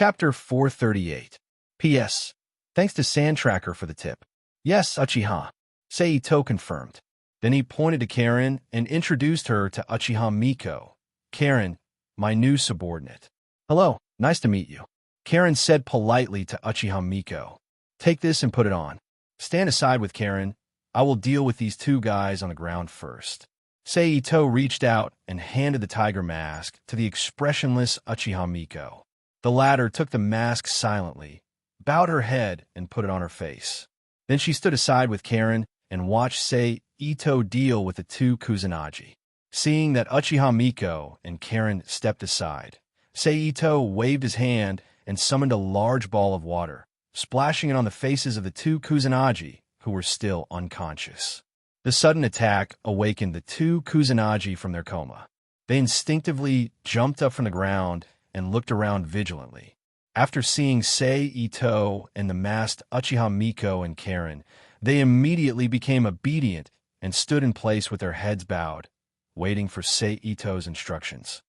Chapter 438. P.S. Thanks to Sand Tracker for the tip. Yes, Uchiha. Seito confirmed. Then he pointed to Karen and introduced her to Uchiha Miko. Karen, my new subordinate. Hello, nice to meet you. Karen said politely to Uchiha Miko. Take this and put it on. Stand aside with Karen. I will deal with these two guys on the ground first. Seito reached out and handed the tiger mask to the expressionless Uchiha Miko. The latter took the mask silently, bowed her head, and put it on her face. Then she stood aside with Karen and watched Seito deal with the two Kusanagi. Seeing that Uchiha Miko and Karen stepped aside, Seito waved his hand and summoned a large ball of water, splashing it on the faces of the two Kusanagi, who were still unconscious. The sudden attack awakened the two Kusanagi from their coma. They instinctively jumped up from the ground and looked around vigilantly. After seeing Seito and the masked Uchiha Miko and Karen, they immediately became obedient and stood in place with their heads bowed, waiting for Seito's instructions.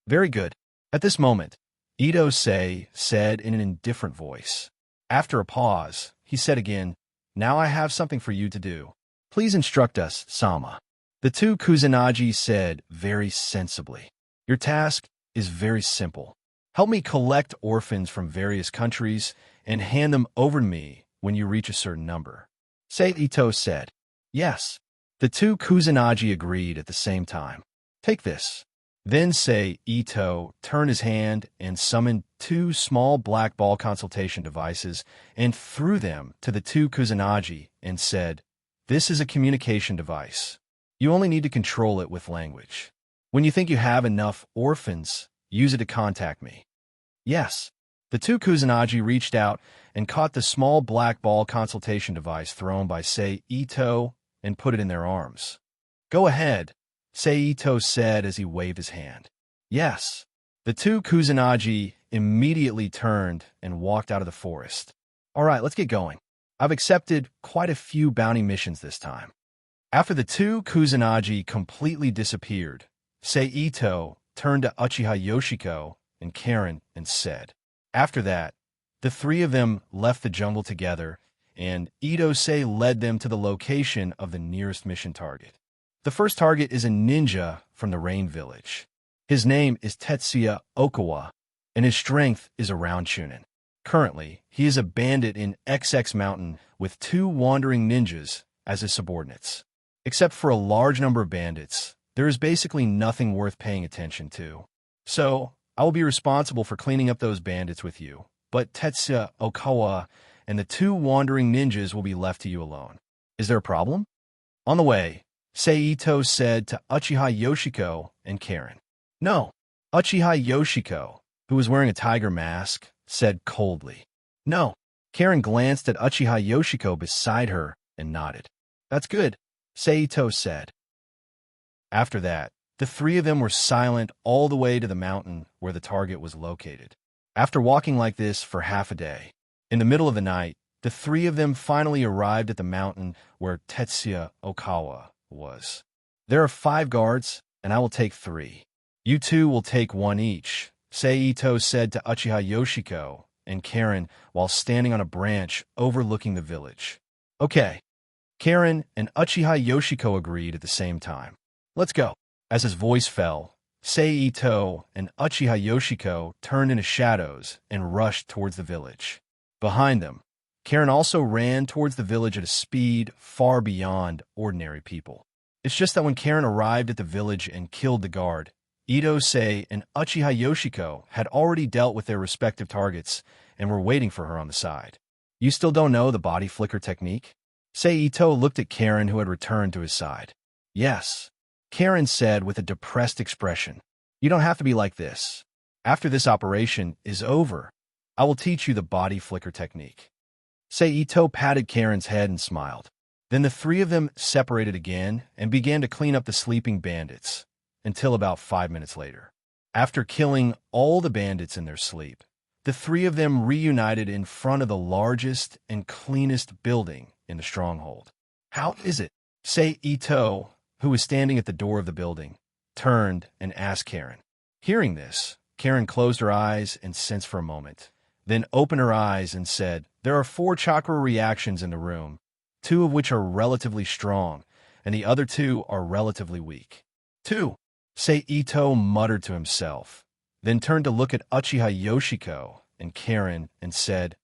Very good. At this moment, Ito-sei said in an indifferent voice. After a pause, he said again, Now I have something for you to do. Please instruct us, Sama. The two Kusanagi said very sensibly. Your task is very simple. Help me collect orphans from various countries and hand them over to me when you reach a certain number. Seito said. Yes. The two Kusanagi agreed at the same time. Take this. Then Seito turned his hand and summoned two small black ball consultation devices and threw them to the two Kusanagi and said, This is a communication device. You only need to control it with language. When you think you have enough orphans, use it to contact me. Yes. The two Kusanagi reached out and caught the small black ball consultation device thrown by Seito and put it in their arms. Go ahead, Seito said as he waved his hand. Yes. The two Kusanagi immediately turned and walked out of the forest. All right, let's get going. I've accepted quite a few bounty missions this time. After the two Kusanagi completely disappeared, Seito turned to Uchiha Yoshiko and Karen and said. After that, the three of them left the jungle together, and Ito-sei led them to the location of the nearest mission target. The first target is a ninja from the Rain Village. His name is Tetsuya Okawa, and his strength is around Chunin. Currently, he is a bandit in XX Mountain with two wandering ninjas as his subordinates. Except for a large number of bandits, there is basically nothing worth paying attention to. So, I will be responsible for cleaning up those bandits with you, but Tetsuya Okawa and the two wandering ninjas will be left to you alone. Is there a problem? On the way, Seito said to Uchiha Yoshiko and Karen. No. Uchiha Yoshiko, who was wearing a tiger mask, said coldly. No. Karen glanced at Uchiha Yoshiko beside her and nodded. That's good, Seito said. After that, the three of them were silent all the way to the mountain where the target was located. After walking like this for half a day, in the middle of the night, the three of them finally arrived at the mountain where Tetsuya Okawa was. There are 5 guards, and I will take 3. You two will take 1 each, Seito said to Uchiha Yoshiko and Karen while standing on a branch overlooking the village. Okay. Karen and Uchiha Yoshiko agreed at the same time. Let's go. As his voice fell, Seito and Uchiha Yoshiko turned into shadows and rushed towards the village. Behind them, Karen also ran towards the village at a speed far beyond ordinary people. It's just that when Karen arrived at the village and killed the guard, Ito-sei and Uchiha Yoshiko had already dealt with their respective targets and were waiting for her on the side. You still don't know the body flicker technique? Seito looked at Karen, who had returned to his side. Yes. Karen said with a depressed expression. You don't have to be like this. After this operation is over, I will teach you the body flicker technique. Seito patted Karen's head and smiled. Then the three of them separated again and began to clean up the sleeping bandits, until about 5 minutes later. After killing all the bandits in their sleep, the three of them reunited in front of the largest and cleanest building in the stronghold. How is it? Seito, who was standing at the door of the building, turned and asked Karen. Hearing this, Karen closed her eyes and sensed for a moment, then opened her eyes and said, "There are 4 chakra reactions in the room, 2 of which are relatively strong, and the other 2 are relatively weak." 2. Ito muttered to himself, then turned to look at Uchiha Yoshiko and Karen and said,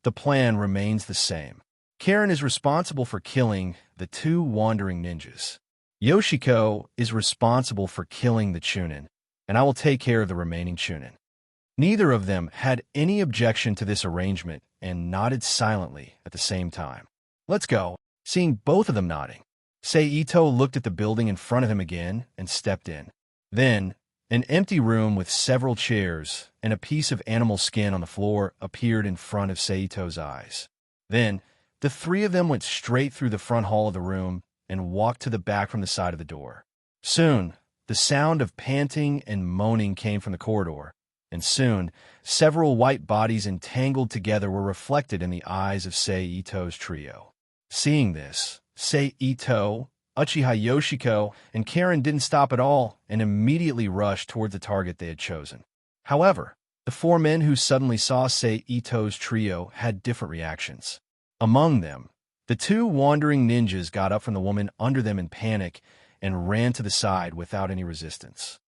"The plan remains the same. Karen is responsible for killing the 2 wandering ninjas. Yoshiko is responsible for killing the Chunin, and I will take care of the remaining Chunin." Neither of them had any objection to this arrangement and nodded silently at the same time. "Let's go." Seeing both of them nodding, Ito looked at the building in front of him again and stepped in. Then, an empty room with several chairs and a piece of animal skin on the floor appeared in front of Ito's eyes. Then, the 3 of them went straight through the front hall of the room and walked to the back from the side of the door. Soon, the sound of panting and moaning came from the corridor, and soon, several white bodies entangled together were reflected in the eyes of Ito's trio. Seeing this, Ito, Uchiha Yoshiko, and Karen didn't stop at all and immediately rushed toward the target they had chosen. However, the 4 men who suddenly saw Ito's trio had different reactions. Among them, the 2 wandering ninjas got up from the woman under them in panic and ran to the side without any resistance.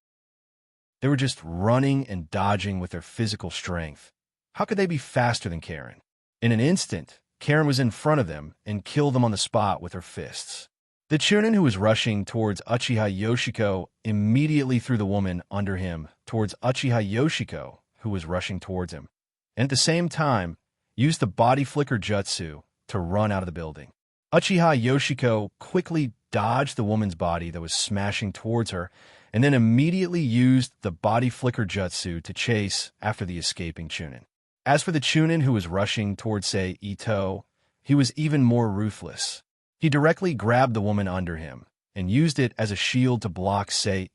They were just running and dodging with their physical strength. How could they be faster than Karen? In an instant, Karen was in front of them and killed them on the spot with her fists. The Chunin who was rushing towards Uchiha Yoshiko immediately threw the woman under him towards Uchiha Yoshiko, who was rushing towards him, and at the same time used the body flicker jutsu to run out of the building. Uchiha Yoshiko quickly dodged the woman's body that was smashing towards her, and then immediately used the body flicker jutsu to chase after the escaping Chunin. As for the Chunin who was rushing towards Ito, he was even more ruthless. He directly grabbed the woman under him and used it as a shield to block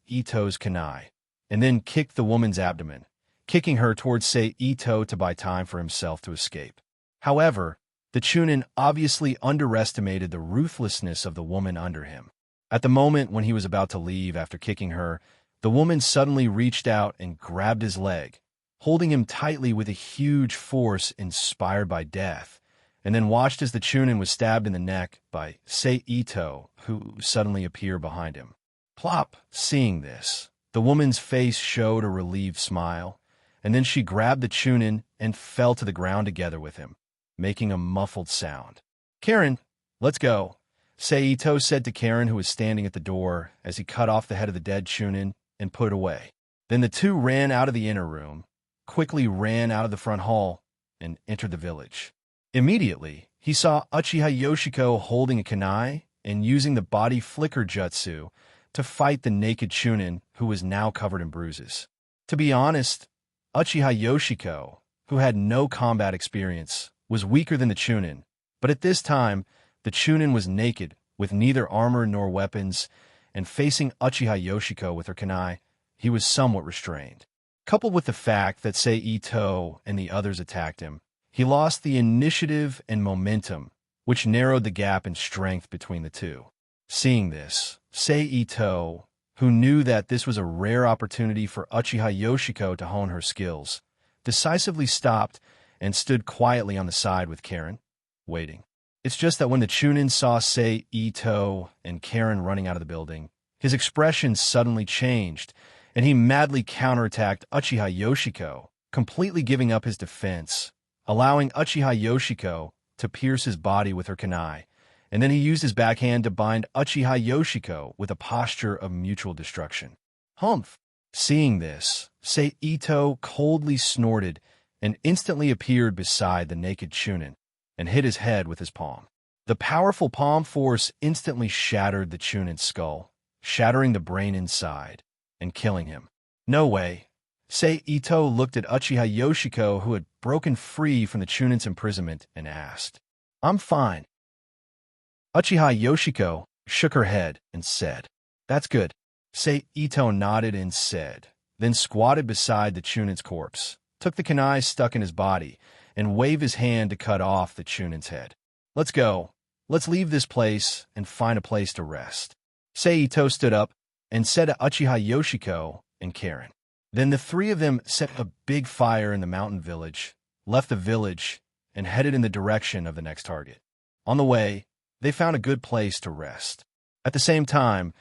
Ito's kunai, and then kicked the woman's abdomen, kicking her towards Ito to buy time for himself to escape. However, the Chunin obviously underestimated the ruthlessness of the woman under him. At the moment when he was about to leave after kicking her, the woman suddenly reached out and grabbed his leg, holding him tightly with a huge force inspired by death, and then watched as the Chunin was stabbed in the neck by Ito, who suddenly appeared behind him. Plop! Seeing this, the woman's face showed a relieved smile, and then she grabbed the Chunin and fell to the ground together with him, making a muffled sound. "Karen, let's go," Ito said to Karen, who was standing at the door, as he cut off the head of the dead Chunin and put it away. Then the 2 ran out of the inner room, quickly ran out of the front hall, and entered the village. Immediately, he saw Uchiha Yoshiko holding a kunai and using the body flicker jutsu to fight the naked Chunin, who was now covered in bruises. To be honest, Uchiha Yoshiko, who had no combat experience, was weaker than the Chunin, but at this time, the Chunin was naked, with neither armor nor weapons, and facing Uchiha Yoshiko with her kunai, he was somewhat restrained. Coupled with the fact that Ito and the others attacked him, he lost the initiative and momentum, which narrowed the gap in strength between the 2. Seeing this, Ito, who knew that this was a rare opportunity for Uchiha Yoshiko to hone her skills, decisively stopped and stood quietly on the side with Karen, waiting. It's just that when the Chunin saw Ito and Karen running out of the building, his expression suddenly changed, and he madly counterattacked Uchiha Yoshiko, completely giving up his defense, allowing Uchiha Yoshiko to pierce his body with her kunai, and then he used his backhand to bind Uchiha Yoshiko with a posture of mutual destruction. Humph! Seeing this, Ito coldly snorted and instantly appeared beside the naked Chunin and hit his head with his palm. The powerful palm force instantly shattered the Chunin's skull, shattering the brain inside and killing him. "No way." Ito looked at Uchiha Yoshiko, who had broken free from the Chunin's imprisonment, and asked, "I'm fine." Uchiha Yoshiko shook her head and said, "That's good." Ito nodded and said, then squatted beside the Chunin's corpse, took the kunai stuck in his body, and waved his hand to cut off the Chunin's head. "Let's go. Let's leave this place and find a place to rest." Ito stood up and said to Uchiha Yoshiko and Karen, Then the three of them set a big fire in the mountain village, left the village, and headed in the direction of the next target. On the way, they found a good place to rest. At the same time,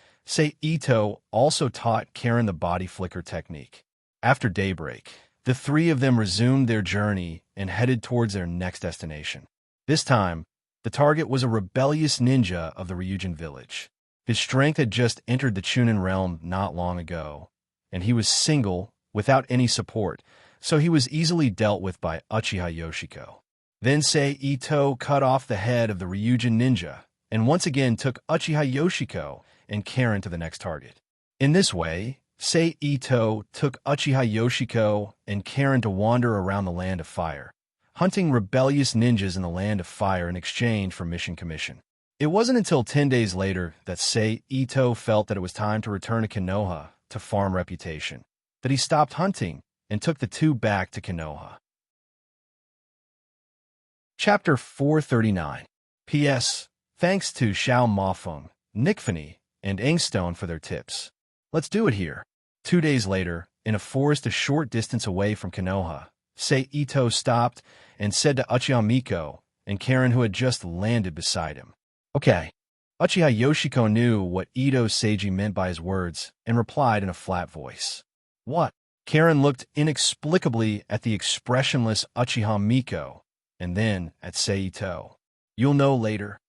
Ito also taught Karen the body flicker technique. After daybreak, the three of them resumed their journey and headed towards their next destination. This time, the target was a rebellious ninja of the Ryujin village. His strength had just entered the Chunin realm not long ago, and he was single, without any support, so he was easily dealt with by Uchiha Yoshiko. Then Ito cut off the head of the Ryujin ninja, and once again took Uchiha Yoshiko and Karen to the next target. In this way, Ito took Uchiha Yoshiko and Karen to wander around the Land of Fire, hunting rebellious ninjas in the Land of Fire in exchange for mission commission. It wasn't until 10 days later that Ito felt that it was time to return to Konoha to farm reputation, that he stopped hunting and took the two back to Konoha. Chapter 439. P.S. Thanks to Xiao Mafeng, Nickfany, and Angstone for their tips. Let's do it here. 2 days later, in a forest a short distance away from Konoha, Ito stopped and said to Uchiha Miko and Karen, who had just landed beside him. Okay. Uchiha Yoshiko knew what Ito Seiji meant by his words and replied in a flat voice. What? Karen looked inexplicably at the expressionless Uchiha Miko and then at Ito. You'll know later.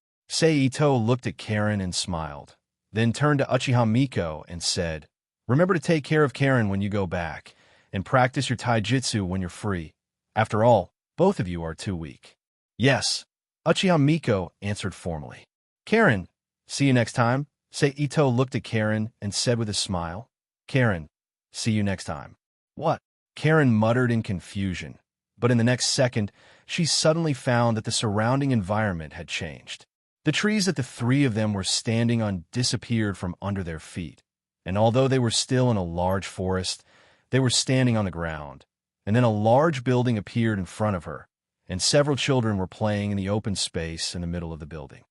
Ito looked at Karen and smiled, then turned to Uchiha Miko and said, Remember to take care of Karen when you go back, and practice your taijutsu when you're free. After all, both of you are too weak. Yes, Uchiha Miko answered formally. Karen, see you next time. Ito looked at Karen and said with a smile, Karen, see you next time. What? Karen muttered in confusion, but in the next second, she suddenly found that the surrounding environment had changed. The trees that the three of them were standing on disappeared from under their feet, and although they were still in a large forest, they were standing on the ground. And then a large building appeared in front of her, and several children were playing in the open space in the middle of the building.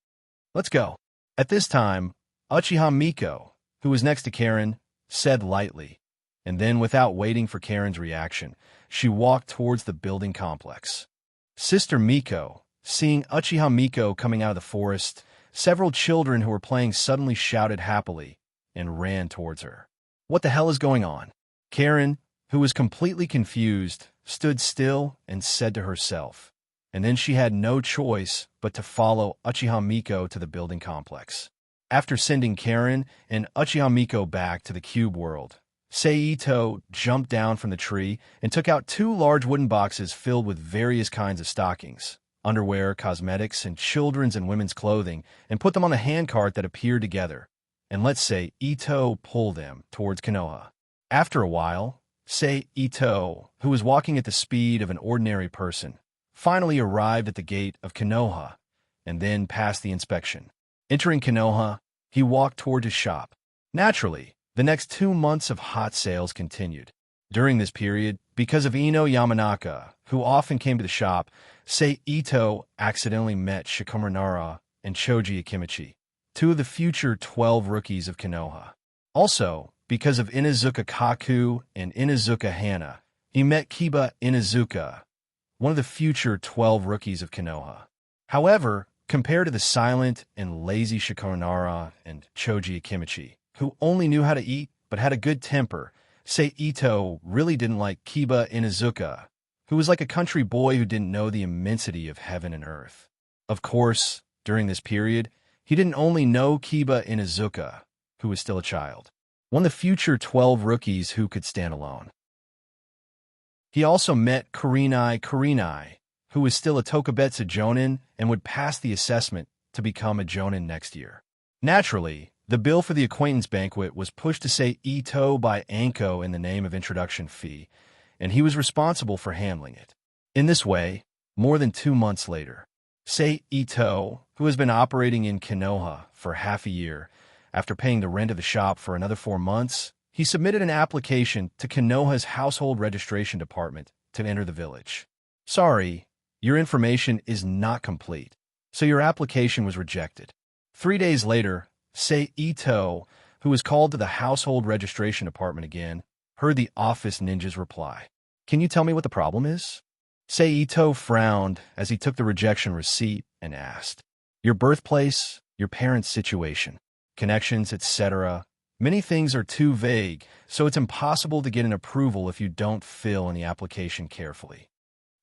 Let's go. At this time, Uchiha Miko, who was next to Karen, said lightly, and then without waiting for Karen's reaction, she walked towards the building complex. Sister Miko, seeing Uchiha Miko coming out of the forest, several children who were playing suddenly shouted happily and ran towards her. What the hell is going on? Karen, who was completely confused, stood still and said to herself, and then she had no choice but to follow Uchiha Miko to the building complex. After sending Karen and Uchiha Miko back to the cube world, Ito jumped down from the tree and took out 2 large wooden boxes filled with various kinds of stockings, underwear, cosmetics, and children's and women's clothing, and put them on the handcart that appeared together, and let Ito pull them towards Konoha. After a while, Ito, who was walking at the speed of an ordinary person, finally arrived at the gate of Konoha and then passed the inspection. Entering Konoha, he walked toward his shop. Naturally, the next 2 months of hot sales continued. During this period, because of Ino Yamanaka, who often came to the shop, Ito accidentally met Shikomaru and Choji Akimichi, 2 of the future 12 rookies of Konoha. Also, because of Inazuka Kaku and Inazuka Hana, he met Kiba Inazuka, one of the future 12 rookies of Konoha. However, compared to the silent and lazy Shikomaru and Choji Akimichi, who only knew how to eat but had a good temper, Ito really didn't like Kiba Inazuka, who was like a country boy who didn't know the immensity of heaven and earth. Of course, during this period, he didn't only know Kiba Inazuka, who was still a child, one of the future 12 rookies who could stand alone. He also met Kurenai, who was still a Tokubetsu Jonin and would pass the assessment to become a Jonin next year. Naturally, the bill for the acquaintance banquet was pushed to Ito by Anko in the name of introduction fee, and he was responsible for handling it. In this way, more than 2 months later, Ito, who has been operating in Konoha for half a year, after paying the rent of the shop for another 4 months, he submitted an application to Konoha's household registration department to enter the village. Sorry, your information is not complete, so your application was rejected. 3 days later, Ito, who was called to the household registration department again, heard the office ninja's reply. Can you tell me what the problem is? Seito frowned as he took the rejection receipt and asked, your birthplace, your parents' situation, connections, etc. Many things are too vague, so it's impossible to get an approval if you don't fill in the application carefully.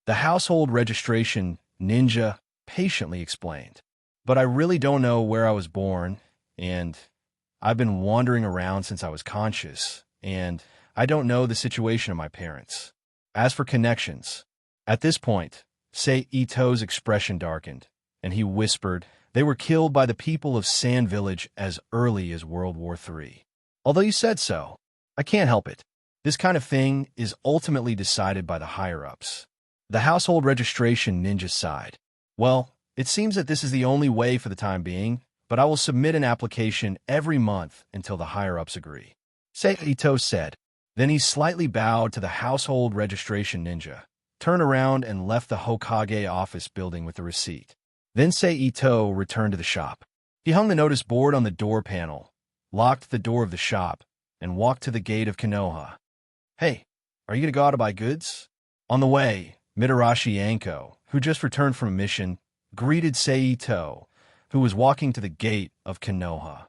The household registration ninja patiently explained. But I really don't know where I was born, and I've been wandering around since I was conscious, and I don't know the situation of my parents. As for connections, at this point, Seito's expression darkened, and he whispered, they were killed by the people of Sand Village as early as World War III. Although you said so, I can't help it. This kind of thing is ultimately decided by the higher-ups. The household registration ninja sighed. Well, it seems that this is the only way for the time being, but I will submit an application every month until the higher-ups agree. Seito said. Then he slightly bowed to the household registration ninja, turned around and left the Hokage office building with the receipt. Then Seito returned to the shop. He hung the notice board on the door panel, locked the door of the shop, and walked to the gate of Konoha. Hey, are you going to go out to buy goods? On the way, Mitarashi Anko, who just returned from a mission, greeted Seito, who was walking to the gate of Konoha.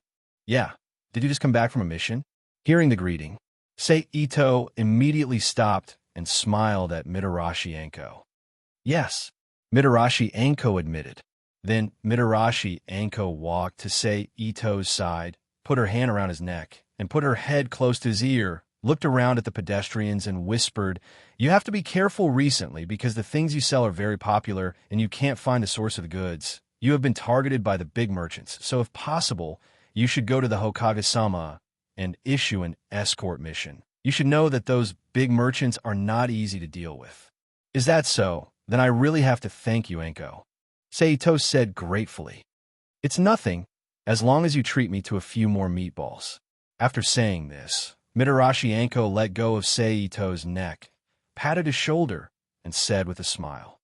Yeah, did you just come back from a mission? Hearing the greeting, Seito immediately stopped and smiled at Mitarashi Anko. Yes, Mitarashi Anko admitted. Then Mitarashi Anko walked to Seito's side, put her hand around his neck, and put her head close to his ear, looked around at the pedestrians and whispered, you have to be careful recently because the things you sell are very popular and you can't find the source of the goods. You have been targeted by the big merchants, so if possible, you should go to the Hokage-sama and issue an escort mission. You should know that those big merchants are not easy to deal with. Is that so? Then I really have to thank you, Anko. Seito said gratefully. It's nothing, as long as you treat me to a few more meatballs. After saying this, Mitarashi Anko let go of Seito's neck, patted his shoulder, and said with a smile.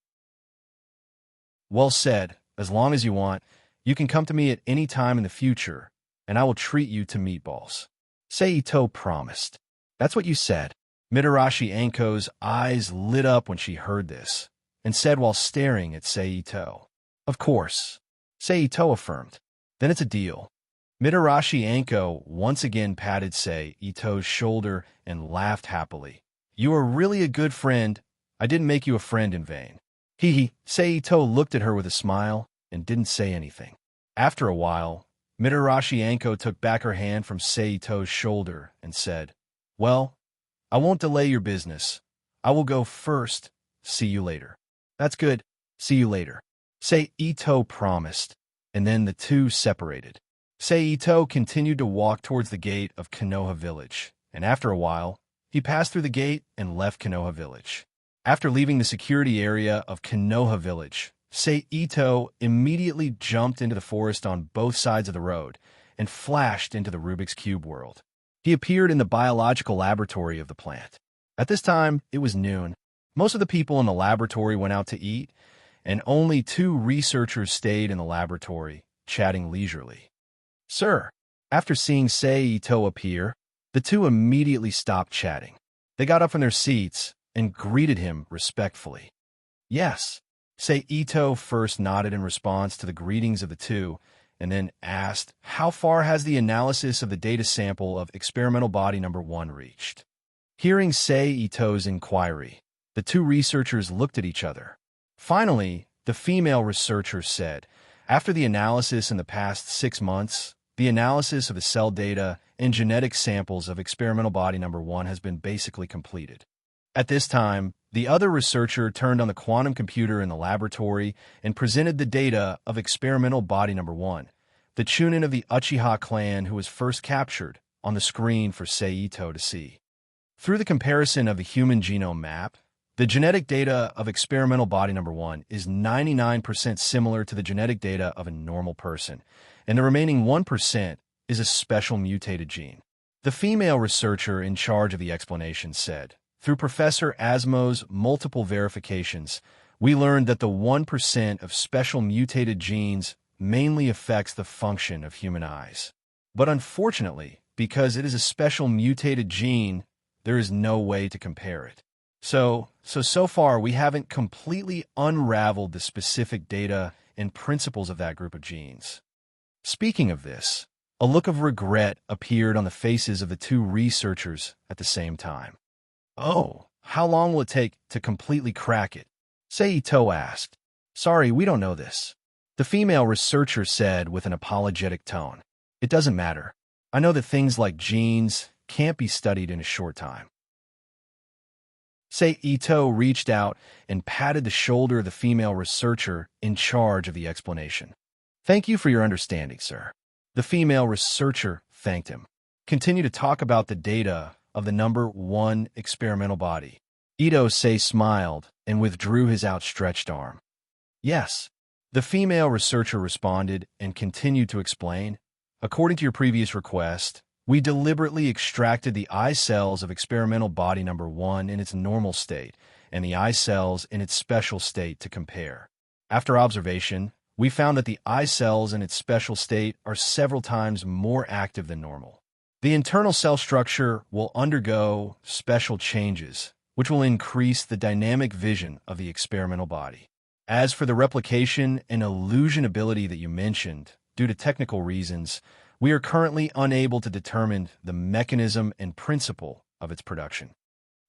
Well said, as long as you want, you can come to me at any time in the future, and I will treat you to meatballs. Seito promised. That's what you said. Mitarashi Anko's eyes lit up when she heard this, and said while staring at Seito. Of course. Seito affirmed. Then it's a deal. Mitarashi Anko once again patted Seito's shoulder and laughed happily. You are really a good friend. I didn't make you a friend in vain. Hee. Seito looked at her with a smile and didn't say anything. After a while, Mitarashi Anko took back her hand from Seito's shoulder and said, well, I won't delay your business. I will go first. See you later. That's good. See you later. Seito promised, and then the two separated. Seito continued to walk towards the gate of Konoha Village, and after a while, he passed through the gate and left Konoha Village. After leaving the security area of Konoha Village, Seito immediately jumped into the forest on both sides of the road and flashed into the Rubik's Cube world. He appeared in the biological laboratory of the plant. At this time, it was noon. Most of the people in the laboratory went out to eat, and only 2 researchers stayed in the laboratory, chatting leisurely. Sir, after seeing Seito appear, the 2 immediately stopped chatting. They got up from their seats and greeted him respectfully. Yes, Seito first nodded in response to the greetings of the 2, and then asked, how far has the analysis of the data sample of experimental body number 1 reached? Hearing Seito's inquiry, the 2 researchers looked at each other. Finally, the female researcher said, after the analysis in the past 6 months, the analysis of the cell data and genetic samples of experimental body number 1 has been basically completed. At this time, the other researcher turned on the quantum computer in the laboratory and presented the data of experimental body number 1, the Chunin of the Uchiha clan who was first captured, on the screen for Seito to see. Through the comparison of the human genome map, the genetic data of experimental body number 1 is 99% similar to the genetic data of a normal person, and the remaining 1% is a special mutated gene. The female researcher in charge of the explanation said, through Professor Asmo's multiple verifications, we learned that the 1% of special mutated genes mainly affects the function of human eyes. But unfortunately, because it is a special mutated gene, there is no way to compare it. So far, we haven't completely unraveled the specific data and principles of that group of genes. Speaking of this, a look of regret appeared on the faces of the two researchers at the same time. Oh, how long will it take to completely crack it? Seito asked. Sorry, we don't know this. The female researcher said with an apologetic tone. It doesn't matter. I know that things like genes can't be studied in a short time. Seito reached out and patted the shoulder of the female researcher in charge of the explanation. Thank you for your understanding, sir. The female researcher thanked him. Continue to talk about the data of the number 1 experimental body. Ito-sei smiled and withdrew his outstretched arm. Yes. The female researcher responded and continued to explain. According to your previous request, we deliberately extracted the eye cells of experimental body number 1 in its normal state and the eye cells in its special state to compare. After observation, we found that the eye cells in its special state are several times more active than normal. The internal cell structure will undergo special changes, which will increase the dynamic vision of the experimental body. As for the replication and illusion ability that you mentioned, due to technical reasons, we are currently unable to determine the mechanism and principle of its production.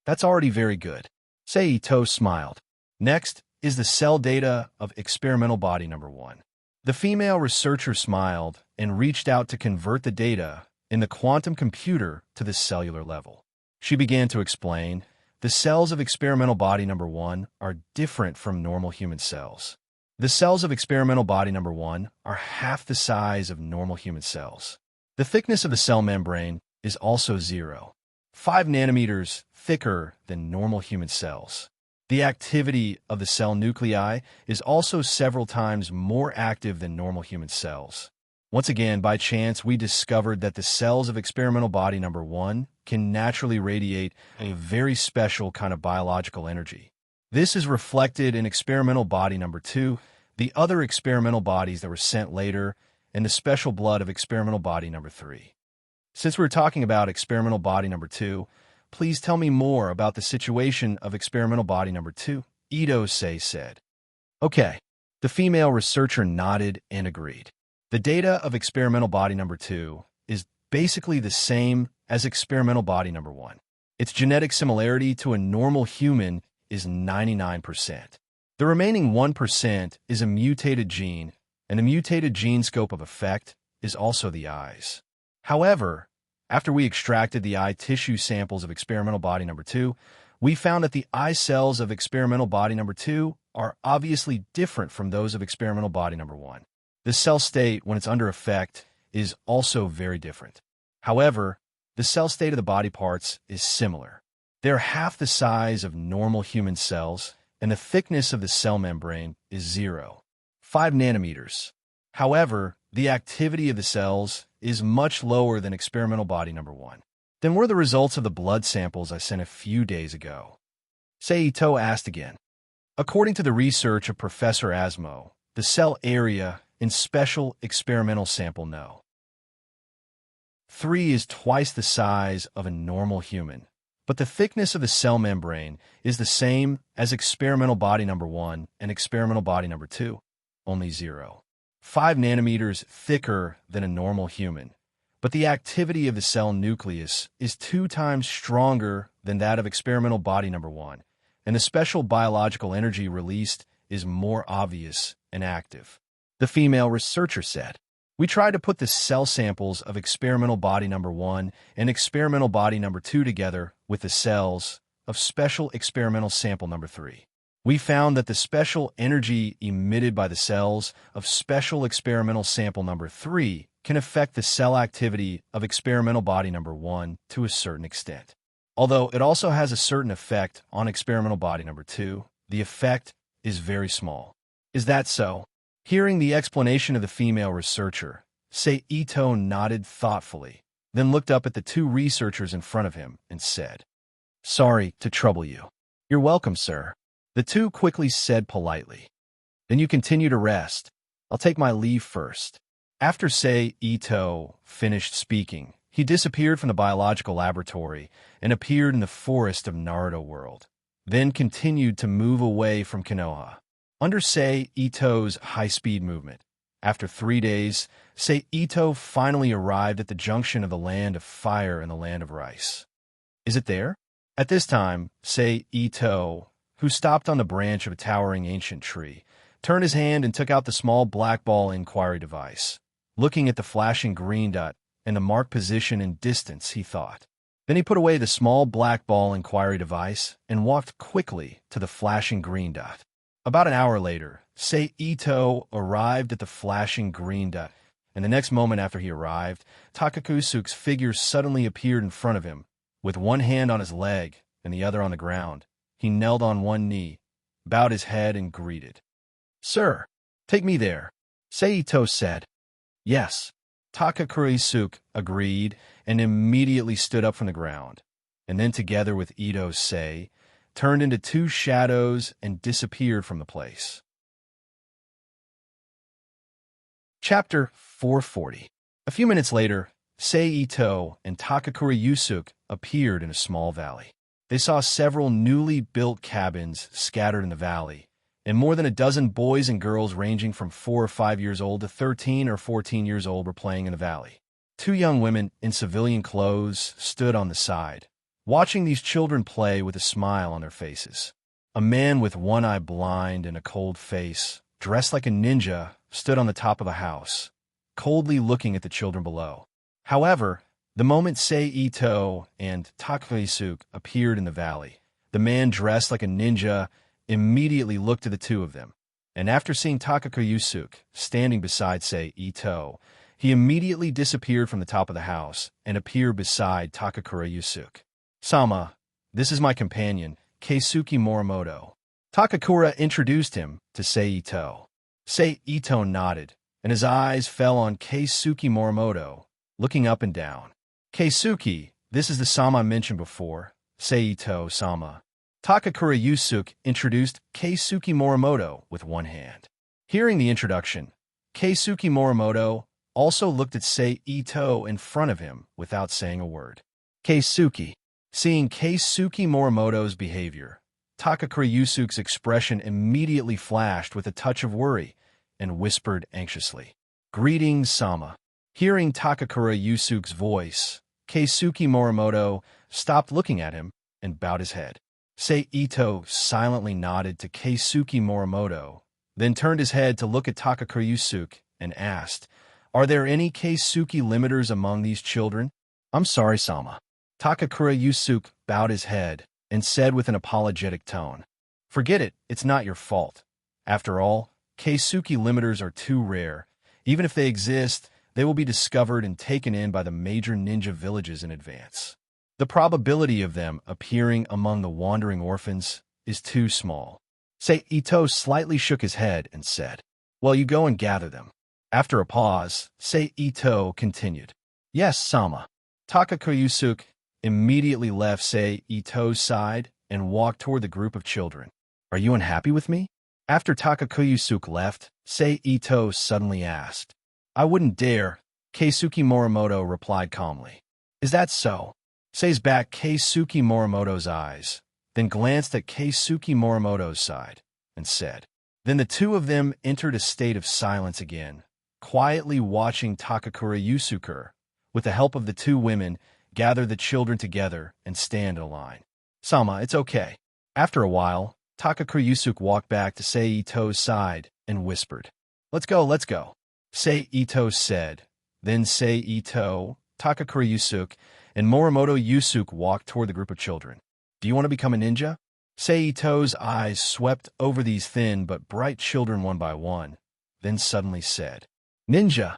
That's already very good. Seito smiled. Next is the cell data of experimental body number 1. The female researcher smiled and reached out to convert the data in the quantum computer to the cellular level. She began to explain, the cells of experimental body number 1 are different from normal human cells. The cells of experimental body number 1 are half the size of normal human cells. The thickness of the cell membrane is also 0.5 nanometers thicker than normal human cells. The activity of the cell nuclei is also several times more active than normal human cells. Once again, by chance, we discovered that the cells of experimental body number 1 can naturally radiate a very special kind of biological energy. This is reflected in experimental body number 2, the other experimental bodies that were sent later, and the special blood of experimental body number 3. Since we're talking about experimental body number 2, please tell me more about the situation of experimental body number 2, Ito-sei said. Okay. The female researcher nodded and agreed. The data of experimental body number 2 is basically the same as experimental body number 1. Its genetic similarity to a normal human is 99%. The remaining 1% is a mutated gene, and the mutated gene scope of effect is also the eyes. However, after we extracted the eye tissue samples of experimental body number 2, we found that the eye cells of experimental body number 2 are obviously different from those of experimental body number 1. The cell state, when it's under effect, is also very different. However, the cell state of the body parts is similar. They're half the size of normal human cells, and the thickness of the cell membrane is 0.5 nanometers. However, the activity of the cells is much lower than experimental body number 1. Then were the results of the blood samples I sent a few days ago? Seito asked again. According to the research of Professor Asmo, the cell area in special experimental sample No. 3 is twice the size of a normal human, but the thickness of the cell membrane is the same as experimental body number 1 and experimental body number 2, only 0.5 nanometers thicker than a normal human. But the activity of the cell nucleus is 2 times stronger than that of experimental body number 1, and the special biological energy released is more obvious and active. The female researcher said, we tried to put the cell samples of experimental body number 1 and experimental body number 2 together with the cells of special experimental sample number 3. We found that the special energy emitted by the cells of special experimental sample number 3 can affect the cell activity of experimental body number 1 to a certain extent. Although it also has a certain effect on experimental body number 2, the effect is very small. Is that so? Hearing the explanation of the female researcher, Seito nodded thoughtfully, then looked up at the two researchers in front of him and said, Sorry to trouble you. You're welcome, sir. The two quickly said politely. Then you continue to rest. I'll take my leave first. After Seito finished speaking, He disappeared from the biological laboratory and appeared in the forest of Naruto World, then continued to move away from Konoha. Under Sei Ito's high-speed movement, after 3 days, Sei Ito finally arrived at the junction of the land of fire and the land of rice. Is it there? At this time, Sei Ito, who stopped on the branch of a towering ancient tree, turned his hand and took out the small black ball inquiry device. Looking at the flashing green dot and the marked position and distance, he thought. Then he put away the small black ball inquiry device and walked quickly to the flashing green dot. About an hour later, Sei Ito arrived at the flashing green dot, and the next moment after he arrived, Takakusuke's figure suddenly appeared in front of him, with one hand on his leg and the other on the ground. He knelt on one knee, bowed his head, and greeted. "Sir, take me there," Sei Ito said. "Yes." Takakusuke agreed and immediately stood up from the ground, and then together with Ito Sei, turned into two shadows and disappeared from the place. Chapter 440. A few minutes later, Sei Ito and Takakusuke appeared in a small valley. They saw several newly built cabins scattered in the valley, and more than a dozen boys and girls ranging from 4 or 5 years old to 13 or 14 years old were playing in the valley. 2 young women in civilian clothes stood on the side, watching these children play with a smile on their faces. A man with one eye blind and a cold face, dressed like a ninja, stood on the top of a house, coldly looking at the children below. However, the moment Sei Ito and Takakusuke appeared in the valley, the man dressed like a ninja immediately looked to the two of them, and after seeing Takakusuke standing beside Sei Ito, he immediately disappeared from the top of the house and appeared beside Takakusuke. "Sama, this is my companion, Keisuke Morimoto." Takakura introduced him to Sei Ito. Sei Ito nodded, and his eyes fell on Keisuke Morimoto, looking up and down. "Keisuke, this is the Sama I mentioned before, Sei Ito-sama." Takakusuke introduced Keisuke Morimoto with one hand. Hearing the introduction, Keisuke Morimoto also looked at Sei Ito in front of him without saying a word. Keisuke. Seeing Keisuke Morimoto's behavior, Takakusuke's expression immediately flashed with a touch of worry and whispered anxiously, "Greetings, Sama." Hearing Takakusuke's voice, Keisuke Morimoto stopped looking at him and bowed his head. Sei Ito silently nodded to Keisuke Morimoto, then turned his head to look at Takakusuke and asked, "Are there any Keisuke limiters among these children?" "I'm sorry, Sama." Takakusuke bowed his head and said with an apologetic tone, "Forget it, it's not your fault. After all, Keisuke limiters are too rare. Even if they exist, they will be discovered and taken in by the major ninja villages in advance. The probability of them appearing among the wandering orphans is too small." Sei Ito slightly shook his head and said, "Well, you go and gather them." After a pause, Sei Ito continued, "Yes, Sama." Takakusuke immediately left Sei Ito's side and walked toward the group of children. "Are you unhappy with me?" After Takakusuke left, Sei Ito suddenly asked. "I wouldn't dare," Keisuke Morimoto replied calmly. "Is that so?" Sei's back Keisuke Morimoto's eyes, then glanced at Keisuke Morimoto's side, and said. Then the two of them entered a state of silence again, quietly watching Takakusuke, with the help of the two women, gather the children together and stand in a line. "Sama, it's okay." After a while, Takakusuke walked back to Sei Ito's side and whispered, let's go," Sei Ito said. Then Sei Ito, Takakusuke, and Morimoto Yusuke walked toward the group of children. "Do you want to become a ninja?" Sei Ito's eyes swept over these thin but bright children one by one, then suddenly said, "Ninja!"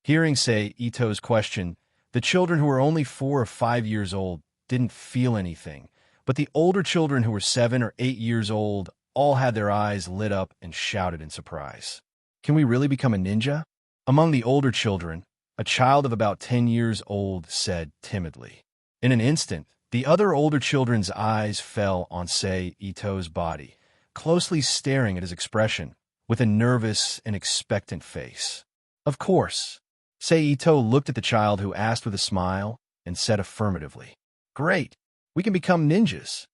Hearing Sei Ito's question, the children who were only 4 or 5 years old didn't feel anything, but the older children who were 7 or 8 years old all had their eyes lit up and shouted in surprise. "Can we really become a ninja?" Among the older children, a child of about 10 years old said timidly. In an instant, the other older children's eyes fell on Sei Ito's body, closely staring at his expression, with a nervous and expectant face. "Of course." Seito looked at the child who asked with a smile and said affirmatively, "Great, we can become ninjas."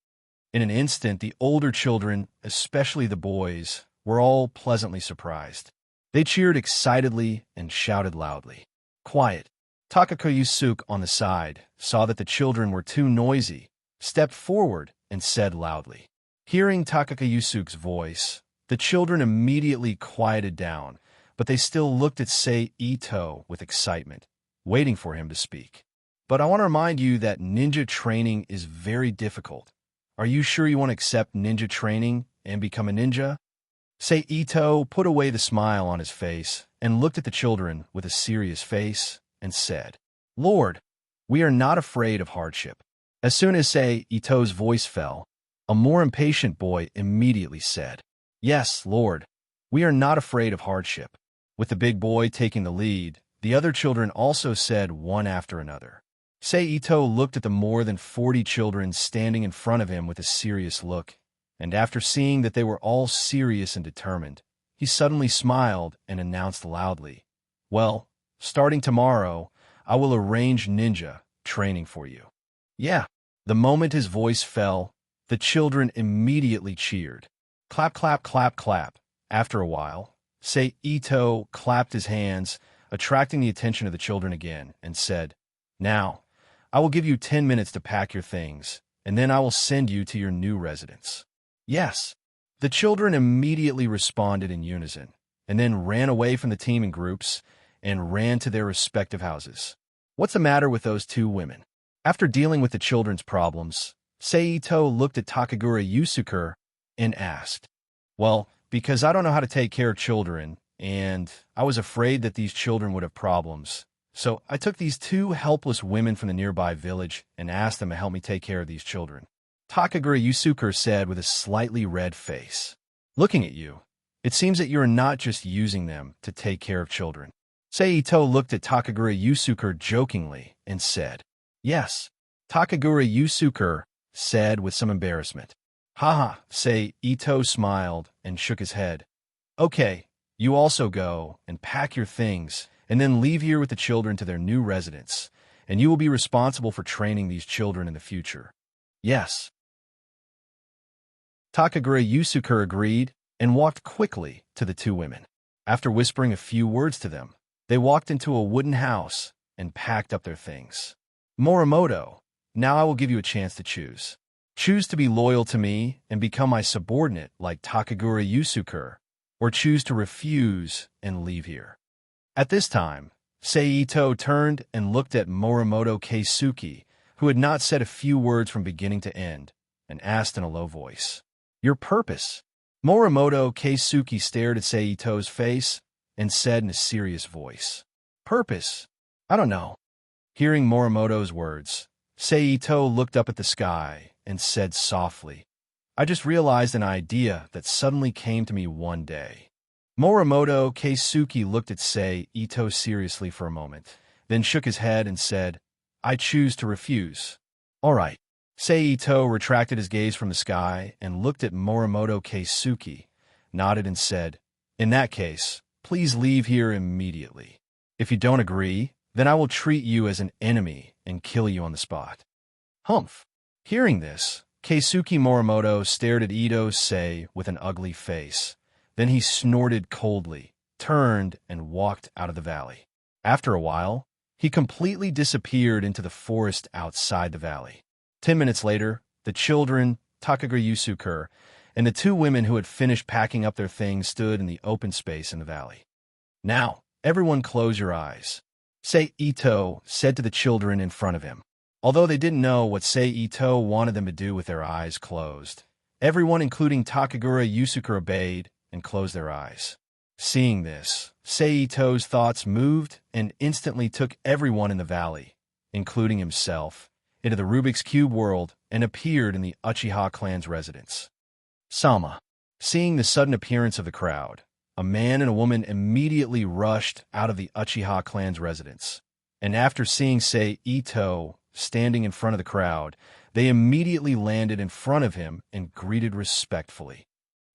In an instant, the older children, especially the boys, were all pleasantly surprised. They cheered excitedly and shouted loudly. Quiet. Takako on the side saw that the children were too noisy, stepped forward, and said loudly. Hearing Takako voice, the children immediately quieted down, but they still looked at Seito with excitement, waiting for him to speak. But I want to remind you that ninja training is very difficult. Are you sure you want to accept ninja training and become a ninja? Seito put away the smile on his face and looked at the children with a serious face and said, "Lord, we are not afraid of hardship." As soon as Seito's voice fell, a more impatient boy immediately said, "Yes, Lord, we are not afraid of hardship." With the big boy taking the lead, the other children also said one after another. Seito looked at the more than 40 children standing in front of him with a serious look, and after seeing that they were all serious and determined, he suddenly smiled and announced loudly, "Well, starting tomorrow, I will arrange ninja training for you." Yeah. The moment his voice fell, the children immediately cheered. Clap, clap, clap, clap. After a while, Seito clapped his hands, attracting the attention of the children again, and said, "Now, I will give you 10 minutes to pack your things, and then I will send you to your new residence." Yes. The children immediately responded in unison, and then ran away from the team in groups and ran to their respective houses. What's the matter with those two women? After dealing with the children's problems, Seito looked at Takagura Yusuke and asked, "Well, because I don't know how to take care of children, and I was afraid that these children would have problems. So I took these two helpless women from the nearby village and asked them to help me take care of these children." Takagura Yusuke said with a slightly red face. "Looking at you, it seems that you are not just using them to take care of children." Seito looked at Takagura Yusuke jokingly and said, "Yes." Takagura Yusuke said with some embarrassment. "Haha," Seito smiled and shook his head. "Okay, you also go and pack your things and then leave here with the children to their new residence, and you will be responsible for training these children in the future." Yes. Takagura Yusuke agreed and walked quickly to the two women. After whispering a few words to them, they walked into a wooden house and packed up their things. "Morimoto, now I will give you a chance to choose. Choose to be loyal to me and become my subordinate like Takagura Yusuke, or choose to refuse and leave here." At this time, Seito turned and looked at Morimoto Keisuke, who had not said a few words from beginning to end, and asked in a low voice, "Your purpose?" Morimoto Keisuke stared at Seito's face and said in a serious voice, "Purpose? I don't know." Hearing Morimoto's words, Seito looked up at the sky and said softly, "I just realized an idea that suddenly came to me one day." Morimoto Keisuke looked at Seito seriously for a moment, then shook his head and said, "I choose to refuse." "All right." Seito retracted his gaze from the sky and looked at Morimoto Keisuke, nodded and said, "In that case, please leave here immediately. If you don't agree, then I will treat you as an enemy and kill you on the spot." Humph. Hearing this, Keisuke Morimoto stared at Ito Sei with an ugly face. Then he snorted coldly, turned, and walked out of the valley. After a while, he completely disappeared into the forest outside the valley. 10 minutes later, the children, Takagura Yusuke, and the two women who had finished packing up their things stood in the open space in the valley. "Now, everyone close your eyes," Seito said to the children in front of him. Although they didn't know what Seito wanted them to do with their eyes closed, everyone, including Takagura Yusuke, obeyed and closed their eyes. Seeing this, Seito's thoughts moved and instantly took everyone in the valley, including himself, into the Rubik's Cube world and appeared in the Uchiha clan's residence. Sama. Seeing the sudden appearance of the crowd, a man and a woman immediately rushed out of the Uchiha clan's residence, and after seeing Seito standing in front of the crowd, they immediately landed in front of him and greeted respectfully.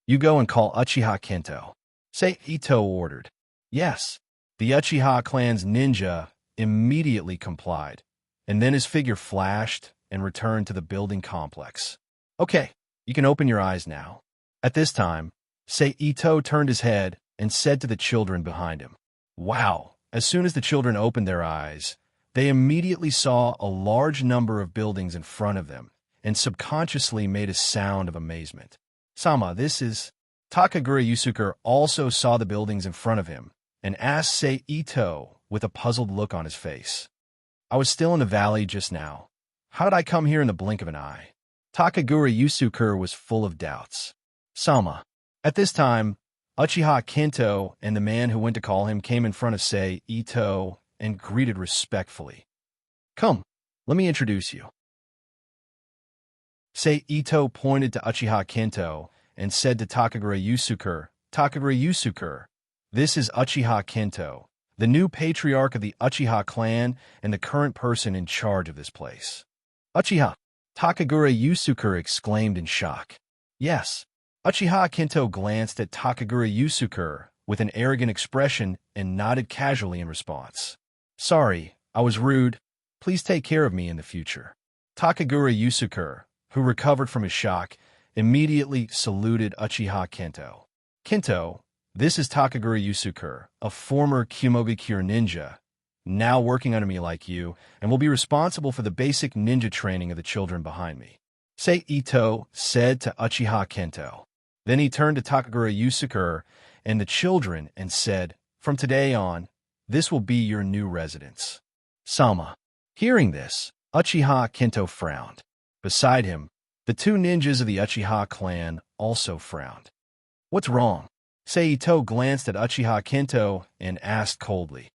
"You go and call Uchiha Kento," Seito ordered. "Yes." The Uchiha clan's ninja immediately complied, and then his figure flashed and returned to the building complex. Okay, you can open your eyes now. At this time, Ito turned his head and said to the children behind him, "Wow." As soon as the children opened their eyes, they immediately saw a large number of buildings in front of them and subconsciously made a sound of amazement. Sama, this is... Takagura Yusuke also saw the buildings in front of him and asked Ito with a puzzled look on his face. I was still in the valley just now. How did I come here in the blink of an eye? Takagura Yusuke was full of doubts. Sama. At this time, Uchiha Kento and the man who went to call him came in front of Ito and greeted respectfully. Come, let me introduce you. Ito pointed to Uchiha Kento and said to Takagura Yusuke, Takagura Yusuke, this is Uchiha Kento, the new patriarch of the Uchiha clan and the current person in charge of this place. Uchiha, Takagura Yusuke exclaimed in shock. Yes. Uchiha Kento glanced at Takagura Yusuke with an arrogant expression and nodded casually in response. Sorry, I was rude. Please take care of me in the future. Takagura Yusuke, who recovered from his shock, immediately saluted Uchiha Kento. Kento, this is Takagura Yusuke, a former Kumogakure ninja, now working under me like you, and will be responsible for the basic ninja training of the children behind me. Ito said to Uchiha Kento. Then he turned to Takagura Yusuke and the children and said, from today on, this will be your new residence. Sama. Hearing this, Uchiha Kento frowned. Beside him, the two ninjas of the Uchiha clan also frowned. What's wrong? Ito glanced at Uchiha Kento and asked coldly.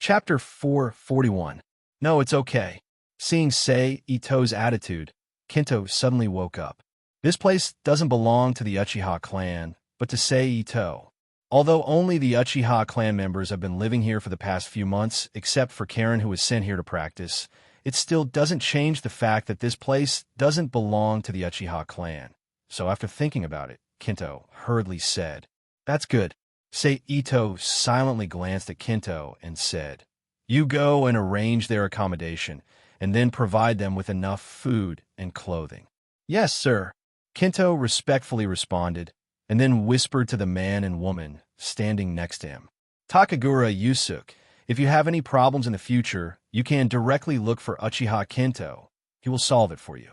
Chapter 441. No, it's okay. Seeing Ito's attitude, Kento suddenly woke up. This place doesn't belong to the Uchiha clan, but to Ito. Although only the Uchiha clan members have been living here for the past few months, except for Karen who was sent here to practice, it still doesn't change the fact that this place doesn't belong to the Uchiha clan. So after thinking about it, Kento hurriedly said, That's good. Ito silently glanced at Kento and said, You go and arrange their accommodation, and then provide them with enough food and clothing. Yes, sir. Kento respectfully responded, and then whispered to the man and woman standing next to him. Takagura Yusuke, if you have any problems in the future, you can directly look for Uchiha Kento. He will solve it for you.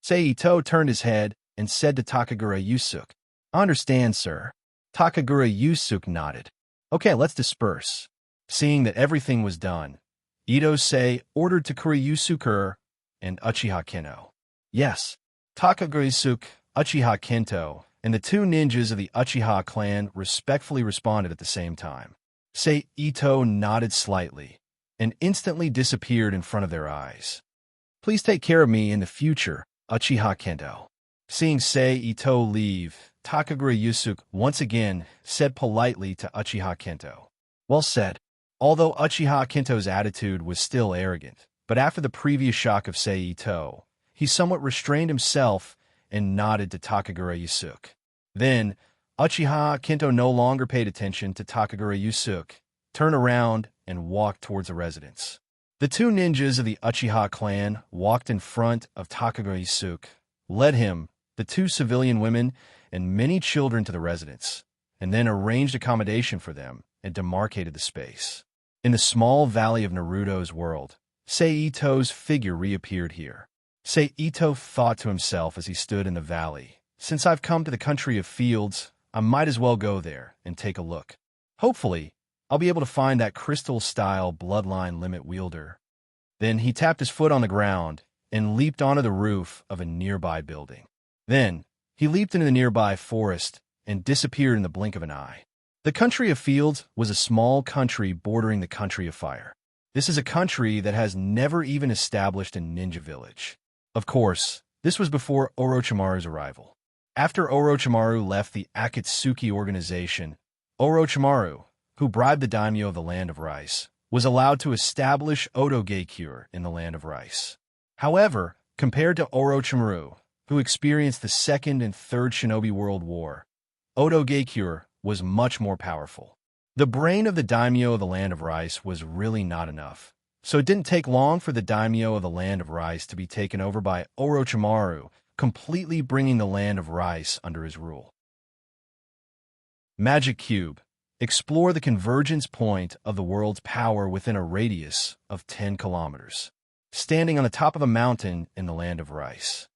Ito turned his head and said to Takagura Yusuke, I understand, sir. Takagura Yusuke nodded. Okay, let's disperse. Seeing that everything was done, Ito ordered Takagura Yusuke and Uchiha Kento. Yes, Takagura Yusuke, Uchiha Kento, and the two ninjas of the Uchiha clan respectfully responded at the same time. Ito nodded slightly and instantly disappeared in front of their eyes. Please take care of me in the future, Uchiha Kento. Seeing Ito leave, Takagura Yusuke once again said politely to Uchiha Kento. Well said. Although Uchiha Kento's attitude was still arrogant, but after the previous shock of Ito, he somewhat restrained himself and nodded to Takagura Yusuke. Then, Uchiha Kento no longer paid attention to Takagura Yusuke, turned around, and walked towards the residence. The two ninjas of the Uchiha clan walked in front of Takagura Yusuke, led him, the two civilian women, and many children to the residence, and then arranged accommodation for them and demarcated the space. In the small valley of Naruto's world, Ito's figure reappeared here. Ito thought to himself as he stood in the valley, Since I've come to the country of fields, I might as well go there and take a look. Hopefully, I'll be able to find that crystal-style bloodline limit wielder. Then he tapped his foot on the ground and leaped onto the roof of a nearby building. Then, he leaped into the nearby forest and disappeared in the blink of an eye. The country of fields was a small country bordering the country of fire. This is a country that has never even established a ninja village. Of course, this was before Orochimaru's arrival. After Orochimaru left the Akatsuki organization, Orochimaru, who bribed the daimyo of the Land of Rice, was allowed to establish Odogakure in the Land of Rice. However, compared to Orochimaru, who experienced the Second and Third Shinobi World War, Odogakure was much more powerful. The brain of the daimyo of the Land of Rice was really not enough, so it didn't take long for the daimyo of the Land of Rice to be taken over by Orochimaru, completely bringing the Land of Rice under his rule. Magic Cube. Explore the convergence point of the world's power within a radius of 10 kilometers. Standing on the top of a mountain in the Land of Rice,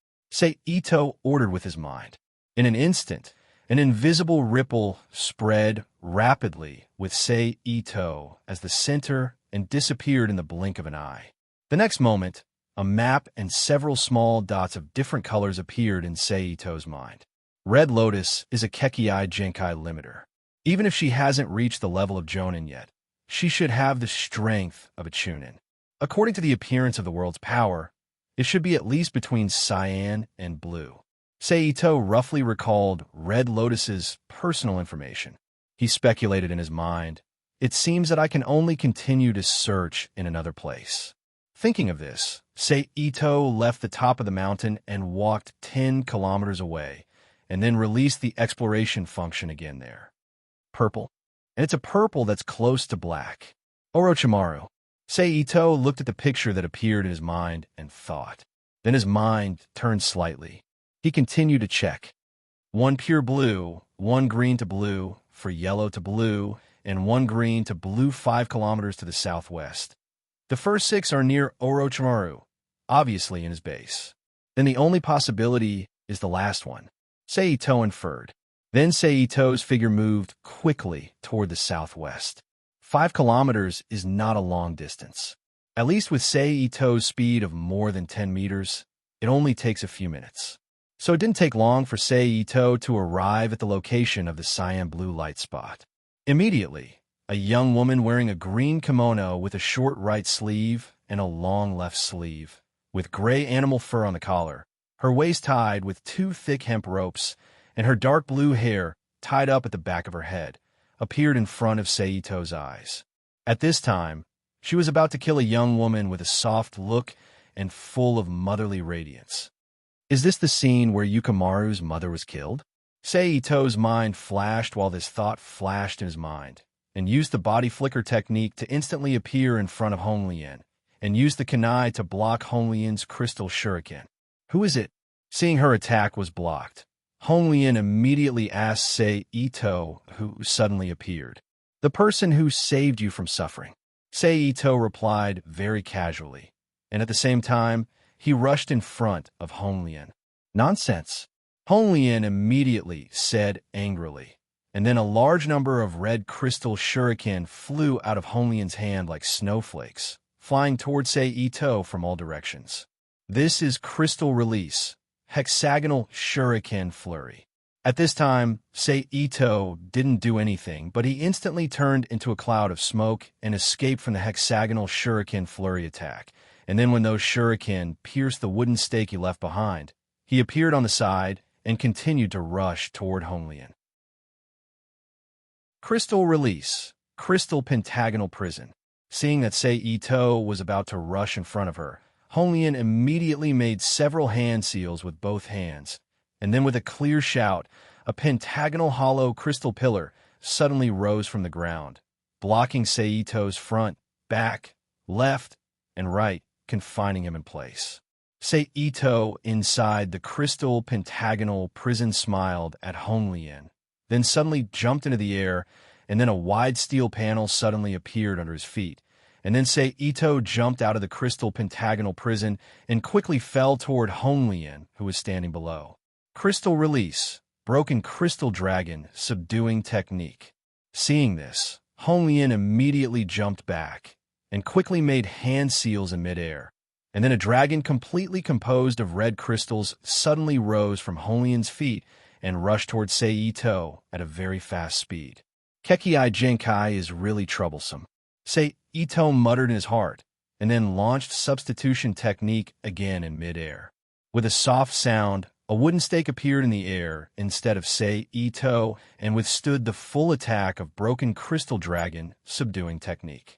Ito ordered with his mind. In an instant, an invisible ripple spread rapidly with Ito as the center and disappeared in the blink of an eye. The next moment, a map and several small dots of different colors appeared in Ito's mind. Red Lotus is a Kekkei Genkai limiter. Even if she hasn't reached the level of Jonin yet, she should have the strength of a Chunin. According to the appearance of the world's power, it should be at least between cyan and blue. Ito roughly recalled Red Lotus's personal information. He speculated in his mind, "It seems that I can only continue to search in another place." Thinking of this, Ito left the top of the mountain and walked 10 kilometers away, and then released the exploration function again there. Purple. And it's a purple that's close to black. Orochimaru. Ito looked at the picture that appeared in his mind and thought. Then his mind turned slightly. He continued to check. 1 pure blue, 1 green to blue, for yellow to blue, and 1 green to blue 5 kilometers to the southwest. The first 6 are near Orochimaru, obviously in his base. Then the only possibility is the last one, Ito inferred. Then Ito's figure moved quickly toward the southwest. 5 kilometers is not a long distance. At least with Ito's speed of more than 10 meters, it only takes a few minutes. So it didn't take long for Ito to arrive at the location of the cyan blue light spot. Immediately, a young woman wearing a green kimono with a short right sleeve and a long left sleeve, with gray animal fur on the collar, her waist tied with 2 thick hemp ropes, and her dark blue hair tied up at the back of her head, appeared in front of Ito's eyes. At this time, she was about to kill a young woman with a soft look and full of motherly radiance. Is this the scene where Yukimaru's mother was killed? Ito's mind flashed while this thought flashed in his mind, and used the body flicker technique to instantly appear in front of Honglien, and used the kunai to block Honglien's crystal shuriken. Who is it? Seeing her attack was blocked, Honglien immediately asked Ito, who suddenly appeared. The person who saved you from suffering. Ito replied very casually, and at the same time, he rushed in front of Honglien. Nonsense. Honglien immediately said angrily, and then a large number of red crystal shuriken flew out of Honglien's hand like snowflakes, flying towards Ito from all directions. This is crystal release, hexagonal shuriken flurry. At this time, Ito didn't do anything, but he instantly turned into a cloud of smoke and escaped from the hexagonal shuriken flurry attack. And then when those shuriken pierced the wooden stake he left behind, he appeared on the side and continued to rush toward Honglien. Crystal release, crystal pentagonal prison. Seeing that Ito was about to rush in front of her, Honglien immediately made several hand seals with both hands, and then with a clear shout, a pentagonal hollow crystal pillar suddenly rose from the ground, blocking Ito's front, back, left, and right, confining him in place. Ito, inside the crystal pentagonal prison, smiled at Honglien, then suddenly jumped into the air, and then a wide steel panel suddenly appeared under his feet. And then Ito jumped out of the crystal pentagonal prison and quickly fell toward Honglien, who was standing below. Crystal release, broken crystal dragon, subduing technique. Seeing this, Honglien immediately jumped back and quickly made hand seals in midair. And then a dragon completely composed of red crystals suddenly rose from Honglien's feet and rushed toward Ito at a very fast speed. Kekkei Genkai is really troublesome. Ito muttered in his heart, and then launched substitution technique again in midair. With a soft sound, a wooden stake appeared in the air instead of Ito and withstood the full attack of broken crystal dragon subduing technique.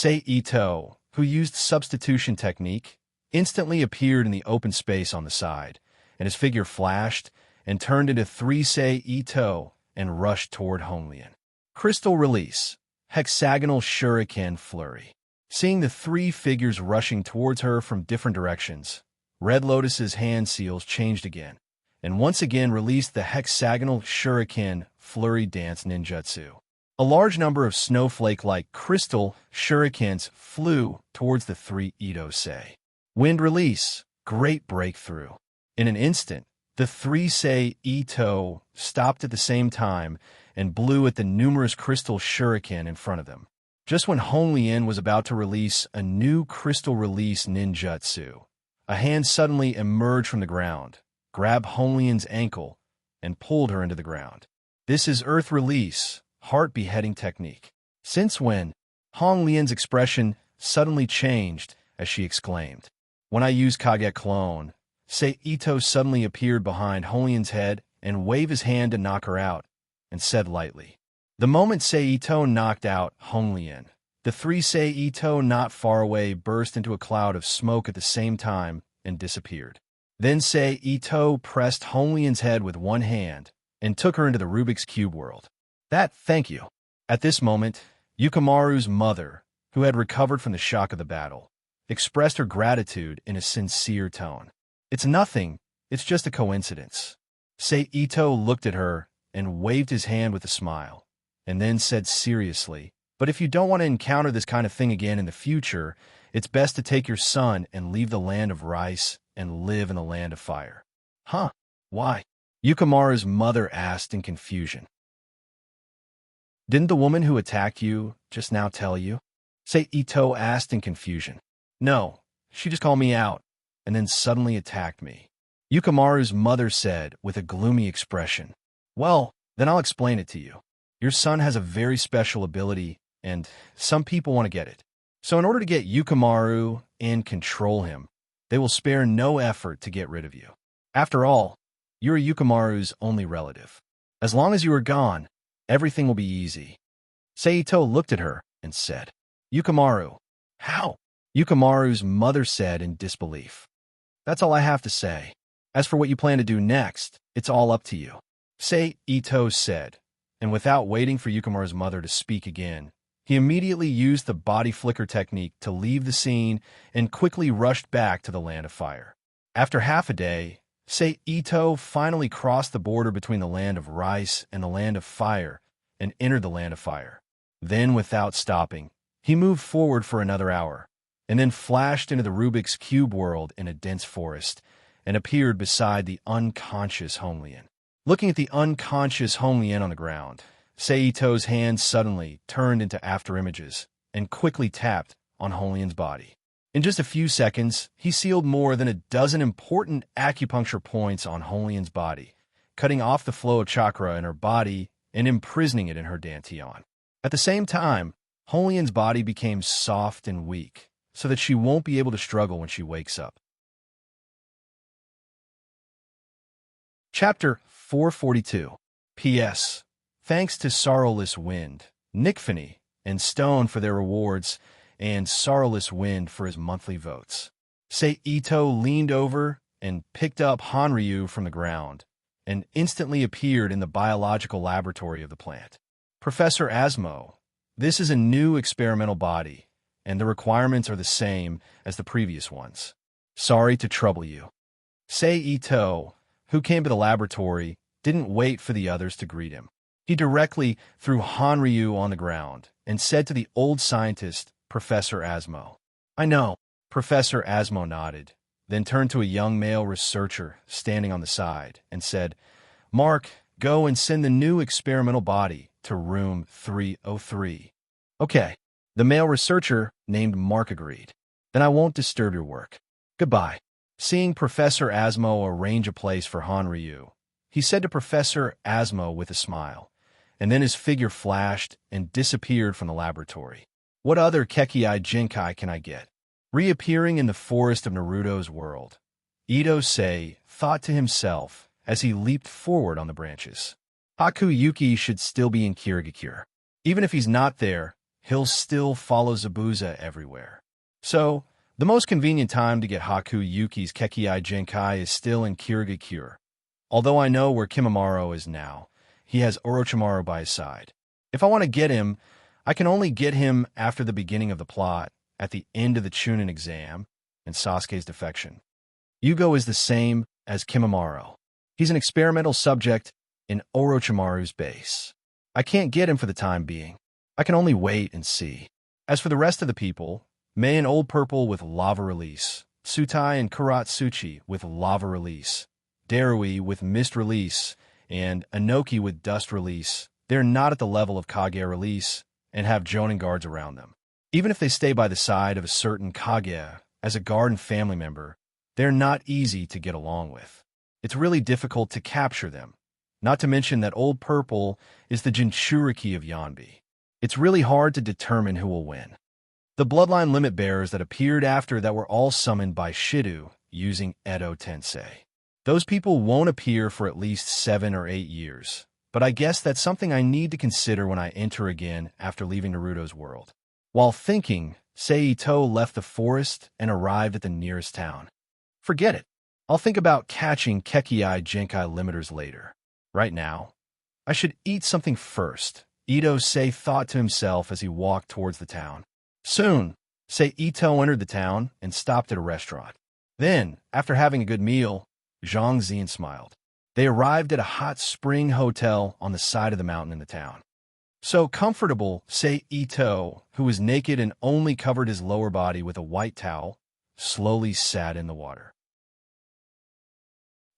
Ito, who used substitution technique, instantly appeared in the open space on the side, and his figure flashed and turned into 3 Ito and rushed toward Honglian. Crystal release. Hexagonal shuriken flurry. Seeing the three figures rushing towards her from different directions, Red Lotus's hand seals changed again, and once again released the hexagonal shuriken flurry dance ninjutsu. A large number of snowflake-like crystal shurikens flew towards the three Ito-sei. Wind release. Great breakthrough. In an instant, the three Sei Ito stopped at the same time and blew at the numerous crystal shuriken in front of them. Just when Honglian was about to release a new crystal release ninjutsu, a hand suddenly emerged from the ground, grabbed Honglian's ankle, and pulled her into the ground. This is Earth Release, Heart Beheading Technique. Since when? Honglian's expression suddenly changed as she exclaimed. When I use Kage Clone, Sei Ito suddenly appeared behind Honglian's head and waved his hand to knock her out, and said lightly. The moment Sei Ito knocked out Honglian, the three Sei Ito not far away burst into a cloud of smoke at the same time and disappeared. Then Sei Ito pressed Honglian's head with one hand and took her into the Rubik's Cube world. Thank you. At this moment, Yukimaru's mother, who had recovered from the shock of the battle, expressed her gratitude in a sincere tone. It's nothing, it's just a coincidence. Sei Ito looked at her and waved his hand with a smile, and then said seriously, but if you don't want to encounter this kind of thing again in the future, it's best to take your son and leave the land of rice and live in the land of fire. Huh? Why? Yukimaru's mother asked in confusion. Didn't the woman who attacked you just now tell you? Sei Ito asked in confusion. No, she just called me out, and then suddenly attacked me. Yukimaru's mother said with a gloomy expression. Well, then I'll explain it to you. Your son has a very special ability, and some people want to get it. So in order to get Yukimaru and control him, they will spare no effort to get rid of you. After all, you're Yukimaru's only relative. As long as you are gone, everything will be easy. Sei Ito looked at her and said, Yukimaru, how? Yukimaru's mother said in disbelief. That's all I have to say. As for what you plan to do next, it's all up to you. Sei Ito said, and without waiting for Yukimaru's mother to speak again, he immediately used the body flicker technique to leave the scene and quickly rushed back to the land of fire. After half a day, Sei Ito finally crossed the border between the land of rice and the land of fire and entered the land of fire. Then, without stopping, he moved forward for another hour, and then flashed into the Rubik's Cube world in a dense forest and appeared beside the unconscious Honglian. Looking at the unconscious Honglian on the ground, Sei Ito's hand suddenly turned into afterimages and quickly tapped on Honglian's body. In just a few seconds, he sealed more than a dozen important acupuncture points on Honglian's body, cutting off the flow of chakra in her body and imprisoning it in her dantian. At the same time, Honglian's body became soft and weak, so that she won't be able to struggle when she wakes up. Chapter 442. P.S. Thanks to Sorcerous Wind, Nickfany, and Stone for their rewards, and Sorcerous Wind for his monthly votes. Sei Ito leaned over and picked up Hanryu from the ground, and instantly appeared in the biological laboratory of the plant. Professor Asmo, this is a new experimental body, and the requirements are the same as the previous ones. Sorry to trouble you. Sei Ito, who came to the laboratory, didn't wait for the others to greet him. He directly threw Hanryu on the ground and said to the old scientist, Professor Asmo. I know. Professor Asmo nodded, then turned to a young male researcher standing on the side and said, Mark, go and send the new experimental body to room 303. Okay. The male researcher named Mark agreed. Then I won't disturb your work. Goodbye. Seeing Professor Asmo arrange a place for Hanryu, he said to Professor Asmo with a smile, and then his figure flashed and disappeared from the laboratory. What other Kekkei Jinkai can I get? Reappearing in the forest of Naruto's world, Ito-sei thought to himself as he leaped forward on the branches. Hakuyuki should still be in Kirigakure. Even if he's not there, he'll still follow Zabuza everywhere. So, the most convenient time to get Hakuyuki's Kekkei Jinkai is still in Kirigakure. Although I know where Kimimaro is now, he has Orochimaru by his side. If I want to get him, I can only get him after the beginning of the plot, at the end of the Chunin exam, and Sasuke's defection. Yugo is the same as Kimimaro. He's an experimental subject in Orochimaru's base. I can't get him for the time being. I can only wait and see. As for the rest of the people, Mei and Old Purple with lava release, Tsutai and Kuratsuchi with lava release, Darui with mist release, and Inoki with dust release, they're not at the level of Kage release and have Jonin guards around them. Even if they stay by the side of a certain Kage as a guard and family member, they're not easy to get along with. It's really difficult to capture them, not to mention that Old Purple is the Jinchuriki of Yanbi. It's really hard to determine who will win. The bloodline limit bearers that appeared after that were all summoned by Shido using Edo Tensei. Those people won't appear for at least 7 or 8 years, but I guess that's something I need to consider when I enter again after leaving Naruto's world. While thinking, Seito left the forest and arrived at the nearest town. Forget it. I'll think about catching Kekiai Genkai limiters later. Right now, I should eat something first, Ito-sei thought to himself as he walked towards the town. Soon, Seito entered the town and stopped at a restaurant. Then, after having a good meal, Zhang Zian smiled. They arrived at a hot spring hotel on the side of the mountain in the town. So comfortable, Seito, who was naked and only covered his lower body with a white towel, slowly sat in the water.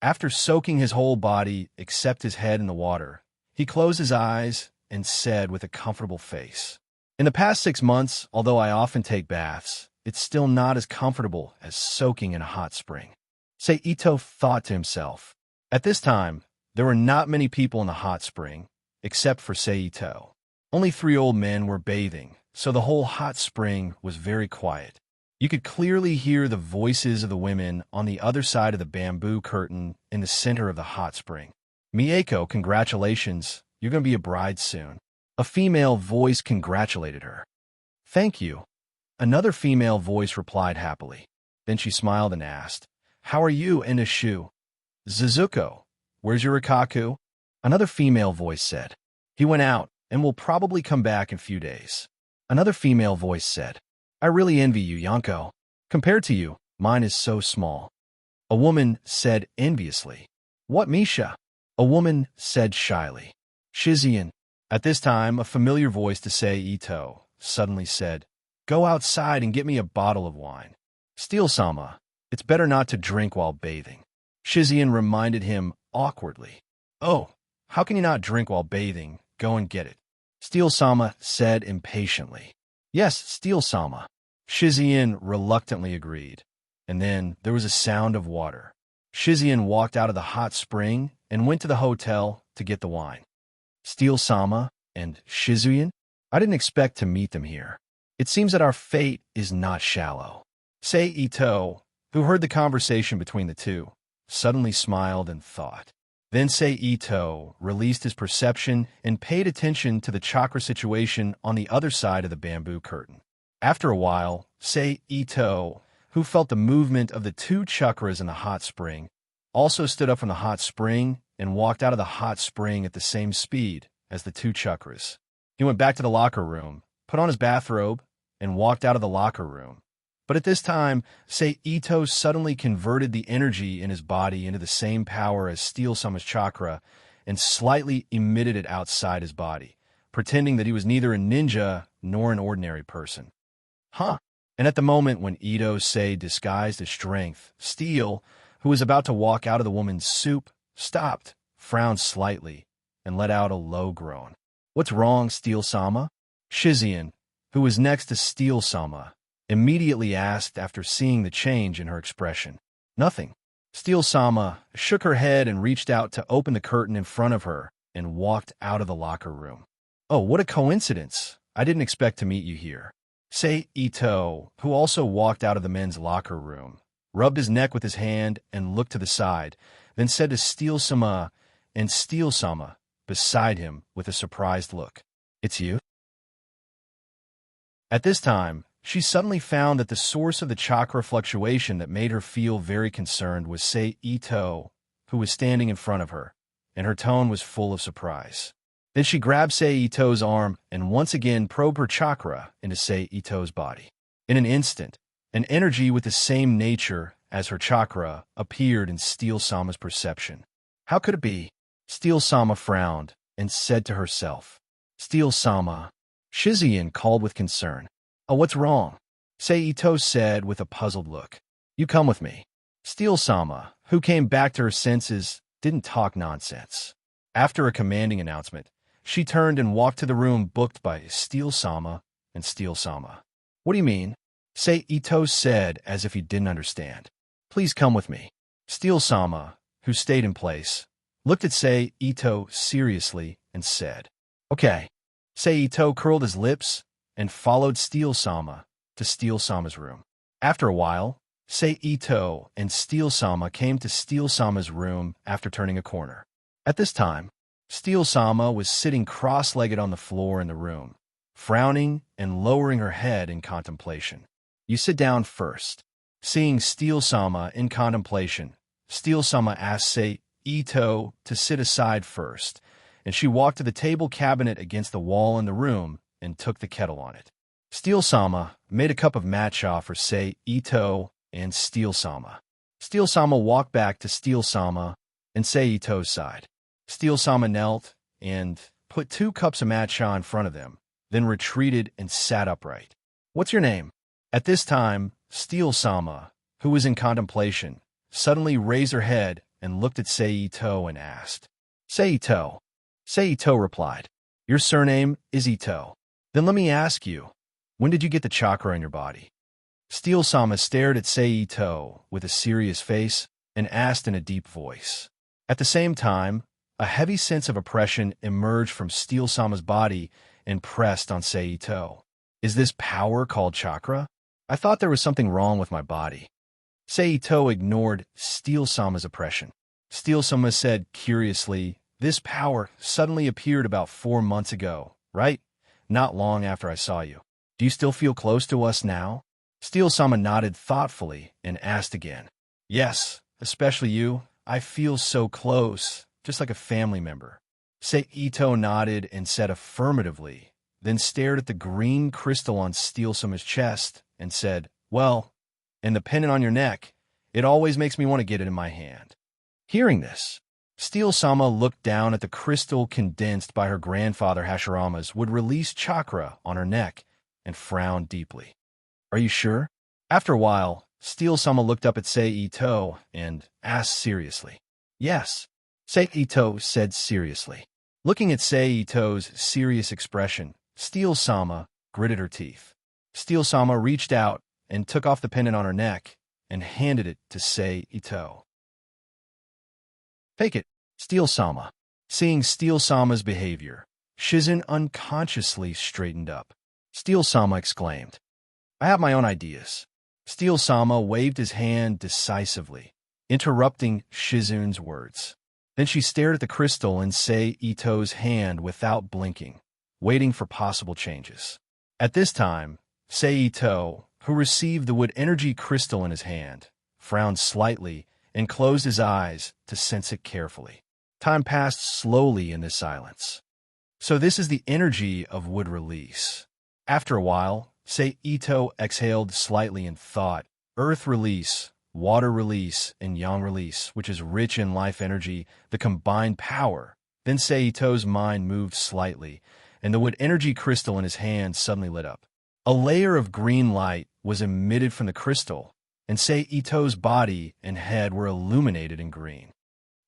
After soaking his whole body except his head in the water, he closed his eyes and said with a comfortable face, "In the past 6 months, although I often take baths, it's still not as comfortable as soaking in a hot spring." Seito thought to himself. At this time, there were not many people in the hot spring, except for Seito. Only 3 old men were bathing, so the whole hot spring was very quiet. You could clearly hear the voices of the women on the other side of the bamboo curtain in the center of the hot spring. "Mieko, congratulations, you're going to be a bride soon." A female voice congratulated her. "Thank you." Another female voice replied happily. Then she smiled and asked, "How are you, Inashu?" "Zuzuko, where's your Rikaku?" Another female voice said. "He went out and will probably come back in a few days." Another female voice said, "I really envy you, Yonko. Compared to you, mine is so small." A woman said enviously, "What, Misha?" A woman said shyly, "Shizian." At this time, a familiar voice to Seito suddenly said, "Go outside and get me a bottle of wine." "Steel-sama, it's better not to drink while bathing." Shizian reminded him awkwardly. "Oh, how can you not drink while bathing? Go and get it." Steel-sama said impatiently. "Yes, Steel-sama." Shizian reluctantly agreed, and then there was a sound of water. Shizian walked out of the hot spring and went to the hotel to get the wine. "Steel-sama and Shizuyan? I didn't expect to meet them here. It seems that our fate is not shallow." Seito, who heard the conversation between the two, suddenly smiled and thought. Then Seito released his perception and paid attention to the chakra situation on the other side of the bamboo curtain. After a while, Seito, who felt the movement of the 2 chakras in the hot spring, also stood up from the hot spring and walked out of the hot spring at the same speed as the 2 chakras. He went back to the locker room, put on his bathrobe, and walked out of the locker room. But at this time, Seito suddenly converted the energy in his body into the same power as Steel-sama's chakra and slightly emitted it outside his body, pretending that he was neither a ninja nor an ordinary person. Huh. And at the moment when Ito-sei disguised his strength, Steel, who was about to walk out of the woman's soup, stopped, frowned slightly, and let out a low groan. "What's wrong, Steel-sama?" Shizian, who was next to Steel-sama, immediately asked after seeing the change in her expression. "Nothing." Steel-sama shook her head and reached out to open the curtain in front of her and walked out of the locker room. "Oh, what a coincidence. I didn't expect to meet you here." Seito, who also walked out of the men's locker room, rubbed his neck with his hand and looked to the side, then said to Steel-sama and Steel-sama beside him with a surprised look, "It's you?" At this time, she suddenly found that the source of the chakra fluctuation that made her feel very concerned was Seito, who was standing in front of her, and her tone was full of surprise. Then she grabbed Seito's arm and once again probed her chakra into Seito's body. In an instant, an energy with the same nature as her chakra appeared in Steel-sama's perception. How could it be? Steel-sama frowned and said to herself. Steel-sama. Shizuan called with concern. Oh, what's wrong? Seito said with a puzzled look. You come with me. Steel-sama, who came back to her senses, didn't talk nonsense. After a commanding announcement, she turned and walked to the room booked by Steel-sama and Steel-sama. What do you mean? Seito said as if he didn't understand. Please come with me. Steel-sama, who stayed in place, looked at Seito seriously and said, Okay. Seito curled his lips and followed Steel-sama to Steel-sama's room. After a while, Seito and Steel-sama came to Steel-sama's room after turning a corner. At this time, Steel-sama was sitting cross-legged on the floor in the room, frowning and lowering her head in contemplation. You sit down first. Seeing Steel-sama in contemplation, Steel-sama asked Seito to sit aside first, and she walked to the table cabinet against the wall in the room and took the kettle on it. Steel-sama made a cup of matcha for Seito and Steel-sama. Steel-sama walked back to Steel-sama and Seito's side. Steel-sama knelt and put 2 cups of matcha in front of them, then retreated and sat upright. What's your name? At this time, Steel-sama, who was in contemplation, suddenly raised her head and looked at Seito and asked, Seito. Seito replied, Your surname is Ito. Then let me ask you, when did you get the chakra in your body? Steel-sama stared at Seito with a serious face and asked in a deep voice. At the same time, a heavy sense of oppression emerged from Steel-sama's body and pressed on Seito. Is this power called chakra? I thought there was something wrong with my body. Seito ignored Steel-sama's oppression. Steel-sama said curiously, This power suddenly appeared about 4 months ago, right? Not long after I saw you. Do you still feel close to us now? Steel-sama nodded thoughtfully and asked again. Yes, especially you. I feel so close, just like a family member. Seito nodded and said affirmatively, then stared at the green crystal on Steel-sama's chest and said, Well, and the pendant on your neck, it always makes me want to get it in my hand. Hearing this, Steel-sama looked down at the crystal condensed by her grandfather Hashirama's would release chakra on her neck and frowned deeply. Are you sure? After a while, Steel-sama looked up at Seito and asked seriously. Yes, Seito said seriously. Looking at Seito's serious expression, Steel-sama gritted her teeth. Steel-sama reached out and took off the pendant on her neck and handed it to Seito. Take it, Steel-sama. Seeing Steel-sama's behavior, Shizen unconsciously straightened up. Steel-sama exclaimed, I have my own ideas. Steel-sama waved his hand decisively, interrupting Shizen's words. Then she stared at the crystal in Seito's hand without blinking, waiting for possible changes. At this time, Seito, who received the wood energy crystal in his hand, frowned slightly and closed his eyes to sense it carefully. Time passed slowly in this silence. So this is the energy of wood release. After a while, Seito exhaled slightly and thought, earth release, water release, and yang release, which is rich in life energy, the combined power. Then Seito's mind moved slightly, and the wood energy crystal in his hand suddenly lit up. A layer of green light was emitted from the crystal, and Seito's body and head were illuminated in green.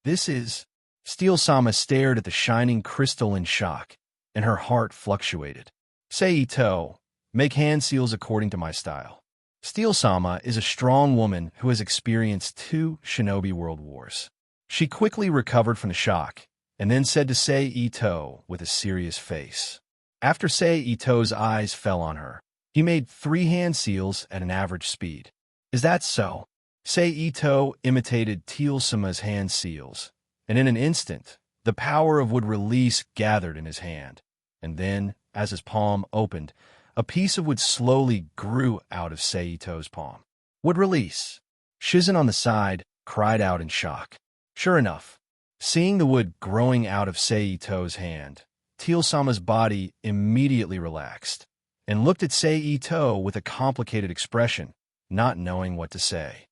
This is... Steel-sama stared at the shining crystal in shock, and her heart fluctuated. Seito, make hand seals according to my style. Steel-sama is a strong woman who has experienced 2 shinobi world wars. She quickly recovered from the shock, and then said to Seito with a serious face. After Seito's eyes fell on her, he made 3 hand seals at an average speed. Is that so? Seito imitated Steel-sama's hand seals, and in an instant, the power of wood release gathered in his hand, and then, as his palm opened, a piece of wood slowly grew out of Seito's palm. Wood release. Shizen on the side cried out in shock. Sure enough, Seeing the wood growing out of Seito's hand, Teal-sama's body immediately relaxed and looked at Seito with a complicated expression, not knowing what to say.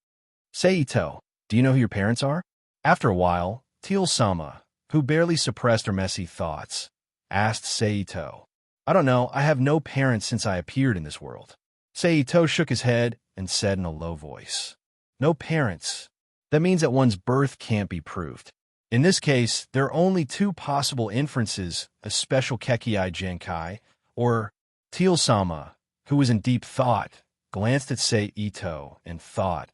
Seito, do you know who your parents are? After a while, Teal-sama, who barely suppressed her messy thoughts, asked Seito. I don't know, I have no parents since I appeared in this world. Seito shook his head and said in a low voice, no parents. That means that one's birth can't be proved. In this case, there are only two possible inferences, a special Kekii Genkai, or Teal-sama, who was in deep thought, glanced at Seito and thought,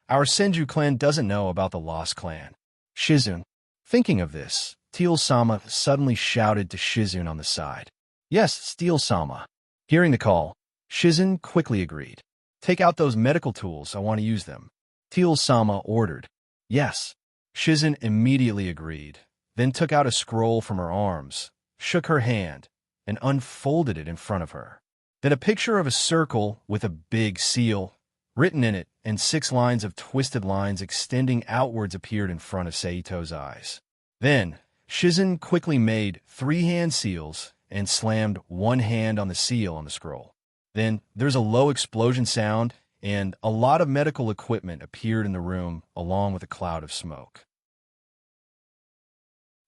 our Senju clan doesn't know about the lost clan. Shizun. Thinking of this, Teal-sama suddenly shouted to Shizun on the side. Yes, Steel-sama. Hearing the call, Shizun quickly agreed. Take out those medical tools, I want to use them. Teal-sama ordered. Yes. Shizun immediately agreed, then took out a scroll from her arms, shook her hand, and unfolded it in front of her. Then a picture of a circle with a big seal, written in it, and 6 lines of twisted lines extending outwards appeared in front of Seito's eyes. Then, Shizun quickly made 3 hand seals and slammed 1 hand on the seal on the scroll. Then, there's a low explosion sound, and a lot of medical equipment appeared in the room along with a cloud of smoke.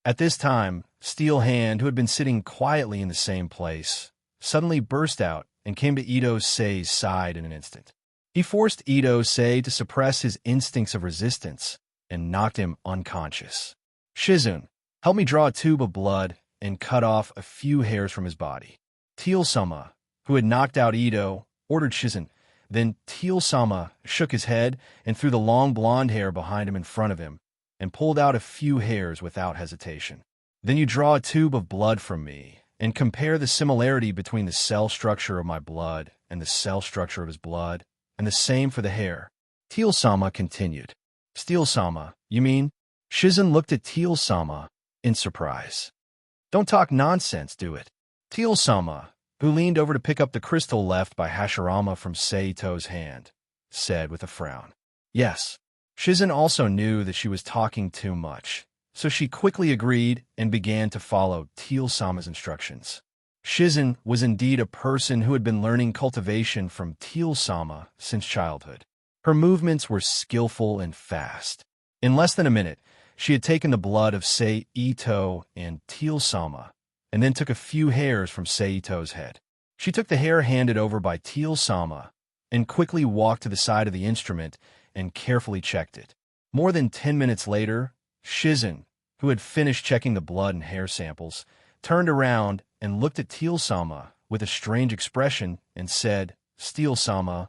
At this time, Steel Hand, who had been sitting quietly in the same place, suddenly burst out and came to Ito-sei's side in an instant. He forced Ito-sei to suppress his instincts of resistance and knocked him unconscious. Shizun, help me draw a tube of blood and cut off a few hairs from his body. Teal-sama, who had knocked out Ito, ordered Shizun. Then Teal-sama shook his head and threw the long blonde hair behind him in front of him and pulled out a few hairs without hesitation. Then you draw a tube of blood from me and compare the similarity between the cell structure of my blood and the cell structure of his blood, and the same for the hair. Teal-sama continued. Steel-sama, you mean? Shizun looked at Teal-sama in surprise. Don't talk nonsense, do it. Teal-sama, who leaned over to pick up the crystal left by Hashirama from Seito's hand, said with a frown. Yes. Shizun also knew that she was talking too much, so she quickly agreed and began to follow Teal-sama's instructions. Shizun was indeed a person who had been learning cultivation from Teal-sama since childhood. Her movements were skillful and fast. In less than a minute, she had taken the blood of Seito and Teal-sama, and then took a few hairs from Seito's head. She took the hair handed over by Teal-sama and quickly walked to the side of the instrument and carefully checked it. More than 10 minutes later, Shizun, who had finished checking the blood and hair samples, turned around and looked at Teal-sama with a strange expression and said, Steel-sama.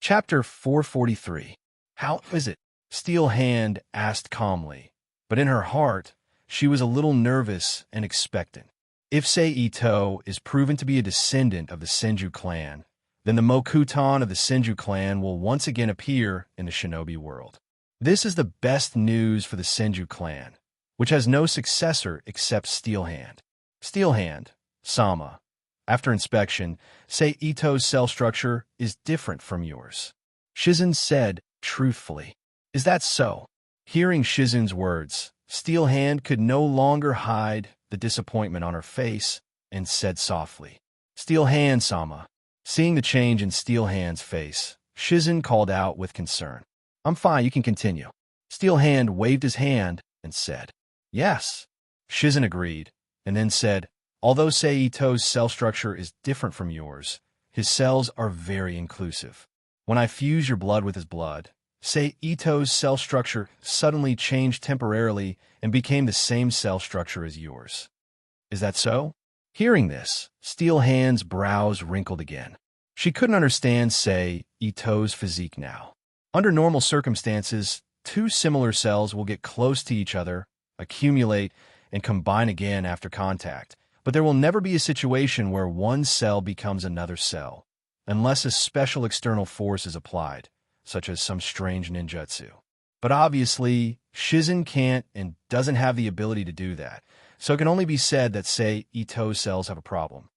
Chapter 443. How is it? Steel Hand asked calmly, but in her heart, she was a little nervous and expectant. If Seito is proven to be a descendant of the Senju clan, then the Mokutan of the Senju clan will once again appear in the shinobi world. This is the best news for the Senju clan, which has no successor except Steel Hand. Steel Hand, Sama. After inspection, Seito's cell structure is different from yours. Shizun said truthfully. Is that so? Hearing Shizun's words, Steel Hand could no longer hide the disappointment on her face and said softly, Steel Hand, Sama. Seeing the change in Steel Hand's face, Shizun called out with concern. I'm fine, you can continue. Steel Hand waved his hand and said, Yes. Shizun agreed, and then said, Although Seito's cell structure is different from yours, his cells are very inclusive. When I fuse your blood with his blood, Seito's cell structure suddenly changed temporarily and became the same cell structure as yours. Is that so? Hearing this, Steel Hand's brows wrinkled again. She couldn't understand Seito's physique now. Under normal circumstances, 2 similar cells will get close to each other, accumulate, and combine again after contact. But there will never be a situation where one cell becomes another cell, unless a special external force is applied, such as some strange ninjutsu. But obviously, Shizun can't and doesn't have the ability to do that, so it can only be said that Seito's cells have a problem.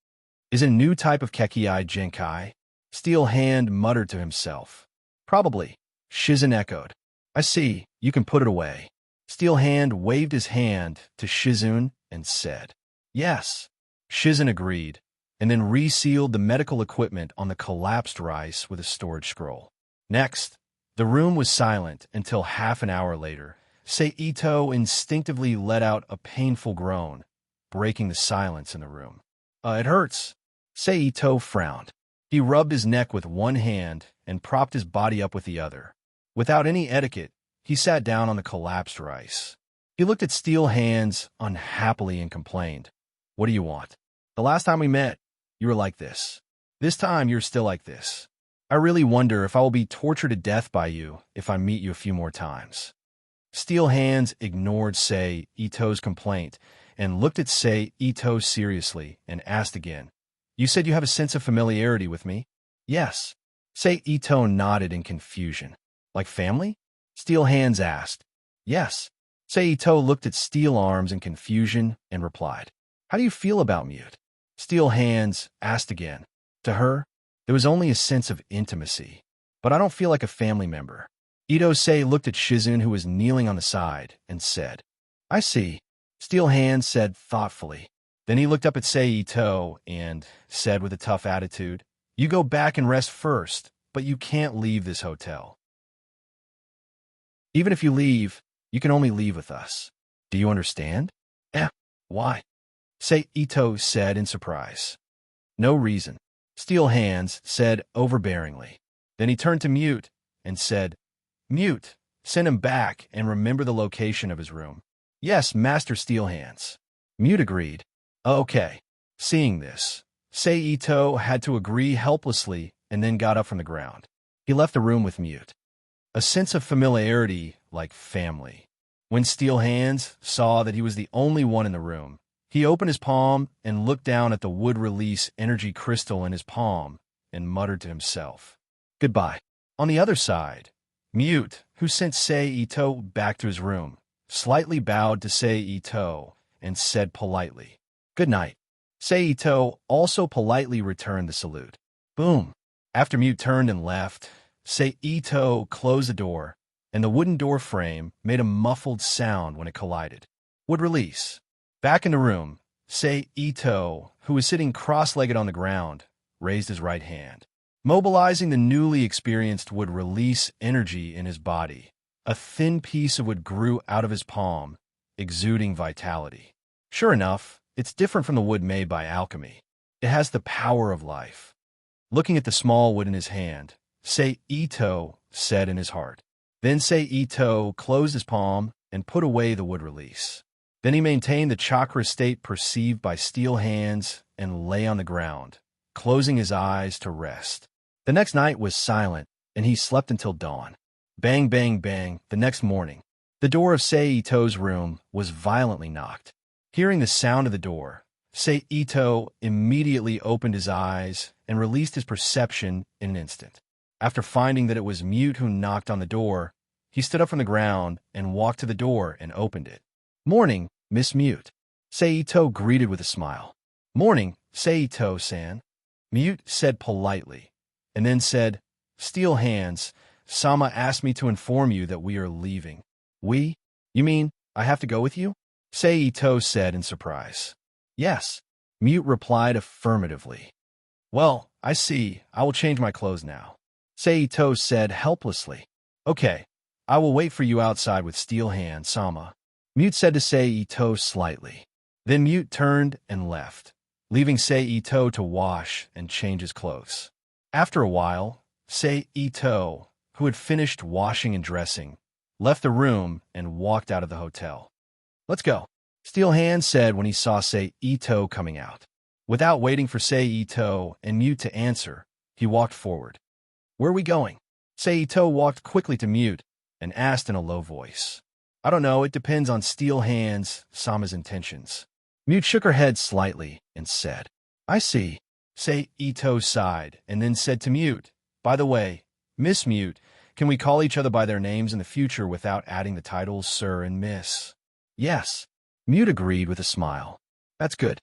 Is it a new type of Kekii Genkai? Steel Hand muttered to himself. Probably, Shizun echoed. I see. You can put it away. Steel Hand waved his hand to Shizun and said, Yes. Shizun agreed, and then resealed the medical equipment on the collapsed rice with a storage scroll. Next, the room was silent until half an hour later. Seito instinctively let out a painful groan, breaking the silence in the room. It hurts. Seito frowned. He rubbed his neck with one hand and propped his body up with the other. Without any etiquette, he sat down on the collapsed rice. He looked at Steel Hands unhappily and complained, What do you want? The last time we met, you were like this. This time, you're still like this. I really wonder if I will be tortured to death by you if I meet you a few more times. Steel Hands ignored Ito's complaint and looked at Ito seriously and asked again, You said you have a sense of familiarity with me? Yes. Ito nodded in confusion. Like family? Steel Hands asked. Yes. Ito looked at Steel Arms in confusion and replied, How do you feel about Mute? Steel Hands asked again. To her, there was only a sense of intimacy, but I don't feel like a family member. Ito looked at Shizun, who was kneeling on the side, and said, I see. Steel Hands said thoughtfully. Then he looked up at Ito and said with a tough attitude, You go back and rest first, but you can't leave this hotel. Even if you leave, you can only leave with us. Do you understand? Why? Ito said in surprise. No reason. Steel Hands said overbearingly. Then he turned to Mute and said, Mute, send him back and remember the location of his room. Yes, Master Steel Hands. Mute agreed. Okay. Seeing this, Ito had to agree helplessly and then got up from the ground. He left the room with Mute. A sense of familiarity like family. When Steel Hands saw that he was the only one in the room, he opened his palm and looked down at the wood-release energy crystal in his palm and muttered to himself, Goodbye. On the other side, Mute, who sent Ito back to his room, slightly bowed to Ito and said politely, Good night. Ito also politely returned the salute. Boom. After Mute turned and left, Ito closed the door, and the wooden door frame made a muffled sound when it collided. Wood release. Back in the room, Ito, who was sitting cross-legged on the ground, raised his right hand. Mobilizing the newly experienced wood release energy in his body. A thin piece of wood grew out of his palm, exuding vitality. Sure enough, it's different from the wood made by alchemy. It has the power of life. Looking at the small wood in his hand, Ito said in his heart. Then Ito closed his palm and put away the wood release. Then he maintained the chakra state perceived by Steel Hands and lay on the ground, closing his eyes to rest. The next night was silent, and he slept until dawn. Bang, bang, bang, the next morning. The door of Ito's room was violently knocked. Hearing the sound of the door, Ito immediately opened his eyes and released his perception in an instant. After finding that it was Mute who knocked on the door, he stood up from the ground and walked to the door and opened it. Morning, Miss Mute. Ito greeted with a smile. Morning, Ito-san. Mute said politely, and then said, Steel Hands, Sama asked me to inform you that we are leaving. We? You mean I have to go with you? Ito said in surprise. Yes. Mute replied affirmatively. Well, I see. I will change my clothes now. Ito said helplessly. Okay, I will wait for you outside with Steel Hands, Sama. Mute said to Ito slightly. Then Mute turned and left, leaving Ito to wash and change his clothes. After a while, Ito, who had finished washing and dressing, left the room and walked out of the hotel. Let's go, Steel Hands said when he saw Ito coming out. Without waiting for Ito and Mute to answer, he walked forward. Where are we going? Ito walked quickly to Mute and asked in a low voice. I don't know, it depends on Steel Hands, Sama's intentions. Mute shook her head slightly and said, I see. Ito sighed and then said to Mute, By the way, Miss Mute, can we call each other by their names in the future without adding the titles Sir and Miss? Yes. Mute agreed with a smile. That's good.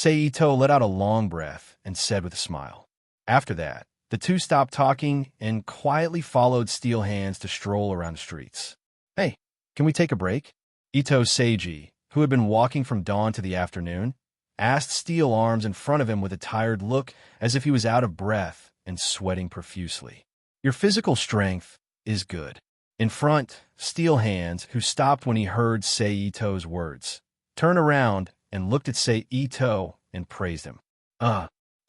Ito let out a long breath and said with a smile. After that, The two stopped talking and quietly followed Steel Hands to stroll around the streets. Hey, can we take a break? Ito Seiji, who had been walking from dawn to the afternoon, asked Steel Arms in front of him with a tired look as if he was out of breath and sweating profusely. Your physical strength is good. In front, Steel Hands, who stopped when he heard Seito's words, turned around and looked at Seito and praised him.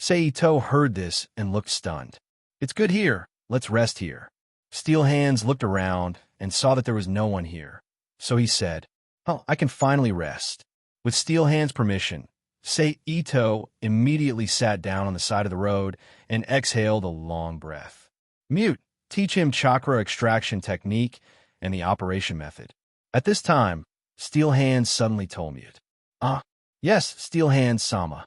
Seito heard this and looked stunned. It's good here. Let's rest here. Steel Hands looked around and saw that there was no one here. So he said, "Oh, I can finally rest." With Steel Hands' permission, Seito immediately sat down on the side of the road and exhaled a long breath. Mute, teach him chakra extraction technique and the operation method. At this time, Steel Hands suddenly told Mute. Yes, Steel Hands-sama.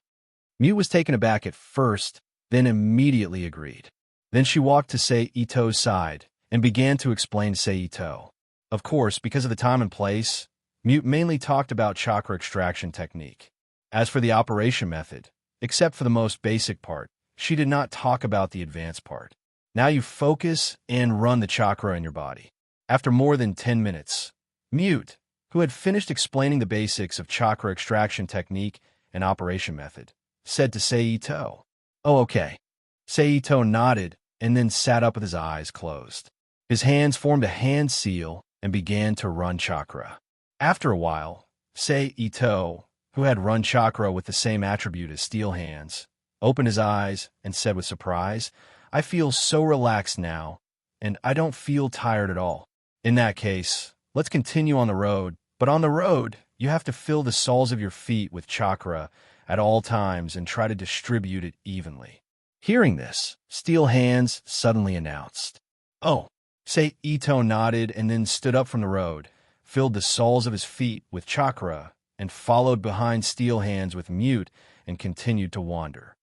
Mute was taken aback at first, then immediately agreed. Then she walked to Seito's side and began to explain to Seito. Of course, because of the time and place, Mute mainly talked about chakra extraction technique. As for the operation method, except for the most basic part, she did not talk about the advanced part. Now you focus and run the chakra in your body. After more than 10 minutes, Mute, who had finished explaining the basics of chakra extraction technique and operation method, said to Seito, "Oh, okay." Seito nodded and then sat up with his eyes closed. His hands formed a hand seal and began to run chakra. After a while, Seito, who had run chakra with the same attribute as Steel Hands, opened his eyes and said with surprise, "I feel so relaxed now, and I don't feel tired at all. In that case, let's continue on the road, but on the road, you have to fill the soles of your feet with chakra at all times and try to distribute it evenly." Hearing this, Steel Hands suddenly announced, "Oh." Seito nodded and then stood up from the road, filled the soles of his feet with chakra, and followed behind Steel Hands with Mute and continued to wander.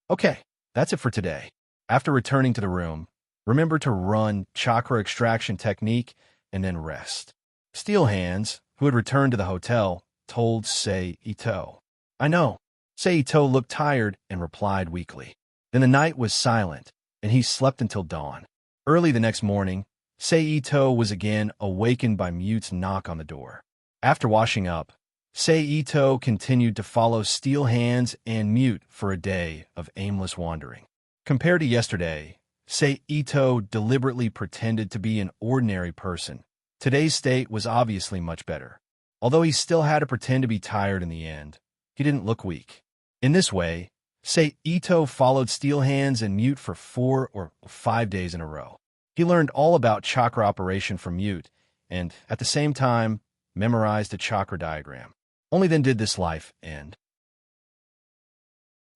Okay, that's it for today. After returning to the room, remember to run chakra extraction technique and then rest. Steel Hands, who had returned to the hotel, told Seito. "I know." Seito looked tired and replied weakly. Then the night was silent, and he slept until dawn. Early the next morning, Seito was again awakened by Mute's knock on the door. After washing up, Seito continued to follow Steel Hands and Mute for a day of aimless wandering. Compared to yesterday, Seito deliberately pretended to be an ordinary person. Today's state was obviously much better. Although he still had to pretend to be tired in the end, he didn't look weak. In this way, Seito followed Steel Hands and Mute for 4 or 5 days in a row. He learned all about chakra operation from Mute, and, at the same time, memorized a chakra diagram. Only then did this life end.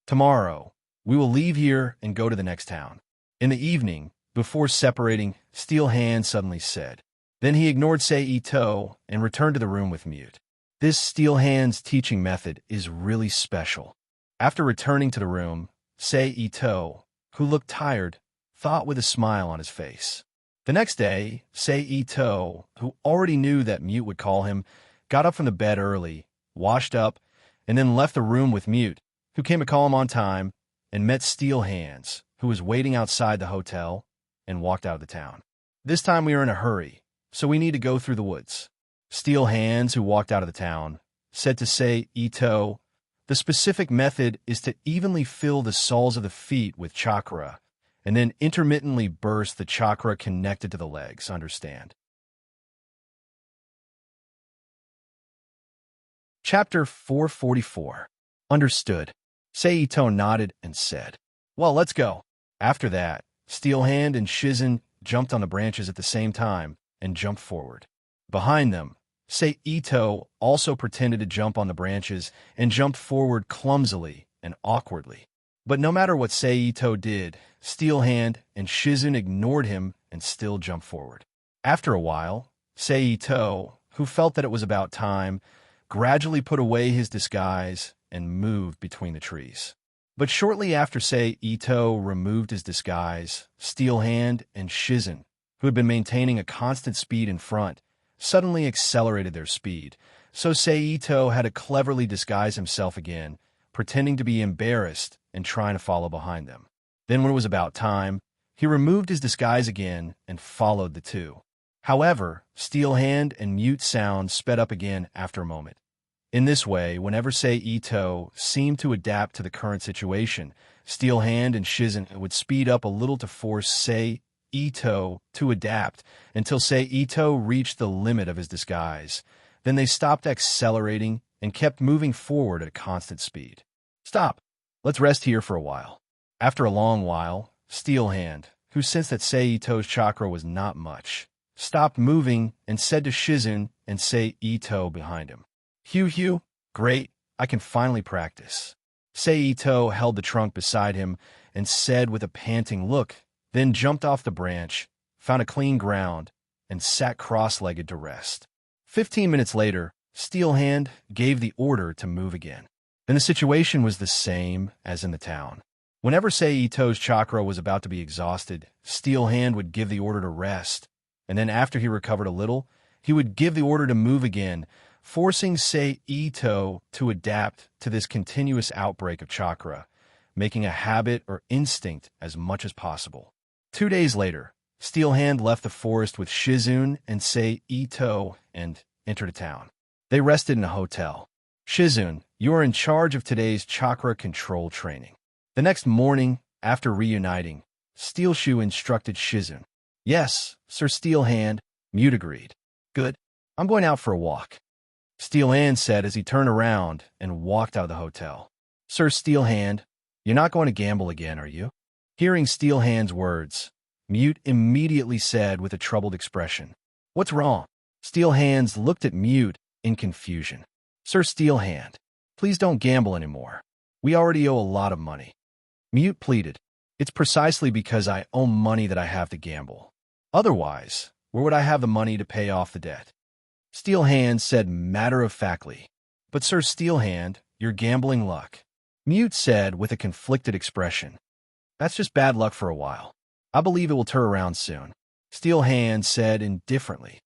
Tomorrow, we will leave here and go to the next town. In the evening, before separating, Steel Hands suddenly said. Then he ignored Seito and returned to the room with Mute. This Steel Hands teaching method is really special. After returning to the room, Seito, who looked tired, thought with a smile on his face. The next day, Seito, who already knew that Mute would call him, got up from the bed early, washed up, and then left the room with Mute, who came to call him on time, and met Steel Hands, who was waiting outside the hotel, and walked out of the town. This time we are in a hurry, so we need to go through the woods. Steel Hands, who walked out of the town, said to Seito, "The specific method is to evenly fill the soles of the feet with chakra, and then intermittently burst the chakra connected to the legs, understand?" Chapter 444. Understood. Seito nodded and said, "Well, let's go." After that, Steel Hand and Shizen jumped on the branches at the same time and jumped forward. Behind them, Seito also pretended to jump on the branches and jumped forward clumsily and awkwardly. But no matter what Seito did, Steel Hand and Shizen ignored him and still jumped forward. After a while, Seito, who felt that it was about time, gradually put away his disguise and moved between the trees. But shortly after Seito removed his disguise, Steel Hand and Shizen, who had been maintaining a constant speed in front, suddenly accelerated their speed, so Seito had to cleverly disguise himself again, pretending to be embarrassed and trying to follow behind them. Then when it was about time, He removed his disguise again and followed the two. However, Steel Hand and Mute Sound sped up again after a moment. In this way, whenever Sei Ito seemed to adapt to the current situation, Steel Hand and Shizen would speed up a little to force Sei Ito to adapt until Sei Ito reached the limit of his disguise. Then they stopped accelerating and kept moving forward at a constant speed. Stop. Let's rest here for a while. After a long while, Steel Hand, who sensed that Sei Ito's chakra was not much, stopped moving and said to Shizun and Sei Ito behind him, Hugh, great, I can finally practice. Sei Ito held the trunk beside him and said with a panting look, then jumped off the branch, found a clean ground, and sat cross-legged to rest. 15 minutes later, Steel Hand gave the order to move again. Then the situation was the same as in the town. Whenever Sei Ito's chakra was about to be exhausted, Steel Hand would give the order to rest, and then after he recovered a little, he would give the order to move again, forcing Sei Ito to adapt to this continuous outbreak of chakra, making a habit or instinct as much as possible. 2 days later, Steel Hand left the forest with Shizun and Sei Ito and entered a town. They rested in a hotel. Shizun, you are in charge of today's chakra control training. The next morning, after reuniting, Steel Shoe instructed Shizun. Yes, Sir Steel Hand, Mute agreed. Good. I'm going out for a walk. Steel Hand said as he turned around and walked out of the hotel. Sir Steel Hand, you're not going to gamble again, are you? Hearing Steel Hand's words, Mute immediately said with a troubled expression. What's wrong? Steel Hands looked at Mute in confusion. Sir Steel Hand, please don't gamble anymore. We already owe a lot of money. Mute pleaded. It's precisely because I owe money that I have to gamble. Otherwise, where would I have the money to pay off the debt? Steel Hand said matter-of-factly. But Sir Steel Hand, you're gambling luck. Mute said with a conflicted expression. That's just bad luck for a while. I believe it will turn around soon. Steel Hand said indifferently.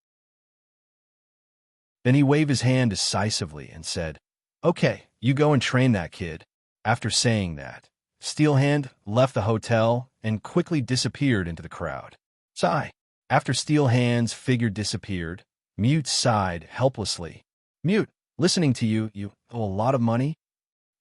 Then he waved his hand decisively and said, Okay, you go and train that kid. After saying that, Steel Hand left the hotel and quickly disappeared into the crowd. Sigh. After Steel Hand's figure disappeared, Mute sighed helplessly. Mute, listening to you owe a lot of money?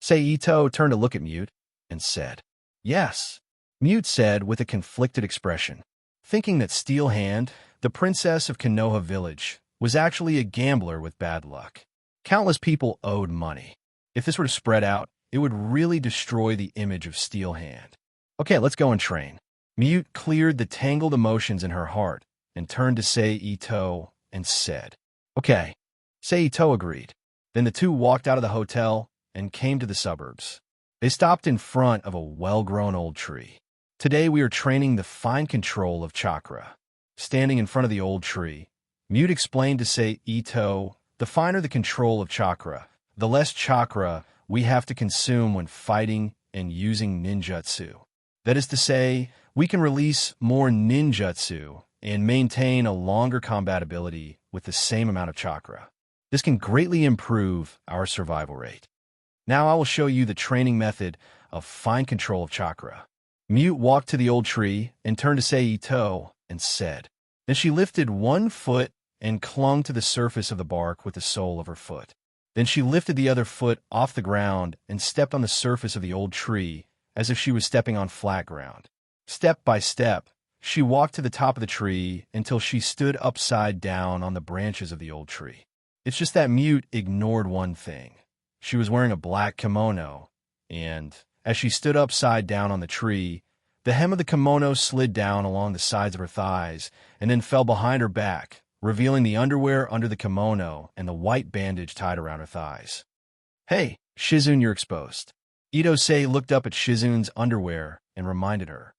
Sei Ito turned to look at Mute and said, Yes. Mute said with a conflicted expression, thinking that Steel Hand, the princess of Konoha Village, was actually a gambler with bad luck. Countless people owed money. If this were to spread out, it would really destroy the image of Steel Hand. Okay, let's go and train. Mute cleared the tangled emotions in her heart and turned to Sei Ito and said, Okay. Sei Ito agreed. Then the two walked out of the hotel and came to the suburbs. They stopped in front of a well-grown old tree. Today we are training the fine control of chakra. Standing in front of the old tree, Mute explained to Sei Ito, the finer the control of chakra, the less chakra we have to consume when fighting and using ninjutsu. That is to say, we can release more ninjutsu and maintain a longer combatability with the same amount of chakra. This can greatly improve our survival rate. Now I will show you the training method of fine control of chakra. Mute walked to the old tree and turned to Sei Ito and said. Then she lifted one foot and clung to the surface of the bark with the sole of her foot. Then she lifted the other foot off the ground and stepped on the surface of the old tree as if she was stepping on flat ground. Step by step, she walked to the top of the tree until she stood upside down on the branches of the old tree. It's just that Mute ignored one thing. She was wearing a black kimono, and as she stood upside down on the tree, the hem of the kimono slid down along the sides of her thighs and then fell behind her back, revealing the underwear under the kimono and the white bandage tied around her thighs. Hey, Shizun, you're exposed. Ito-sei looked up at Shizun's underwear and reminded her.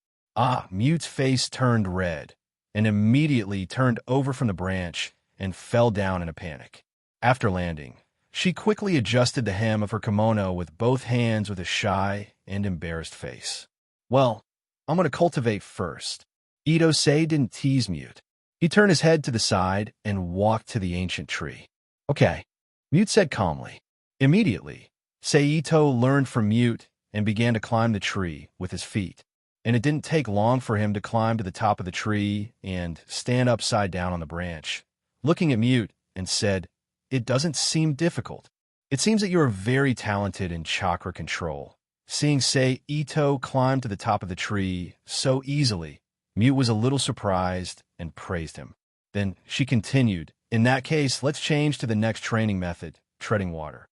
Mute's face turned red and immediately turned over from the branch and fell down in a panic. After landing, she quickly adjusted the hem of her kimono with both hands with a shy and embarrassed face. Well, I'm going to cultivate first. Ito-sei didn't tease Mute. He turned his head to the side and walked to the ancient tree. Okay, Mute said calmly. Immediately, Sei Ito learned from Mute and began to climb the tree with his feet. and it didn't take long for him to climb to the top of the tree and stand upside down on the branch, looking at Mute, and said, "It doesn't seem difficult. It seems that you are very talented in chakra control." Seeing Sei Ito climb to the top of the tree so easily, Mute was a little surprised and praised him. Then she continued, "In that case, let's change to the next training method, treading water."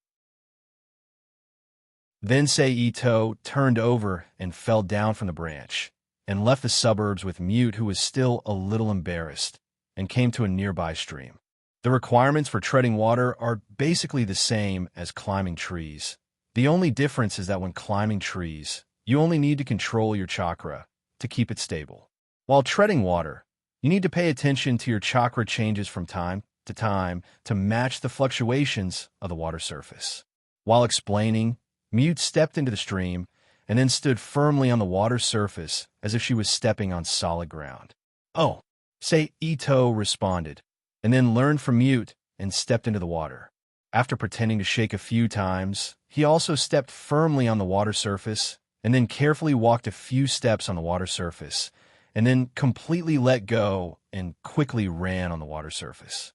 Then Sei Ito turned over and fell down from the branch, and left the suburbs with Mute, who was still a little embarrassed, and came to a nearby stream. The requirements for treading water are basically the same as climbing trees. The only difference is that when climbing trees, you only need to control your chakra to keep it stable. While treading water, you need to pay attention to your chakra changes from time to match the fluctuations of the water surface. While explaining, Mute stepped into the stream and then stood firmly on the water surface as if she was stepping on solid ground. "Oh," Sei Ito responded, and then learned from Mute and stepped into the water. After pretending to shake a few times, he also stepped firmly on the water surface and then carefully walked a few steps on the water surface and then completely let go and quickly ran on the water surface.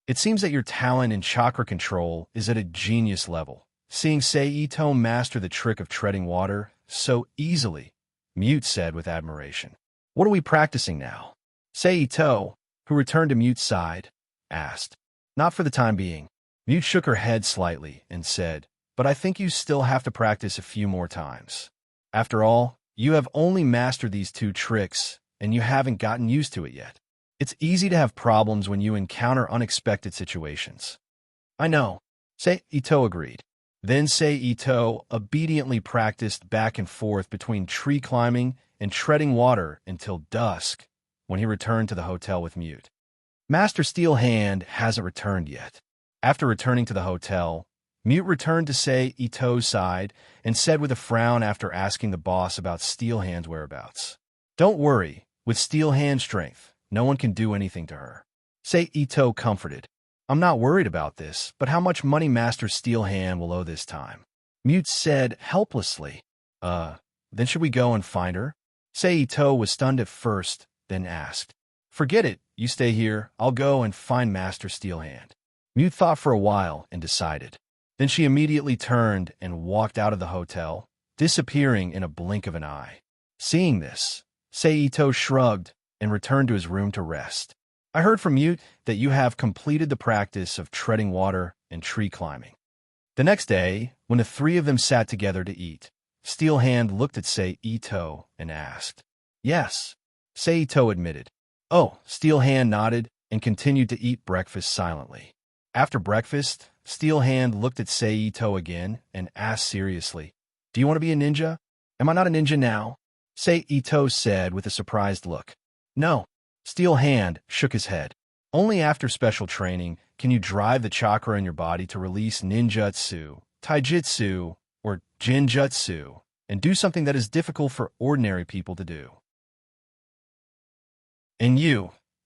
It seems that your talent in chakra control is at a genius level. Seeing Sei Ito master the trick of treading water so easily, Mute said with admiration. "What are we practicing now?" Sei Ito, who returned to Mute's side, asked. "Not for the time being." Mute shook her head slightly and said, "But I think you still have to practice a few more times. After all, you have only mastered these two tricks, and you haven't gotten used to it yet. It's easy to have problems when you encounter unexpected situations." "I know," Sei Ito agreed. Then Sei Ito obediently practiced back and forth between tree climbing and treading water until dusk, when he returned to the hotel with Mute. Master Steel Hand hasn't returned yet. After returning to the hotel, Mute returned to Sei Ito's side and said with a frown after asking the boss about Steel Hand's whereabouts, "Don't worry, with Steel Hand's strength, no one can do anything to her." Sei Ito comforted, "I'm not worried about this, but how much money Master Steel Hand will owe this time?" Mute said helplessly, Then should we go and find her?" Sei Ito was stunned at first, then asked, "Forget it, you stay here, I'll go and find Master Steel Hand." Mute thought for a while and decided. Then she immediately turned and walked out of the hotel, disappearing in a blink of an eye. Seeing this, Sei Ito shrugged and returned to his room to rest. "I heard from Mute that you have completed the practice of treading water and tree climbing." The next day, when the three of them sat together to eat, Steel Hand looked at Sei Ito and asked. "Yes," Sei Ito admitted. "Oh," Steel Hand nodded and continued to eat breakfast silently. After breakfast, Steel Hand looked at Sei Ito again and asked seriously, "Do you want to be a ninja?" "Am I not a ninja now?" Sei Ito said with a surprised look. "No." Steel Hand shook his head. "Only after special training can you drive the chakra in your body to release ninjutsu, taijutsu, or jinjutsu, and do something that is difficult for ordinary people to do. And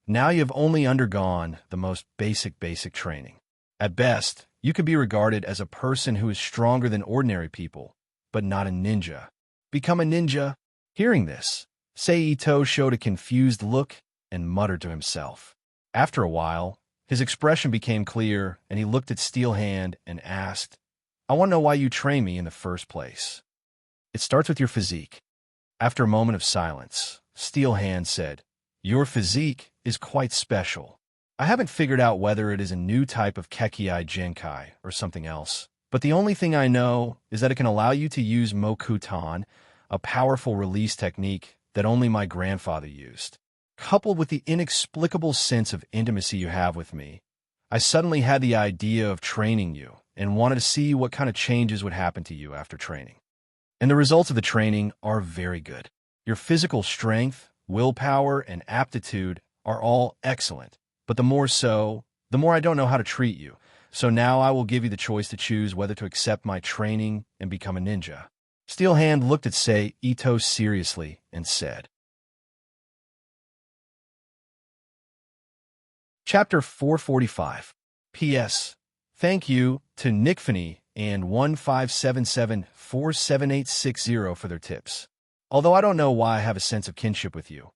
now you have only undergone the most basic training. At best, you could be regarded as a person who is stronger than ordinary people, but not a ninja. Become a ninja?" Hearing this, Sei Ito showed a confused look and muttered to himself. After a while, his expression became clear, and he looked at Steel Hand and asked, "I want to know why you train me in the first place." "It starts with your physique." After a moment of silence, Steel Hand said, "Your physique is quite special. I haven't figured out whether it is a new type of Kekiai Genkai or something else, but the only thing I know is that it can allow you to use Mokutan, a powerful release technique that only my grandfather used. Coupled with the inexplicable sense of intimacy you have with me, I suddenly had the idea of training you and wanted to see what kind of changes would happen to you after training. And the results of the training are very good. Your physical strength, willpower, and aptitude are all excellent, but the more I don't know how to treat you. So now I will give you the choice to choose whether to accept my training and become a ninja." Steel Hand looked at Sei Ito seriously and said. Chapter 445. P.S. Thank you to Nickfany and 1577478860 for their tips. Although I don't know why I have a sense of kinship with you,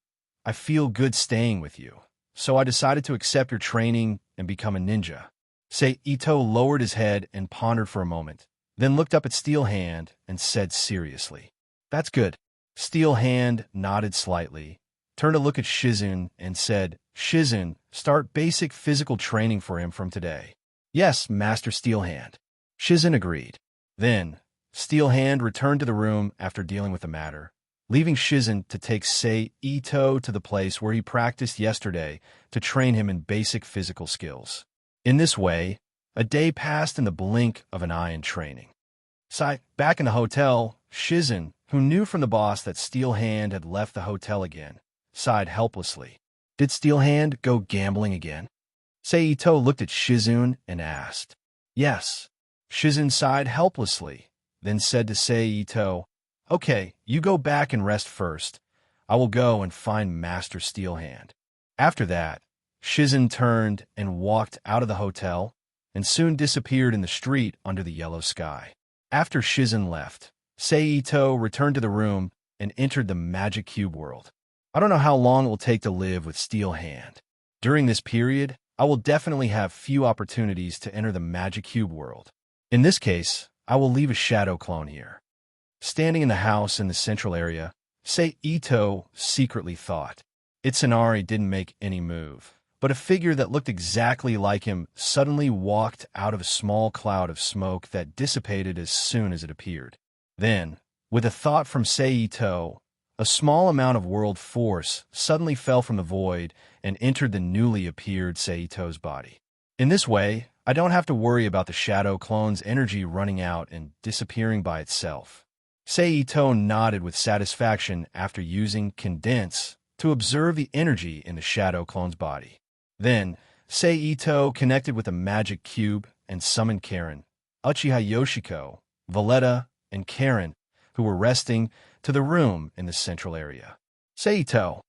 I feel good staying with you. So I decided to accept your training and become a ninja. Say Ito lowered his head and pondered for a moment, then looked up at Steel Hand and said seriously, "That's good." Steel Hand nodded slightly, turned to look at Shizun and said, "Shizun, start basic physical training for him from today." "Yes, Master Steel Hand." Shizun agreed. Then, Steel Hand returned to the room after dealing with the matter, leaving Shizun to take Sei Ito to the place where he practiced yesterday to train him in basic physical skills. In this way, a day passed in the blink of an eye in training. Back in the hotel, Shizun, who knew from the boss that Steel Hand had left the hotel again, sighed helplessly. Did Steel Hand go gambling again? Sei Ito looked at Shizun and asked. Yes. Shizun sighed helplessly, then said to Sei Ito, "Okay, you go back and rest first. I will go and find Master Steel Hand." After that, Shizun turned and walked out of the hotel and soon disappeared in the street under the yellow sky. After Shizun left, Sei Ito returned to the room and entered the magic cube world. I don't know how long it will take to live with Steel Hand. During this period, I will definitely have few opportunities to enter the magic cube world. In this case, I will leave a shadow clone here. Standing in the house in the central area, Sei Ito secretly thought. Itsunari didn't make any move, but a figure that looked exactly like him suddenly walked out of a small cloud of smoke that dissipated as soon as it appeared. Then, with a thought from Sei Ito, a small amount of world force suddenly fell from the void and entered the newly appeared Sei Ito's body. In this way, I don't have to worry about the shadow clone's energy running out and disappearing by itself. Sei Ito nodded with satisfaction after using Condense to observe the energy in the shadow clone's body. Then, Sei Ito connected with the magic cube and summoned Karen, Uchiha Yoshiko, Valletta, and Karen, who were resting, to the room in the central area. Sei Ito.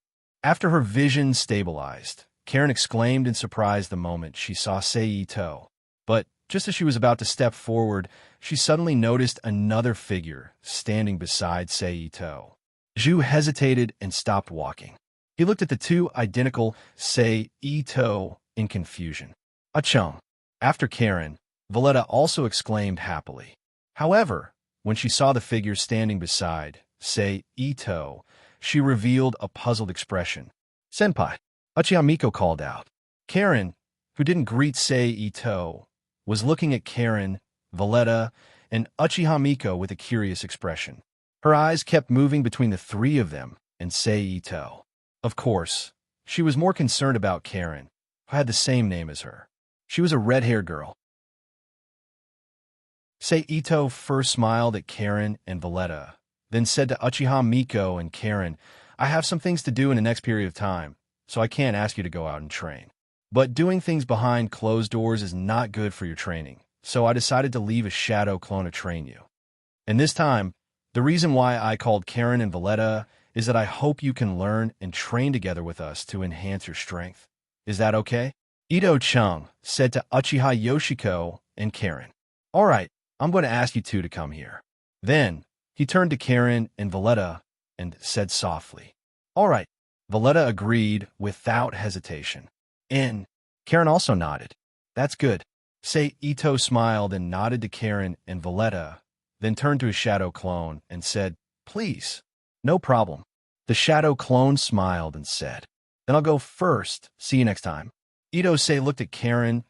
After her vision stabilized, Karen exclaimed in surprise the moment she saw Sei Ito. But just as she was about to step forward, she suddenly noticed another figure standing beside Sei Ito. Zhu hesitated and stopped walking. He looked at the two identical Sei Ito in confusion. Achung. After Karen, Valletta also exclaimed happily. However, when she saw the figure standing beside Sei Ito, she revealed a puzzled expression. Senpai, Uchiha Miko called out. Karen, who didn't greet Sei Ito, was looking at Karen, Valletta, and Uchiha Miko with a curious expression. Her eyes kept moving between the three of them and Sei Ito. Of course, she was more concerned about Karen, who had the same name as her. She was a red-haired girl. Sei Ito first smiled at Karen and Valletta, then said to Uchiha Miko and Karen, "I have some things to do in the next period of time, so I can't ask you to go out and train. But doing things behind closed doors is not good for your training, so I decided to leave a shadow clone to train you. And this time, the reason why I called Karen and Valletta is that I hope you can learn and train together with us to enhance your strength. Is that okay?" Ito Chung said to Uchiha Yoshiko and Karen. "All right, I'm going to ask you two to come here." Then, he turned to Karen and Valletta and said softly, "All right." Valletta agreed without hesitation. And Karen also nodded. "That's good." Sei Ito smiled and nodded to Karen and Valletta, then turned to his shadow clone and said, "Please." "No problem." The shadow clone smiled and said, "Then I'll go first. See you next time." Ito Sei looked at Karen,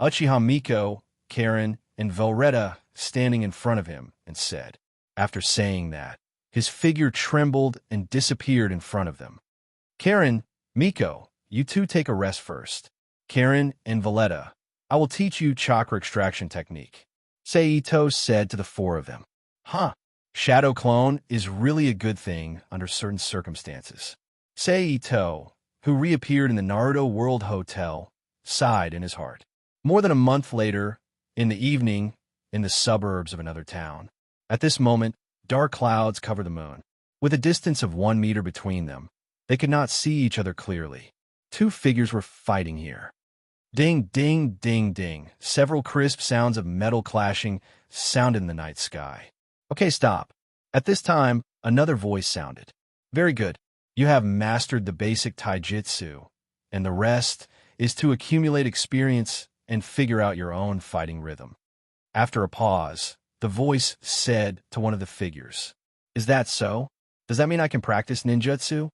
Uchiha Miko, Karen, and Valletta standing in front of him and said, after saying that, his figure trembled and disappeared in front of them. "Karen, Miko, you two take a rest first. Karen and Valletta, I will teach you chakra extraction technique," Sei Ito said to the four of them. Huh. Shadow clone is really a good thing under certain circumstances. Sei Ito, who reappeared in the Naruto World Hotel, sighed in his heart. More than a month later, in the evening, in the suburbs of another town. At this moment, dark clouds covered the moon. With a distance of 1 meter between them, they could not see each other clearly. Two figures were fighting here. Ding, ding, ding, ding. Several crisp sounds of metal clashing sounded in the night sky. Okay, stop. At this time, Another voice sounded. Very good. You have mastered the basic taijutsu, and the rest is to accumulate experience and figure out your own fighting rhythm. After a pause, the voice said to one of the figures, Is that so? Does that mean I can practice ninjutsu?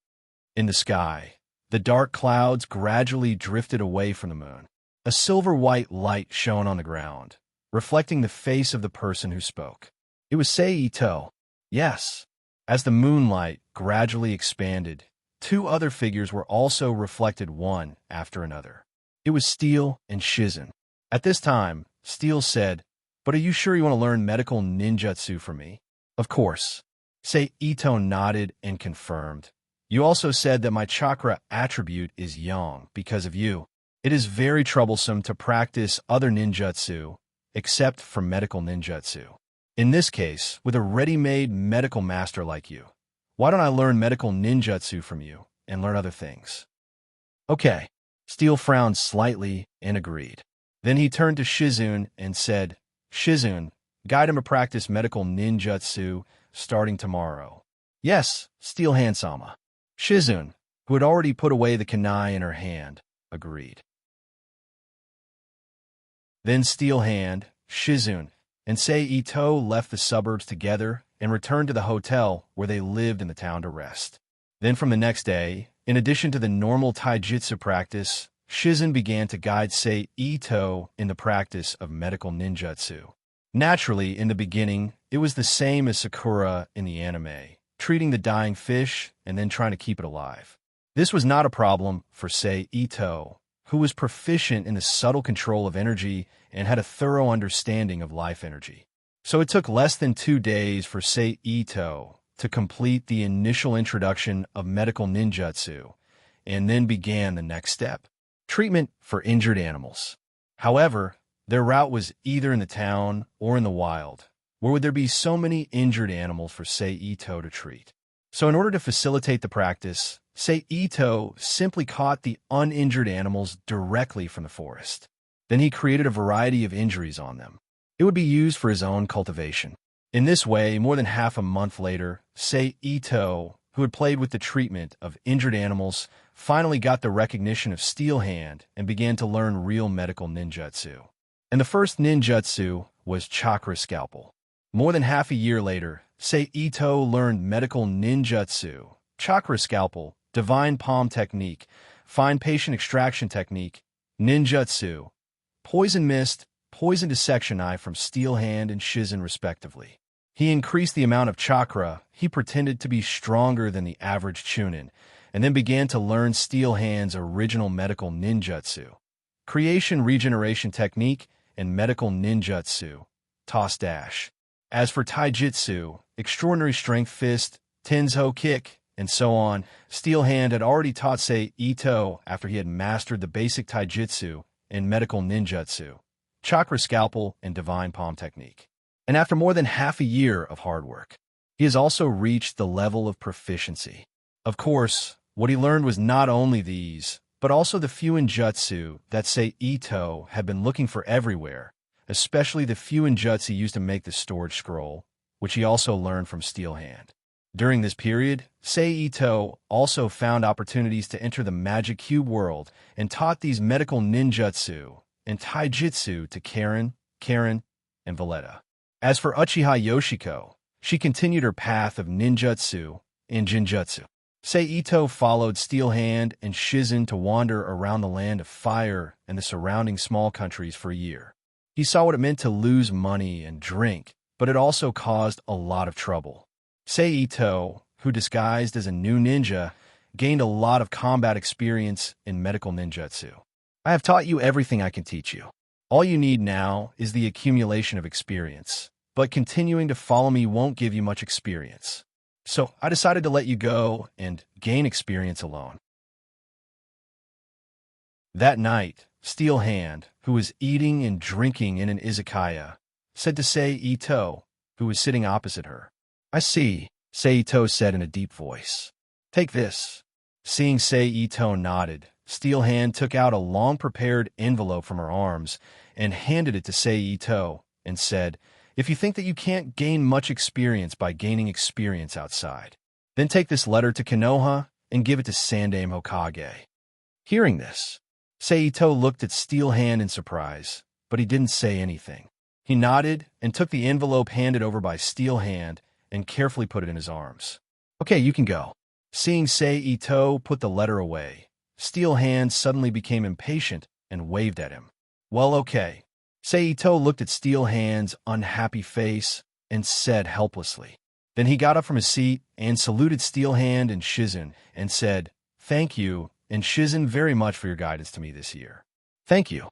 In the sky, the dark clouds gradually drifted away from the moon. A silver-white light shone on the ground, reflecting the face of the person who spoke. It was Seito. Yes. As the moonlight gradually expanded, two other figures were also reflected one after another. It was Steel and Shizen. At this time, Steel said, But are you sure you want to learn medical ninjutsu from me? Of course. Seito nodded and confirmed. You also said that my chakra attribute is yang because of you. It is very troublesome to practice other ninjutsu, except for medical ninjutsu. In this case, with a ready-made medical master like you, why don't I learn medical ninjutsu from you and learn other things? Okay. Steel frowned slightly and agreed. Then he turned to Shizun and said, Shizun, guide him to practice medical ninjutsu starting tomorrow. Yes, Steel Hand-sama. Shizun, who had already put away the kunai in her hand, agreed. Then Steel Hand, Shizun, and Seito left the suburbs together and returned to the hotel where they lived in the town to rest. Then from the next day, in addition to the normal taijutsu practice, Shizun began to guide Seito in the practice of medical ninjutsu. Naturally, in the beginning, it was the same as Sakura in the anime, treating the dying fish and then trying to keep it alive. This was not a problem for Seito, who was proficient in the subtle control of energy and had a thorough understanding of life energy. So it took less than 2 days for Seito to complete the initial introduction of medical ninjutsu, and then began the next step, treatment for injured animals. However, their route was either in the town or in the wild, where would there be so many injured animals for Seito to treat. So in order to facilitate the practice, Seito simply caught the uninjured animals directly from the forest. Then he created a variety of injuries on them. It would be used for his own cultivation. In this way, more than half a month later, Seito, who had played with the treatment of injured animals, finally got the recognition of Steel Hand and began to learn real medical ninjutsu. And the first ninjutsu was Chakra Scalpel. More than half a year later, Seito learned medical ninjutsu, Chakra Scalpel, Divine Palm Technique, Fine Patient Extraction Technique, Ninjutsu, Poison Mist, Poison Dissection Eye from Steel Hand and Shizen respectively. He increased the amount of chakra he pretended to be stronger than the average Chunin, and then began to learn Steel Hand's original medical ninjutsu, Creation Regeneration Technique, and Medical Ninjutsu, Toss Dash. As for Taijutsu, Extraordinary Strength Fist, Tenzo Kick, and so on, Steel Hand had already taught Seito after he had mastered the basic Taijutsu and Medical Ninjutsu, Chakra Scalpel, and Divine Palm Technique. And after more than half a year of hard work, he has also reached the level of proficiency. Of course, what he learned was not only these, but also the Fuinjutsu that Seito had been looking for everywhere, especially the Fuinjutsu used to make the storage scroll, which he also learned from Steel Hand. During this period, Seito also found opportunities to enter the Magic Cube world and taught these medical ninjutsu and taijutsu to Karen, and Valletta. As for Uchiha Yoshiko, she continued her path of ninjutsu and jinjutsu. Seito followed Steel Hand and Shizen to wander around the land of fire and the surrounding small countries for a year. He saw what it meant to lose money and drink, but it also caused a lot of trouble. Seito, who disguised as a new ninja, gained a lot of combat experience in medical ninjutsu. I have taught you everything I can teach you. All you need now is the accumulation of experience, but continuing to follow me won't give you much experience. So I decided to let you go and gain experience alone. That night, Steel Hand, who was eating and drinking in an izakaya, said to Seito, who was sitting opposite her. I see, Seito said in a deep voice. Take this. Seeing Seito nodded, Steel Hand took out a long-prepared envelope from her arms and handed it to Seito and said, If you think that you can't gain much experience by gaining experience outside, then take this letter to Konoha and give it to Sandaime Hokage. Hearing this, Seito looked at Steel Hand in surprise, but he didn't say anything. He nodded and took the envelope handed over by Steel Hand and carefully put it in his arms. Okay, you can go. Seeing Seito put the letter away, Steel Hand suddenly became impatient and waved at him. Well, okay. Seito looked at Steel Hand's unhappy face and said helplessly. Then he got up from his seat and saluted Steel Hand and Shizen and said, "Thank you, and Shizen, very much for your guidance to me this year." "Thank you."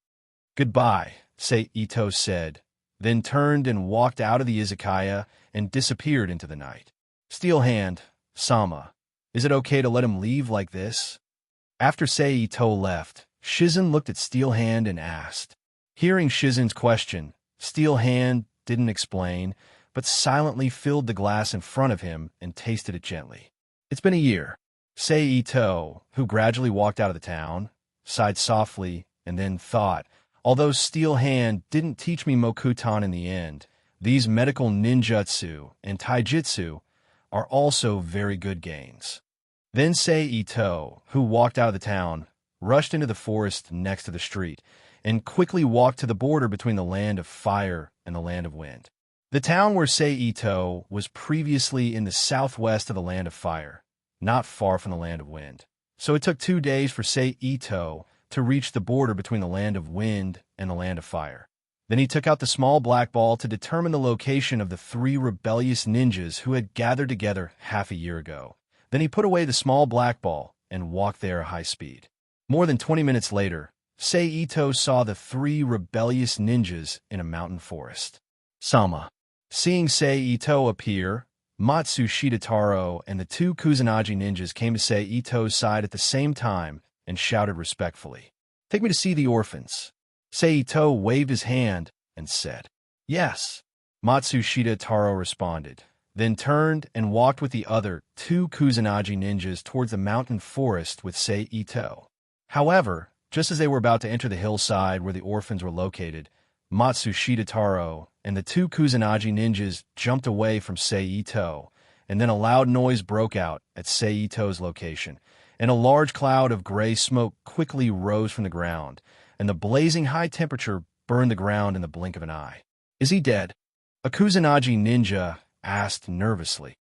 "Goodbye," Seito said, then turned and walked out of the izakaya and disappeared into the night. Steel Hand, Sama, is it okay to let him leave like this? After Seito left, Shizen looked at Steel Hand and asked. Hearing Shizen's question, Steel Hand didn't explain, but silently filled the glass in front of him and tasted it gently. It's been a year. Seito, who gradually walked out of the town, sighed softly and then thought, although Steel Hand didn't teach me Mokutan in the end, these medical ninjutsu and taijutsu are also very good gains. Then Seito, who walked out of the town, rushed into the forest next to the street and quickly walked to the border between the land of fire and the land of wind. The town where Seito was previously in the southwest of the land of fire, not far from the land of wind. So it took 2 days for Seito to reach the border between the land of wind and the land of fire. Then he took out the small black ball to determine the location of the 3 rebellious ninjas who had gathered together half a year ago. Then he put away the small black ball and walked there at high speed. More than 20 minutes later, Seito saw the 3 rebellious ninjas in a mountain forest. Sama. Seeing Seito appear, Matsushita Taro and the 2 Kusanagi ninjas came to Seito's side at the same time and shouted respectfully, "Take me to see the orphans." Seito waved his hand and said, "Yes." Matsushita Taro responded, then turned and walked with the other 2 Kusanagi ninjas towards the mountain forest with Seito. However, just as they were about to enter the hillside where the orphans were located, Matsushita Taro and the 2 Kusanagi ninjas jumped away from Seito, and then a loud noise broke out at Seito's location, and a large cloud of gray smoke quickly rose from the ground, and the blazing high temperature burned the ground in the blink of an eye. "Is he dead?" a Kusanagi ninja asked nervously.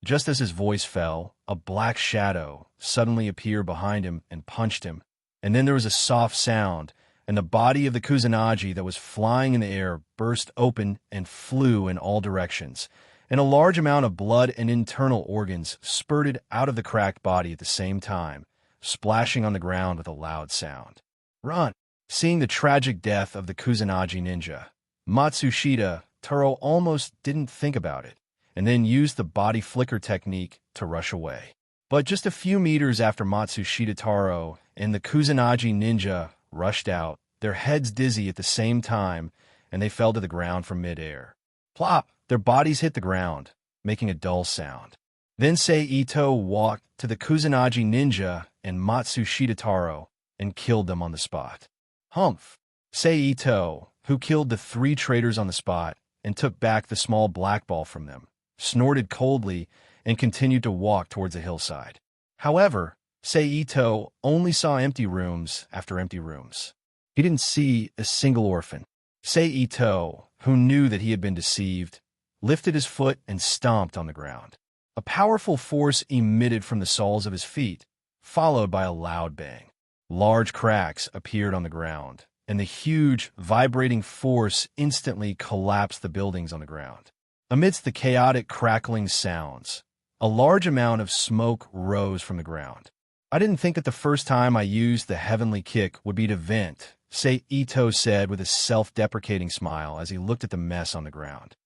Just as his voice fell, a black shadow suddenly appeared behind him and punched him, and then there was a soft sound, and the body of the Kusanagi that was flying in the air burst open and flew in all directions, and a large amount of blood and internal organs spurted out of the cracked body at the same time, splashing on the ground with a loud sound. "Run!" Seeing the tragic death of the Kusanagi ninja, Matsushita Taro almost didn't think about it, and then used the body flicker technique to rush away. But just a few meters after Matsushita Taro and the Kusanagi ninja rushed out, their heads dizzy at the same time, and they fell to the ground from midair. Plop! Their bodies hit the ground, making a dull sound. Then Seito walked to the Kusanagi ninja and Matsushita Taro and killed them on the spot. Humph! Seito, who killed the 3 traitors on the spot and took back the small black ball from them, snorted coldly and continued to walk towards the hillside. However, Seito only saw empty rooms after empty rooms. He didn't see a single orphan. Seito, who knew that he had been deceived, lifted his foot and stomped on the ground. A powerful force emitted from the soles of his feet, followed by a loud bang. Large cracks appeared on the ground, and the huge, vibrating force instantly collapsed the buildings on the ground. Amidst the chaotic crackling sounds, a large amount of smoke rose from the ground. "I didn't think that the first time I used the heavenly kick would be to vent," Seito said with a self-deprecating smile as he looked at the mess on the ground.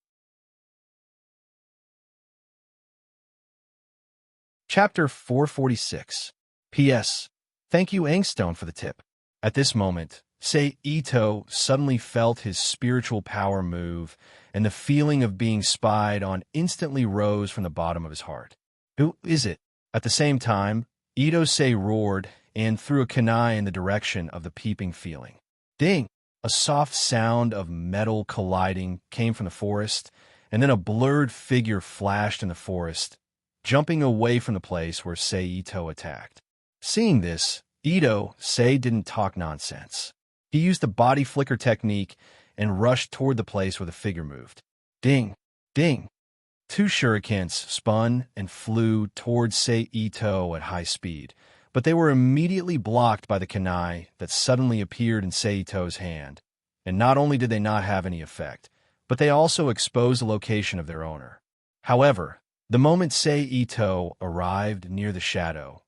Chapter 446. P.S. Thank you, Angstone, for the tip. At this moment, Seito suddenly felt his spiritual power move, and the feeling of being spied on instantly rose from the bottom of his heart. "Who is it?" At the same time, Itose roared and threw a kunai in the direction of the peeping feeling. Ding! A soft sound of metal colliding came from the forest, and then a blurred figure flashed in the forest, jumping away from the place where Ito attacked. Seeing this, Sei didn't talk nonsense. He used the body flicker technique and rushed toward the place where the figure moved. Ding! Ding! Two shurikens spun and flew towards Ito at high speed, but they were immediately blocked by the kunai that suddenly appeared in Ito's hand. And not only did they not have any effect, but they also exposed the location of their owner. However, the moment Ito arrived near the shadow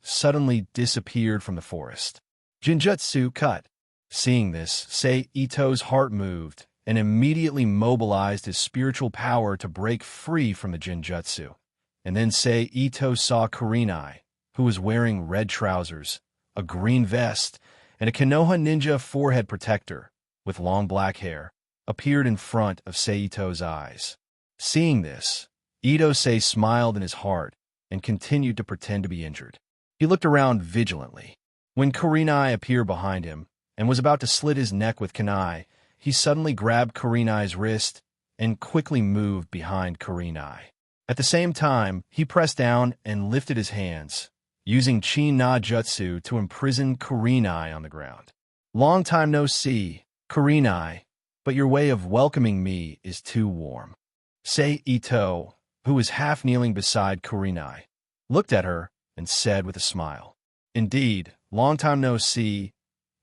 suddenly disappeared from the forest. Jinjutsu cut. Seeing this, Ito's heart moved and immediately mobilized his spiritual power to break free from the Jinjutsu. And then Ito saw Kurenai, who was wearing red trousers, a green vest, and a Konoha ninja forehead protector with long black hair, appeared in front of Ito's eyes. Seeing this, Sei smiled in his heart and continued to pretend to be injured. He looked around vigilantly. When Kurenai appeared behind him and was about to slit his neck with kunai, he suddenly grabbed Kurenai's wrist and quickly moved behind Kurenai. At the same time, he pressed down and lifted his hands, using Chi-Na Jutsu to imprison Kurenai on the ground. Long time no see, Kurenai, but your way of welcoming me is too warm. Ito, who was half kneeling beside Kurenai, looked at her and said with a smile, "Indeed, long time no see,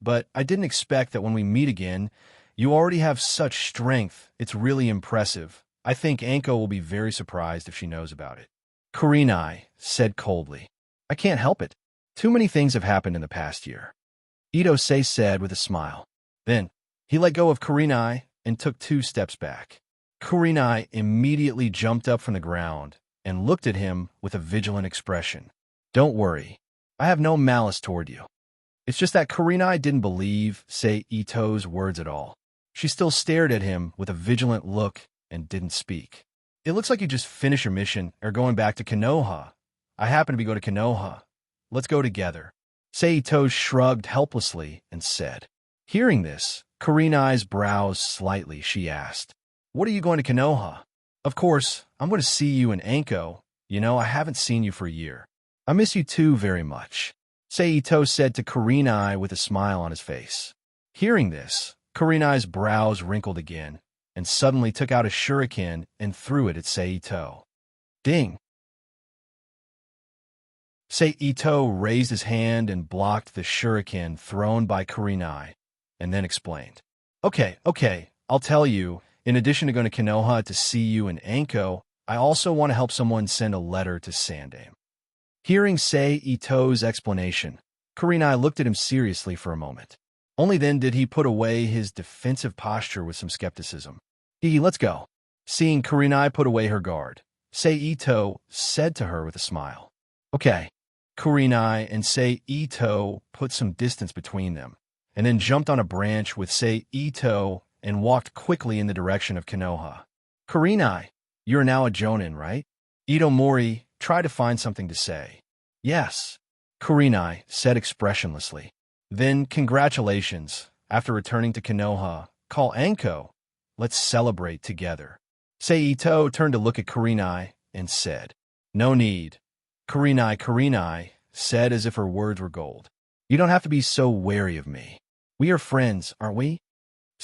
but I didn't expect that when we meet again, you already have such strength. It's really impressive. I think Anko will be very surprised if she knows about it." Kurenai said coldly, "I can't help it. Too many things have happened in the past year." Sei said with a smile. Then, he let go of Kurenai and took 2 steps back. Kurenai immediately jumped up from the ground and looked at him with a vigilant expression. "Don't worry. I have no malice toward you." It's just that Kurenai didn't believe Ito's words at all. She still stared at him with a vigilant look and didn't speak. "It looks like you just finished your mission or going back to Konoha. I happen to be going to Konoha. Let's go together." Ito shrugged helplessly and said. Hearing this, Kurenai's brows slightly, she asked, "What are you going to Konoha?" "Of course, I'm going to see you in Anko. You know, I haven't seen you for a year. I miss you too very much," Ito said to Kurenai with a smile on his face. Hearing this, Kurenai's brows wrinkled again and suddenly took out a shuriken and threw it at Ito. Ding! Ito raised his hand and blocked the shuriken thrown by Kurenai, and then explained. Okay, I'll tell you, in addition to going to Konoha to see you in Anko, I also want to help someone send a letter to Sandame." Hearing Ito's explanation, Kurenai looked at him seriously for a moment. Only then did he put away his defensive posture with some skepticism. Let's go." Seeing Kurenai put away her guard, Ito said to her with a smile. "Okay." Kurenai and Ito put some distance between them, and then jumped on a branch with Ito and walked quickly in the direction of Konoha. "Kurenai, you are now a Jonin, right?" Ito Mori tried to find something to say. "Yes," Kurenai said expressionlessly. "Then congratulations. After returning to Konoha, call Anko. Let's celebrate together." Ito turned to look at Kurenai and said, "No need." Kurenai said as if her words were gold. "You don't have to be so wary of me. We are friends, aren't we?"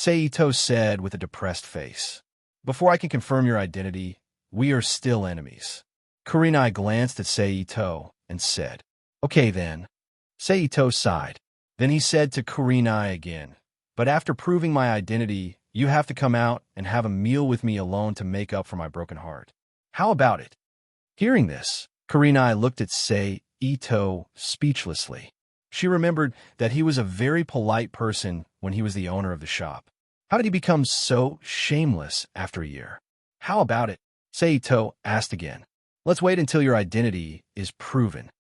Ito said with a depressed face. "Before I can confirm your identity, we are still enemies." Kurenai glanced at Ito and said, "Okay then." Ito sighed. Then he said to Kurenai again, "But after proving my identity, you have to come out and have a meal with me alone to make up for my broken heart. How about it?" Hearing this, Kurenai looked at Ito speechlessly. She remembered that he was a very polite person when he was the owner of the shop. How did he become so shameless after a year? "How about it?" Ito asked again. "Let's wait until your identity is proven."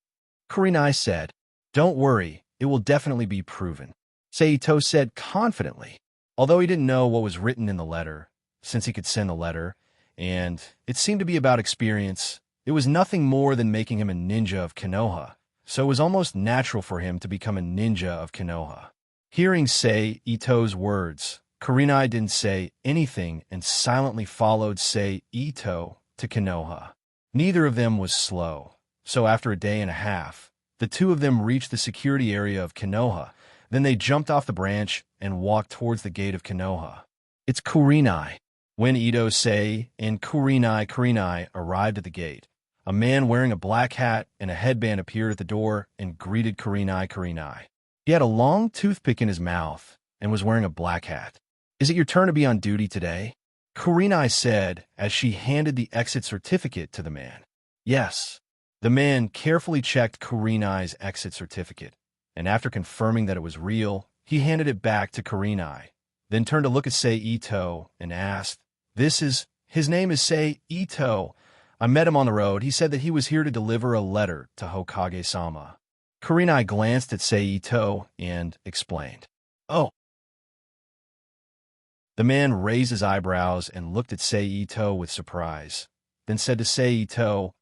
Kurenai said, "Don't worry, it will definitely be proven," Ito said confidently. Although he didn't know what was written in the letter, since he could send the letter, and it seemed to be about experience, it was nothing more than making him a ninja of Konoha, so it was almost natural for him to become a ninja of Konoha. Hearing Sei Ito's words, Kurenai didn't say anything and silently followed Sei Ito to Konoha. Neither of them was slow, so after a day and a half, the two of them reached the security area of Konoha. Then they jumped off the branch and walked towards the gate of Konoha. It's Kurenai. When Ito, Sei, and Kurenai arrived at the gate, a man wearing a black hat and a headband appeared at the door and greeted Kurenai. He had a long toothpick in his mouth and was wearing a black hat. Is it your turn to be on duty today? Kurenai said as she handed the exit certificate to the man. Yes. The man carefully checked Kurenai's exit certificate, and after confirming that it was real, he handed it back to Kurenai, then turned to look at Sei Ito and asked, His name is Sei Ito. I met him on the road. He said that he was here to deliver a letter to Hokage-sama. Kurenai glanced at Sei Ito and explained. Oh. The man raised his eyebrows and looked at Sei Ito with surprise, then said to Sei Ito,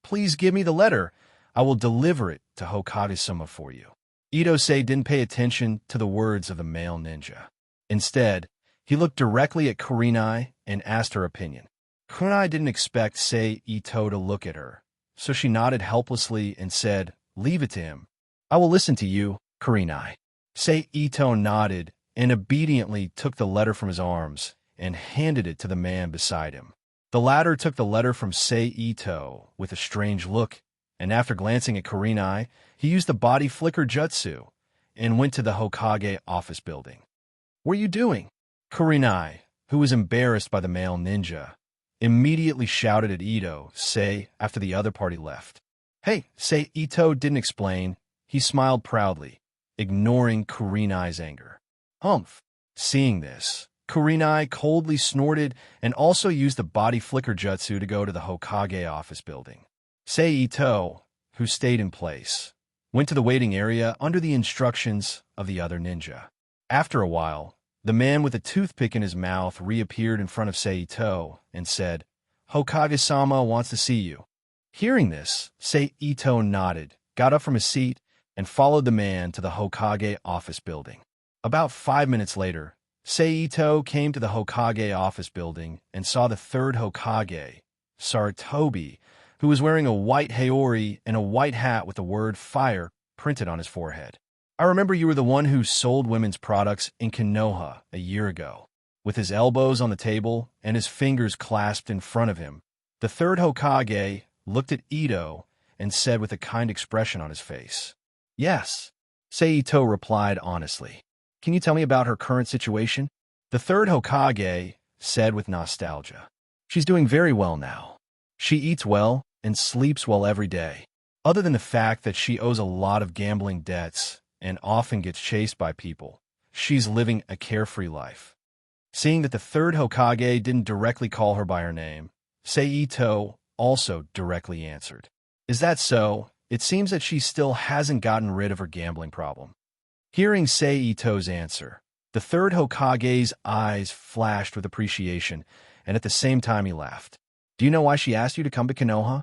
Please give me the letter. I will deliver it to Hokage-sama for you. Ito-sei didn't pay attention to the words of the male ninja. Instead, he looked directly at Kurenai and asked her opinion. Kurenai didn't expect Sei Ito to look at her, so she nodded helplessly and said, Leave it to him. I will listen to you, Kurenai. Sei Ito nodded and obediently took the letter from his arms and handed it to the man beside him. The latter took the letter from Sei Ito with a strange look, and after glancing at Kurenai, he used the body flicker jutsu and went to the Hokage office building. What are you doing? Kurenai, who was embarrassed by the male ninja, immediately shouted at Ito-sei after the other party left. Hey, Sei Ito didn't explain. He smiled proudly, ignoring Kurenai's anger. Humph. Seeing this, Kurenai coldly snorted and also used the body flicker jutsu to go to the Hokage office building. Sei Ito, who stayed in place, went to the waiting area under the instructions of the other ninja. After a while, the man with a toothpick in his mouth reappeared in front of Sei Ito and said, Hokage-sama wants to see you. Hearing this, Sei Ito nodded, got up from his seat, and followed the man to the Hokage office building. About 5 minutes later, Sei Ito came to the Hokage office building and saw the third Hokage, Sarutobi, who was wearing a white haori and a white hat with the word fire printed on his forehead. I remember you were the one who sold women's products in Konoha a year ago. With his elbows on the table and his fingers clasped in front of him, the third Hokage looked at Ito and said with a kind expression on his face. Yes. Sei Ito replied honestly. Can you tell me about her current situation? The third Hokage said with nostalgia. She's doing very well now. She eats well and sleeps well every day. Other than the fact that she owes a lot of gambling debts and often gets chased by people, she's living a carefree life. Seeing that the third Hokage didn't directly call her by her name, Sei Ito also directly answered. Is that so? It seems that she still hasn't gotten rid of her gambling problem. Hearing Sei Ito's answer, the third Hokage's eyes flashed with appreciation, and at the same time he laughed. Do you know why she asked you to come to Konoha?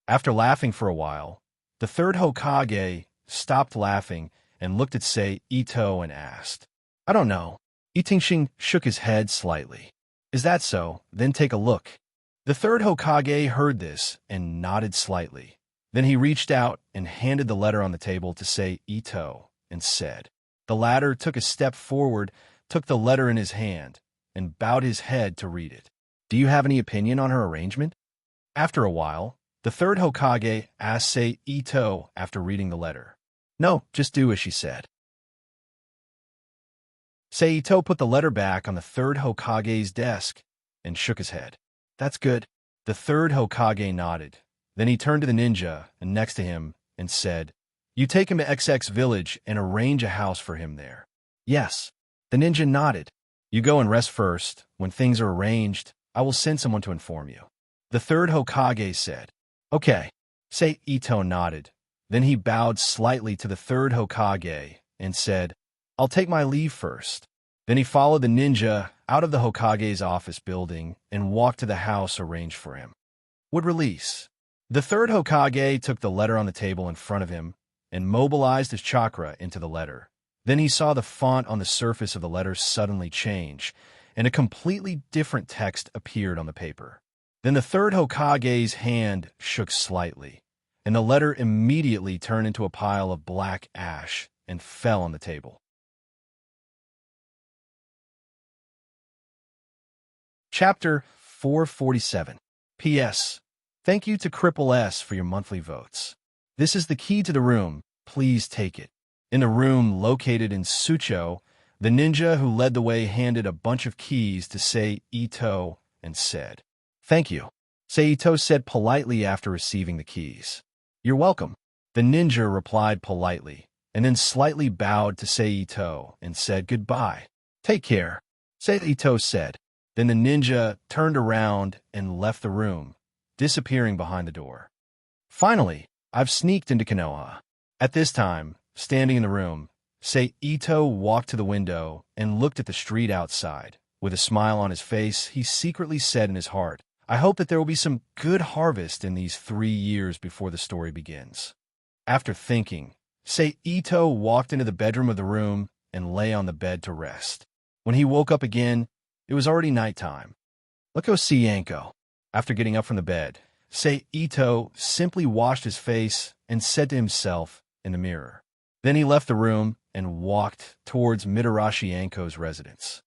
After laughing for a while, the third Hokage stopped laughing and looked at Sei Ito and asked. I don't know. Itingshin shook his head slightly. Is that so? Then take a look. The third Hokage heard this and nodded slightly. Then he reached out and handed the letter on the table to Sei Ito and said. The latter took a step forward, took the letter in his hand, and bowed his head to read it. Do you have any opinion on her arrangement? After a while, the third Hokage asked Sei Ito after reading the letter. No, just do as she said. Sei Ito put the letter back on the third Hokage's desk and shook his head. That's good. The third Hokage nodded. Then he turned to the ninja next to him and said, You take him to XX village and arrange a house for him there. Yes. The ninja nodded. You go and rest first. When things are arranged, I will send someone to inform you. The third Hokage said. Okay. Sei Ito nodded. Then he bowed slightly to the third Hokage and said, I'll take my leave first. Then he followed the ninja out of the Hokage's office building and walked to the house arranged for him. Would release. The third Hokage took the letter on the table in front of him and mobilized his chakra into the letter, Then he saw the font on the surface of the letter suddenly change, and a completely different text appeared on the paper. Then the third Hokage's hand shook slightly, and the letter immediately turned into a pile of black ash and fell on the table. Chapter 447. P.S. Thank you to Cripple S for your monthly votes. This is the key to the room. Please take it. In the room located in Sucho, the ninja who led the way handed a bunch of keys to Sei Ito and said, "Thank you." Sei Ito said politely after receiving the keys. "You're welcome." The ninja replied politely, and then slightly bowed to Sei Ito and said goodbye. "Take care," Sei Ito said. Then the ninja turned around and left the room, disappearing behind the door. Finally, I've sneaked into Konoha. At this time, standing in the room, Sei Ito walked to the window and looked at the street outside. With a smile on his face, he secretly said in his heart, "I hope that there will be some good harvest in these 3 years before the story begins." After thinking, Sei Ito walked into the bedroom of the room and lay on the bed to rest. When he woke up again, it was already nighttime. "Let's go see Yanko." After getting up from the bed, Sei Ito simply washed his face and said to himself in the mirror. Then he left the room and walked towards Mitarashi Yanko's residence.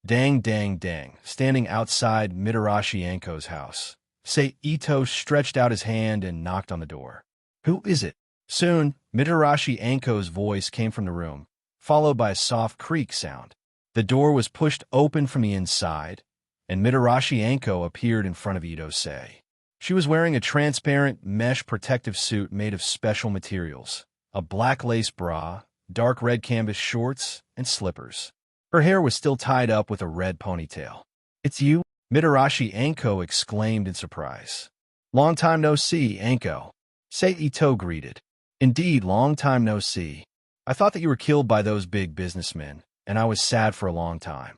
Dang, dang, dang. Standing outside Mitarashi Yanko's house, Sei Ito stretched out his hand and knocked on the door. "Who is it?" Soon, Mitarashi Yanko's voice came from the room, followed by a soft creak sound. The door was pushed open from the inside, and Mitarashi Yanko appeared in front of Ito-sei. She was wearing a transparent mesh protective suit made of special materials, a black lace bra, dark red canvas shorts, and slippers. Her hair was still tied up with a red ponytail. "It's you?" Mitarashi Yanko exclaimed in surprise. "Long time no see, Yanko," Sei Ito greeted. "Indeed, long time no see. I thought that you were killed by those big businessmen, and I was sad for a long time."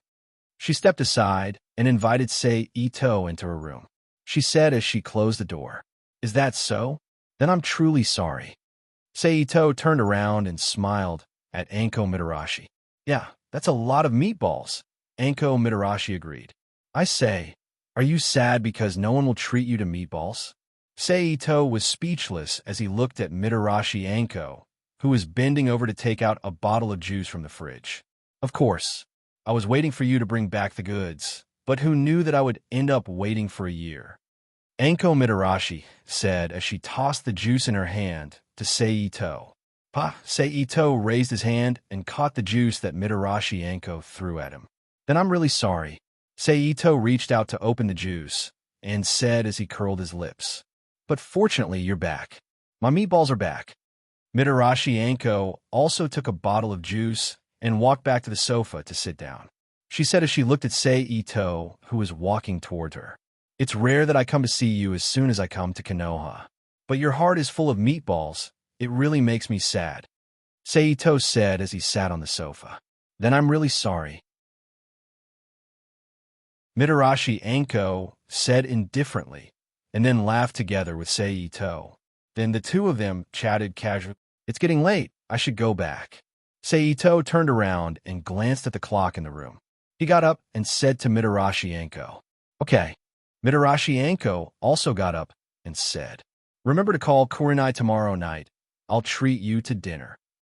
She stepped aside and invited Sei Ito into her room. She said as she closed the door, "Is that so? Then I'm truly sorry." Sei Ito turned around and smiled at Anko Mitarashi. "Yeah, that's a lot of meatballs," Anko Mitarashi agreed. "I say, are you sad because no one will treat you to meatballs?" Sei Ito was speechless as he looked at Mitarashi Anko, who was bending over to take out a bottle of juice from the fridge. "Of course. I was waiting for you to bring back the goods, but who knew that I would end up waiting for a year?" Anko Mitarashi said as she tossed the juice in her hand to Sei Ito. "Pa!" Sei Ito raised his hand and caught the juice that Mitarashi Anko threw at him. "Then I'm really sorry." Sei Ito reached out to open the juice and said as he curled his lips, "But fortunately, you're back. My meatballs are back." Mitarashi Anko also took a bottle of juice and walked back to the sofa to sit down. She said as she looked at Sei Ito, who was walking toward her, "It's rare that I come to see you as soon as I come to Konoha, but your heart is full of meatballs. It really makes me sad," Sei Ito said as he sat on the sofa. "Then I'm really sorry," Mitarashi Anko said indifferently, and then laughed together with Sei Ito. Then the two of them chatted casually. "It's getting late. I should go back." Sei Ito turned around and glanced at the clock in the room. He got up and said to Mitarashi Anko, "Okay." Mitarashi Anko also got up and said, "Remember to call Kurenai tomorrow night. I'll treat you to dinner."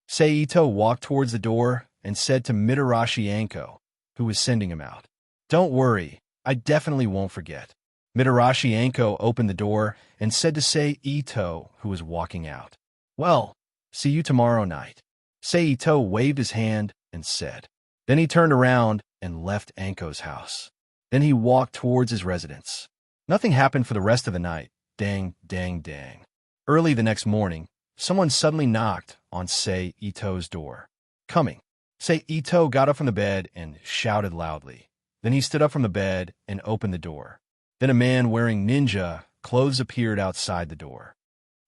Sei Ito walked towards the door and said to Mitarashi Anko, who was sending him out, "Don't worry, I definitely won't forget." Mitarashi Anko opened the door and said to Sei Ito, who was walking out, "Well, see you tomorrow night." Sei Ito waved his hand and said. Then he turned around and left Anko's house. Then he walked towards his residence. Nothing happened for the rest of the night. Dang, dang, dang. Early the next morning, someone suddenly knocked on Sei Ito's door. "Coming." Sei Ito got up from the bed and shouted loudly. Then he stood up from the bed and opened the door. Then a man wearing ninja clothes appeared outside the door.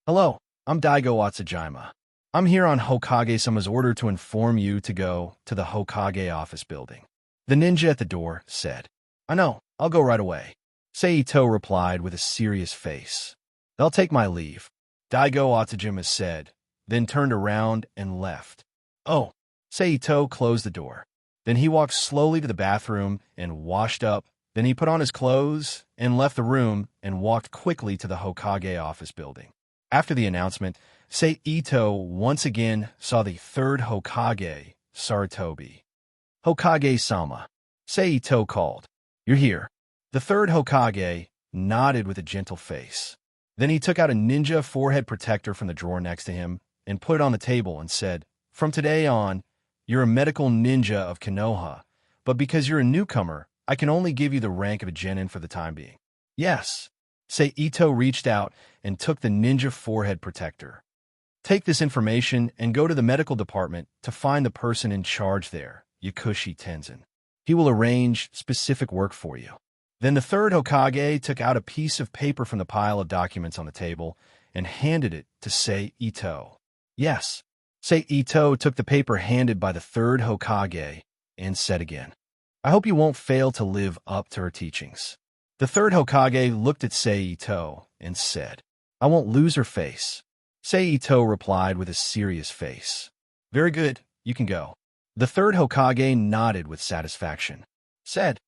"Hello, I'm Daigo Atsujima. I'm here on Hokage-sama's order to inform you to go to the Hokage office building." The ninja at the door said, "I know, I'll go right away." Sei Ito replied with a serious face. "They'll take my leave," Daigo Atsujima said, then turned around and left. "Oh," Seito closed the door. Then he walked slowly to the bathroom and washed up. Then he put on his clothes and left the room and walked quickly to the Hokage office building. After the announcement, Seito once again saw the third Hokage, Sarutobi. Hokage-sama. Seito called. You're here. The third Hokage nodded with a gentle face. Then he took out a ninja forehead protector from the drawer next to him and put it on the table and said, From today on, you're a medical ninja of Konoha, but because you're a newcomer, I can only give you the rank of a genin for the time being. Yes. Seito reached out and took the ninja forehead protector. Take this information and go to the medical department to find the person in charge there, Yakushi Tenzin. He will arrange specific work for you. Then the third Hokage took out a piece of paper from the pile of documents on the table and handed it to Seito. Yes. Seito took the paper handed by the third Hokage and said again, I hope you won't fail to live up to her teachings. The third Hokage looked at Seito and said, I won't lose her face. Seito replied with a serious face. Very good, you can go. The third Hokage nodded with satisfaction. Said,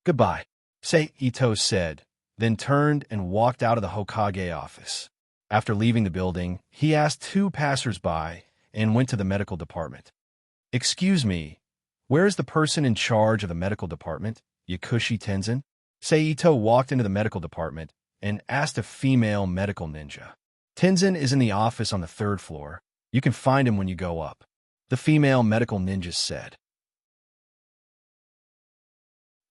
Goodbye, Seito said, then turned and walked out of the Hokage office. After leaving the building, he asked two passers-by and went to the medical department. Excuse me, where is the person in charge of the medical department, Yakushi Tenzin? Seito walked into the medical department and asked a female medical ninja. Tenzin is in the office on the third floor. You can find him when you go up. The female medical ninja said.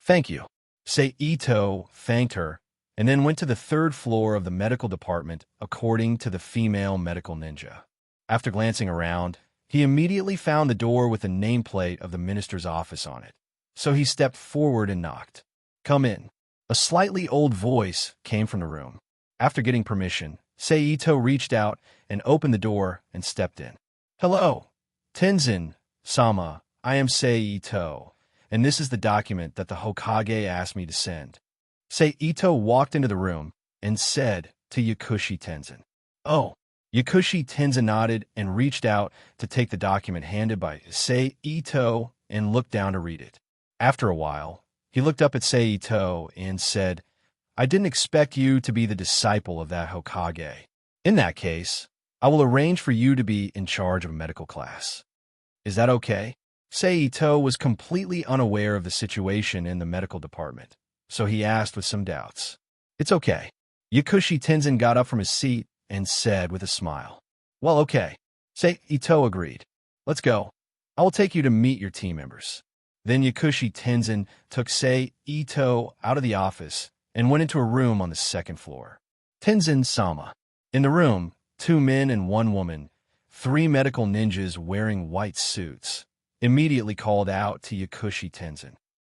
Thank you. Seito thanked her and then went to the third floor of the medical department according to the female medical ninja. After glancing around, he immediately found the door with the nameplate of the minister's office on it. So he stepped forward and knocked. Come in. A slightly old voice came from the room. After getting permission, Seito reached out and opened the door and stepped in. Hello, Tenzin-sama, I am Seito, and this is the document that the Hokage asked me to send. Seito walked into the room and said to Yakushi Tenzin, Oh. Yakushi Tenzin nodded and reached out to take the document handed by Seito and looked down to read it. After a while, he looked up at Seito and said, I didn't expect you to be the disciple of that Hokage. In that case, I will arrange for you to be in charge of a medical class. Is that okay? Seito was completely unaware of the situation in the medical department, so he asked with some doubts. It's okay. Yakushi Tenzin got up from his seat and said with a smile. Well, okay. Seito agreed. Let's go. I will take you to meet your team members. Then Yakushi Tenzin took Seito out of the office and went into a room on the second floor. Tenzin-sama. In the room, 2 men and 1 woman, 3 medical ninjas wearing white suits, immediately called out to Yakushi Tenzin.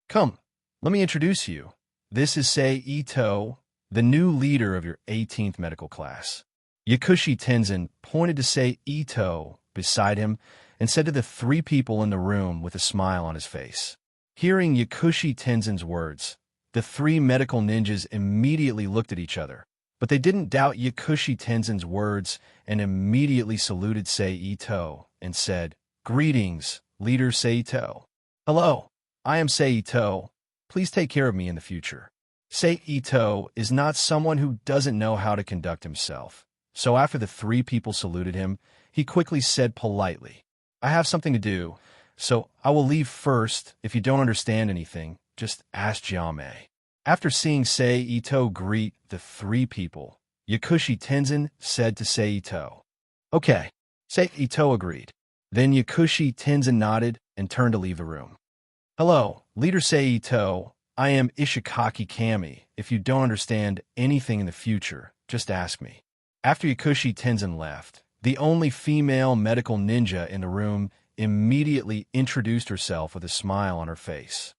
Come, let me introduce you. This is Seito, the new leader of your 18th medical class. Yakushi Tenzin pointed to Seito beside him and said to the 3 people in the room with a smile on his face. Hearing Yakushi Tenzin's words, the 3 medical ninjas immediately looked at each other, but they didn't doubt Yakushi Tenzin's words and immediately saluted Seito and said, Greetings, Leader Seito. Hello, I am Seito. Please take care of me in the future. Seito is not someone who doesn't know how to conduct himself. So after the 3 people saluted him, he quickly said politely, I have something to do, so I will leave first. If you don't understand anything, just ask Jiame. After seeing Seito greet the 3 people, Yakushi Tenzin said to Seito, Okay. Seito agreed. Then Yakushi Tenzin nodded and turned to leave the room. Hello, Leader Seito. I am Ishikaki Kami. If you don't understand anything in the future, just ask me. After Yakushi Tenzin left, the only female medical ninja in the room immediately introduced herself with a smile on her face.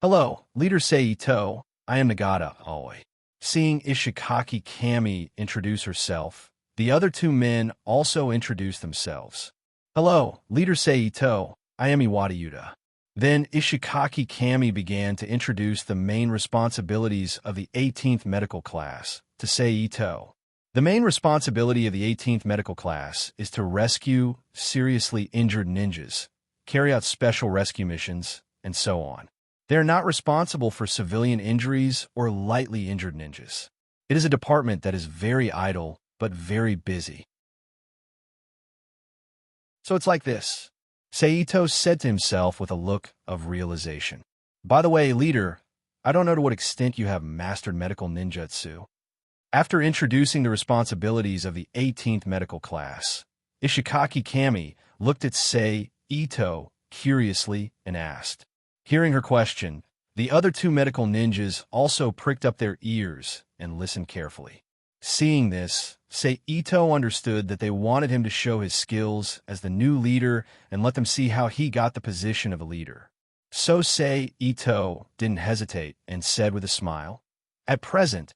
Hello, Leader Seito. I am Nagata Aoi. Seeing Ishikaki Kami introduce herself, the other 2 men also introduced themselves. Hello, Leader Seito. I am Iwata Yuta. Then Ishikaki Kami began to introduce the main responsibilities of the 18th medical class to Seito. The main responsibility of the 18th medical class is to rescue seriously injured ninjas, carry out special rescue missions, and so on. They are not responsible for civilian injuries or lightly injured ninjas. It is a department that is very idle, but very busy. So it's like this, Saito said to himself with a look of realization. By the way, leader, I don't know to what extent you have mastered medical ninjutsu. After introducing the responsibilities of the 18th medical class, Ishikaki Kami looked at Saito curiously and asked. Hearing her question, the other two medical ninjas also pricked up their ears and listened carefully. Seeing this, Saito understood that they wanted him to show his skills as the new leader and let them see how he got the position of a leader. So Saito didn't hesitate and said with a smile, At present,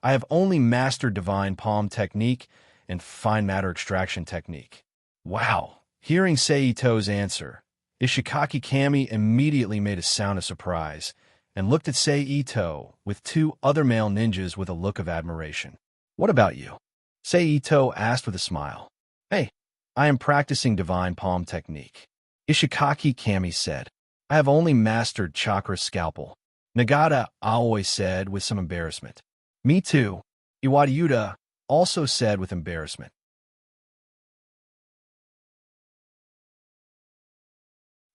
I have only mastered divine palm technique and fine matter extraction technique. Wow! Hearing Saito's answer, Ishikaki Kami immediately made a sound of surprise and looked at Saito with two other male ninjas with a look of admiration. What about you? Saito asked with a smile. Hey, I am practicing divine palm technique. Ishikaki Kami said. I have only mastered chakra scalpel. Nagata always said with some embarrassment. Me too, Iwata also said with embarrassment.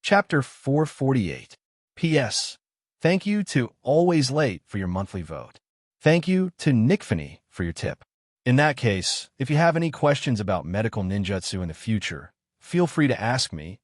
Chapter 448. P.S. Thank you to Always Late for your monthly vote. Thank you to Nickfany for your tip. In that case, if you have any questions about medical ninjutsu in the future, feel free to ask me.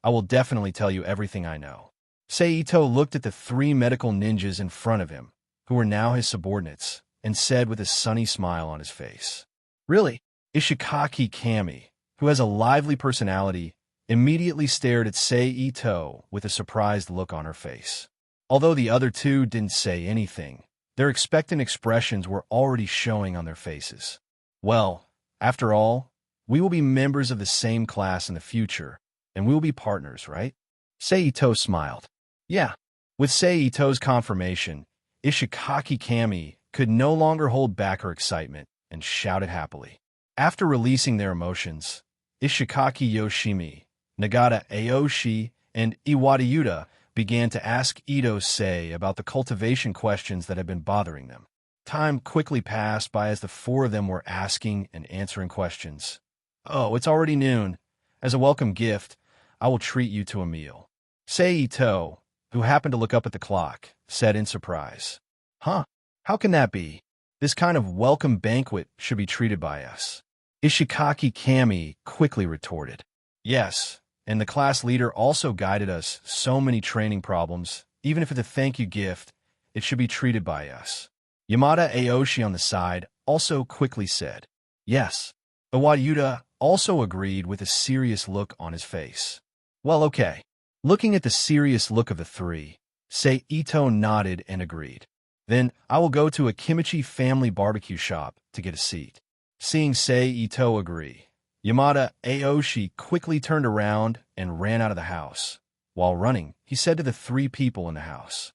I will definitely tell you everything I know. Saito looked at the three medical ninjas in front of him, who were now his subordinates, and said with a sunny smile on his face. Really? Ishikaki Kami, who has a lively personality, immediately stared at Saito with a surprised look on her face. Although the other two didn't say anything, their expectant expressions were already showing on their faces. Well, after all, we will be members of the same class in the future, and we will be partners, right? Saito smiled. Yeah. With Saito's confirmation, Ishikaki Kami could no longer hold back her excitement and shouted happily. After releasing their emotions, Ishikaki Yoshimi, Nagata Aoshi, and Iwata began to ask Ito-sei about the cultivation questions that had been bothering them. Time quickly passed by as the four of them were asking and answering questions. Oh, it's already noon. As a welcome gift, I will treat you to a meal. Saito, who happened to look up at the clock, said in surprise. Huh? How can that be? This kind of welcome banquet should be treated by us. Ishikaki Kami quickly retorted. Yes, and the class leader also guided us so many training problems. Even if it's a thank you gift, it should be treated by us. Yamada Aoshi on the side also quickly said. Yes. Iwata also agreed with a serious look on his face. Well, okay. Looking at the serious look of the three, Saito nodded and agreed. Then I will go to a Kimichi family barbecue shop to get a seat. Seeing Saito agree, Yamada Aoshi quickly turned around and ran out of the house. While running, he said to the three people in the house,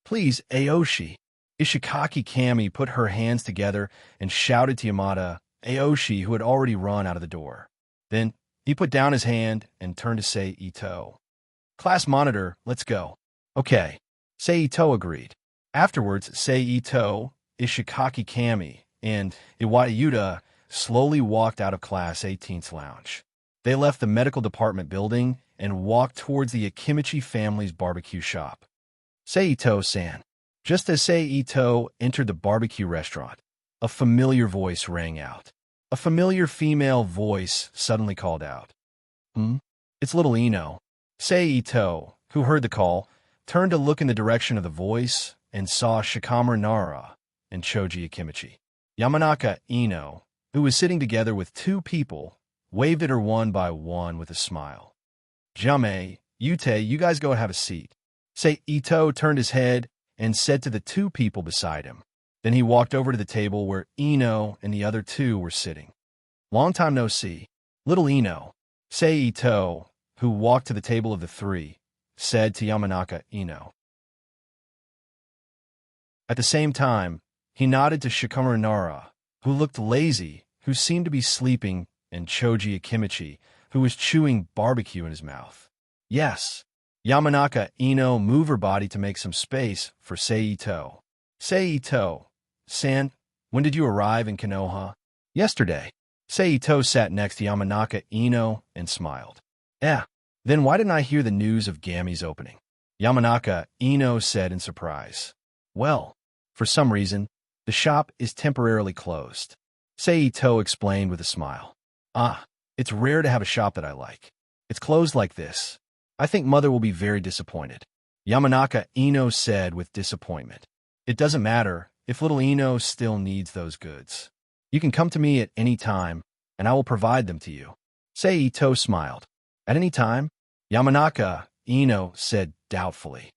Please, Aoshi. Ishikaki Kami put her hands together and shouted to Yamada Aoshi, who had already run out of the door. Then he put down his hand and turned to Saito. Class monitor, let's go. Okay. Saito agreed. Afterwards, Saito, Ishikaki Kami, and Iwata slowly walked out of Class 18's lounge. They left the medical department building and walked towards the Akimichi family's barbecue shop. Saito-san. Just as Saito entered the barbecue restaurant, a familiar voice rang out. A familiar female voice suddenly called out. It's little Ino. Saito, who heard the call, turned to look in the direction of the voice and saw Shikamaru Nara and Choji Akimichi. Yamanaka Ino, who was sitting together with two people, waved at her one by one with a smile. Jame, Yute, you guys go and have a seat. Saito turned his head and said to the two people beside him. Then he walked over to the table where Ino and the other two were sitting. Long time no see. Little Ino. Saito, who walked to the table of the three, said to Yamanaka Ino. At the same time, he nodded to Shikamaru Nara, who looked lazy, who seemed to be sleeping, and Choji Akimichi, who was chewing barbecue in his mouth. Yes. Yamanaka Ino moved her body to make some space for Seito. Seito-san, when did you arrive in Konoha? Yesterday. Seito sat next to Yamanaka Ino and smiled. Then why didn't I hear the news of Gami's opening? Yamanaka Ino said in surprise. Well, for some reason, the shop is temporarily closed. Seito explained with a smile. It's rare to have a shop that I like. It's closed like this. I think Mother will be very disappointed. Yamanaka Ino said with disappointment. It doesn't matter if little Ino still needs those goods. You can come to me at any time, and I will provide them to you. Seito smiled. At any time? Yamanaka Ino said doubtfully.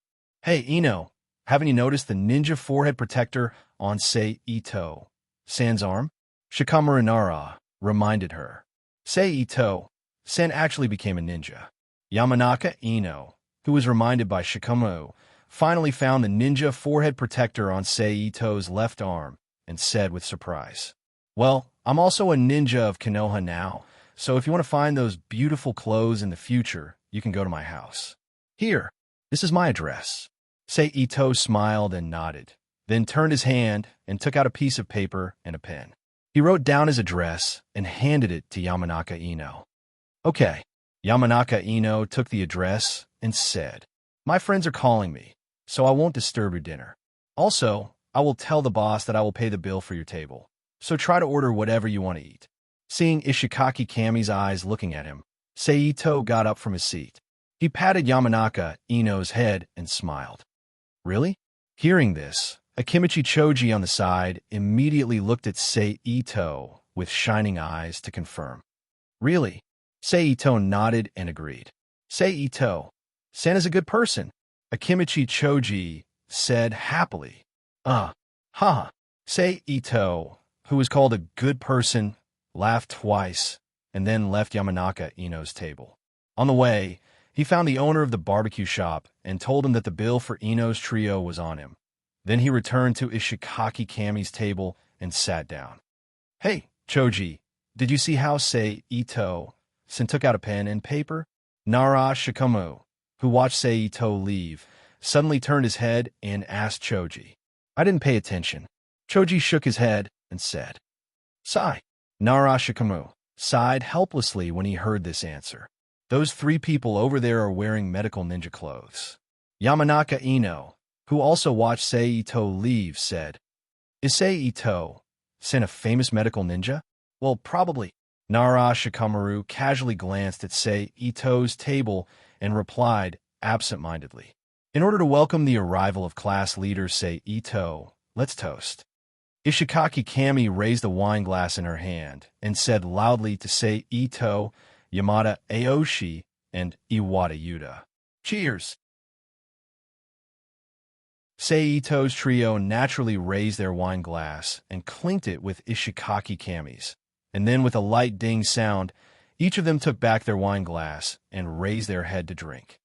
Hey, Ino, haven't you noticed the ninja forehead protector on Seito-san's arm? Shikamaru Nara reminded her. Seito-san actually became a ninja. Yamanaka Ino, who was reminded by Shikamaru, finally found the ninja forehead protector on Seito's left arm and said with surprise, Well, I'm also a ninja of Konoha now, so if you want to find those beautiful clothes in the future, you can go to my house. Here, this is my address. Seito smiled and nodded, then turned his hand and took out a piece of paper and a pen. He wrote down his address and handed it to Yamanaka Ino. Okay. Yamanaka Ino took the address and said, My friends are calling me, so I won't disturb your dinner. Also, I will tell the boss that I will pay the bill for your table, so try to order whatever you want to eat. Seeing Ishikaki Kami's eyes looking at him, Seito got up from his seat. He patted Yamanaka Ino's head and smiled. Really? Hearing this, Akimichi Choji on the side immediately looked at Seito with shining eyes to confirm. Really? Seito nodded and agreed. Seito-san is a good person, Akimichi Choji said happily. Seito, who was called a good person, laughed twice and then left Yamanaka Ino's table. On the way, he found the owner of the barbecue shop and told him that the bill for Ino's trio was on him. Then he returned to Ishikaki Kami's table and sat down. Hey, Choji, did you see how Seito-san took out a pen and paper? Nara Shikamaru, who watched Seito leave, suddenly turned his head and asked Choji. I didn't pay attention. Choji shook his head and said, Sigh. Nara Shikamaru sighed helplessly when he heard this answer. Those three people over there are wearing medical ninja clothes. Yamanaka Ino, who also watched Seito leave, said, Is Seito-san a famous medical ninja? Well, probably. Nara Shikamaru casually glanced at Seito's table and replied absent-mindedly. In order to welcome the arrival of class leader Seito, let's toast. Ishikaki Kami raised a wine glass in her hand and said loudly to Seito, Yamada Aoshi, and Iwata Yuta, Cheers! Seito's trio naturally raised their wine glass and clinked it with Ishikaki Kami's. And then with a light ding sound, each of them took back their wine glass and raised their head to drink.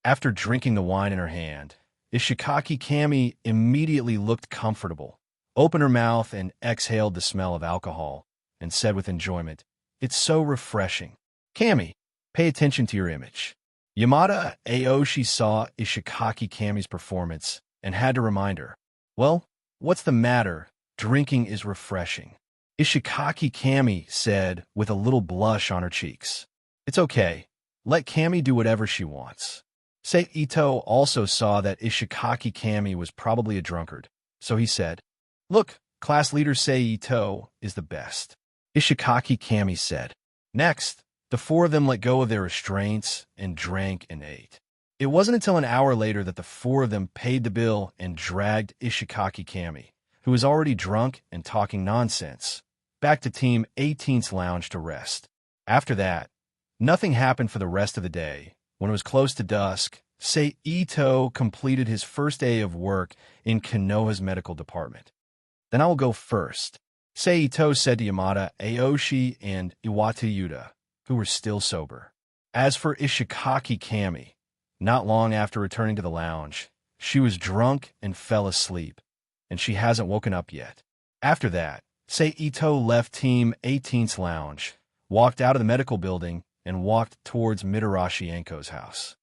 After drinking the wine in her hand, Ishikaki Kami immediately looked comfortable, opened her mouth and exhaled the smell of alcohol, and said with enjoyment, It's so refreshing. Kami, pay attention to your image. Yamada Aoshi saw Ishikaki Kami's performance and had to remind her, Well, what's the matter? Drinking is refreshing. Ishikaki Kami said with a little blush on her cheeks. It's okay. Let Kami do whatever she wants. Seito also saw that Ishikaki Kami was probably a drunkard, so he said, Look, class leader Seito is the best. Ishikaki Kami said. Next, the four of them let go of their restraints and drank and ate. It wasn't until an hour later that the four of them paid the bill and dragged Ishikaki Kami, who was already drunk and talking nonsense, back to Team 18's lounge to rest. After that, nothing happened for the rest of the day. When it was close to dusk, Seito completed his first day of work in Konoha's medical department. Then I will go first, Seito said to Yamada Aoshi and Iwata Yuta, who were still sober. As for Ishikaki Kami, not long after returning to the lounge, she was drunk and fell asleep, and she hasn't woken up yet. After that, Seito left Team 18's lounge, walked out of the medical building, and walked towards Mitarashi Anko's house.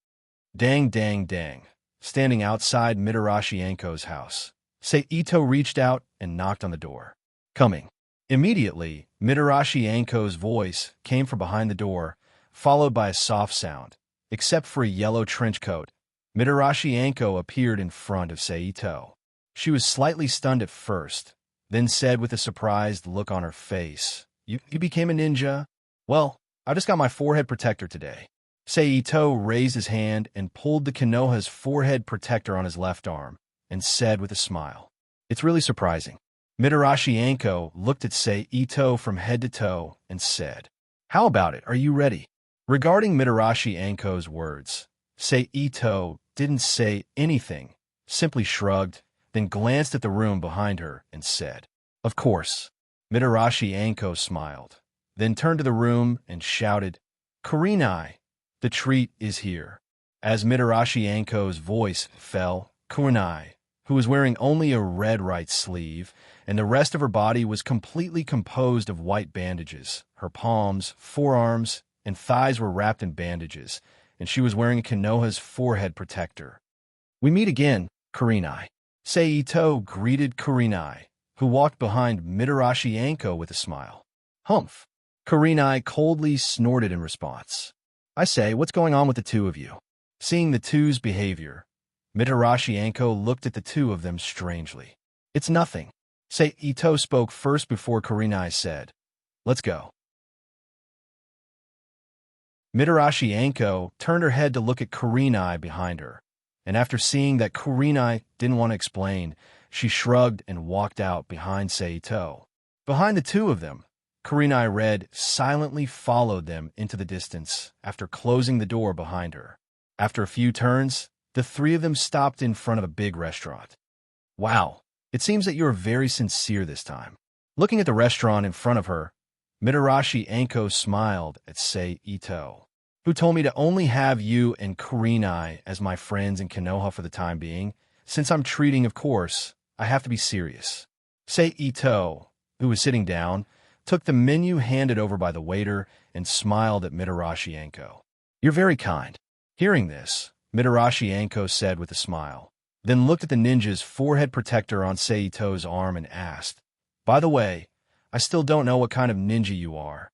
Dang, dang, dang. Standing outside Mitarashi Anko's house, Seito reached out and knocked on the door. Coming. Immediately, Mitarashi Anko's voice came from behind the door, followed by a soft sound. Except for a yellow trench coat, Mitarashi Anko appeared in front of Seito. She was slightly stunned at first, then said with a surprised look on her face, You became a ninja? Well, I just got my forehead protector today. Seito raised his hand and pulled the Konoha's forehead protector on his left arm, and said with a smile, It's really surprising. Mitarashi Anko looked at Seito from head to toe and said, How about it? Are you ready? Regarding Mitarashi Anko's words, Seito didn't say anything, simply shrugged, then glanced at the room behind her and said, Of course. Mitarashi Anko smiled, then turned to the room and shouted, Kurenai, the treat is here. As Mitarashi Anko's voice fell, Kurenai, who was wearing only a red right sleeve, and the rest of her body was completely composed of white bandages. Her palms, forearms, and thighs were wrapped in bandages, and she was wearing Konoha's forehead protector. We meet again, Kurenai. Seito greeted Kurenai, who walked behind Mitarashi Anko with a smile. Humph. Kurenai coldly snorted in response. I say, what's going on with the two of you? Seeing the two's behavior, Mitarashi Anko looked at the two of them strangely. It's nothing. Seito spoke first before Kurenai said, Let's go. Mitarashi Anko turned her head to look at Kurenai behind her, and after seeing that Kurenai didn't want to explain, she shrugged and walked out behind Seito. Behind the two of them, Kurenai Red silently followed them into the distance after closing the door behind her. After a few turns, the three of them stopped in front of a big restaurant. Wow, it seems that you are very sincere this time. Looking at the restaurant in front of her, Mitarashi Anko smiled at Seito, who told me to only have you and Kurenai as my friends in Konoha for the time being. Since I'm treating, of course, I have to be serious. Seito, who was sitting down, took the menu handed over by the waiter and smiled at Mitarashi Anko. You're very kind. Hearing this, Mitarashi Anko said with a smile, then looked at the ninja's forehead protector on Seito's arm and asked, By the way, I still don't know what kind of ninja you are.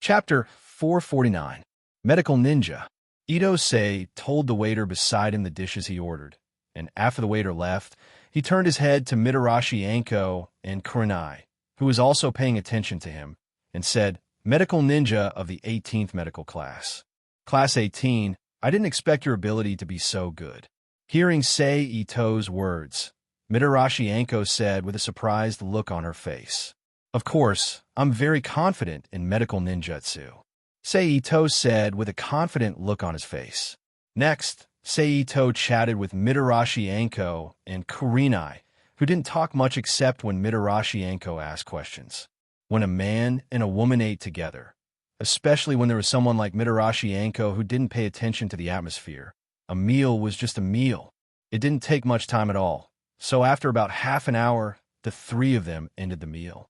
Chapter 449. Medical Ninja. Ito-sei told the waiter beside him the dishes he ordered, and after the waiter left, he turned his head to Mitarashi Anko and Kurenai, who was also paying attention to him, and said, Medical Ninja of the 18th Medical Class. Class 18, I didn't expect your ability to be so good. Hearing Seito's words, Mitarashi Anko said with a surprised look on her face, Of course, I'm very confident in medical ninjutsu. Seito said with a confident look on his face. Next, Seito chatted with Mitarashi Anko and Kurenai, who didn't talk much except when Mitarashi Anko asked questions. When a man and a woman ate together, especially when there was someone like Mitarashi Anko who didn't pay attention to the atmosphere, a meal was just a meal. It didn't take much time at all, so after about half an hour, the three of them ended the meal.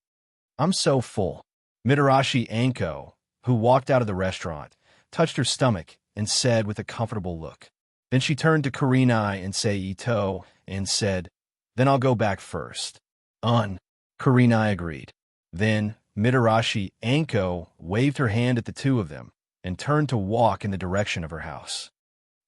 I'm so full. Mitarashi Anko, who walked out of the restaurant, touched her stomach and said with a comfortable look. Then she turned to Kurenai and Seito and said, Then I'll go back first. Kurenai agreed. Then Mitarashi Anko waved her hand at the two of them and turned to walk in the direction of her house.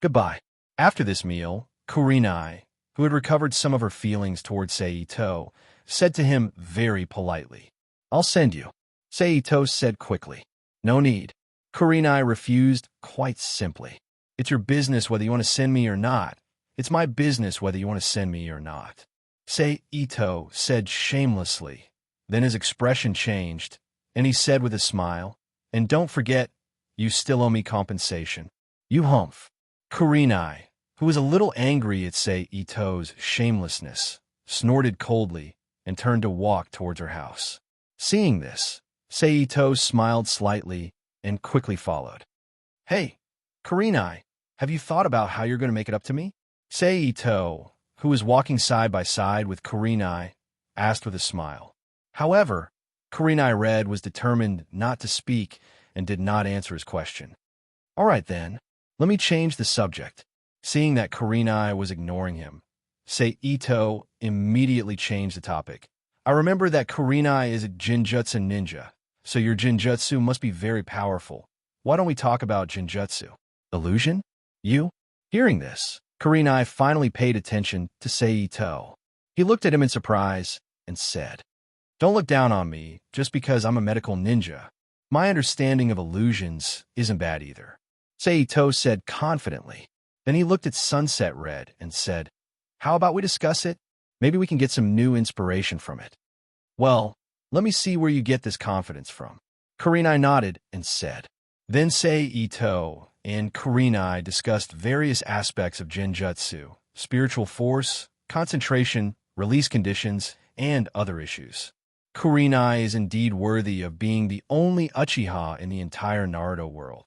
Goodbye. After this meal, Kurenai, who had recovered some of her feelings towards Seito, said to him very politely, I'll send you. Seito said quickly. No need. Kurenai refused quite simply. It's your business whether you want to send me or not. It's my business whether you want to send me or not. Seito said shamelessly. Then his expression changed, and he said with a smile, And don't forget, you still owe me compensation. You humph. Kurenai, who was a little angry at Seito's shamelessness, snorted coldly and turned to walk towards her house. Seeing this, Seito smiled slightly and quickly followed. Hey, Kurenai, have you thought about how you're going to make it up to me? Seito, who was walking side by side with Kurenai, asked with a smile. However, Kurenai Red was determined not to speak and did not answer his question. All right then, let me change the subject. Seeing that Kurenai was ignoring him, Ito immediately changed the topic. I remember that Kurenai is a Jinjutsu ninja, so your Jinjutsu must be very powerful. Why don't we talk about Jinjutsu? Illusion? You? Hearing this, Kurenai finally paid attention to Ito. He looked at him in surprise and said, "Don't look down on me just because I'm a medical ninja. My understanding of illusions isn't bad either," Ito said confidently. Then he looked at Sunset Red and said, "How about we discuss it? Maybe we can get some new inspiration from it." "Well, let me see where you get this confidence from." Kurenai nodded and said. Then Ito and Kurenai discussed various aspects of Jinjutsu, spiritual force, concentration, release conditions, and other issues. Kurenai is indeed worthy of being the only Uchiha in the entire Naruto world.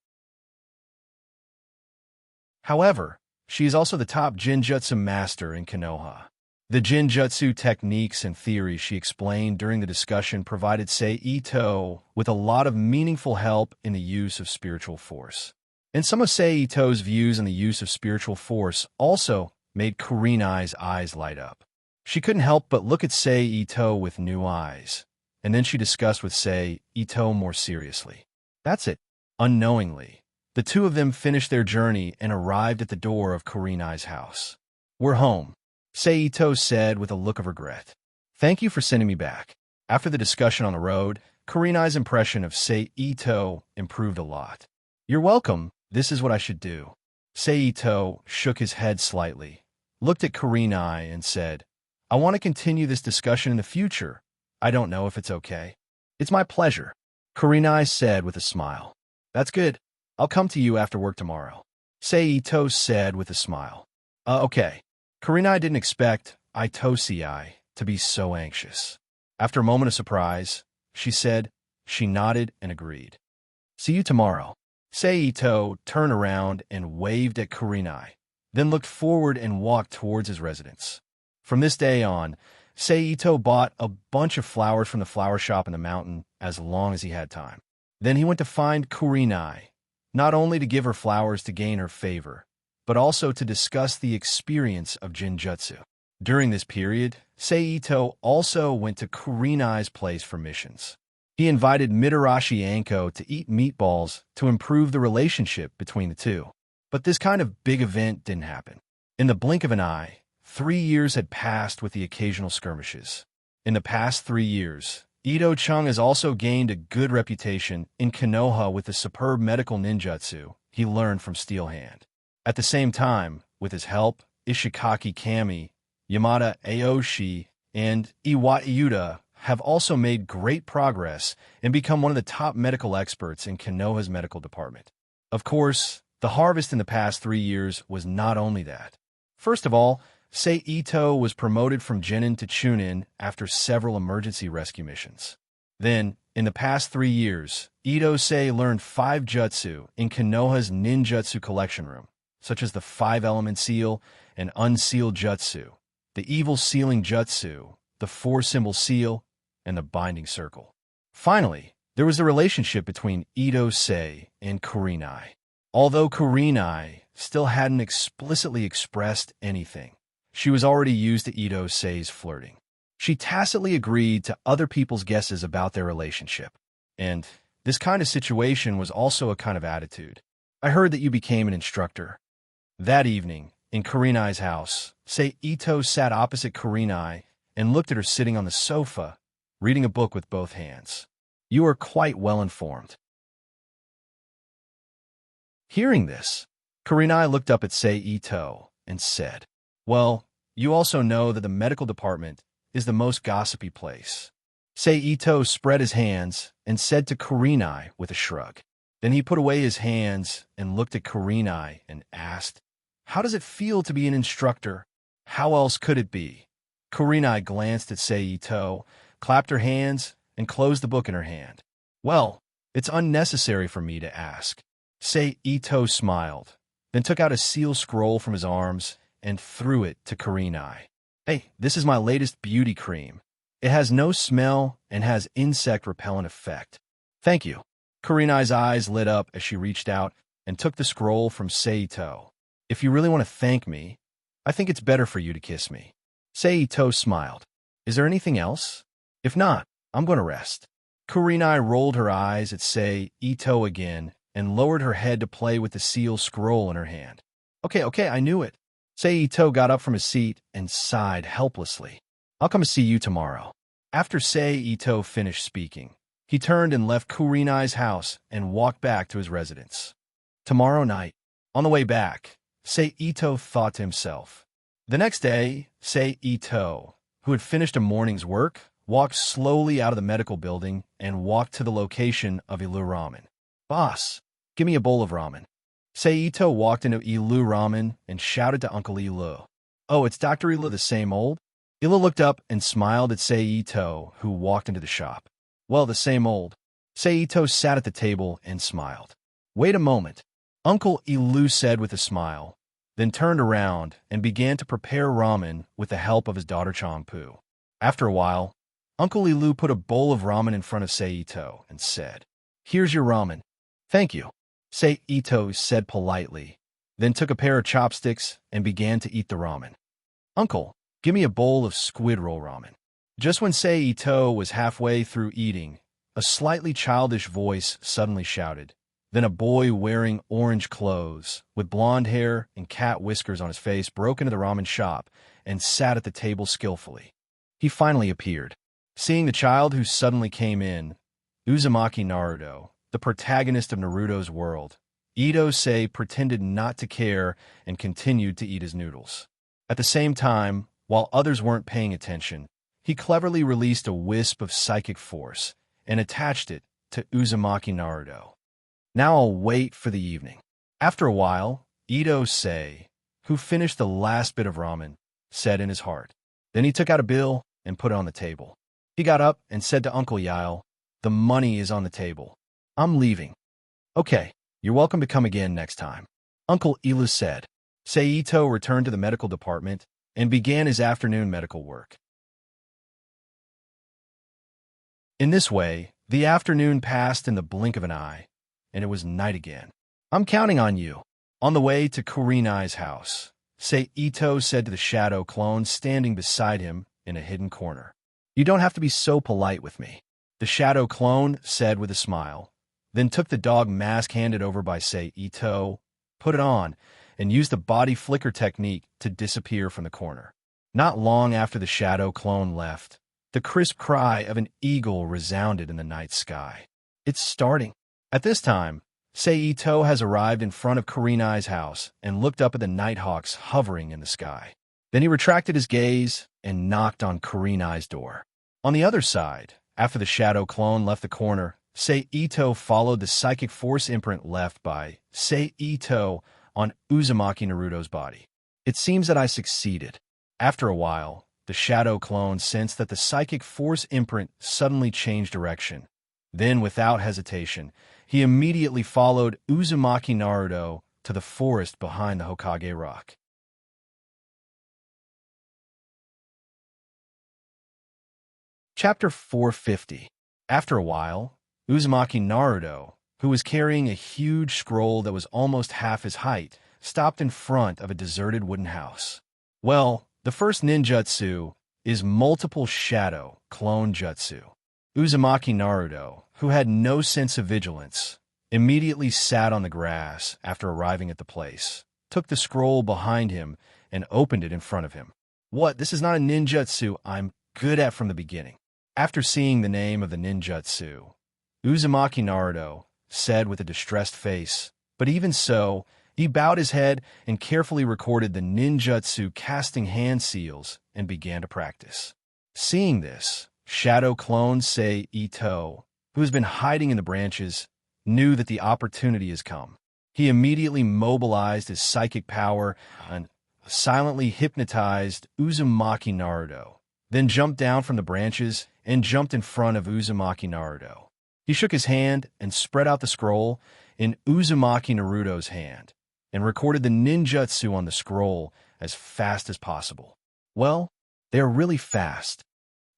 However, she is also the top Jinjutsu master in Konoha. The Jinjutsu techniques and theories she explained during the discussion provided Ito with a lot of meaningful help in the use of spiritual force. And some of Ito's views on the use of spiritual force also made Kurenai's eyes light up. She couldn't help but look at Ito with new eyes, and then she discussed with Ito more seriously. That's it. Unknowingly, the two of them finished their journey and arrived at the door of Kurenai's house. "We're home," Ito said with a look of regret. "Thank you for sending me back." After the discussion on the road, Kurenai's impression of Ito improved a lot. "You're welcome. This is what I should do." Ito shook his head slightly, looked at Kurenai and said, "I want to continue this discussion in the future. I don't know if it's okay." "It's my pleasure," Kurenai said with a smile. "That's good. I'll come to you after work tomorrow," Ito said with a smile. Okay." Kurenai didn't expect Itosei to be so anxious. After a moment of surprise, she said, she nodded and agreed. "See you tomorrow." Ito turned around and waved at Kurenai, then looked forward and walked towards his residence. From this day on, Ito bought a bunch of flowers from the flower shop in the mountain as long as he had time. Then he went to find Kurenai, not only to give her flowers to gain her favor, but also to discuss the experience of Jinjutsu. During this period, Ito also went to Kurenai's place for missions. He invited Mitarashi Anko to eat meatballs to improve the relationship between the two. But this kind of big event didn't happen. In the blink of an eye, 3 years had passed with the occasional skirmishes. In the past 3 years, Ito-chung has also gained a good reputation in Konoha with the superb medical ninjutsu he learned from Steel Hand. At the same time, with his help, Ishikaki Kami, Yamada Aoshi, and Iwata Yuta have also made great progress and become one of the top medical experts in Konoha's medical department. Of course, the harvest in the past 3 years was not only that. First of all, Ito was promoted from Genin to Chunin after several emergency rescue missions. Then, in the past 3 years, Ito-sei learned 5 jutsu in Konoha's ninjutsu collection room, such as the 5-element seal and unsealed jutsu, the evil sealing jutsu, the 4-symbol seal, and the binding circle. Finally, there was the relationship between Ito-sei and Kurenai. Although Kurenai still hadn't explicitly expressed anything, she was already used to Ito-sei's flirting. She tacitly agreed to other people's guesses about their relationship. And this kind of situation was also a kind of attitude. "I heard that you became an instructor." That evening, in Kurenai's house, Ito sat opposite Kurenai and looked at her sitting on the sofa, reading a book with both hands. "You are quite well informed." Hearing this, Kurenai looked up at Ito and said, "Well, you also know that the medical department is the most gossipy place." Ito spread his hands and said to Kurenai with a shrug. Then he put away his hands and looked at Kurenai and asked, "How does it feel to be an instructor?" "How else could it be?" Kurenai glanced at Ito, clapped her hands, and closed the book in her hand. "Well, it's unnecessary for me to ask." Ito smiled, then took out a seal scroll from his arms and threw it to Kurenai. "Hey, this is my latest beauty cream. It has no smell and has insect repellent effect. Thank you. Kurenai's eyes lit up as she reached out and took the scroll from Seito. If you really want to thank me, I think it's better for you to kiss me. Seito smiled. Is there anything else? If not, I'm going to rest. Kurenai rolled her eyes at Seito again and lowered her head to play with the seal scroll in her hand. Okay, I knew it. Seito got up from his seat and sighed helplessly. I'll come see you tomorrow. After Seito finished speaking, he turned and left Kurenai's house and walked back to his residence. Tomorrow night. On the way back, Seito thought to himself. The next day, Seito, who had finished a morning's work, walked slowly out of the medical building and walked to the location of Ilu Ramen. Boss, give me a bowl of ramen. Seito walked into Ilu Ramen and shouted to Uncle Ilu. Oh, it's Dr. Ilu the same old? Ilu looked up and smiled at Seito, who walked into the shop. Well, the same old. Seito sat at the table and smiled. Wait a moment, Uncle Ilu said with a smile, then turned around and began to prepare ramen with the help of his daughter Changpu. After a while, Uncle Ilu put a bowl of ramen in front of Seito and said, Here's your ramen. Thank you, Seito said politely, then took a pair of chopsticks and began to eat the ramen. Uncle, give me a bowl of squid roll ramen. Just when Seito was halfway through eating, a slightly childish voice suddenly shouted. Then a boy wearing orange clothes, with blonde hair and cat whiskers on his face, broke into the ramen shop and sat at the table skillfully. He finally appeared. Seeing the child who suddenly came in, Uzumaki Naruto, the protagonist of Naruto's world, Ito-sei pretended not to care and continued to eat his noodles. At the same time, while others weren't paying attention, he cleverly released a wisp of psychic force and attached it to Uzumaki Naruto. Now I'll wait for the evening. After a while, Ito-sei, who finished the last bit of ramen, said in his heart. Then he took out a bill and put it on the table. He got up and said to Uncle Yao, The money is on the table. I'm leaving. Okay, you're welcome to come again next time. Uncle Ilu said. Seito returned to the medical department and began his afternoon medical work. In this way, the afternoon passed in the blink of an eye, and it was night again. I'm counting on you. On the way to Kurenai's house, Seito said to the shadow clone standing beside him in a hidden corner. You don't have to be so polite with me. The shadow clone said with a smile, then took the dog mask handed over by Seito, put it on, and used the body flicker technique to disappear from the corner. Not long after the shadow clone left, the crisp cry of an eagle resounded in the night sky. It's starting. At this time, Seito has arrived in front of Kurenai's house and looked up at the nighthawks hovering in the sky. Then he retracted his gaze and knocked on Kurenai's door. On the other side, after the shadow clone left the corner, Seito followed the psychic force imprint left by Seito on Uzumaki Naruto's body. It seems that I succeeded. After a while, the shadow clone sensed that the psychic force imprint suddenly changed direction. Then, without hesitation, he immediately followed Uzumaki Naruto to the forest behind the Hokage rock. Chapter 450. After a while, Uzumaki Naruto, who was carrying a huge scroll that was almost half his height, stopped in front of a deserted wooden house. Well, the first ninjutsu is multiple shadow clone jutsu. Uzumaki Naruto, who had no sense of vigilance, immediately sat on the grass after arriving at the place, took the scroll behind him, and opened it in front of him. What? This is not a ninjutsu I'm good at from the beginning. After seeing the name of the ninjutsu, Uzumaki Naruto said with a distressed face, but even so, he bowed his head and carefully recorded the ninjutsu casting hand seals and began to practice. Seeing this, shadow clone Seito, who has been hiding in the branches, knew that the opportunity has come. He immediately mobilized his psychic power and silently hypnotized Uzumaki Naruto, then jumped down from the branches and jumped in front of Uzumaki Naruto. He shook his hand and spread out the scroll in Uzumaki Naruto's hand and recorded the ninjutsu on the scroll as fast as possible. Well, they are really fast.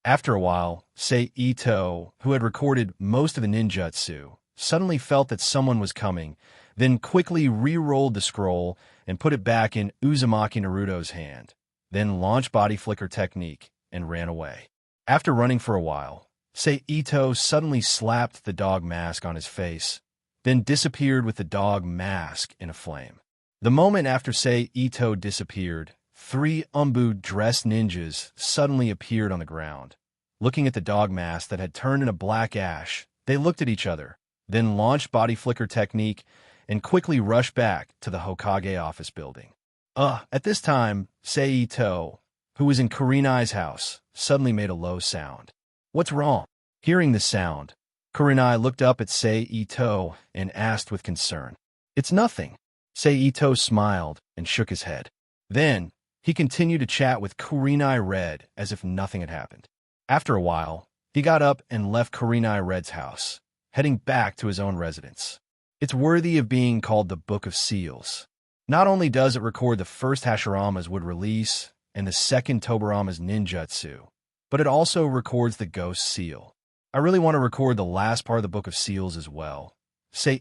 After a while, Ito, who had recorded most of the ninjutsu, suddenly felt that someone was coming, then quickly re-rolled the scroll and put it back in Uzumaki Naruto's hand, then launched body flicker technique and ran away. After running for a while, Ito suddenly slapped the dog mask on his face, then disappeared with the dog mask in a flame. The moment after Ito disappeared, 3 umbu-dressed ninjas suddenly appeared on the ground. Looking at the dog mask that had turned into black ash, they looked at each other, then launched body flicker technique and quickly rushed back to the Hokage office building. At this time, Ito, who was in Kurenai's house, suddenly made a low sound. What's wrong? Hearing the sound, Kurenai looked up at Ito and asked with concern. It's nothing. Ito smiled and shook his head. Then, he continued to chat with Kurenai Red as if nothing had happened. After a while, he got up and left Kurenai Red's house, heading back to his own residence. It's worthy of being called the Book of Seals. Not only does it record the first Hashirama's would release and the second Tobirama's ninjutsu, but it also records the Ghost Seal. I really want to record the last part of the Book of Seals as well.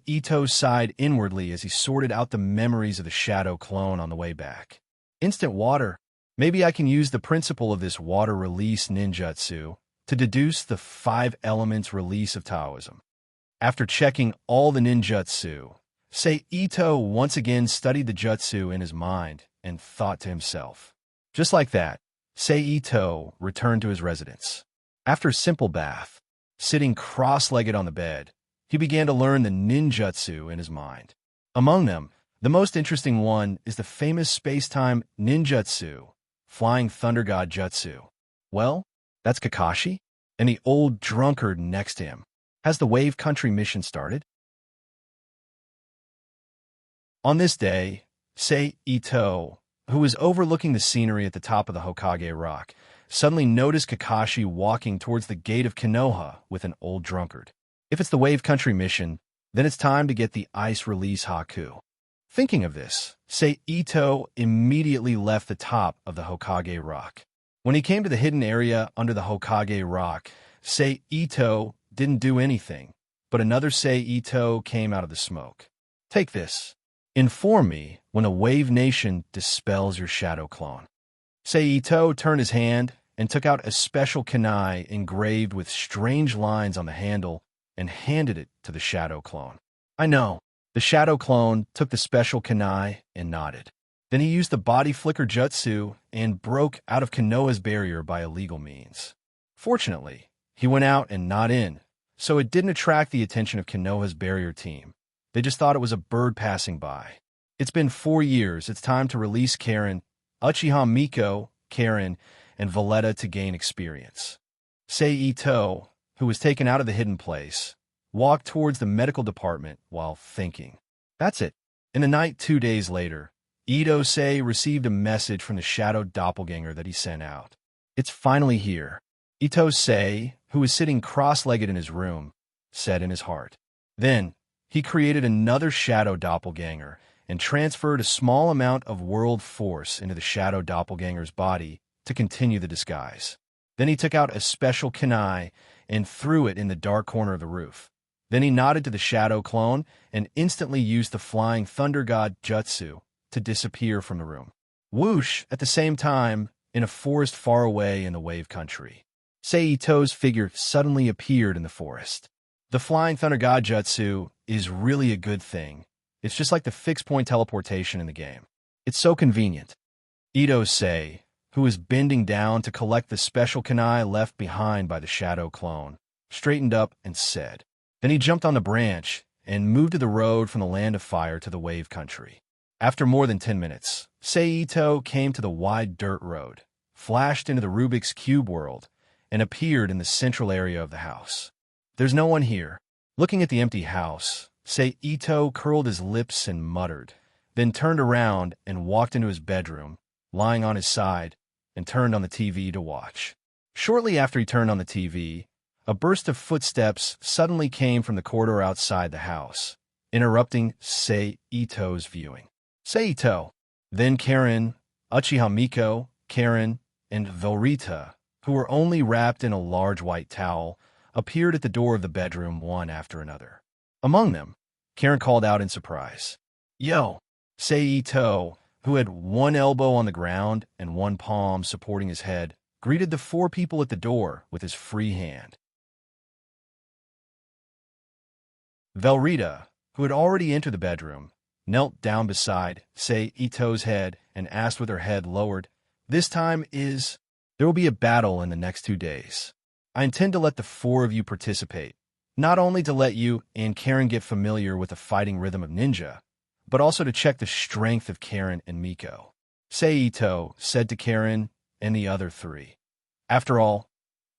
Ito sighed inwardly as he sorted out the memories of the shadow clone on the way back. Instant water. Maybe I can use the principle of this water release ninjutsu to deduce the 5 elements release of Taoism. After checking all the ninjutsu, Ito once again studied the jutsu in his mind and thought to himself. Just like that, Ito returned to his residence. After a simple bath, sitting cross-legged on the bed, he began to learn the ninjutsu in his mind. Among them, the most interesting one is the famous space-time ninjutsu, Flying Thunder God Jutsu. Well, that's Kakashi, and the old drunkard next to him. Has the Wave Country mission started? On this day, Ito, who was overlooking the scenery at the top of the Hokage Rock, suddenly noticed Kakashi walking towards the gate of Konoha with an old drunkard. If it's the Wave Country mission, then it's time to get the ice release Haku. Thinking of this, Ito immediately left the top of the Hokage Rock. When he came to the hidden area under the Hokage Rock, Ito didn't do anything, but another Ito came out of the smoke. Take this. Inform me when a Wave Nation dispels your shadow clone. Ito turned his hand and took out a special kunai engraved with strange lines on the handle and handed it to the shadow clone. I know. The shadow clone took the special kunai and nodded. Then he used the body flicker jutsu and broke out of Konoha's barrier by illegal means. Fortunately, he went out and not in, so it didn't attract the attention of Konoha's barrier team. They just thought it was a bird passing by. It's been 4 years. It's time to release Karen, Uchiha Miko, Karen, and Valletta to gain experience. Ito, who was taken out of the hidden place, walked towards the medical department while thinking. That's it. In the night 2 days later, Ito-sei received a message from the shadow doppelganger that he sent out. It's finally here. Ito-sei, who was sitting cross-legged in his room, said in his heart. Then, he created another shadow doppelganger and transferred a small amount of world force into the shadow doppelganger's body to continue the disguise. Then he took out a special kunai and threw it in the dark corner of the roof. Then he nodded to the shadow clone and instantly used the Flying Thunder God Jutsu to disappear from the room. Whoosh! At the same time, in a forest far away in the Wave Country, Ito's figure suddenly appeared in the forest. The Flying Thunder God Jutsu is really a good thing. It's just like the fixed-point teleportation in the game. It's so convenient. Ito-sei, who was bending down to collect the special kunai left behind by the shadow clone, straightened up and said. Then he jumped on the branch and moved to the road from the Land of Fire to the Wave Country. After more than 10 minutes, Ito came to the wide dirt road, flashed into the Rubik's Cube world, and appeared in the central area of the house. There's no one here. Looking at the empty house, Ito curled his lips and muttered, then turned around and walked into his bedroom, lying on his side, and turned on the TV to watch. Shortly after he turned on the TV, a burst of footsteps suddenly came from the corridor outside the house, interrupting Ito's viewing. Ito, then Karen, Uchiha Miko, Karen, and Velrita who were only wrapped in a large white towel, appeared at the door of the bedroom one after another. Among them, Karen called out in surprise, "Yo!" Seito, who had one elbow on the ground and one palm supporting his head, greeted the four people at the door with his free hand. Velrita, who had already entered the bedroom, knelt down beside Seito's head and asked with her head lowered, "This time there will be a battle in the next 2 days. I intend to let the four of you participate, not only to let you and Karen get familiar with the fighting rhythm of ninja, but also to check the strength of Karen and Miko," Seito said to Karen and the other three. "After all,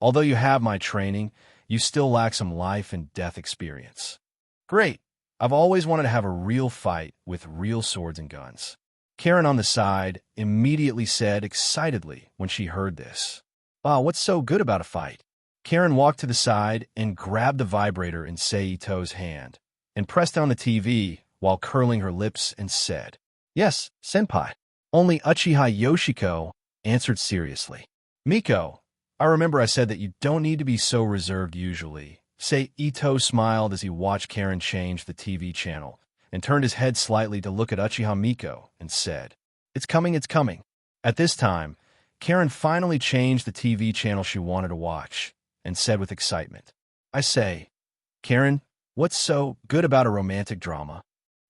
although you have my training, you still lack some life and death experience." "Great. I've always wanted to have a real fight with real swords and guns," Karen on the side immediately said excitedly when she heard this. "Wow, what's so good about a fight?" Karen walked to the side and grabbed the vibrator in Seito's hand and pressed down the TV while curling her lips and said, "Yes, senpai." Only Uchiha Yoshiko answered seriously. "Miko, I remember I said that you don't need to be so reserved usually." Seito smiled as he watched Karen change the TV channel and turned his head slightly to look at Uchiha Miko and said, "It's coming, it's coming." At this time, Karen finally changed the TV channel she wanted to watch and said with excitement, "I say, Karen, what's so good about a romantic drama?"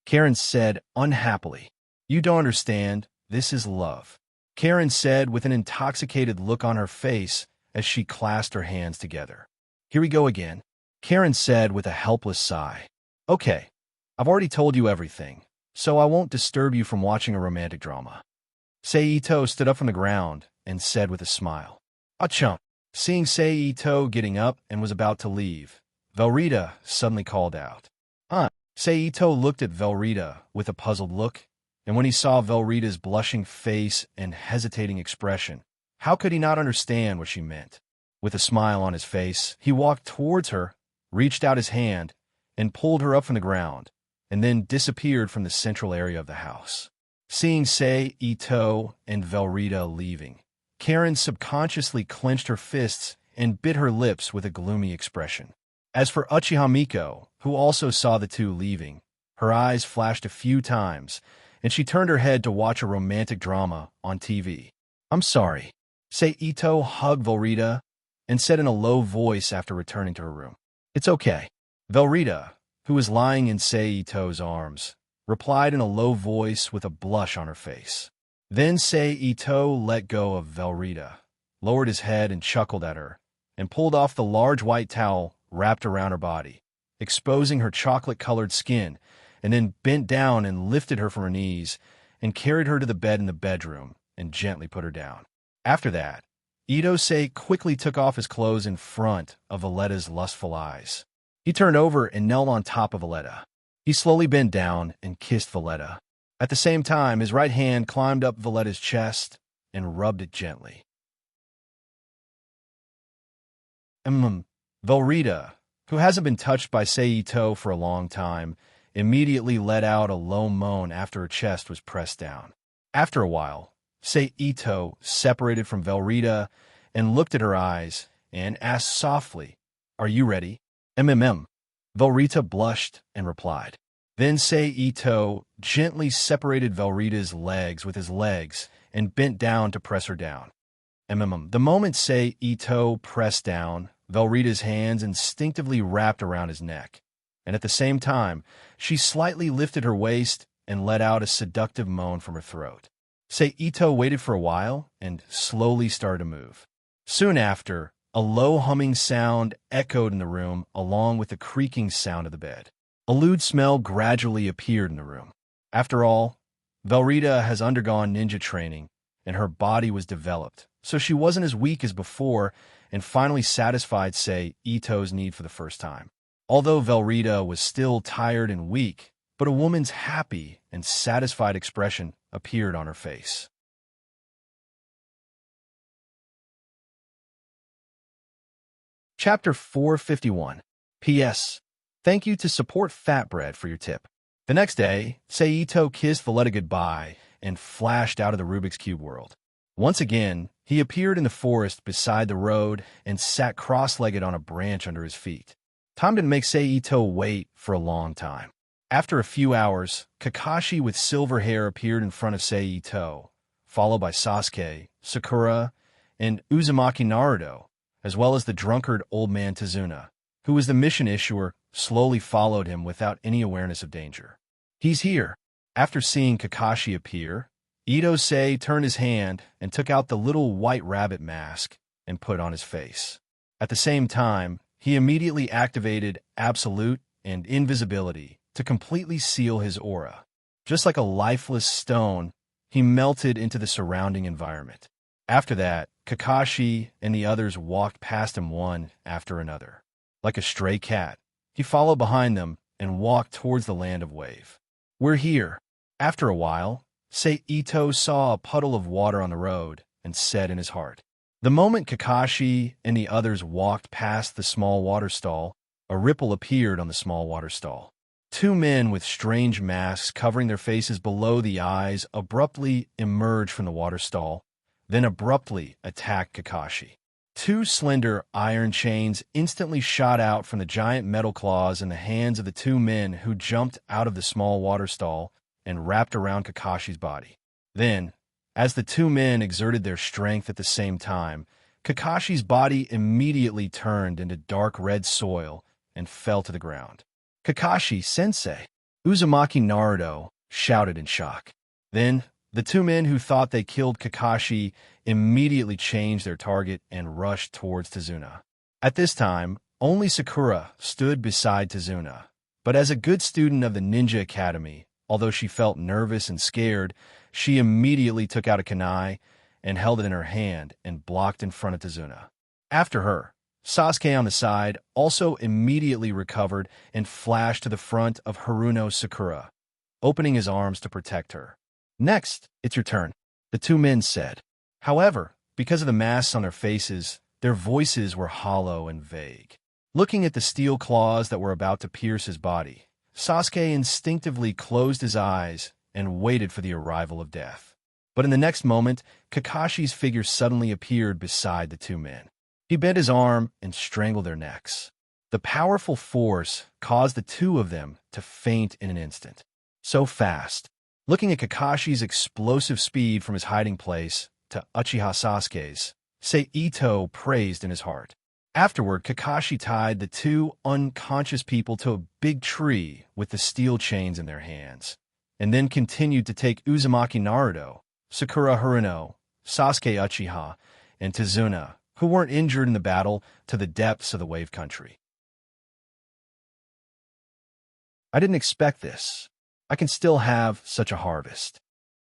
Karen said unhappily, "You don't understand. This is love," Karen said with an intoxicated look on her face as she clasped her hands together. "Here we go again," Karen said with a helpless sigh. "Okay, I've already told you everything, so I won't disturb you from watching a romantic drama." Seito stood up from the ground and said with a smile, "Achum." Seeing Seito getting up and was about to leave, Velrita suddenly called out, Seito looked at Velrita with a puzzled look, and when he saw Velrita's blushing face and hesitating expression, how could he not understand what she meant? With a smile on his face, he walked towards her, reached out his hand, and pulled her up from the ground, and then disappeared from the central area of the house. Seeing Seito and Velrita leaving, Karen subconsciously clenched her fists and bit her lips with a gloomy expression. As for Uchiha Miko, who also saw the two leaving, her eyes flashed a few times, and she turned her head to watch a romantic drama on TV. "I'm sorry." Seito hugged Velrita and said in a low voice after returning to her room, "It's okay." Velrita, who was lying in Seito's arms, replied in a low voice with a blush on her face. Then Seito let go of Velrita, lowered his head and chuckled at her, and pulled off the large white towel wrapped around her body, exposing her chocolate-colored skin, and then bent down and lifted her from her knees and carried her to the bed in the bedroom and gently put her down. After that, Itose quickly took off his clothes in front of Valletta's lustful eyes. He turned over and knelt on top of Valletta. He slowly bent down and kissed Valletta. At the same time, his right hand climbed up Valletta's chest and rubbed it gently. Velrita, who hasn't been touched by Seito for a long time, immediately let out a low moan after her chest was pressed down. After a while, Seito separated from Velrita and looked at her eyes and asked softly, "Are you ready?" Velrita blushed and replied. Then Seito gently separated Velrita's legs with his legs and bent down to press her down. The moment Seito pressed down, Velrita's hands instinctively wrapped around his neck, and at the same time, she slightly lifted her waist and let out a seductive moan from her throat. Seito waited for a while and slowly started to move. Soon after, a low humming sound echoed in the room along with the creaking sound of the bed. A lewd smell gradually appeared in the room. After all, Velrita has undergone ninja training, and her body was developed, so she wasn't as weak as before and finally satisfied Seito's need for the first time. Although Velrita was still tired and weak, but a woman's happy and satisfied expression appeared on her face. Chapter 451. P.S. Thank you to Support Fatbread for your tip. The next day, Seito kissed Valletta goodbye and flashed out of the Rubik's Cube world. Once again, he He appeared in the forest beside the road and sat cross-legged on a branch under his feet. Time didn't make Seito wait for a long time. After a few hours, Kakashi with silver hair appeared in front of Seito, followed by Sasuke, Sakura, and Uzumaki Naruto, as well as the drunkard old man Tazuna, who was the mission issuer, slowly followed him without any awareness of danger. "He's here." After seeing Kakashi appear, Ito-sei turned his hand and took out the little white rabbit mask and put on his face. At the same time, he immediately activated Absolute and Invisibility to completely seal his aura. Just like a lifeless stone, he melted into the surrounding environment. After that, Kakashi and the others walked past him one after another. Like a stray cat, he followed behind them and walked towards the land of Wave. "We're here." After a while, Seito saw a puddle of water on the road and said in his heart. The moment Kakashi and the others walked past the small water stall, a ripple appeared on the small water stall. Two men with strange masks covering their faces below the eyes abruptly emerged from the water stall, then abruptly attacked Kakashi. Two slender iron chains instantly shot out from the giant metal claws in the hands of the two men who jumped out of the small water stall and wrapped around Kakashi's body. Then, as the two men exerted their strength at the same time, Kakashi's body immediately turned into dark red soil and fell to the ground. "Kakashi-sensei!" Uzumaki Naruto shouted in shock. Then, the two men who thought they killed Kakashi immediately changed their target and rushed towards Tazuna. At this time, only Sakura stood beside Tazuna, but as a good student of the Ninja Academy, although she felt nervous and scared, she immediately took out a kunai and held it in her hand and blocked in front of Tazuna. After her, Sasuke on the side also immediately recovered and flashed to the front of Haruno Sakura, opening his arms to protect her. "Next, it's your turn," the two men said. However, because of the masks on their faces, their voices were hollow and vague. Looking at the steel claws that were about to pierce his body, Sasuke instinctively closed his eyes and waited for the arrival of death. But in the next moment, Kakashi's figure suddenly appeared beside the two men. He bent his arm and strangled their necks. The powerful force caused the two of them to faint in an instant. So fast. Looking at Kakashi's explosive speed from his hiding place to Uchiha Sasuke's, Seito praised in his heart. Afterward, Kakashi tied the two unconscious people to a big tree with the steel chains in their hands, and then continued to take Uzumaki Naruto, Sakura Haruno, Sasuke Uchiha, and Tazuna, who weren't injured in the battle, to the depths of the Wave Country. I didn't expect this. I can still have such a harvest.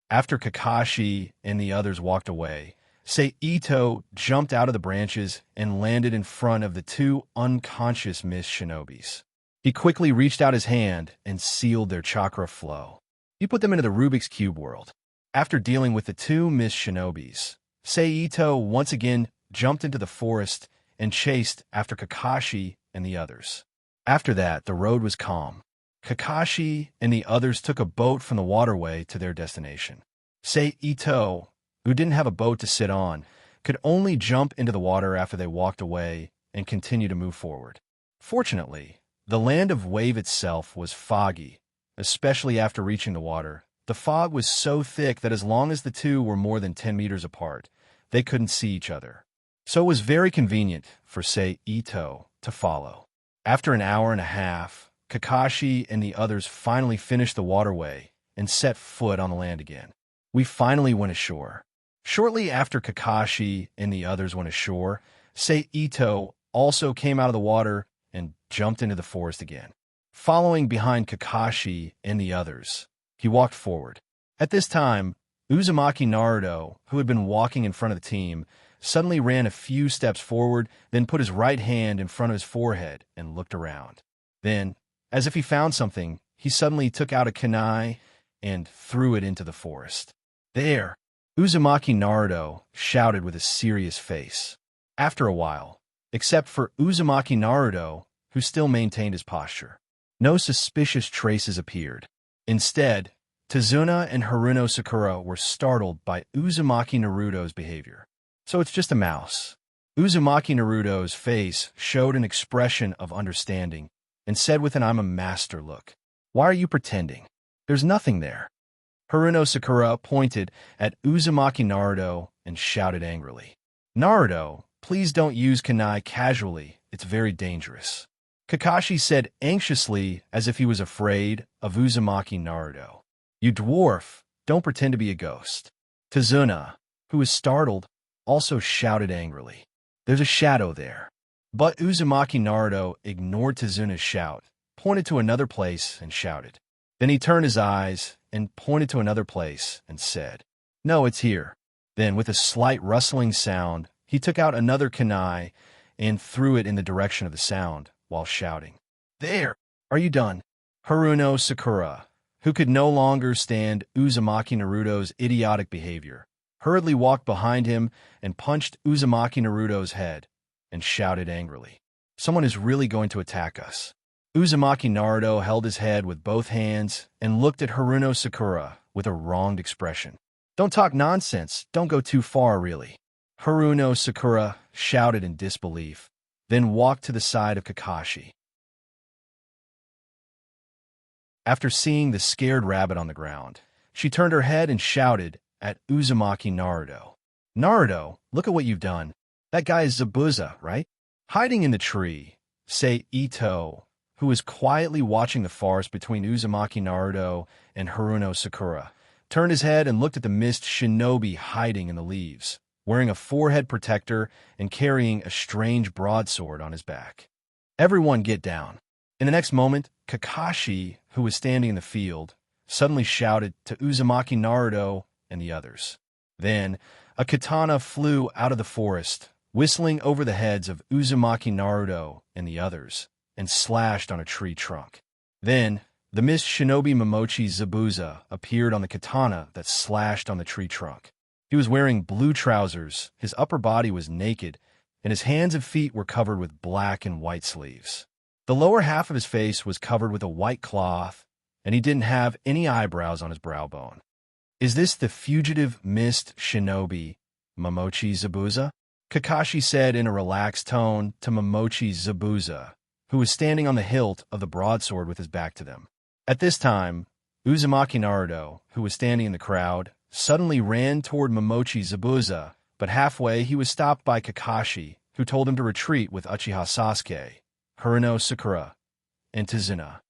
After Kakashi and the others walked away, Seito jumped out of the branches and landed in front of the two unconscious Mist Shinobis. He quickly reached out his hand and sealed their chakra flow. He put them into the Rubik's Cube world. After dealing with the two Mist Shinobis, Seito once again jumped into the forest and chased after Kakashi and the others. After that, the road was calm. Kakashi and the others took a boat from the waterway to their destination. Seito, who didn't have a boat to sit on, could only jump into the water after they walked away and continue to move forward. Fortunately, the land of Wave itself was foggy, especially after reaching the water. The fog was so thick that as long as the two were more than 10 meters apart, they couldn't see each other. So it was very convenient for Seito to follow. After an hour and a half, Kakashi and the others finally finished the waterway and set foot on the land again. We finally went ashore. Shortly after Kakashi and the others went ashore, Seito also came out of the water and jumped into the forest again. Following behind Kakashi and the others, he walked forward. At this time, Uzumaki Naruto, who had been walking in front of the team, suddenly ran a few steps forward, then put his right hand in front of his forehead and looked around. Then, as if he found something, he suddenly took out a kunai and threw it into the forest. "There!" Uzumaki Naruto shouted with a serious face. After a while, except for Uzumaki Naruto, who still maintained his posture, no suspicious traces appeared. Instead, Tazuna and Haruno Sakura were startled by Uzumaki Naruto's behavior. So it's just a mouse. Uzumaki Naruto's face showed an expression of understanding and said with an "I'm a master" look, "Why are you pretending? There's nothing there." Haruno Sakura pointed at Uzumaki Naruto and shouted angrily, "Naruto, please don't use kunai casually. It's very dangerous." Kakashi said anxiously as if he was afraid of Uzumaki Naruto. "You dwarf, don't pretend to be a ghost." Tazuna, who was startled, also shouted angrily, "There's a shadow there." But Uzumaki Naruto ignored Tazuna's shout, pointed to another place, and shouted. Then he turned his eyes and pointed to another place and said, "No, it's here." Then, with a slight rustling sound, he took out another kunai and threw it in the direction of the sound, while shouting, "There! Are you done?" Haruno Sakura, who could no longer stand Uzumaki Naruto's idiotic behavior, hurriedly walked behind him and punched Uzumaki Naruto's head and shouted angrily, "Someone is really going to attack us." Uzumaki Naruto held his head with both hands and looked at Haruno Sakura with a wronged expression. "Don't talk nonsense. Don't go too far, really." Haruno Sakura shouted in disbelief, then walked to the side of Kakashi. After seeing the scared rabbit on the ground, she turned her head and shouted at Uzumaki Naruto, "Naruto, look at what you've done. That guy is Zabuza, right?" Hiding in the tree, say Ito, who was quietly watching the farce between Uzumaki Naruto and Haruno Sakura, turned his head and looked at the mist shinobi hiding in the leaves, wearing a forehead protector and carrying a strange broadsword on his back. "Everyone get down." In the next moment, Kakashi, who was standing in the field, suddenly shouted to Uzumaki Naruto and the others. Then, a katana flew out of the forest, whistling over the heads of Uzumaki Naruto and the others, and slashed on a tree trunk. Then, the mist shinobi Momochi Zabuza appeared on the katana that slashed on the tree trunk. He was wearing blue trousers, his upper body was naked, and his hands and feet were covered with black and white sleeves. The lower half of his face was covered with a white cloth, and he didn't have any eyebrows on his brow bone. "Is this the fugitive mist shinobi, Momochi Zabuza?" Kakashi said in a relaxed tone to Momochi Zabuza, who was standing on the hilt of the broadsword with his back to them. At this time, Uzumaki Naruto, who was standing in the crowd, suddenly ran toward Momochi Zabuza, but halfway he was stopped by Kakashi, who told him to retreat with Uchiha Sasuke, Haruno Sakura, and Tazuna.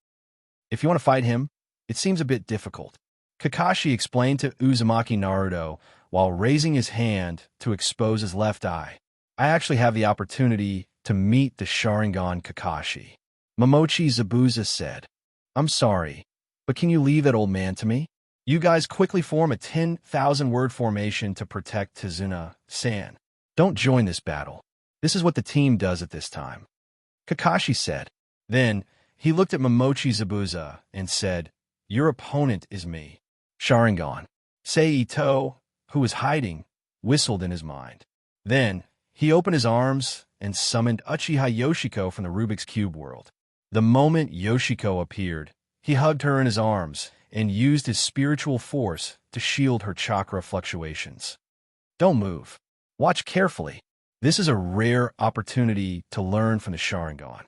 "If you want to fight him, it seems a bit difficult," Kakashi explained to Uzumaki Naruto while raising his hand to expose his left eye. "I actually have the opportunity to meet the Sharingan Kakashi." Momochi Zabuza said, "I'm sorry, but can you leave that old man to me?" You guys quickly form a 10,000-word formation to protect Tazuna-san. "Don't join this battle. This is what the team does at this time," Kakashi said. Then, he looked at Momochi Zabuza and said, "Your opponent is me, Sharingan." Ito, who was hiding, whistled in his mind. Then, he opened his arms and summoned Uchiha Yoshiko from the Rubik's Cube world. The moment Yoshiko appeared, he hugged her in his arms and used his spiritual force to shield her chakra fluctuations. "Don't move. Watch carefully. This is a rare opportunity to learn from the Sharingan,"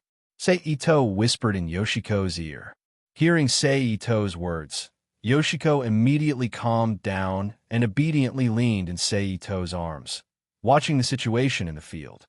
Ito whispered in Yoshiko's ear. Hearing Ito's words, Yoshiko immediately calmed down and obediently leaned in Ito's arms, watching the situation in the field.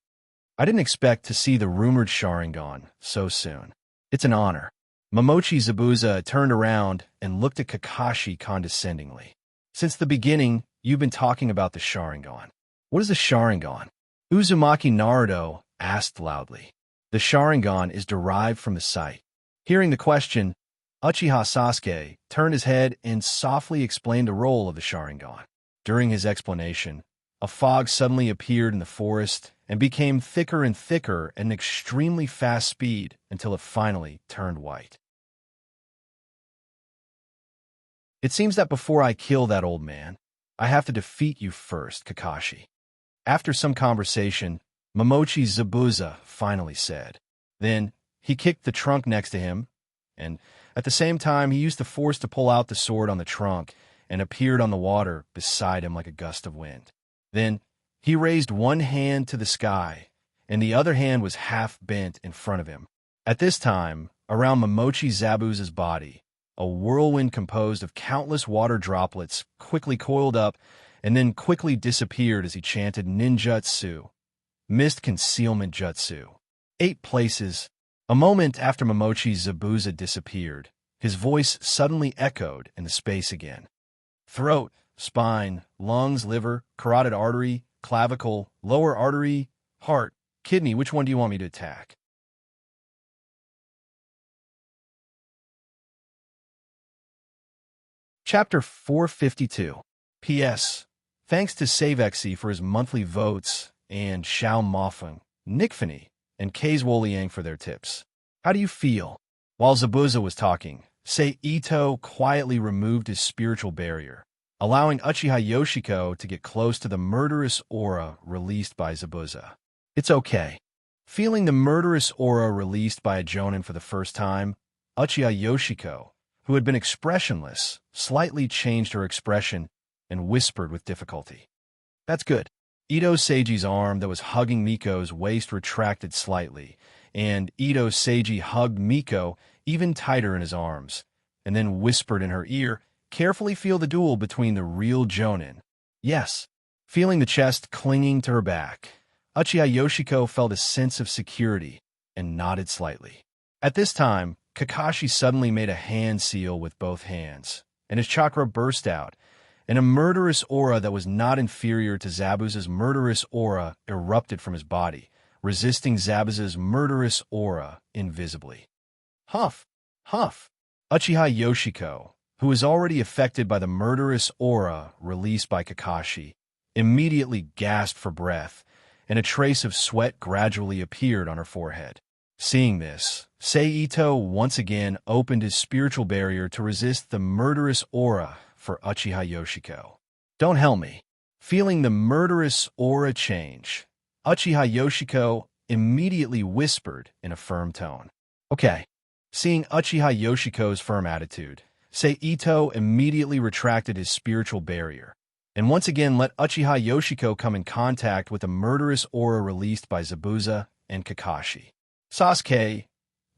"I didn't expect to see the rumored Sharingan so soon. It's an honor." Momochi Zabuza turned around and looked at Kakashi condescendingly. "Since the beginning, you've been talking about the Sharingan. What is the Sharingan?" Uzumaki Naruto asked loudly. "The Sharingan is derived from the sight." Hearing the question, Uchiha Sasuke turned his head and softly explained the role of the Sharingan. During his explanation, a fog suddenly appeared in the forest and became thicker and thicker at an extremely fast speed until it finally turned white. "It seems that before I kill that old man, I have to defeat you first, Kakashi." After some conversation, Momochi Zabuza finally said. Then, he kicked the trunk next to him, and at the same time he used the force to pull out the sword on the trunk and appeared on the water beside him like a gust of wind. Then, He raised one hand to the sky, and the other hand was half bent in front of him. At this time, around Momochi Zabuza's body, a whirlwind composed of countless water droplets quickly coiled up and then quickly disappeared as he chanted ninjutsu, mist concealment jutsu. 8 places. A moment after Momochi Zabuza disappeared, his voice suddenly echoed in the space again. Throat, spine, lungs, liver, carotid artery, clavicle, lower artery, heart, kidney, which one do you want me to attack? Chapter 452. P.S. Thanks to Savexy for his monthly votes and Xiao Mofeng, Nickfany, and Kei's Woliang for their tips. How do you feel? While Zabuza was talking, Sei Ito quietly removed his spiritual barrier, allowing Uchiha Yoshiko to get close to the murderous aura released by Zabuza. It's okay. Feeling the murderous aura released by a Jonin for the first time, Uchiha Yoshiko, who had been expressionless, slightly changed her expression and whispered with difficulty. That's good. Ito Seiji's arm that was hugging Miko's waist retracted slightly, and Ito Seiji hugged Miko even tighter in his arms, and then whispered in her ear, "Carefully feel the duel between the real Jonin." Yes. Feeling the chest clinging to her back, Uchiha Yoshiko felt a sense of security and nodded slightly. At this time, Kakashi suddenly made a hand seal with both hands, and his chakra burst out, and a murderous aura that was not inferior to Zabuza's murderous aura erupted from his body, resisting Zabuza's murderous aura invisibly. Huff! Huff! Uchiha Yoshiko, who was already affected by the murderous aura released by Kakashi, immediately gasped for breath, and a trace of sweat gradually appeared on her forehead. Seeing this, Sei Ito once again opened his spiritual barrier to resist the murderous aura for Uchiha Yoshiko. Don't help me. Feeling the murderous aura change, Uchiha Yoshiko immediately whispered in a firm tone. Okay. Seeing Uchiha Yoshiko's firm attitude, Sei Ito immediately retracted his spiritual barrier, and once again let Uchiha Yoshiko come in contact with the murderous aura released by Zabuza and Kakashi. Sasuke,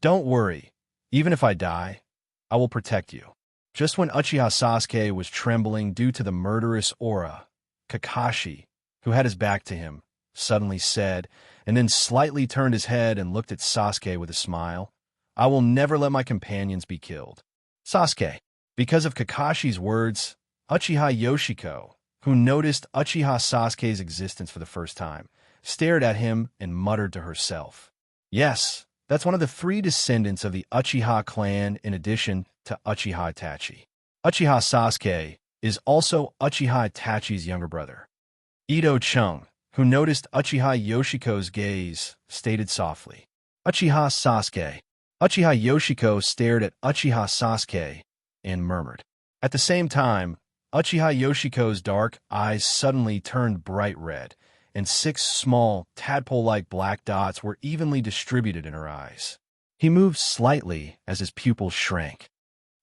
don't worry. Even if I die, I will protect you. Just when Uchiha Sasuke was trembling due to the murderous aura, Kakashi, who had his back to him, suddenly said, and then slightly turned his head and looked at Sasuke with a smile, "I will never let my companions be killed." Sasuke. Because of Kakashi's words, Uchiha Yoshiko, who noticed Uchiha Sasuke's existence for the first time, stared at him and muttered to herself, "Yes, that's one of the 3 descendants of the Uchiha clan in addition to Uchiha Itachi. Uchiha Sasuke is also Uchiha Itachi's younger brother." Ito Chung, who noticed Uchiha Yoshiko's gaze, stated softly, "Uchiha Sasuke." Uchiha Yoshiko stared at Uchiha Sasuke and murmured. At the same time, Uchiha Yoshiko's dark eyes suddenly turned bright red, and 6 small, tadpole-like black dots were evenly distributed in her eyes. He moved slightly as his pupils shrank.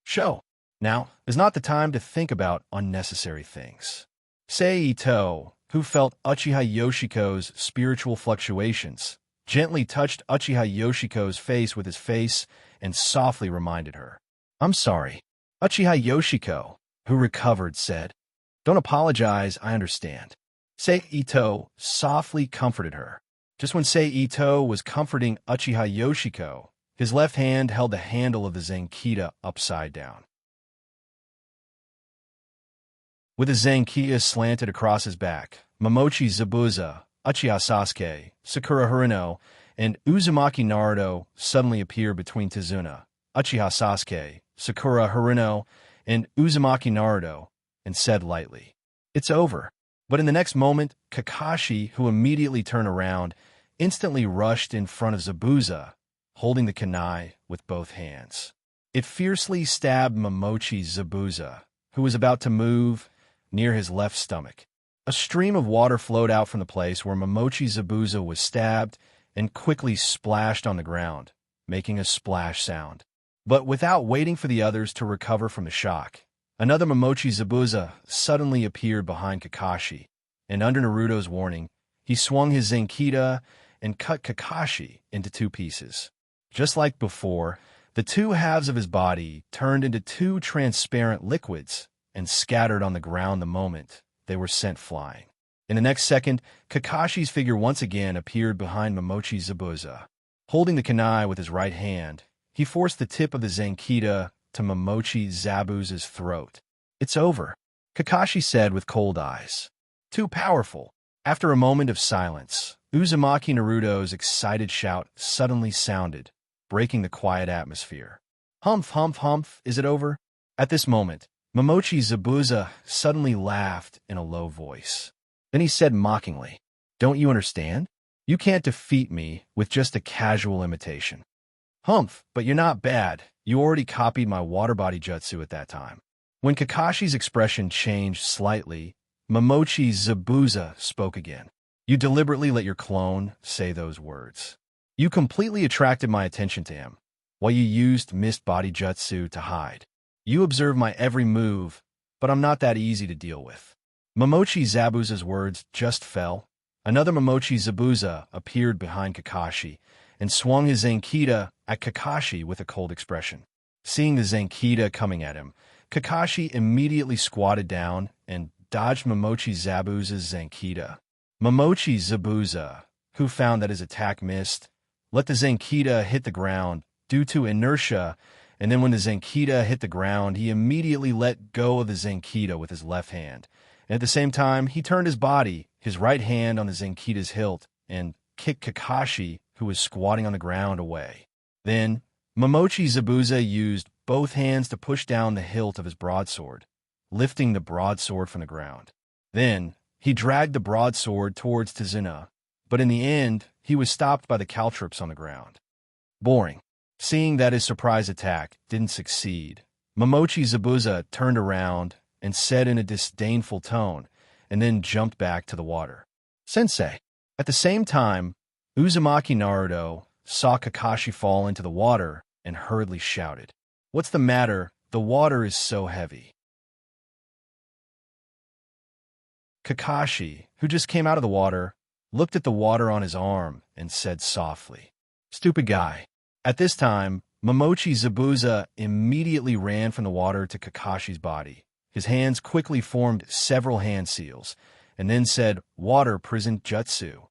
Show. Now is not the time to think about unnecessary things. Sei Ito, who felt Uchiha Yoshiko's spiritual fluctuations, gently touched Uchiha Yoshiko's face with his face and softly reminded her, "I'm sorry." Uchiha Yoshiko, who recovered, said, "Don't apologize, I understand." Sei Ito softly comforted her. Just when Sei Ito was comforting Uchiha Yoshiko, his left hand held the handle of the Zenkita upside down. With the Zenkita slanted across his back, Momochi Zabuza, Uchiha Sasuke, Sakura Haruno, and Uzumaki Naruto suddenly appeared between Tizuna, Uchiha Sasuke, Sakura Haruno, and Uzumaki Naruto, and said lightly, "It's over." But in the next moment, Kakashi, who immediately turned around, instantly rushed in front of Zabuza, holding the kunai with both hands. It fiercely stabbed Momochi Zabuza, who was about to move, near his left stomach. A stream of water flowed out from the place where Momochi Zabuza was stabbed and quickly splashed on the ground, making a splash sound. But without waiting for the others to recover from the shock, another Momochi Zabuza suddenly appeared behind Kakashi, and under Naruto's warning, he swung his Zenkita and cut Kakashi into two pieces. Just like before, the two halves of his body turned into two transparent liquids and scattered on the ground the moment they were sent flying. In the next second, Kakashi's figure once again appeared behind Momochi Zabuza. Holding the kunai with his right hand, he forced the tip of the Zenkita to Momochi Zabuza's throat. "It's over," Kakashi said with cold eyes. "Too powerful." After a moment of silence, Uzumaki Naruto's excited shout suddenly sounded, breaking the quiet atmosphere. "Humph, humph, humph, is it over?" At this moment, Momochi Zabuza suddenly laughed in a low voice. Then he said mockingly, "Don't you understand? You can't defeat me with just a casual imitation." "Humph, but you're not bad. You already copied my water body jutsu at that time." When Kakashi's expression changed slightly, Momochi Zabuza spoke again. "You deliberately let your clone say those words. You completely attracted my attention to him, while you used mist body jutsu to hide. You observed my every move, but I'm not that easy to deal with." Momochi Zabuza's words just fell. Another Momochi Zabuza appeared behind Kakashi and swung his Zenkita at Kakashi with a cold expression. Seeing the Zenkita coming at him, Kakashi immediately squatted down and dodged Momochi Zabuza's Zenkita. Momochi Zabuza, who found that his attack missed, let the Zenkita hit the ground due to inertia, and then when the Zenkita hit the ground, he immediately let go of the Zenkita with his left hand. And at the same time, he turned his body, his right hand on the Zenkita's hilt, and kicked Kakashi, who was squatting on the ground, away. Then, Momochi Zabuza used both hands to push down the hilt of his broadsword, lifting the broadsword from the ground. Then, he dragged the broadsword towards Tizuna, but in the end, he was stopped by the caltrops on the ground. Boring. Seeing that his surprise attack didn't succeed, Momochi Zabuza turned around and said in a disdainful tone, and then jumped back to the water, "Sensei." At the same time, Uzumaki Naruto saw Kakashi fall into the water and hurriedly shouted, "What's the matter? The water is so heavy." Kakashi, who just came out of the water, looked at the water on his arm and said softly, "Stupid guy." At this time, Momochi Zabuza immediately ran from the water to Kakashi's body. His hands quickly formed several hand seals, and then said, "Water prison jutsu."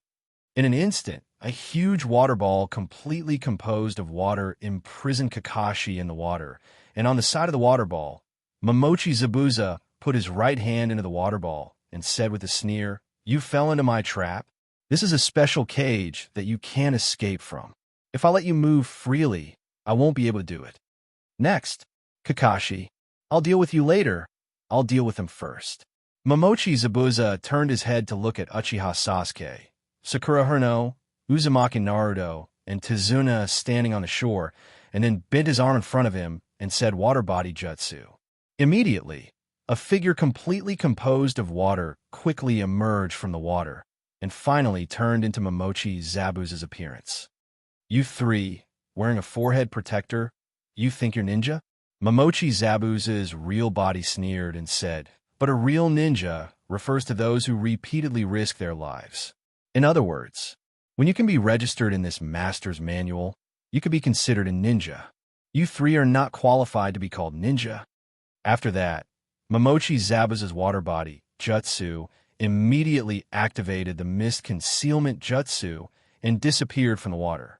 In an instant, a huge water ball completely composed of water imprisoned Kakashi in the water, and on the side of the water ball, Momochi Zabuza put his right hand into the water ball and said with a sneer, "You fell into my trap? This is a special cage that you can't escape from. If I let you move freely, I won't be able to do it. Next, Kakashi, I'll deal with you later. I'll deal with him first." Momochi Zabuza turned his head to look at Uchiha Sasuke, Sakura Haruno, Uzumaki Naruto, and Tizuna standing on the shore, and then bent his arm in front of him and said water body jutsu. Immediately, a figure completely composed of water quickly emerged from the water, and finally turned into Momochi Zabuza's appearance. "You three, wearing a forehead protector, you think you're ninja?" Momochi Zabuza's real body sneered and said, "But a real ninja refers to those who repeatedly risk their lives. In other words, when you can be registered in this master's manual, you could be considered a ninja. You three are not qualified to be called ninja." After that, Momochi Zabuza's water body, jutsu, immediately activated the mist concealment jutsu and disappeared from the water.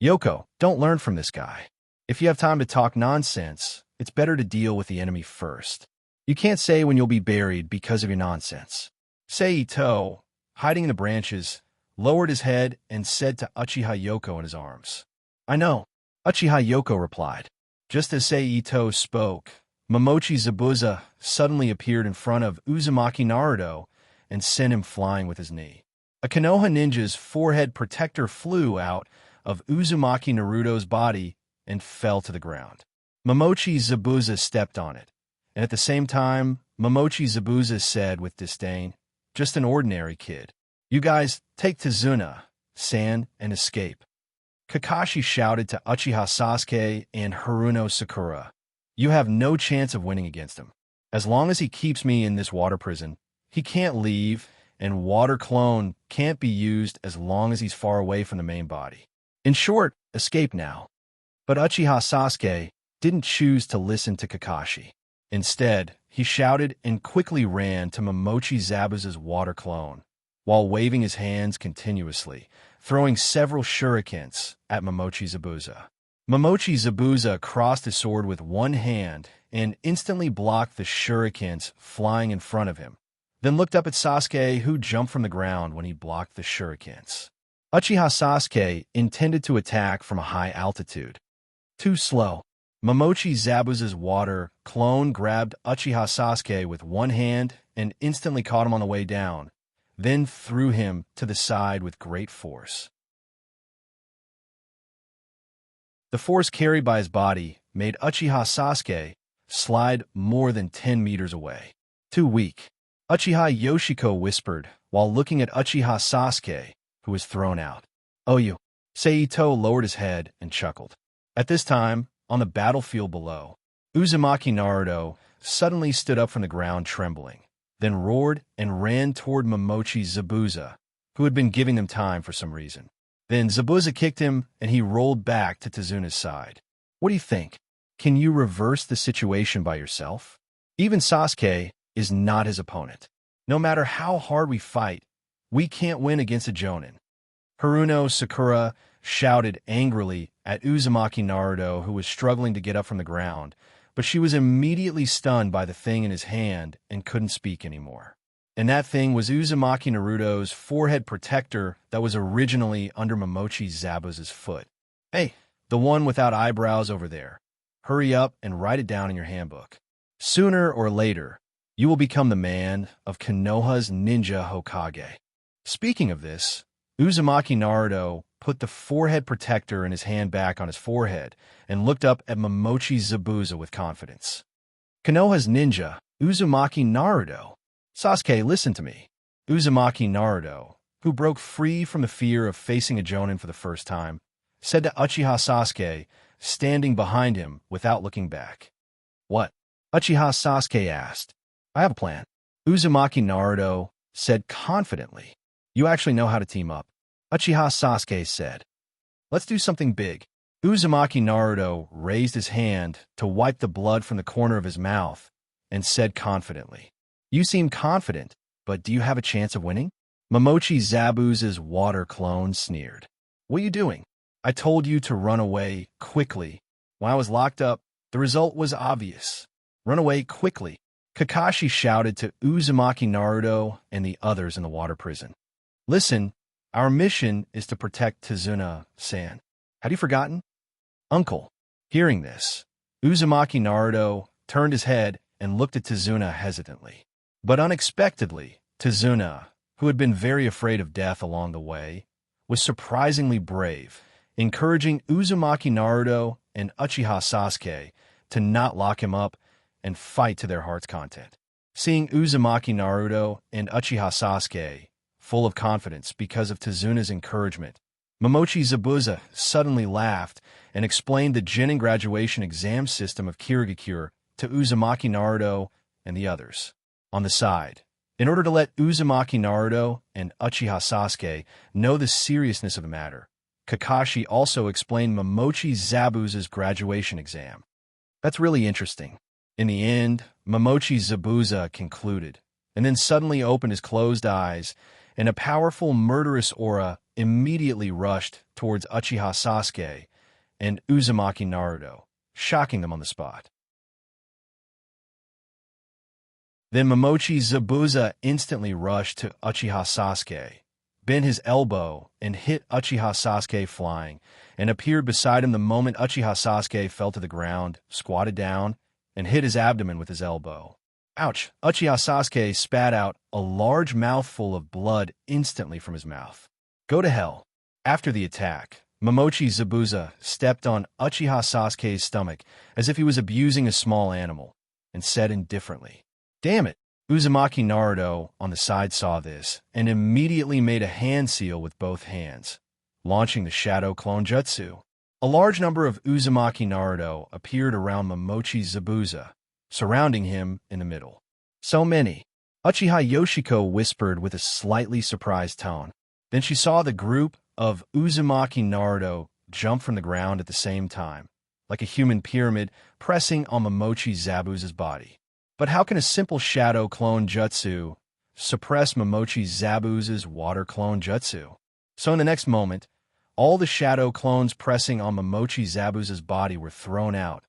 "Yoko, don't learn from this guy. If you have time to talk nonsense, it's better to deal with the enemy first. You can't say when you'll be buried because of your nonsense." Seito, hiding in the branches, lowered his head and said to Uchiha Yoko in his arms, "I know." Uchiha Yoko replied. Just as Seito spoke, Momochi Zabuza suddenly appeared in front of Uzumaki Naruto and sent him flying with his knee. A Konoha ninja's forehead protector flew out of Uzumaki Naruto's body and fell to the ground. Momochi Zabuza stepped on it, and at the same time, Momochi Zabuza said with disdain, "Just an ordinary kid. You guys take Tizuna, San, and escape." Kakashi shouted to Uchiha Sasuke and Haruno Sakura, "You have no chance of winning against him. As long as he keeps me in this water prison, he can't leave, and water clone can't be used as long as he's far away from the main body. In short, escape now. But Uchiha Sasuke didn't choose to listen to Kakashi. Instead, he shouted and quickly ran to Momochi Zabuza's water clone, while waving his hands continuously, throwing several shurikens at Momochi Zabuza. Momochi Zabuza crossed his sword with one hand and instantly blocked the shurikens flying in front of him, then looked up at Sasuke, who jumped from the ground when he blocked the shurikens. Uchiha Sasuke intended to attack from a high altitude. Too slow. Momochi Zabuza's water clone grabbed Uchiha Sasuke with one hand and instantly caught him on the way down, then threw him to the side with great force. The force carried by his body made Uchiha Sasuke slide more than 10 meters away. Too weak. Uchiha Yoshiko whispered while looking at Uchiha Sasuke, who was thrown out. "Oh, you." Seito lowered his head and chuckled. At this time, on the battlefield below, Uzumaki Naruto suddenly stood up from the ground trembling, then roared and ran toward Momochi Zabuza, who had been giving them time for some reason. Then Zabuza kicked him, and he rolled back to Tazuna's side. "What do you think? Can you reverse the situation by yourself?" Even Sasuke is not his opponent. No matter how hard we fight, we can't win against a Jonin. Haruno Sakura shouted angrily at Uzumaki Naruto, who was struggling to get up from the ground, but she was immediately stunned by the thing in his hand and couldn't speak anymore. And that thing was Uzumaki Naruto's forehead protector that was originally under Momochi Zabuza's foot. "Hey, the one without eyebrows over there. Hurry up and write it down in your handbook. Sooner or later, you will become the man of Konoha's ninja Hokage." Speaking of this, Uzumaki Naruto put the forehead protector in his hand back on his forehead and looked up at Momochi Zabuza with confidence. "Konoha's ninja, Uzumaki Naruto. Sasuke, listen to me." Uzumaki Naruto, who broke free from the fear of facing a Jonin for the first time, said to Uchiha Sasuke, standing behind him without looking back. "What?" Uchiha Sasuke asked. "I have a plan." Uzumaki Naruto said confidently. "You actually know how to team up." Uchiha Sasuke said. "Let's do something big." Uzumaki Naruto raised his hand to wipe the blood from the corner of his mouth and said confidently, "You seem confident, but do you have a chance of winning?" Momochi Zabuza's water clone sneered. "What are you doing? I told you to run away quickly. When I was locked up, the result was obvious. Run away quickly." Kakashi shouted to Uzumaki Naruto and the others in the water prison. "Listen, our mission is to protect Tazuna-san. Had you forgotten?" "Uncle." Hearing this, Uzumaki Naruto turned his head and looked at Tazuna hesitantly. But unexpectedly, Tazuna, who had been very afraid of death along the way, was surprisingly brave, encouraging Uzumaki Naruto and Uchiha Sasuke to not lock him up and fight to their heart's content. Seeing Uzumaki Naruto and Uchiha Sasuke full of confidence because of Tazuna's encouragement, Momochi Zabuza suddenly laughed and explained the Genin graduation exam system of Kirigakure to Uzumaki Naruto and the others. On the side, in order to let Uzumaki Naruto and Uchiha Sasuke know the seriousness of the matter, Kakashi also explained Momochi Zabuza's graduation exam. "That's really interesting." In the end, Momochi Zabuza concluded, and then suddenly opened his closed eyes, and a powerful murderous aura immediately rushed towards Uchiha Sasuke and Uzumaki Naruto, shocking them on the spot. Then Momochi Zabuza instantly rushed to Uchiha Sasuke, bent his elbow and hit Uchiha Sasuke flying, and appeared beside him the moment Uchiha Sasuke fell to the ground, squatted down, and hit his abdomen with his elbow. Ouch! Uchiha Sasuke spat out a large mouthful of blood instantly from his mouth. "Go to hell." After the attack, Momochi Zabuza stepped on Uchiha Sasuke's stomach as if he was abusing a small animal, and said indifferently, "Damn it." Uzumaki Naruto on the side saw this, and immediately made a hand seal with both hands, launching the Shadow Clone Jutsu. A large number of Uzumaki Naruto appeared around Momochi Zabuza, surrounding him in the middle. So many. Uchiha Yoshiko whispered with a slightly surprised tone. Then she saw the group of Uzumaki Naruto jump from the ground at the same time, like a human pyramid pressing on Momochi Zabuza's body. But how can a simple shadow clone jutsu suppress Momochi Zabuza's water clone jutsu? So in the next moment, all the shadow clones pressing on Momochi Zabuza's body were thrown out,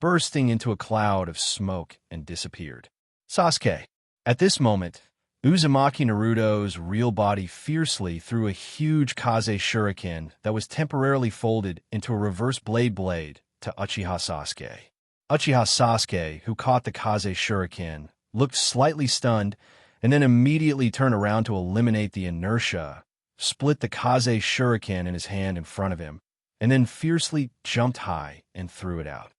bursting into a cloud of smoke and disappeared. Sasuke. At this moment, Uzumaki Naruto's real body fiercely threw a huge Kaze shuriken that was temporarily folded into a reverse blade to Uchiha Sasuke. Uchiha Sasuke, who caught the Kaze shuriken, looked slightly stunned and then immediately turned around to eliminate the inertia, split the Kaze shuriken in his hand in front of him, and then fiercely jumped high and threw it out.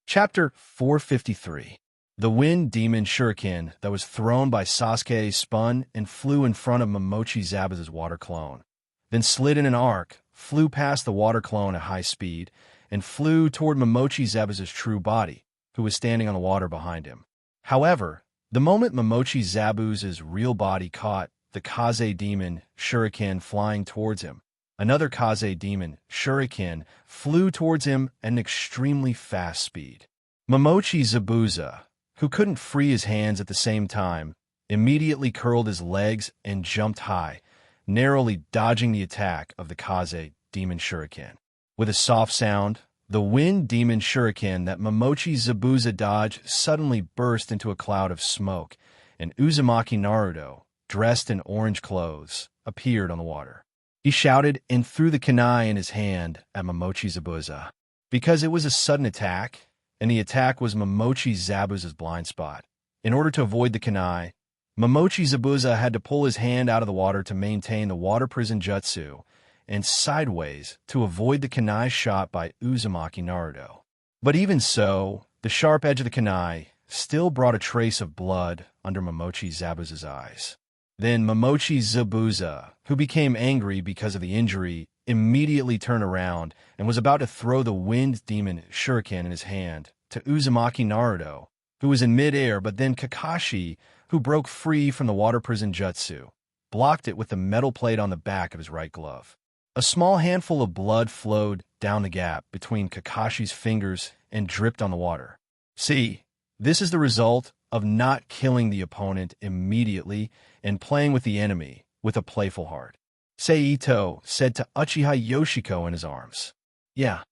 Chapter 453. The Wind Demon Shuriken that was thrown by Sasuke spun and flew in front of Momochi Zabuza's water clone, then slid in an arc, flew past the water clone at high speed, and flew toward Momochi Zabuza's true body, who was standing on the water behind him. However, the moment Momochi Zabuza's real body caught the Kaze Demon Shuriken flying towards him, another Kaze Demon Shuriken flew towards him at an extremely fast speed. Momochi Zabuza, who couldn't free his hands at the same time, immediately curled his legs and jumped high, narrowly dodging the attack of the Kaze Demon Shuriken. With a soft sound, the Wind Demon Shuriken that Momochi Zabuza dodged suddenly burst into a cloud of smoke, and Uzumaki Naruto, dressed in orange clothes, appeared on the water. He shouted and threw the kunai in his hand at Momochi Zabuza. Because it was a sudden attack, and the attack was Momochi Zabuza's blind spot. In order to avoid the kunai, Momochi Zabuza had to pull his hand out of the water to maintain the water prison jutsu, and sideways to avoid the kunai shot by Uzumaki Naruto. But even so, the sharp edge of the kunai still brought a trace of blood under Momochi Zabuza's eyes. Then Momochi Zabuza, who became angry because of the injury, immediately turned around and was about to throw the Wind Demon Shuriken in his hand to Uzumaki Naruto, who was in midair, but then Kakashi, who broke free from the water prison jutsu, blocked it with the metal plate on the back of his right glove. A small handful of blood flowed down the gap between Kakashi's fingers and dripped on the water. See, this is the result of not killing the opponent immediately and playing with the enemy with a playful heart. Seito said to Uchiha Yoshiko in his arms. Yeah.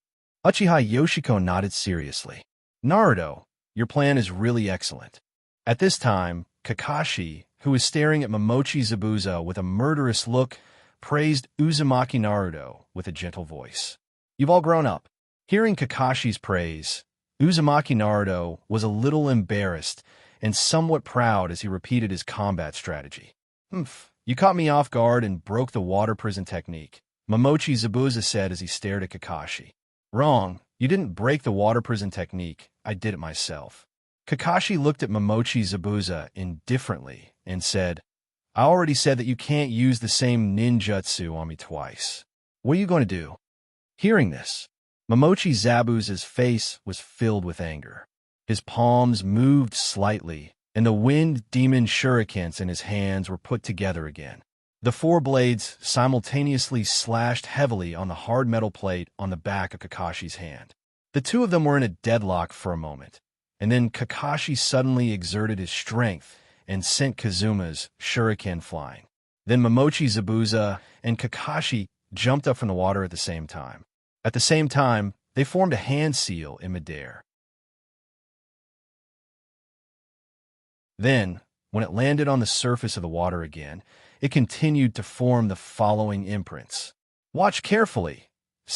Uchiha Yoshiko nodded seriously. Naruto, your plan is really excellent. At this time, Kakashi, who was staring at Momochi Zabuza with a murderous look, praised Uzumaki Naruto with a gentle voice. You've all grown up. Hearing Kakashi's praise, Uzumaki Naruto was a little embarrassed and somewhat proud as he repeated his combat strategy. You caught me off guard and broke the water prison technique, Momochi Zabuza said as he stared at Kakashi. Wrong, you didn't break the water prison technique, I did it myself. Kakashi looked at Momochi Zabuza indifferently and said, I already said that you can't use the same ninjutsu on me twice. What are you going to do? Hearing this, Momochi Zabuza's face was filled with anger. His palms moved slightly, and the Wind Demon Shurikens in his hands were put together again. The four blades simultaneously slashed heavily on the hard metal plate on the back of Kakashi's hand. The two of them were in a deadlock for a moment, and then Kakashi suddenly exerted his strength and sent Kazuma's shuriken flying. Then Momochi Zabuza and Kakashi jumped up from the water at the same time. At the same time, they formed a hand seal in midair. Then, when it landed on the surface of the water again, it continued to form the following imprints. Watch carefully,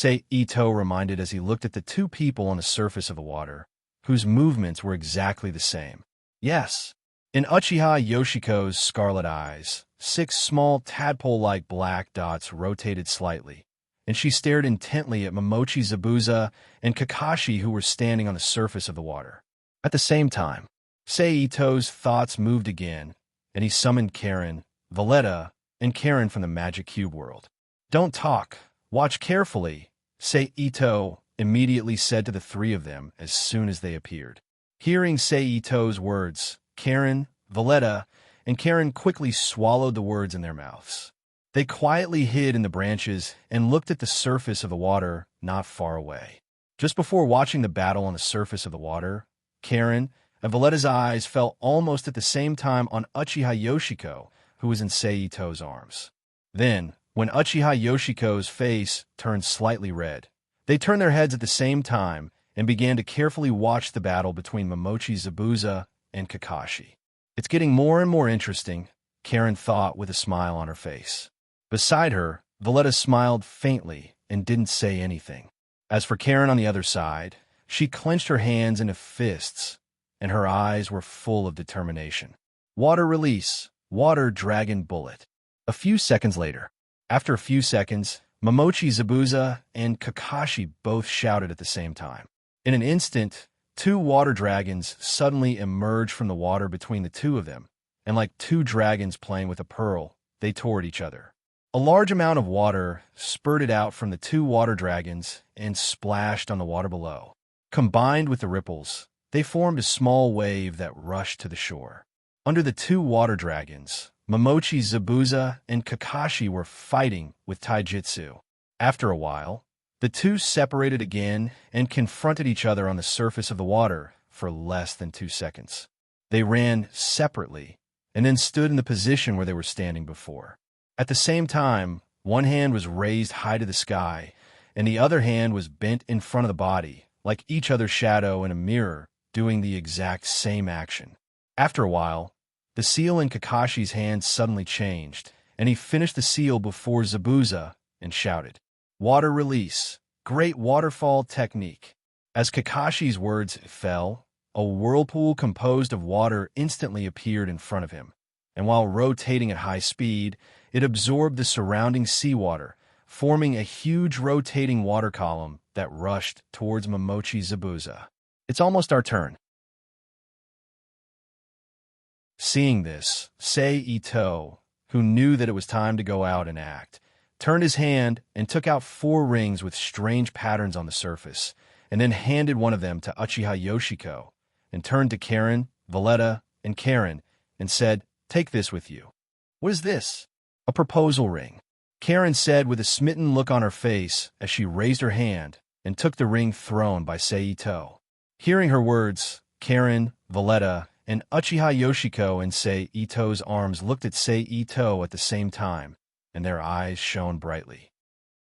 Ito reminded as he looked at the two people on the surface of the water, whose movements were exactly the same. Yes. In Uchiha Yoshiko's scarlet eyes, 6 small tadpole-like black dots rotated slightly, and she stared intently at Momochi Zabuza and Kakashi who were standing on the surface of the water. At the same time, Ito's thoughts moved again, and he summoned Karen, Valletta, and Karen from the Magic Cube world. Don't talk. Watch carefully, Ito immediately said to the three of them as soon as they appeared. Hearing Seito's words, Karen, Valletta, and Karen quickly swallowed the words in their mouths. They quietly hid in the branches and looked at the surface of the water not far away. Just before watching the battle on the surface of the water, Karen and Valletta's eyes fell almost at the same time on Uchiha Yoshiko, who was in Seito's arms. Then, when Uchiha Yoshiko's face turned slightly red, they turned their heads at the same time and began to carefully watch the battle between Momochi Zabuza and Kakashi. It's getting more and more interesting, Karen thought with a smile on her face. Beside her, Valletta smiled faintly and didn't say anything. As for Karen on the other side, she clenched her hands into fists, and her eyes were full of determination. Water release, water dragon bullet. A few seconds later, after a few seconds, Momochi Zabuza and Kakashi both shouted at the same time. In an instant, two water dragons suddenly emerged from the water between the two of them, and like two dragons playing with a pearl, they tore at each other. A large amount of water spurted out from the two water dragons and splashed on the water below. Combined with the ripples, they formed a small wave that rushed to the shore. Under the two water dragons, Momochi Zabuza and Kakashi were fighting with taijutsu. After a while, the two separated again and confronted each other on the surface of the water for less than 2 seconds. They ran separately and then stood in the position where they were standing before. At the same time, one hand was raised high to the sky, and the other hand was bent in front of the body, like each other's shadow in a mirror, doing the exact same action. After a while, the seal in Kakashi's hand suddenly changed, and he finished the seal before Zabuza and shouted, "Water release, great waterfall technique." As Kakashi's words fell, a whirlpool composed of water instantly appeared in front of him, and while rotating at high speed, it absorbed the surrounding seawater, forming a huge rotating water column that rushed towards Momochi Zabuza. It's almost our turn. Seeing this, Seito, who knew that it was time to go out and act, turned his hand and took out 4 rings with strange patterns on the surface, and then handed one of them to Uchiha Yoshiko, and turned to Karen, Valletta, and Karen, and said, "Take this with you." "What is this?" "A proposal ring," Karen said with a smitten look on her face as she raised her hand and took the ring thrown by Seito. Hearing her words, Karen, Valletta, and Uchiha Yoshiko in Seito's arms looked at Seito at the same time, and their eyes shone brightly.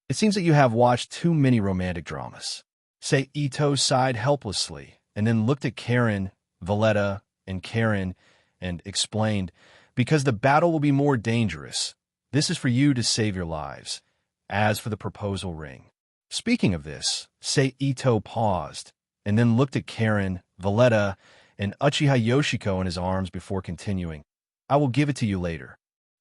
"It seems that you have watched too many romantic dramas." Seito sighed helplessly, and then looked at Karen, Valletta, and Karen, and explained, "Because the battle will be more dangerous. This is for you to save your lives. As for the proposal ring." Speaking of this, Seito paused, and then looked at Karen, Valletta, and Uchiha Yoshiko in his arms before continuing, "I will give it to you later."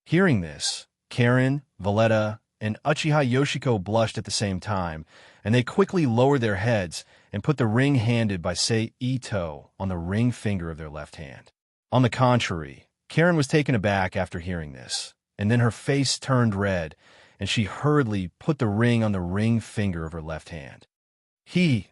Hearing this, Karen, Valletta, and Uchiha Yoshiko blushed at the same time, and they quickly lowered their heads and put the ring handed by Seito on the ring finger of their left hand. On the contrary, Karen was taken aback after hearing this, and then her face turned red, and she hurriedly put the ring on the ring finger of her left hand.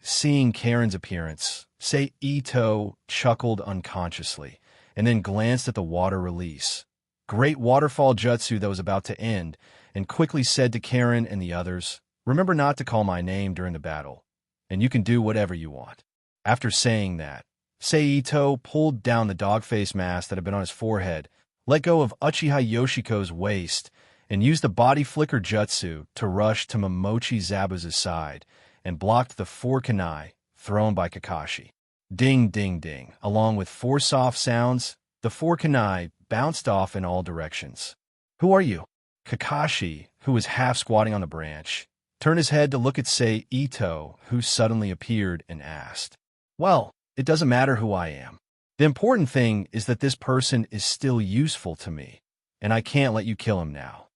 Seeing Karen's appearance, Seito chuckled unconsciously, and then glanced at the water release, great waterfall jutsu that was about to end, and quickly said to Karen and the others, "Remember not to call my name during the battle, and you can do whatever you want." After saying that, Seito pulled down the dog-face mask that had been on his forehead, let go of Uchiha Yoshiko's waist, and used the body flicker jutsu to rush to Momochi Zabuza's side, and blocked the 4 kunai thrown by Kakashi. Ding, ding, ding. Along with 4 soft sounds, the 4 kunai bounced off in all directions. "Who are you?" Kakashi, who was half squatting on the branch, turned his head to look at Seito, who suddenly appeared, and asked, "Well, it doesn't matter who I am. The important thing is that this person is still useful to me, and I can't let you kill him now."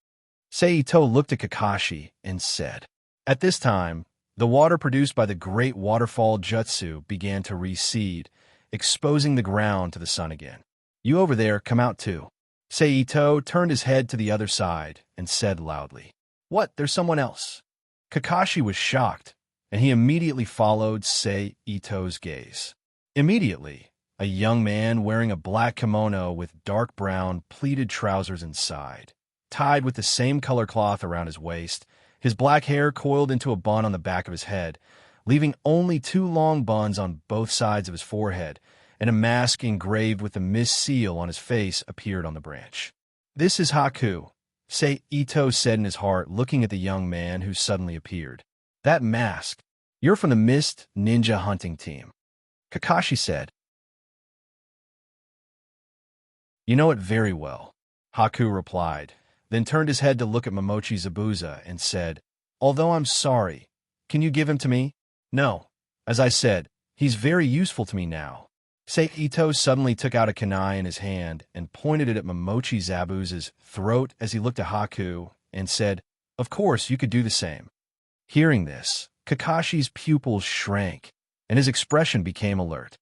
Seito looked at Kakashi and said. At this time, the water produced by the great waterfall jutsu began to recede, exposing the ground to the sun again. "You over there, come out too." Seito turned his head to the other side and said loudly, "What? There's someone else." Kakashi was shocked, and he immediately followed Sei Ito's gaze. Immediately, a young man wearing a black kimono with dark brown pleated trousers inside, tied with the same color cloth around his waist, his black hair coiled into a bun on the back of his head, leaving only 2 long buns on both sides of his forehead, and a mask engraved with the Mist seal on his face appeared on the branch. "This is Haku," Sei Ito said in his heart, looking at the young man who suddenly appeared. "That mask. You're from the Mist Ninja hunting team," Kakashi said. "You know it very well," Haku replied, then turned his head to look at Momochi Zabuza and said, "Although I'm sorry, can you give him to me?" "No. As I said, he's very useful to me now." Sei Ito suddenly took out a kunai in his hand and pointed it at Momochi Zabuza's throat as he looked at Haku and said, "Of course, you could do the same." Hearing this, Kakashi's pupils shrank, and his expression became alert.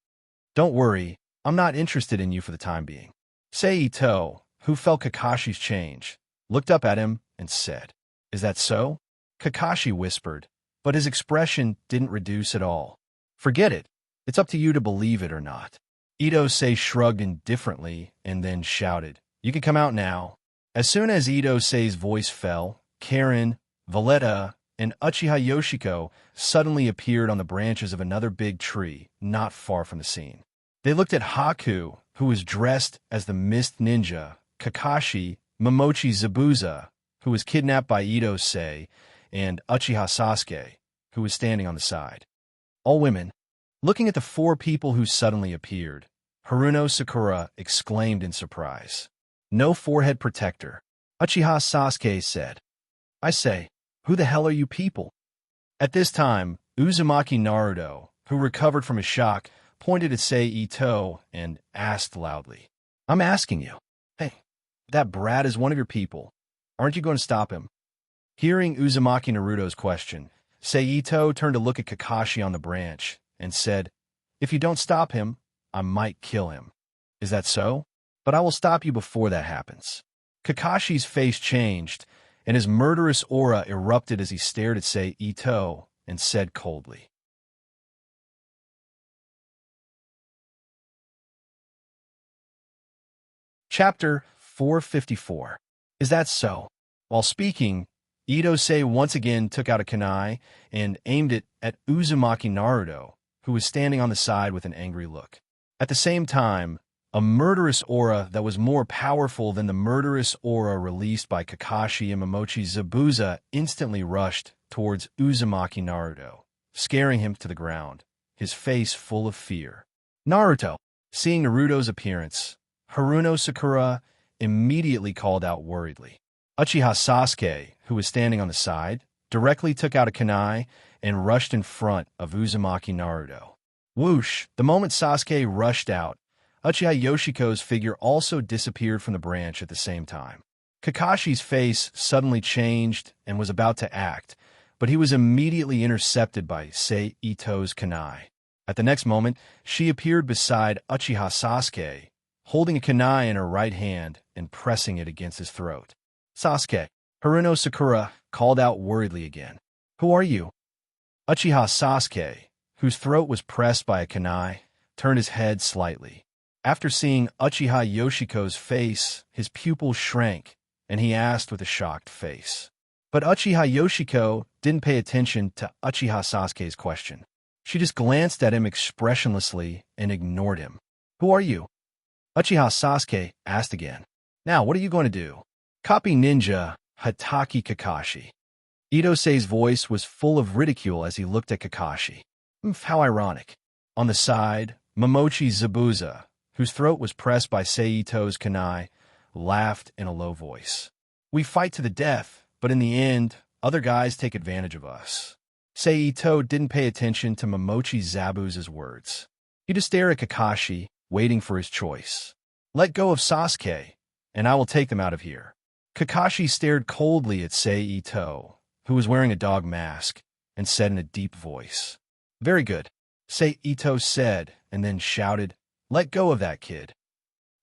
"Don't worry, I'm not interested in you for the time being." Sei Ito, who felt Kakashi's change, looked up at him and said, "Is that so?" Kakashi whispered, but his expression didn't reduce at all. "Forget it. It's up to you to believe it or not." Ito-sei shrugged indifferently and then shouted, "You can come out now." As soon as Ito-sei's voice fell, Karen, Valletta, and Uchiha Yoshiko suddenly appeared on the branches of another big tree not far from the scene. They looked at Haku, who was dressed as the Mist Ninja, Kakashi, Momochi Zabuza, who was kidnapped by Ito-sei, and Uchiha Sasuke, who was standing on the side. All women. Looking at the 4 people who suddenly appeared, Haruno Sakura exclaimed in surprise. "No forehead protector," Uchiha Sasuke said. "I say, who the hell are you people?" At this time, Uzumaki Naruto, who recovered from his shock, pointed at Sei Ito and asked loudly, "I'm asking you, hey, that brat is one of your people. Aren't you going to stop him?" Hearing Uzumaki Naruto's question, Sei Ito turned to look at Kakashi on the branch and said, "If you don't stop him, I might kill him. Is that so? But I will stop you before that happens." Kakashi's face changed, and his murderous aura erupted as he stared at Sei Ito and said coldly, Chapter 454. Is that so? While speaking, Ito-sei once again took out a kunai and aimed it at Uzumaki Naruto, who was standing on the side with an angry look. At the same time, a murderous aura that was more powerful than the murderous aura released by Kakashi and Momochi Zabuza instantly rushed towards Uzumaki Naruto, scaring him to the ground, his face full of fear. Naruto, seeing Naruto's appearance, Haruno Sakura immediately called out worriedly. Uchiha Sasuke, who was standing on the side, directly took out a kunai and rushed in front of Uzumaki Naruto. Whoosh! The moment Sasuke rushed out, Uchiha Yoshiko's figure also disappeared from the branch at the same time. Kakashi's face suddenly changed and was about to act, but he was immediately intercepted by Sei Ito's kunai. At the next moment, she appeared beside Uchiha Sasuke, holding a kunai in her right hand and pressing it against his throat. "Sasuke," Haruno Sakura called out worriedly again. "Who are you?" Uchiha Sasuke, whose throat was pressed by a kunai, turned his head slightly. After seeing Uchiha Yoshiko's face, his pupils shrank, and he asked with a shocked face. But Uchiha Yoshiko didn't pay attention to Uchiha Sasuke's question. She just glanced at him expressionlessly and ignored him. "Who are you?" Uchiha Sasuke asked again. "Now, what are you going to do?" "Copy ninja Hatake Kakashi." Ito-sei's voice was full of ridicule as he looked at Kakashi. How ironic. On the side, Momochi Zabuza, whose throat was pressed by Sei Ito's kunai, laughed in a low voice. "We fight to the death, but in the end, other guys take advantage of us." Sei Ito didn't pay attention to Momochi Zabuza's words. He just stared at Kakashi, waiting for his choice. "Let go of Sasuke, and I will take them out of here." Kakashi stared coldly at Sei Ito, who was wearing a dog mask, and said in a deep voice, "Very good," Sei Ito said, and then shouted, "Let go of that kid."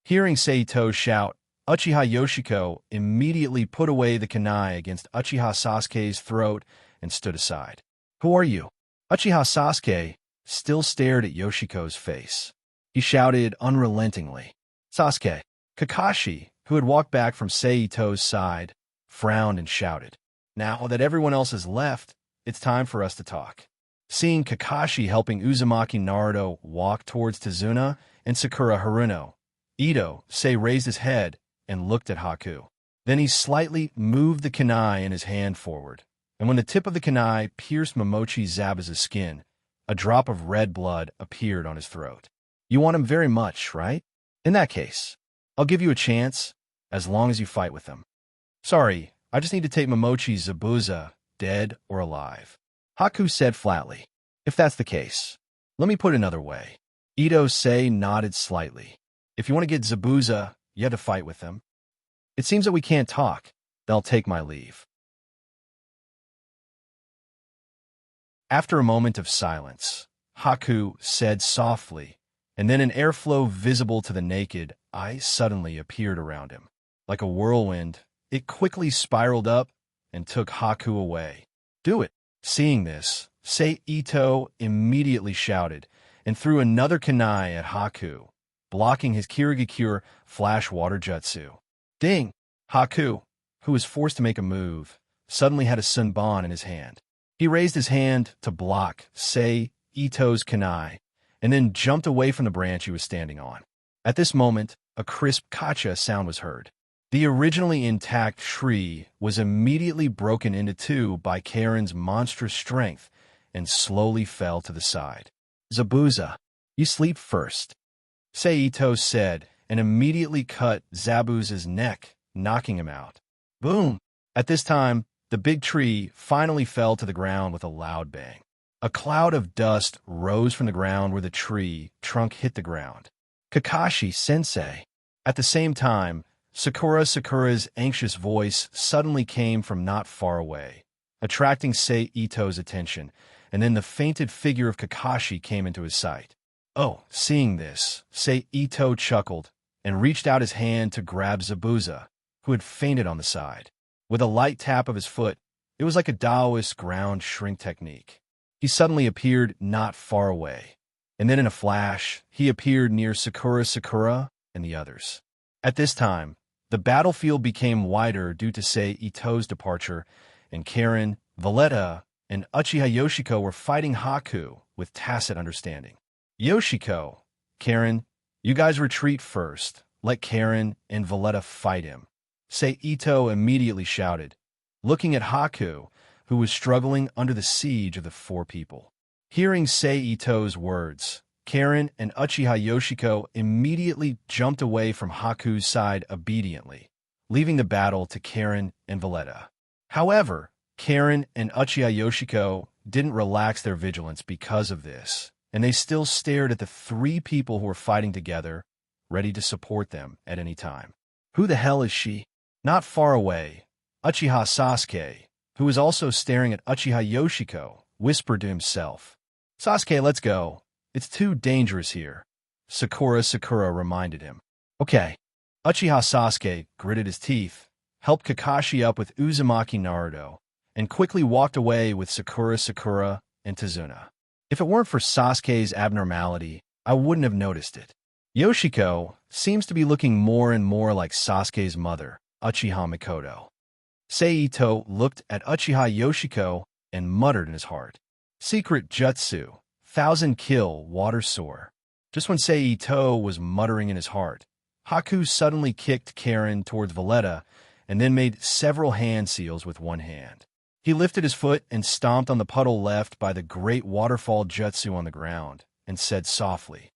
Hearing Sei Ito shout, Uchiha Yoshiko immediately put away the kunai against Uchiha Sasuke's throat and stood aside. "Who are you?" Uchiha Sasuke still stared at Yoshiko's face. He shouted unrelentingly, "Sasuke!" Kakashi, who had walked back from Seito's side, frowned and shouted, "Now that everyone else has left, it's time for us to talk." Seeing Kakashi helping Uzumaki Naruto walk towards Tazuna and Sakura Haruno, Ito Sei raised his head and looked at Haku. Then he slightly moved the kunai in his hand forward, and when the tip of the kunai pierced Momochi Zabuza's skin, a drop of red blood appeared on his throat. "You want him very much, right? In that case, I'll give you a chance, as long as you fight with him." "Sorry, I just need to take Momochi Zabuza, dead or alive," Haku said flatly. "If that's the case, let me put it another way." Ito Sei nodded slightly. "If you want to get Zabuza, you have to fight with him. It seems that we can't talk. Then I'll take my leave." After a moment of silence, Haku said softly, and then an airflow visible to the naked eye suddenly appeared around him. Like a whirlwind, it quickly spiraled up and took Haku away. "Do it!" Seeing this, Ito immediately shouted and threw another kunai at Haku, blocking his Kirigakure flash water jutsu. Ding! Haku, who was forced to make a move, suddenly had a Sunban in his hand. He raised his hand to block Ito's kunai, and then jumped away from the branch he was standing on. At this moment, a crisp kacha sound was heard. The originally intact tree was immediately broken into two by Karen's monstrous strength and slowly fell to the side. "Zabuza, you sleep first," Ito said, and immediately cut Zabuza's neck, knocking him out. Boom! At this time, the big tree finally fell to the ground with a loud bang. A cloud of dust rose from the ground where the tree trunk hit the ground. "Kakashi-sensei." At the same time, Sakura's anxious voice suddenly came from not far away, attracting Ito's attention, and then the fainted figure of Kakashi came into his sight. Oh, seeing this, Ito chuckled and reached out his hand to grab Zabuza, who had fainted on the side. With a light tap of his foot, it was like a Taoist ground shrink technique. He appeared not far away, and then in a flash, he appeared near Sakura and the others. At this time, the battlefield became wider due to Ito's departure, and Karen, Valletta, and Uchiha Yoshiko were fighting Haku with tacit understanding. "Yoshiko, Karen, you guys retreat first. Let Karen and Valletta fight him," Ito immediately shouted, looking at Haku, who was struggling under the siege of the four people. Hearing Ito's words, Karen and Uchiha Yoshiko immediately jumped away from Haku's side obediently, leaving the battle to Karen and Valletta. However, Karen and Uchiha Yoshiko didn't relax their vigilance because of this, and they still stared at the three people who were fighting together, ready to support them at any time. "Who the hell is she?" Not far away, Uchiha Sasuke, who was also staring at Uchiha Yoshiko, whispered to himself, "Sasuke, let's go. It's too dangerous here," Sakura reminded him. "Okay." Uchiha Sasuke gritted his teeth, helped Kakashi up with Uzumaki Naruto, and quickly walked away with Sakura and Tazuna. If it weren't for Sasuke's abnormality, I wouldn't have noticed it. Yoshiko seems to be looking more and more like Sasuke's mother, Uchiha Mikoto. Ito looked at Uchiha Yoshiko and muttered in his heart, "Secret jutsu, 1,000 kill, water soar." Just when Ito was muttering in his heart, Haku suddenly kicked Karen towards Valletta and then made several hand seals with one hand. He lifted his foot and stomped on the puddle left by the great waterfall jutsu on the ground and said softly.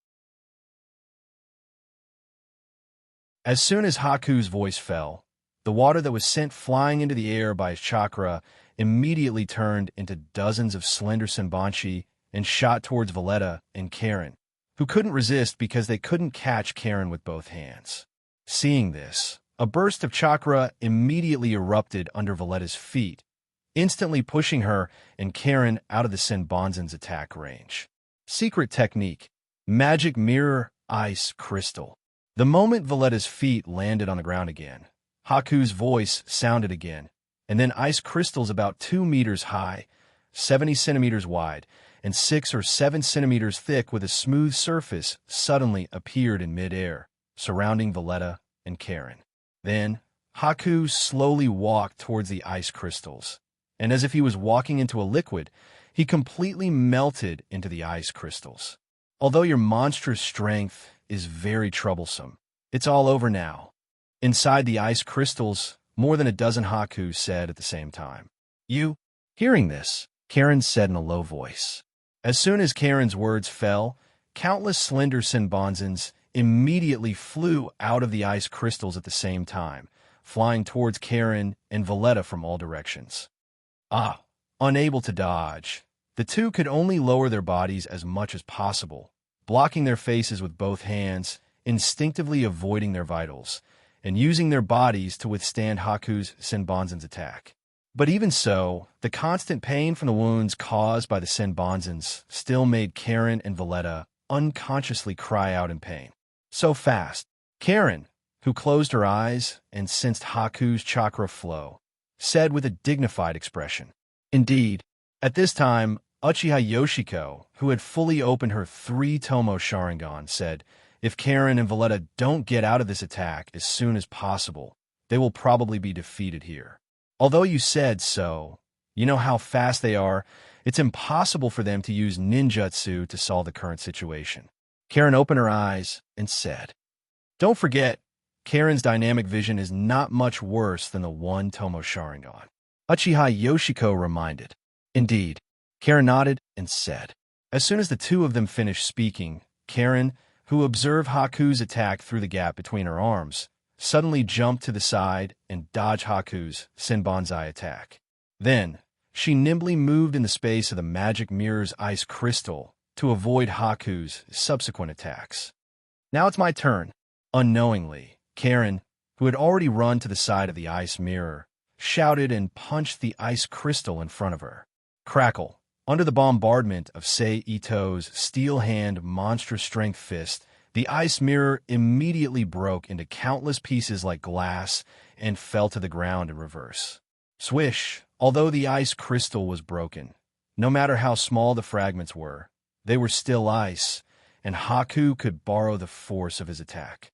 As soon as Haku's voice fell, the water that was sent flying into the air by his chakra immediately turned into dozens of slender senbanshi and shot towards Valletta and Karen, who couldn't resist because they couldn't catch Karen with both hands. Seeing this, a burst of chakra immediately erupted under Valletta's feet, instantly pushing her and Karen out of the Senbanzen's attack range. Secret technique, magic mirror, ice crystal. The moment Valletta's feet landed on the ground again, Haku's voice sounded again, and then ice crystals about 2 meters high, 70 centimeters wide, and 6 or 7 centimeters thick with a smooth surface, suddenly appeared in midair, surrounding Valletta and Karen. Then, Haku slowly walked towards the ice crystals, and as if he was walking into a liquid, he completely melted into the ice crystals. Although your monstrous strength is very troublesome, it's all over now. Inside the ice crystals, more than a dozen Haku said at the same time. You? Hearing this, Karen said in a low voice. As soon as Karen's words fell, countless slender senbonzans immediately flew out of the ice crystals at the same time, flying towards Karen and Valletta from all directions. Unable to dodge, the two could only lower their bodies as much as possible, blocking their faces with both hands, instinctively avoiding their vitals, and using their bodies to withstand Haku's senbonzan's attack. But even so, the constant pain from the wounds caused by the senbonzans still made Karen and Valletta unconsciously cry out in pain. So fast, Karen, who closed her eyes and sensed Haku's chakra flow, said with a dignified expression. Indeed, at this time, Uchiha Yoshiko, who had fully opened her 3-tomo Sharingan, said, if Karen and Valletta don't get out of this attack as soon as possible, they will probably be defeated here. Although you said so, you know how fast they are, it's impossible for them to use ninjutsu to solve the current situation. Karen opened her eyes and said, don't forget, Karen's dynamic vision is not much worse than the 1-tomo Sharingan. Uchiha Yoshiko reminded. Indeed, Karen nodded and said. As soon as the two of them finished speaking, Karen, who observed Haku's attack through the gap between her arms, suddenly jumped to the side and dodged Haku's senbonzai attack. Then, she nimbly moved in the space of the magic mirror's ice crystal to avoid Haku's subsequent attacks. Now it's my turn. Unknowingly, Karen, who had already run to the side of the ice mirror, shouted and punched the ice crystal in front of her. Crackle! Under the bombardment of Sei Ito's steel-hand monstrous strength fist, the ice mirror immediately broke into countless pieces like glass and fell to the ground in reverse. Swish! Although the ice crystal was broken, no matter how small the fragments were, they were still ice, and Haku could borrow the force of his attack.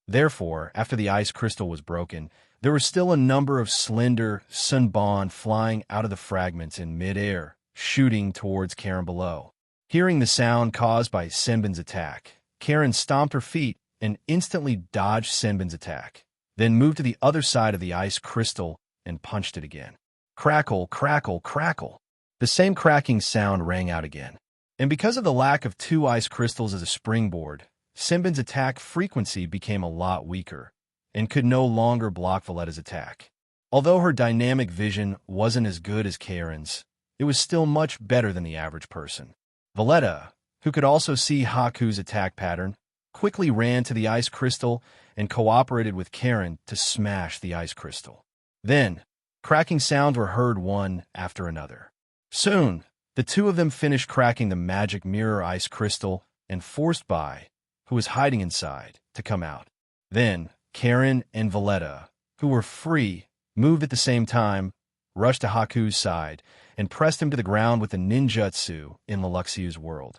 Therefore, after the ice crystal was broken, there were still a number of slender senbon flying out of the fragments in midair, shooting towards Karen below. Hearing the sound caused by Senbin's attack, Karen stomped her feet and instantly dodged Senbin's attack, then moved to the other side of the ice crystal and punched it again. Crackle, crackle, crackle. The same cracking sound rang out again. And because of the lack of 2 ice crystals as a springboard, Senbin's attack frequency became a lot weaker and could no longer block Valletta's attack. Although her dynamic vision wasn't as good as Karen's, it was still much better than the average person. Valletta, who could also see Haku's attack pattern, quickly ran to the ice crystal and cooperated with Karen to smash the ice crystal. Then, cracking sounds were heard one after another. Soon, the two of them finished cracking the magic mirror ice crystal and forced Bai, who was hiding inside, to come out. Then, Karen and Valletta, who were free, moved at the same time, rushed to Haku's side, and pressed him to the ground with the ninjutsu in Leluxiu's world.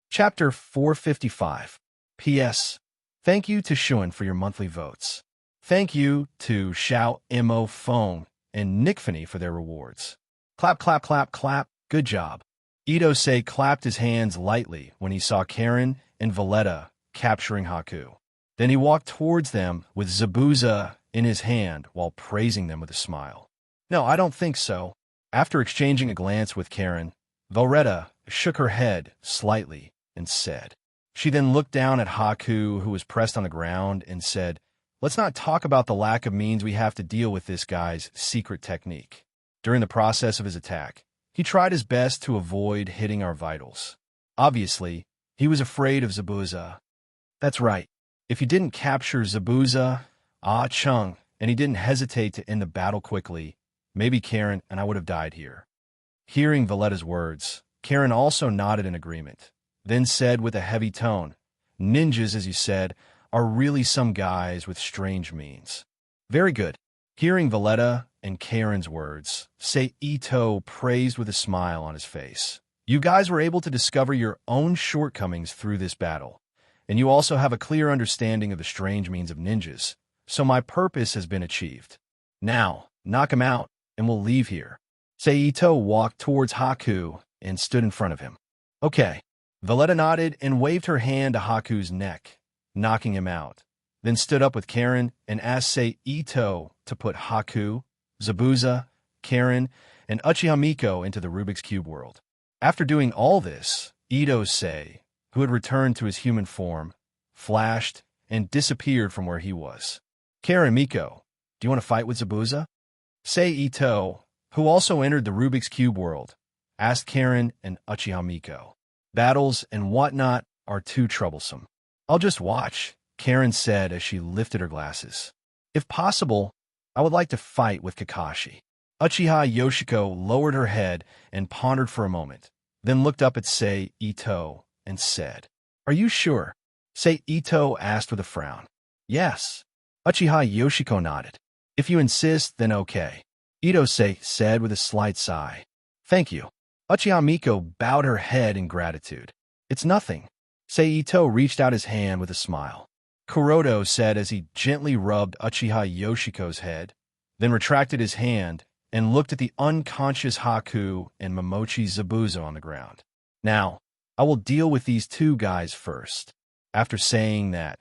Chapter 455. P.S. Thank you to Shun for your monthly votes. Thank you to Xiao Mo Phone and Nickfany for their rewards. Clap, clap, clap, clap. Good job. Ito-sei clapped his hands lightly when he saw Karen and Valletta capturing Haku. Then he walked towards them with Zabuza in his hand while praising them with a smile. No, I don't think so. After exchanging a glance with Karen, Valletta shook her head slightly and said. She then looked down at Haku, who was pressed on the ground, and said, let's not talk about the lack of means we have to deal with this guy's secret technique. During the process of his attack, he tried his best to avoid hitting our vitals. Obviously, he was afraid of Zabuza. That's right. If he didn't capture Zabuza, Chung, and he didn't hesitate to end the battle quickly, maybe Karen and I would have died here. Hearing Valletta's words, Karen also nodded in agreement, then said with a heavy tone, ninjas, as you said, are really some guys with strange means. Very good. Hearing Valletta and Karen's words, Ito praised with a smile on his face. You guys were able to discover your own shortcomings through this battle, and you also have a clear understanding of the strange means of ninjas, so my purpose has been achieved. Now, knock him out, and we'll leave here. Ito walked towards Haku and stood in front of him. Okay. Valletta nodded and waved her hand to Haku's neck, knocking him out, then stood up with Karen and asked Ito to put Haku, Zabuza, Karen, and Uchiha Miko into the Rubik's Cube world. After doing all this, Ito, who had returned to his human form, flashed and disappeared from where he was. Karen, Miko, do you want to fight with Zabuza? Ito, who also entered the Rubik's Cube world, asked Karen and Uchiha Miko. Battles and whatnot are too troublesome. I'll just watch, Karen said as she lifted her glasses. If possible, I would like to fight with Kakashi. Uchiha Yoshiko lowered her head and pondered for a moment, then looked up at Ito and said, Are you sure? Ito asked with a frown. Yes. Uchiha Yoshiko nodded. If you insist, then okay. Ito said with a slight sigh. Thank you. Uchiha Miko bowed her head in gratitude. It's nothing. Ito reached out his hand with a smile. Kuroto said as he gently rubbed Uchiha Yoshiko's head, then retracted his hand and looked at the unconscious Haku and Momochi Zabuza on the ground. Now, I will deal with these two guys first. After saying that,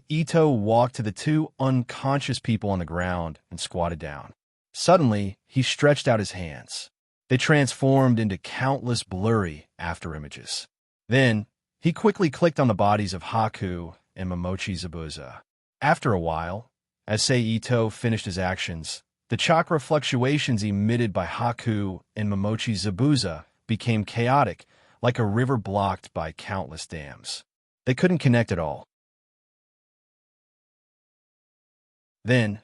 Ito walked to the two unconscious people on the ground and squatted down. Suddenly, he stretched out his hands. They transformed into countless blurry afterimages. Then, he quickly clicked on the bodies of Haku and Momochi Zabuza. After a while, as Ito finished his actions, the chakra fluctuations emitted by Haku and Momochi Zabuza became chaotic, like a river blocked by countless dams. They couldn't connect at all. Then,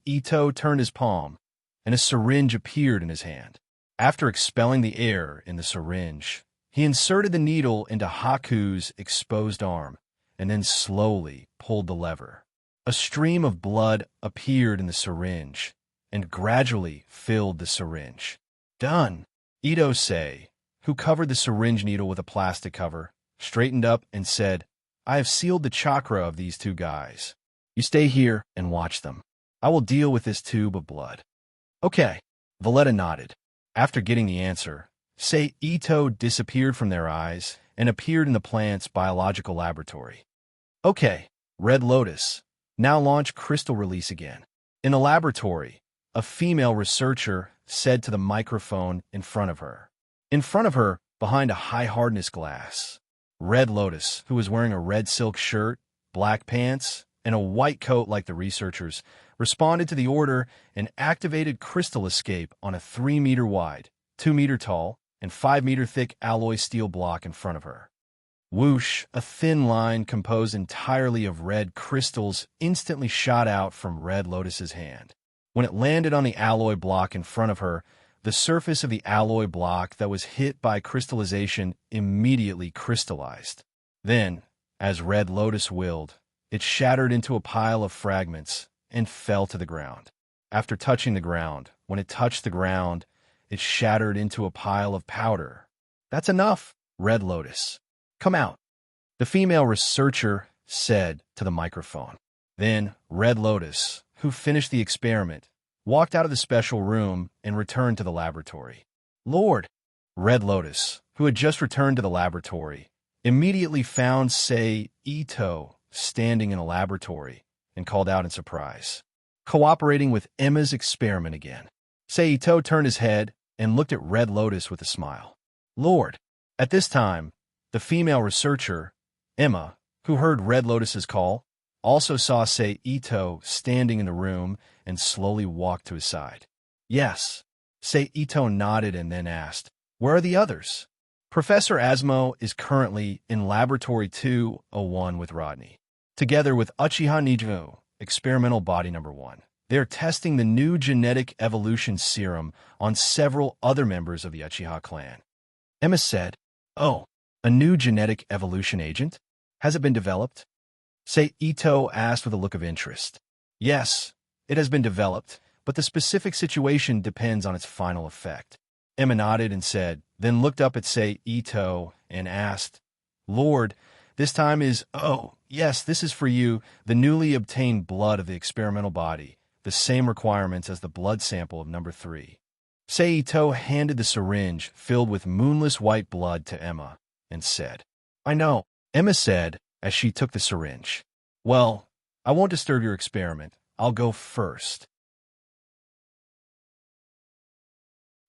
Ito turned his palm, and a syringe appeared in his hand. After expelling the air in the syringe, he inserted the needle into Haku's exposed arm, and then slowly pulled the lever. A stream of blood appeared in the syringe, and gradually filled the syringe. Done! Ito, who covered the syringe needle with a plastic cover, straightened up and said, I have sealed the chakra of these two guys. You stay here and watch them. I will deal with this tube of blood. Okay. Valletta nodded. After getting the answer, Ito disappeared from their eyes and appeared in the plant's biological laboratory. Okay, Red Lotus. Now launch crystal release again. In the laboratory, a female researcher said to the microphone in front of her. In front of her, behind a high-hardness glass, Red Lotus, who was wearing a red silk shirt, black pants, and a white coat like the researchers, responded to the order and activated crystal escape on a 3-meter wide, 2-meter tall, and 5-meter thick alloy steel block in front of her. Whoosh, a thin line composed entirely of red crystals instantly shot out from Red Lotus's hand. When it landed on the alloy block in front of her, the surface of the alloy block that was hit by crystallization immediately crystallized. Then, as Red Lotus willed, it shattered into a pile of fragments and fell to the ground. After touching the ground, when it touched the ground, it shattered into a pile of powder. That's enough, Red Lotus. Come out, the female researcher said to the microphone. Then Red Lotus, who finished the experiment, walked out of the special room and returned to the laboratory. Lord! Red Lotus, who had just returned to the laboratory, immediately found Ito standing in a laboratory and called out in surprise, cooperating with Emma's experiment again. Ito turned his head and looked at Red Lotus with a smile. Lord! At this time, the female researcher, Emma, who heard Red Lotus's call, also saw Ito standing in the room and slowly walked to his side. Yes. Ito nodded and then asked, Where are the others? Professor Asmo is currently in Laboratory 201 with Rodney. Together with Uchiha Nijo, experimental body number 1. They are testing the new genetic evolution serum on several other members of the Uchiha clan. Emma said, Oh, a new genetic evolution agent? Has it been developed? Say Ito asked with a look of interest. Yes, it has been developed, but the specific situation depends on its final effect. Emma nodded and said, then looked up at Say Ito and asked, Lord, this time is, oh, yes, this is for you, the newly obtained blood of the experimental body, the same requirements as the blood sample of number 3. Say Ito handed the syringe filled with moonless white blood to Emma and said, I know, Emma said as she took the syringe. Well, I won't disturb your experiment. I'll go first.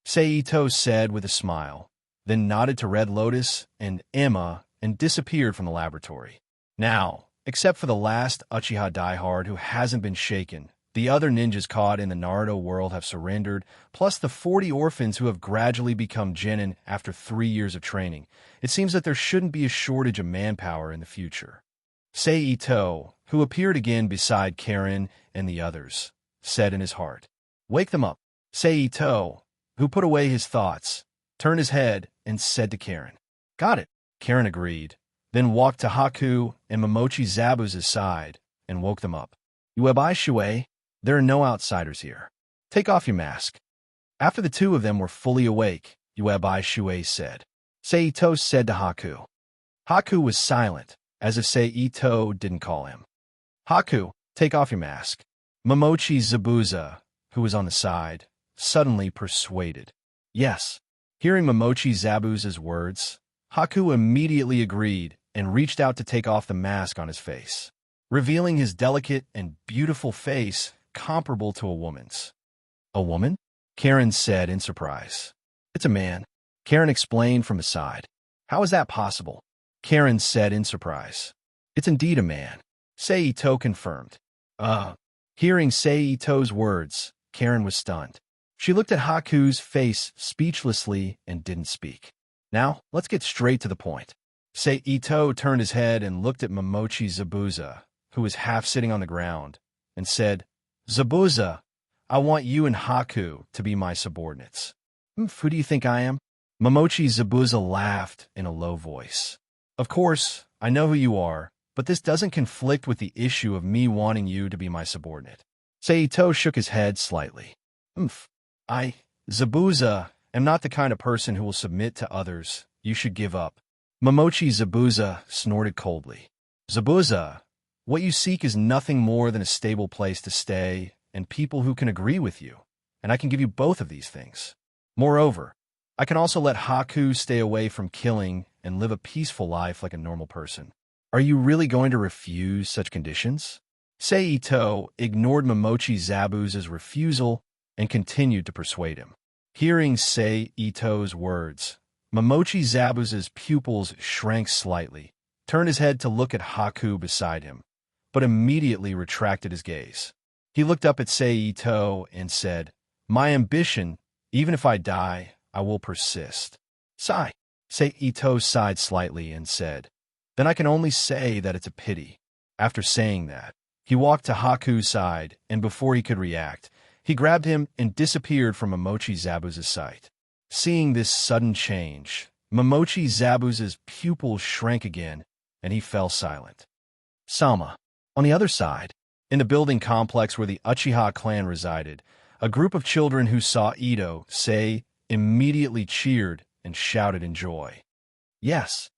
Say Ito said with a smile, then nodded to Red Lotus and Emma and disappeared from the laboratory. Now, except for the last Uchiha diehard who hasn't been shaken, the other ninjas caught in the Naruto world have surrendered, plus the 40 orphans who have gradually become genin after 3 years of training. It seems that there shouldn't be a shortage of manpower in the future. Sei Ito, who appeared again beside Karen and the others, said in his heart, Wake them up. Sei Ito, who put away his thoughts, turned his head and said to Karen, Got it. Karen agreed, then walked to Haku and Momochi Zabuza's side and woke them up. Uebai Shui, there are no outsiders here. Take off your mask. After the two of them were fully awake, Uebai Shui said. Sei Ito said to Haku. Haku was silent, as if Sei Ito didn't call him. Haku, take off your mask. Momochi Zabuza, who was on the side, suddenly persuaded. Yes. Hearing Momochi Zabuza's words, Haku immediately agreed and reached out to take off the mask on his face, revealing his delicate and beautiful face comparable to a woman's. A woman? Karen said in surprise. It's a man. Karen explained from his side. How is that possible? Karen said in surprise. It's indeed a man. Sei Ito confirmed. Hearing Sei Ito's words, Karen was stunned. She looked at Haku's face speechlessly and didn't speak. Now, let's get straight to the point. Sei Ito turned his head and looked at Momochi Zabuza, who was half sitting on the ground, and said, Zabuza, I want you and Haku to be my subordinates. Who do you think I am? Momochi Zabuza laughed in a low voice. Of course, I know who you are, but this doesn't conflict with the issue of me wanting you to be my subordinate. Sei Ito shook his head slightly. I, Zabuza, am not the kind of person who will submit to others. You should give up. Momochi Zabuza snorted coldly. Zabuza, what you seek is nothing more than a stable place to stay and people who can agree with you, and I can give you both of these things. Moreover, I can also let Haku stay away from killing and live a peaceful life like a normal person. Are you really going to refuse such conditions? Sei Ito ignored Momochi Zabuza's refusal and continued to persuade him. Hearing Sei Ito's words, Momochi Zabuza's pupils shrank slightly, turned his head to look at Haku beside him, but immediately retracted his gaze. He looked up at Sei Ito and said, My ambition, even if I die, I will persist. Sigh. Sei Ito sighed slightly and said, Then I can only say that it's a pity. After saying that, he walked to Haku's side, and before he could react, he grabbed him and disappeared from Momochi Zabuza's sight. Seeing this sudden change, Momochi Zabuza's pupils shrank again, and he fell silent. Sama. On the other side, in the building complex where the Uchiha clan resided, a group of children who saw Ito say immediately cheered and shouted in joy. Yes.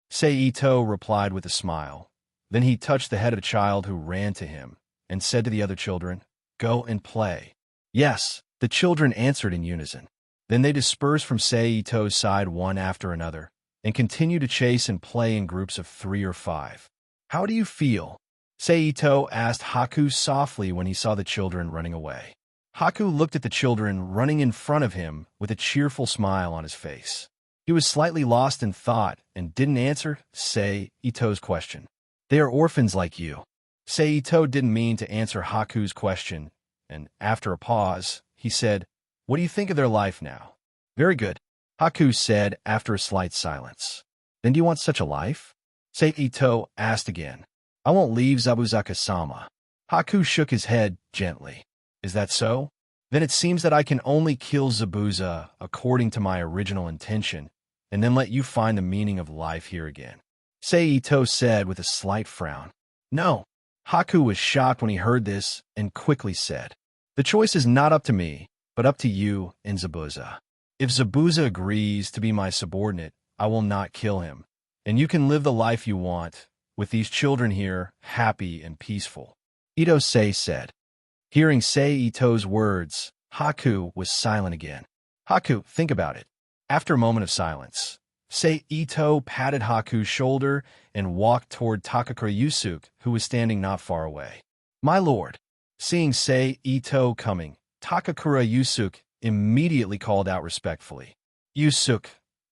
Sei Ito replied with a smile. Then he touched the head of a child who ran to him and said to the other children, Go and play. Yes, the children answered in unison. Then they dispersed from Sei Ito's side one after another and continued to chase and play in groups of 3 or 5. How do you feel? Sei Ito asked Haku softly when he saw the children running away. Haku looked at the children running in front of him with a cheerful smile on his face. He was slightly lost in thought and didn't answer Sei Ito's question. They are orphans like you. Sei Ito didn't mean to answer Haku's question, and after a pause, he said, What do you think of their life now? Very good, Haku said after a slight silence. Then do you want such a life? Sei Ito asked again. I won't leave Zabuzaka-sama. Haku shook his head gently. Is that so? Then it seems that I can only kill Zabuza according to my original intention, and then let you find the meaning of life here again. Seito said with a slight frown. No. Haku was shocked when he heard this and quickly said, the choice is not up to me, but up to you and Zabuza. If Zabuza agrees to be my subordinate, I will not kill him, and you can live the life you want, with these children here, happy and peaceful. Ito-sei said. Hearing Seito's words, Haku was silent again. Haku, think about it. After a moment of silence, Seito patted Haku's shoulder and walked toward Takakura Yusuke, who was standing not far away. My lord. Seeing Seito coming, Takakura Yusuke immediately called out respectfully. Yusuke,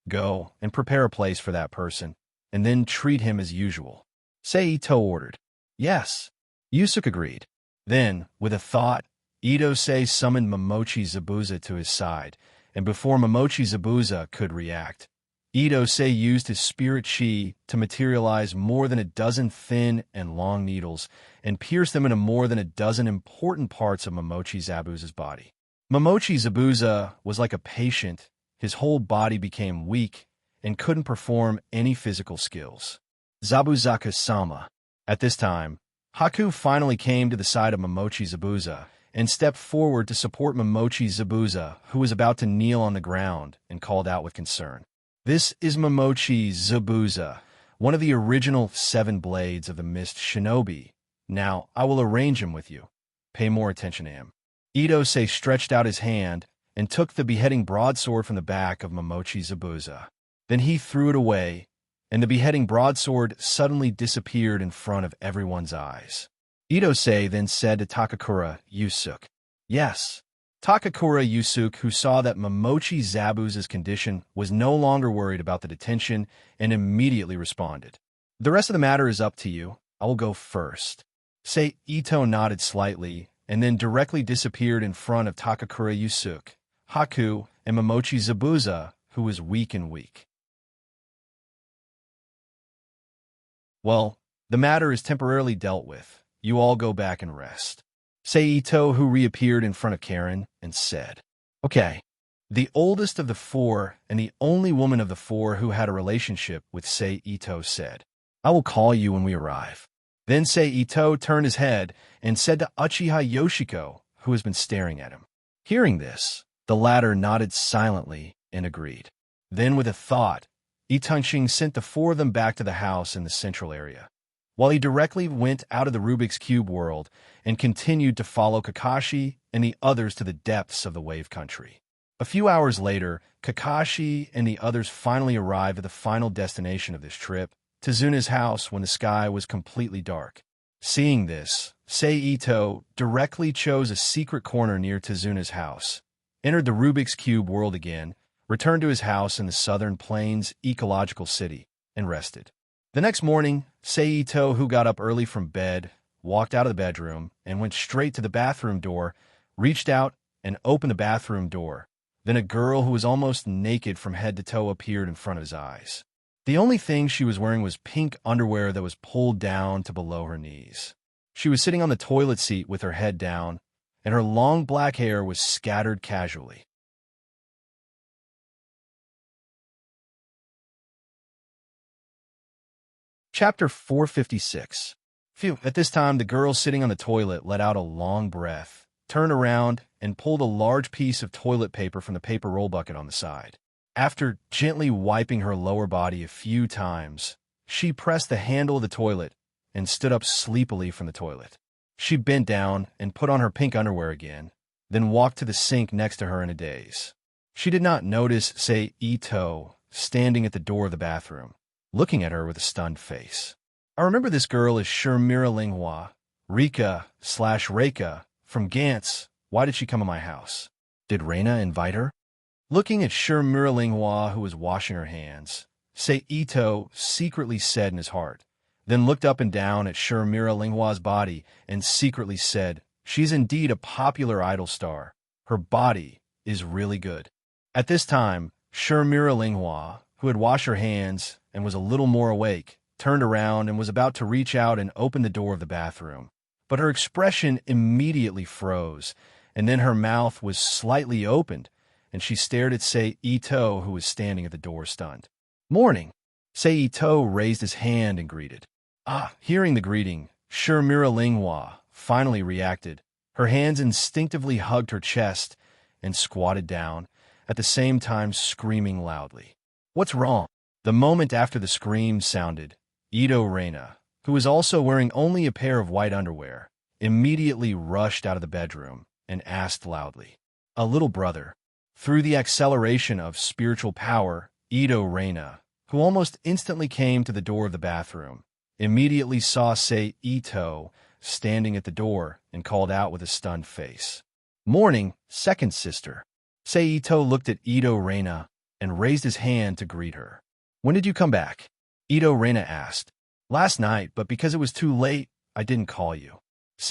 go and prepare a place for that person, and then treat him as usual. Seito ordered. Yes. Yusuke agreed. Then, with a thought, Ito-sei summoned Momochi Zabuza to his side, and before Momochi Zabuza could react, Ito-sei used his spirit chi to materialize more than a dozen thin and long needles and pierce them into more than a dozen important parts of Momochi Zabuza's body. Momochi Zabuza was like a patient. His whole body became weak and couldn't perform any physical skills. Zabuzaka-sama. At this time, Haku finally came to the side of Momochi Zabuza and stepped forward to support Momochi Zabuza, who was about to kneel on the ground, and called out with concern. This is Momochi Zabuza, one of the original 7 blades of the Mist Shinobi. Now, I will arrange him with you. Pay more attention to him. Ito-sei stretched out his hand and took the beheading broadsword from the back of Momochi Zabuza. Then he threw it away, and the beheading broadsword suddenly disappeared in front of everyone's eyes. Ito-sei then said to Takakura Yusuke, yes. Takakura Yusuke, who saw that Momochi Zabuza's condition, was no longer worried about the detention and immediately responded. The rest of the matter is up to you. I will go first. Ito nodded slightly and then directly disappeared in front of Takakura Yusuke, Haku, and Momochi Zabuza, who was weak and weak. Well, the matter is temporarily dealt with. You all go back and rest. Seito, who reappeared in front of Karen, and said, okay. The oldest of the 4 and the only woman of the 4 who had a relationship with Seito said, I will call you when we arrive. Then Seito turned his head and said to Uchiha Yoshiko, who has been staring at him. Hearing this, the latter nodded silently and agreed. Then with a thought, Itanshin sent the 4 of them back to the house in the central area, while he directly went out of the Rubik's Cube world and continued to follow Kakashi and the others to the depths of the Wave Country. A few hours later, Kakashi and the others finally arrived at the final destination of this trip, Tezuna's house, when the sky was completely dark. Seeing this, Seito directly chose a secret corner near Tezuna's house, entered the Rubik's Cube world again, returned to his house in the Southern Plains ecological city, and rested. The next morning, Seito, who got up early from bed, walked out of the bedroom and went straight to the bathroom door, reached out and opened the bathroom door. Then a girl who was almost naked from head to toe appeared in front of his eyes. The only thing she was wearing was pink underwear that was pulled down to below her knees. She was sitting on the toilet seat with her head down, and her long black hair was scattered casually. Chapter 456. Phew. At this time, the girl sitting on the toilet let out a long breath, turned around, and pulled a large piece of toilet paper from the paper roll bucket on the side. After gently wiping her lower body a few times, she pressed the handle of the toilet and stood up sleepily from the toilet. She bent down and put on her pink underwear again, then walked to the sink next to her in a daze. She did not notice Seito standing at the door of the bathroom, looking at her with a stunned face. I remember this girl as Shurmira Linghua, Rika/Reika, from Gantz. Why did she come to my house? Did Reina invite her? Looking at Shurmira Linghua, who was washing her hands, Seito secretly said in his heart, then looked up and down at Shurmira Linghua's body and secretly said, she's indeed a popular idol star. Her body is really good. At this time, Shurmira Linghua, who had washed her hands and was a little more awake, turned around and was about to reach out and open the door of the bathroom. But her expression immediately froze, and then her mouth was slightly opened, and she stared at Seito, who was standing at the door stunned. Morning. Seito raised his hand and greeted. Hearing the greeting, Shimira Linghua finally reacted. Her hands instinctively hugged her chest and squatted down, at the same time screaming loudly. What's wrong? The moment after the scream sounded, Ito Reina, who was also wearing only a pair of white underwear, immediately rushed out of the bedroom and asked loudly, "A little brother." Through the acceleration of spiritual power, Ito Reina, who almost instantly came to the door of the bathroom, immediately saw Ito standing at the door and called out with a stunned face. "Morning, second sister." Ito looked at Ito Reina and raised his hand to greet her. "When did you come back?" Ito Reina asked. "Last night, but because it was too late, I didn't call you,"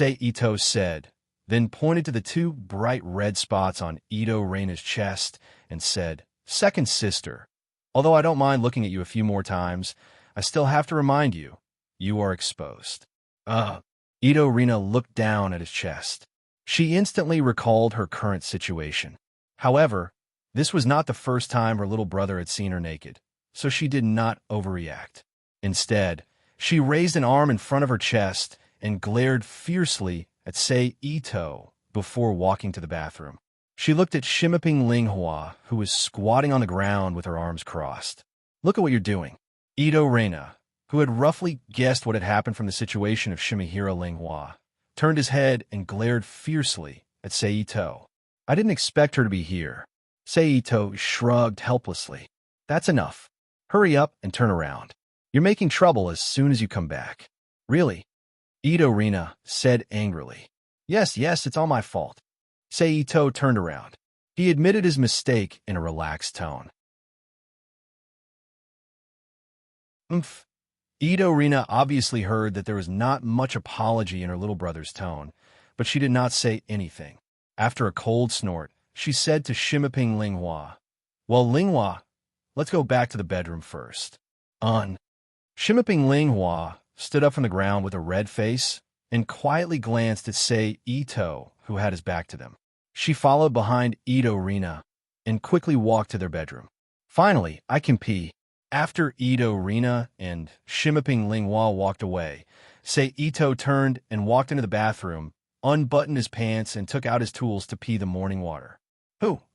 Ito said, then pointed to the two bright red spots on Ito Reina's chest and said, "Second sister, although I don't mind looking at you a few more times, I still have to remind you, you are exposed." Ito Reina looked down at his chest. She instantly recalled her current situation. However, this was not the first time her little brother had seen her naked, so she did not overreact. Instead, she raised an arm in front of her chest and glared fiercely at Ito before walking to the bathroom. She looked at Shimiping Linghua, who was squatting on the ground with her arms crossed. "Look at what you're doing." Ito Reina, who had roughly guessed what had happened from the situation of Shimihira Linghua, turned his head and glared fiercely at Seito. "I didn't expect her to be here." Seito shrugged helplessly. "That's enough. Hurry up and turn around. You're making trouble as soon as you come back." "Really?" Ito Reina said angrily. Yes, it's all my fault." Seito turned around. He admitted his mistake in a relaxed tone. Ito Reina obviously heard that there was not much apology in her little brother's tone, but she did not say anything. After a cold snort, she said to Shimiping Linghua, "Well, Linghua, let's go back to the bedroom first." Shimiping Linghua stood up from the ground with a red face and quietly glanced at Ito, who had his back to them. She followed behind Ito Reina and quickly walked to their bedroom. "Finally, I can pee." After Ito Reina and Shimiping Linghua walked away, Ito turned and walked into the bathroom, unbuttoned his pants, and took out his tools to pee the morning water.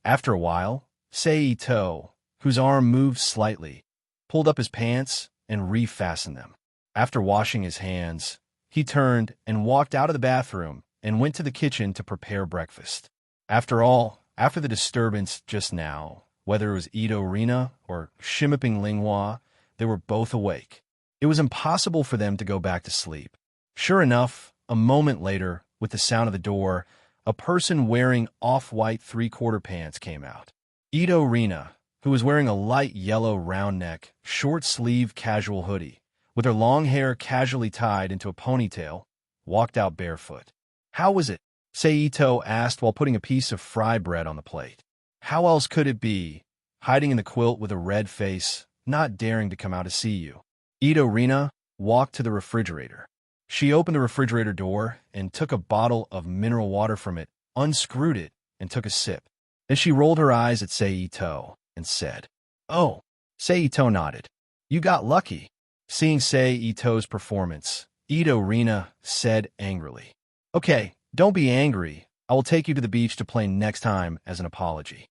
After a while, Ito, whose arm moved slightly, pulled up his pants and refastened them. After washing his hands, he turned and walked out of the bathroom and went to the kitchen to prepare breakfast. After all, after the disturbance just now, whether it was Ito Reina or Shimiping Linghua, they were both awake. It was impossible for them to go back to sleep. Sure enough, a moment later, with the sound of the door, a person wearing off-white three-quarter pants came out. Ito Reina, who was wearing a light yellow round-neck, short-sleeve casual hoodie, with her long hair casually tied into a ponytail, walked out barefoot. "How was it?" Seito asked while putting a piece of fry bread on the plate. "How else could it be? Hiding in the quilt with a red face, not daring to come out to see you." Ito Reina walked to the refrigerator. She opened the refrigerator door and took a bottle of mineral water from it, unscrewed it, and took a sip. Then she rolled her eyes at Seito and said, "Oh." Seito nodded. "You got lucky." Seeing Seito's performance, Ito Reina said angrily, "Okay, don't be angry. I will take you to the beach to play next time as an apology."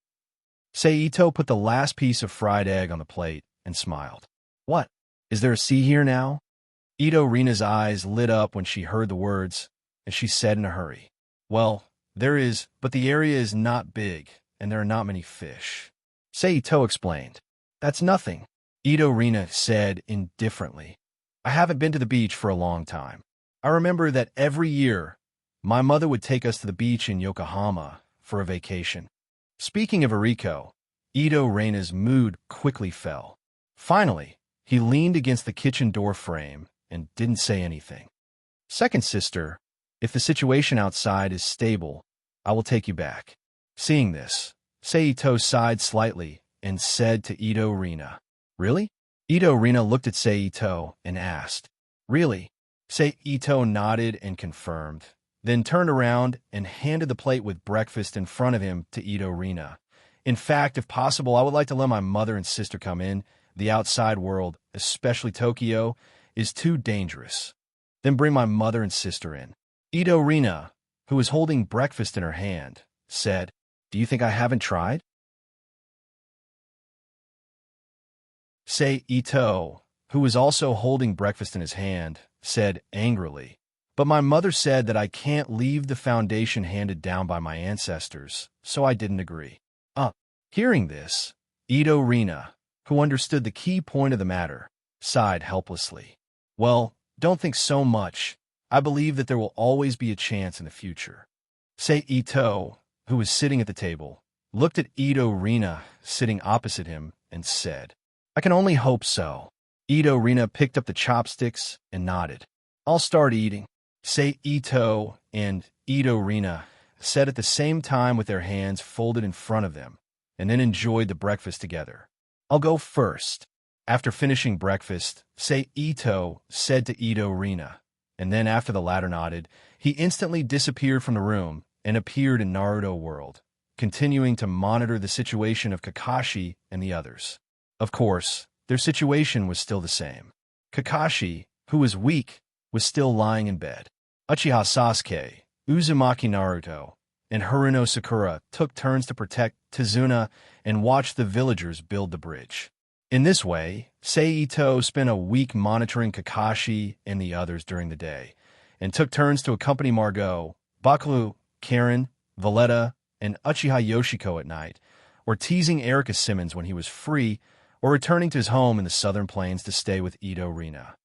Seito put the last piece of fried egg on the plate and smiled. "What? Is there a sea here now?" Ito Reina's eyes lit up when she heard the words, and she said in a hurry, "Well, there is, but the area is not big, and there are not many fish." Seito explained. "That's nothing," Ito Reina said indifferently. "I haven't been to the beach for a long time. I remember that every year, my mother would take us to the beach in Yokohama for a vacation." Speaking of Eriko, Ito Reina's mood quickly fell. Finally, he leaned against the kitchen door frame and didn't say anything. "Second sister, if the situation outside is stable, I will take you back." Seeing this, Seito sighed slightly and said to Ito Reina, "Really?" Ito Reina looked at Seito and asked, "Really?" Seito nodded and confirmed, then turned around and handed the plate with breakfast in front of him to Ito Reina. "In fact, if possible, I would like to let my mother and sister come in. The outside world, especially Tokyo, is too dangerous. Then bring my mother and sister in. Ito Rina, who was holding breakfast in her hand, said, "Do you think I haven't tried?" Sei Ito, who was also holding breakfast in his hand, said angrily, "But my mother said that I can't leave the foundation handed down by my ancestors, so I didn't agree." Hearing this, Ito Rina, who understood the key point of the matter, sighed helplessly. "Well, don't think so much. I believe that there will always be a chance in the future." Sei Ito, who was sitting at the table, looked at Ito Rina sitting opposite him and said, "I can only hope so." Ito Rina picked up the chopsticks and nodded. "I'll start eating." Sei Ito and Ito Rina said at the same time with their hands folded in front of them, and then enjoyed the breakfast together. "I'll go first." After finishing breakfast, Sei Ito said to Ito Rina, and then after the latter nodded, he instantly disappeared from the room and appeared in Naruto World, continuing to monitor the situation of Kakashi and the others. Of course, their situation was still the same. Kakashi, who was weak, was still lying in bed. Uchiha Sasuke, Uzumaki Naruto, and Haruno Sakura took turns to protect Tazuna and watch the villagers build the bridge. In this way, Sei Ito spent a week monitoring Kakashi and the others during the day, and took turns to accompany Margot, Bakulu, Karen, Valletta, and Uchiha Yoshiko at night, or teasing Erika Simmons when he was free, or returning to his home in the southern plains to stay with Ito Rina.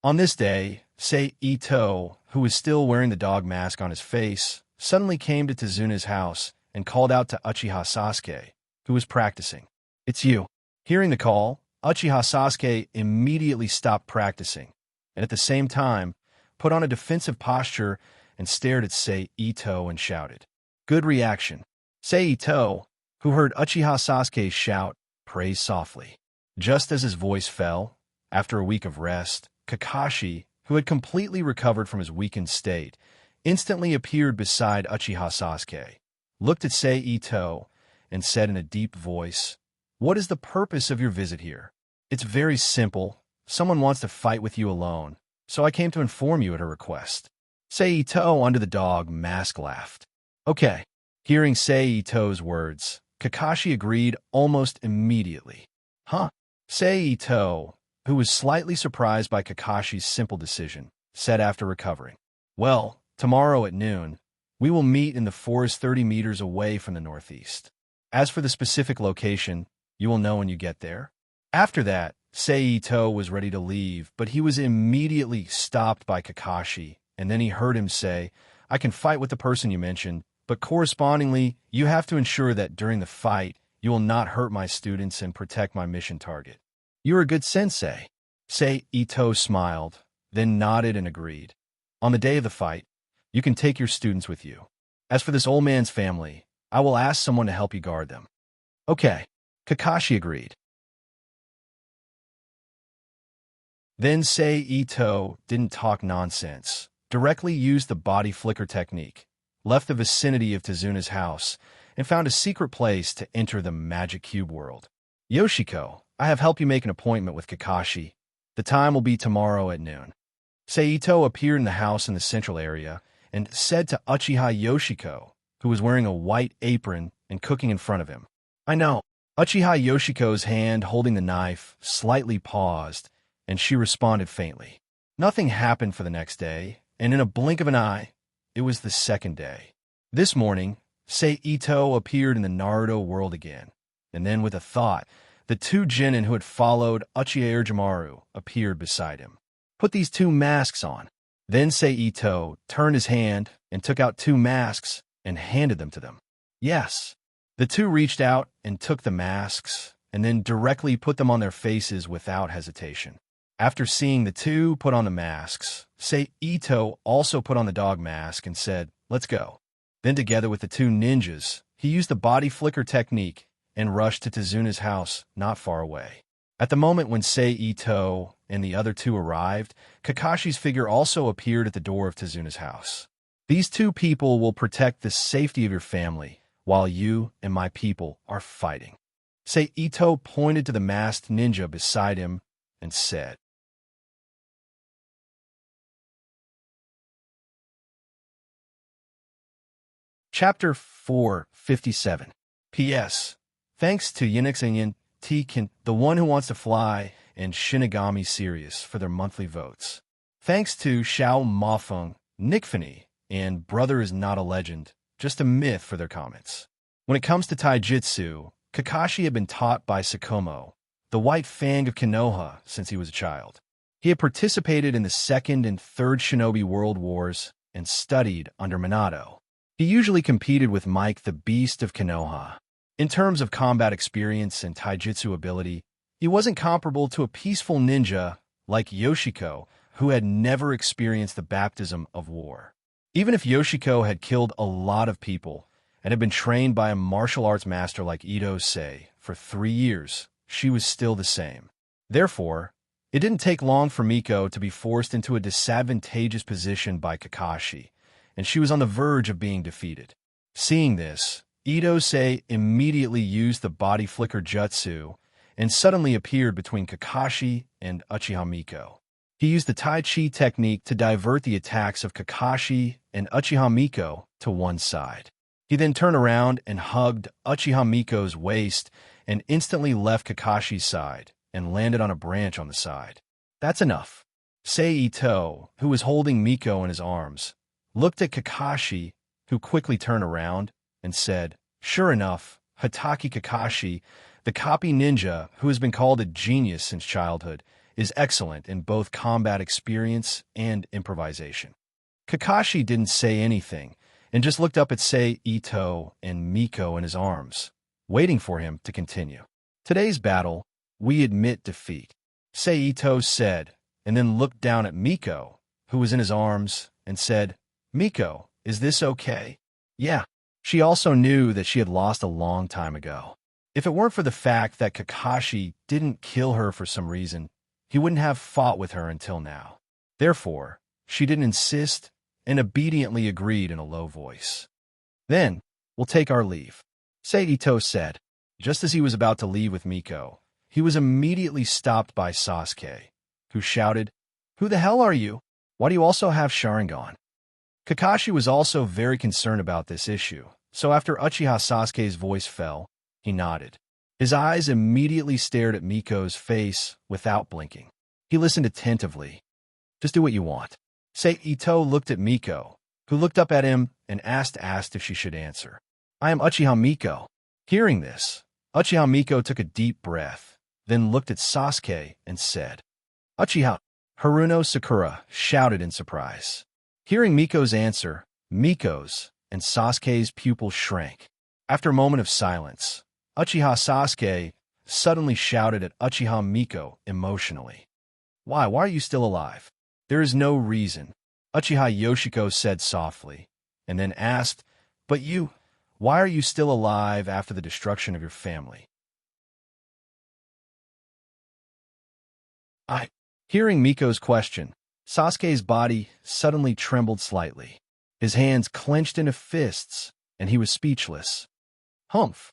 On this day, Sei Ito, who was still wearing the dog mask on his face, suddenly came to Tazuna's house and called out to Uchiha Sasuke, who was practicing. "It's you." Hearing the call, Uchiha Sasuke immediately stopped practicing, and at the same time, put on a defensive posture and stared at Sei Ito and shouted. Good reaction. Sei Ito, who heard Uchiha Sasuke shout, praised softly. Just as his voice fell, after a week of rest, Kakashi, who had completely recovered from his weakened state, instantly appeared beside Uchiha Sasuke, looked at Sei Ito, and said in a deep voice, "What is the purpose of your visit here?" "It's very simple. Someone wants to fight with you alone, so I came to inform you at her request." Sei Ito under the dog mask laughed. "Okay." Hearing Sei Ito's words, Kakashi agreed almost immediately. "Huh?" Sei Ito, who was slightly surprised by Kakashi's simple decision, said after recovering, "Well, tomorrow at noon, we will meet in the forest 30 meters away from the northeast. As for the specific location, you will know when you get there." After that, Sei Ito was ready to leave, but he was immediately stopped by Kakashi, and then he heard him say, "I can fight with the person you mentioned, but correspondingly, you have to ensure that during the fight, you will not hurt my students and protect my mission target." "You're a good sensei." Sei Ito smiled, then nodded and agreed. "On the day of the fight, you can take your students with you. As for this old man's family, I will ask someone to help you guard them." "Okay," Kakashi agreed. Then Sei Ito didn't talk nonsense, directly used the body flicker technique, left the vicinity of Tazuna's house, and found a secret place to enter the magic cube world. "Yoshiko, I have helped you make an appointment with Kakashi. The time will be tomorrow at noon." Sei Ito appeared in the house in the central area and said to Uchiha Yoshiko, who was wearing a white apron and cooking in front of him, "I know." Uchiha Yoshiko's hand holding the knife slightly paused, and she responded faintly. Nothing happened for the next day, and in a blink of an eye, it was the second day. This morning, Sei Ito appeared in the Naruto world again, and then with a thought, the two genin who had followed Uchiha Orochimaru appeared beside him. "Put these two masks on." Then Sei Ito turned his hand and took out two masks and handed them to them. "Yes." The two reached out and took the masks, and then directly put them on their faces without hesitation. After seeing the two put on the masks, Sei Ito also put on the dog mask and said, "Let's go." Then together with the two ninjas, he used the body flicker technique and rushed to Tazuna's house not far away. At the moment when Sei Ito and the other two arrived, Kakashi's figure also appeared at the door of Tazuna's house. "These two people will protect the safety of your family, while you and my people are fighting." Say Ito pointed to the masked ninja beside him and said, Chapter 457. P.S. Thanks to Yinixinyan, Tikin, the one who wants to fly, and Shinigami Sirius for their monthly votes. Thanks to Xiao Mafeng, Nickfany, and Brother is Not a Legend, just a myth for their comments. When it comes to taijutsu, Kakashi had been taught by Sakomo, the white fang of Konoha, since he was a child. He had participated in the Second and Third Shinobi World Wars and studied under Minato. He usually competed with Mike the Beast of Konoha. In terms of combat experience and taijutsu ability, he wasn't comparable to a peaceful ninja like Yoshiko, who had never experienced the baptism of war. Even if Yoshiko had killed a lot of people and had been trained by a martial arts master like Ito Sei for 3 years, she was still the same. Therefore, it didn't take long for Miko to be forced into a disadvantageous position by Kakashi, and she was on the verge of being defeated. Seeing this, Ito Sei immediately used the body flicker jutsu and suddenly appeared between Kakashi and Uchiha Miko. He used the Tai Chi technique to divert the attacks of Kakashi and Uchiha Miko to one side. He then turned around and hugged Uchiha Miko's waist and instantly left Kakashi's side and landed on a branch on the side. That's enough. Sei Ito, who was holding Miko in his arms, looked at Kakashi, who quickly turned around and said, Sure enough, Hatake Kakashi, the copy ninja who has been called a genius since childhood, is excellent in both combat experience and improvisation. Kakashi didn't say anything and just looked up at Sei Ito and Miko in his arms, waiting for him to continue. Today's battle, we admit defeat, Sei Ito said, and then looked down at Miko, who was in his arms, and said, Miko, is this okay? Yeah. She also knew that she had lost a long time ago. If it weren't for the fact that Kakashi didn't kill her for some reason, he wouldn't have fought with her until now. Therefore, she didn't insist and obediently agreed in a low voice. Then, we'll take our leave, Sei Ito said. Just as he was about to leave with Miko, he was immediately stopped by Sasuke, who shouted, Who the hell are you? Why do you also have Sharingan? Kakashi was also very concerned about this issue, so after Uchiha Sasuke's voice fell, he nodded. His eyes immediately stared at Miko's face without blinking. He listened attentively. Just do what you want. Sei Ito looked at Miko, who looked up at him and asked if she should answer. I am Uchiha Miko. Hearing this, Uchiha Miko took a deep breath, then looked at Sasuke and said, Uchiha. Haruno Sakura shouted in surprise. Hearing Miko's answer, Miko's and Sasuke's pupils shrank. After a moment of silence, Uchiha Sasuke suddenly shouted at Uchiha Miko emotionally. Why are you still alive? There is no reason, Uchiha Yoshiko said softly, and then asked, But you, why are you still alive after the destruction of your family? Hearing Miko's question, Sasuke's body suddenly trembled slightly. His hands clenched into fists, and he was speechless. Humph.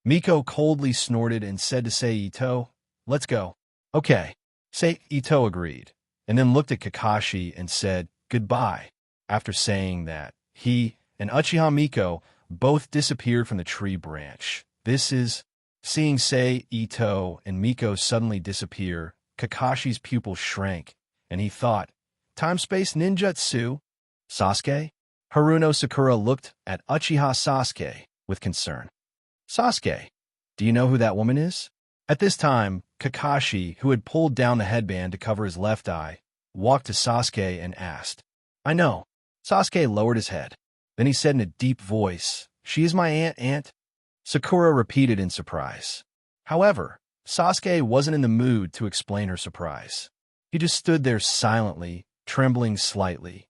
Miko coldly snorted and said to Sei Ito, Let's go. Okay. Sei Ito agreed, and then looked at Kakashi and said, Goodbye. After saying that, he and Uchiha Miko both disappeared from the tree branch. Seeing Sei Ito and Miko suddenly disappear, Kakashi's pupils shrank, and he thought, Time-space ninjutsu? Sasuke? Haruno Sakura looked at Uchiha Sasuke with concern. Sasuke, do you know who that woman is? At this time, Kakashi, who had pulled down the headband to cover his left eye, walked to Sasuke and asked, I know. Sasuke lowered his head. Then he said in a deep voice, She is my aunt. Sakura repeated in surprise. However, Sasuke wasn't in the mood to explain her surprise. He just stood there silently, trembling slightly.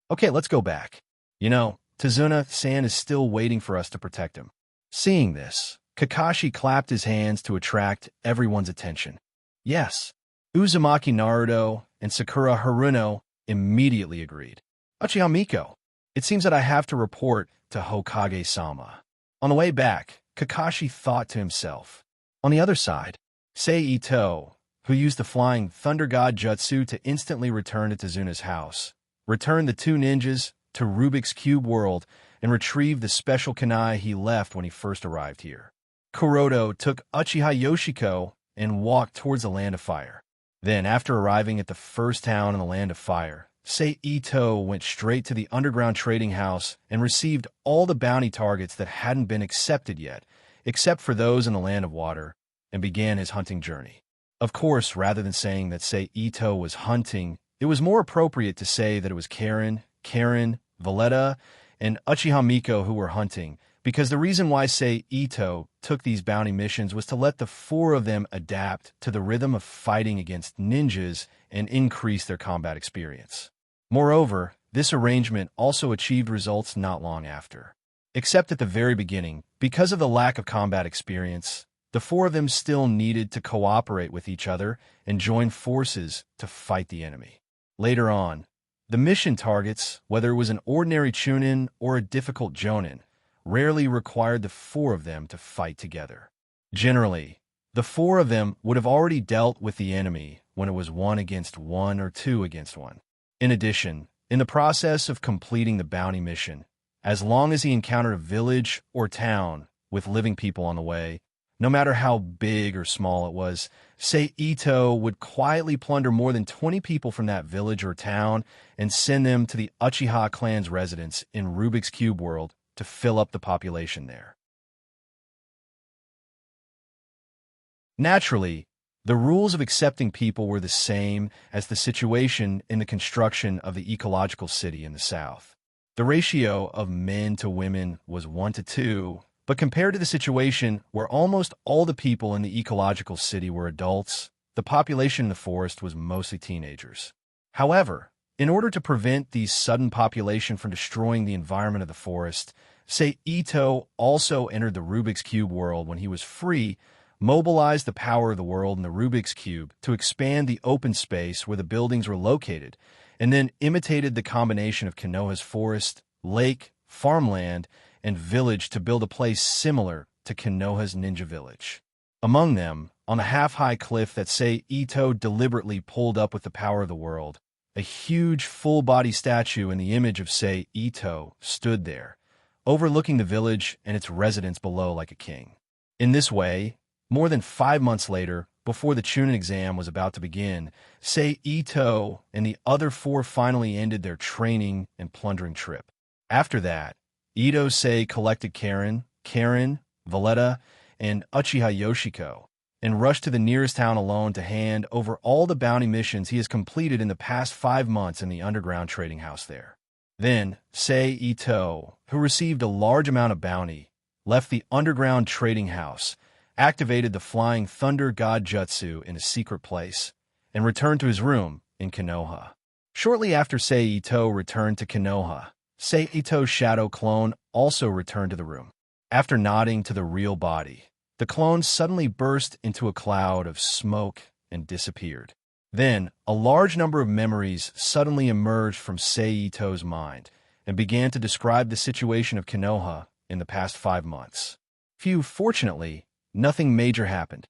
Okay, let's go back. You know, Tazuna-san is still waiting for us to protect him. Seeing this, Kakashi clapped his hands to attract everyone's attention. Yes, Uzumaki Naruto and Sakura Haruno immediately agreed. Uchiha Miko, it seems that I have to report to Hokage-sama. On the way back, Kakashi thought to himself, On the other side, Sei Ito, who used the flying thunder god jutsu to instantly return to Tezuna's house, returned the two ninjas to Rubik's Cube world and retrieved the special kunai he left when he first arrived here. Kuroda took Uchiha Yoshiko and walked towards the Land of Fire. Then, after arriving at the first town in the Land of Fire, Sei Ito went straight to the underground trading house and received all the bounty targets that hadn't been accepted yet, except for those in the Land of Water, and began his hunting journey. Of course, rather than saying that Sei Ito was hunting, it was more appropriate to say that it was Karen, Valletta, and Uchiha Miko who were hunting, because the reason why Sei Ito took these bounty missions was to let the four of them adapt to the rhythm of fighting against ninjas and increase their combat experience. Moreover, this arrangement also achieved results not long after. Except at the very beginning, because of the lack of combat experience, the four of them still needed to cooperate with each other and join forces to fight the enemy. Later on, the mission targets, whether it was an ordinary chunin or a difficult jonin, rarely required the four of them to fight together. Generally, the four of them would have already dealt with the enemy when it was 1 against 1 or 2 against 1. In addition, in the process of completing the bounty mission, as long as he encountered a village or town with living people on the way, no matter how big or small it was, Sei Ito would quietly plunder more than 20 people from that village or town and send them to the Uchiha clan's residence in Rubik's Cube world to fill up the population there. Naturally, the rules of accepting people were the same as the situation in the construction of the ecological city in the south. The ratio of men to women was 1 to 2, but compared to the situation where almost all the people in the ecological city were adults, the population in the forest was mostly teenagers. However, in order to prevent the sudden population from destroying the environment of the forest, Sei Ito also entered the Rubik's Cube world when he was free, mobilized the power of the world in the Rubik's Cube to expand the open space where the buildings were located, and then imitated the combination of Konoha's forest, lake, farmland, and village to build a place similar to Konoha's ninja village. Among them, on the half-high cliff that Sei Ito deliberately pulled up with the power of the world, a huge full-body statue in the image of Sei Ito stood there, overlooking the village and its residents below like a king. In this way, more than 5 months later, before the Chunin exam was about to begin, Sei Ito and the other four finally ended their training and plundering trip. After that, Ito Sei collected Karen, Valletta, and Uchiha Yoshiko, and rushed to the nearest town alone to hand over all the bounty missions he has completed in the past 5 months in the underground trading house there. Then, Sei Ito, who received a large amount of bounty, left the underground trading house, activated the flying thunder god jutsu in a secret place, and returned to his room in Konoha. Shortly after Sei Ito returned to Konoha, Sei Ito's shadow clone also returned to the room. After nodding to the real body, the clone suddenly burst into a cloud of smoke and disappeared. Then, a large number of memories suddenly emerged from Sei Ito's mind and began to describe the situation of Konoha in the past 5 months. Fortunately, nothing major happened.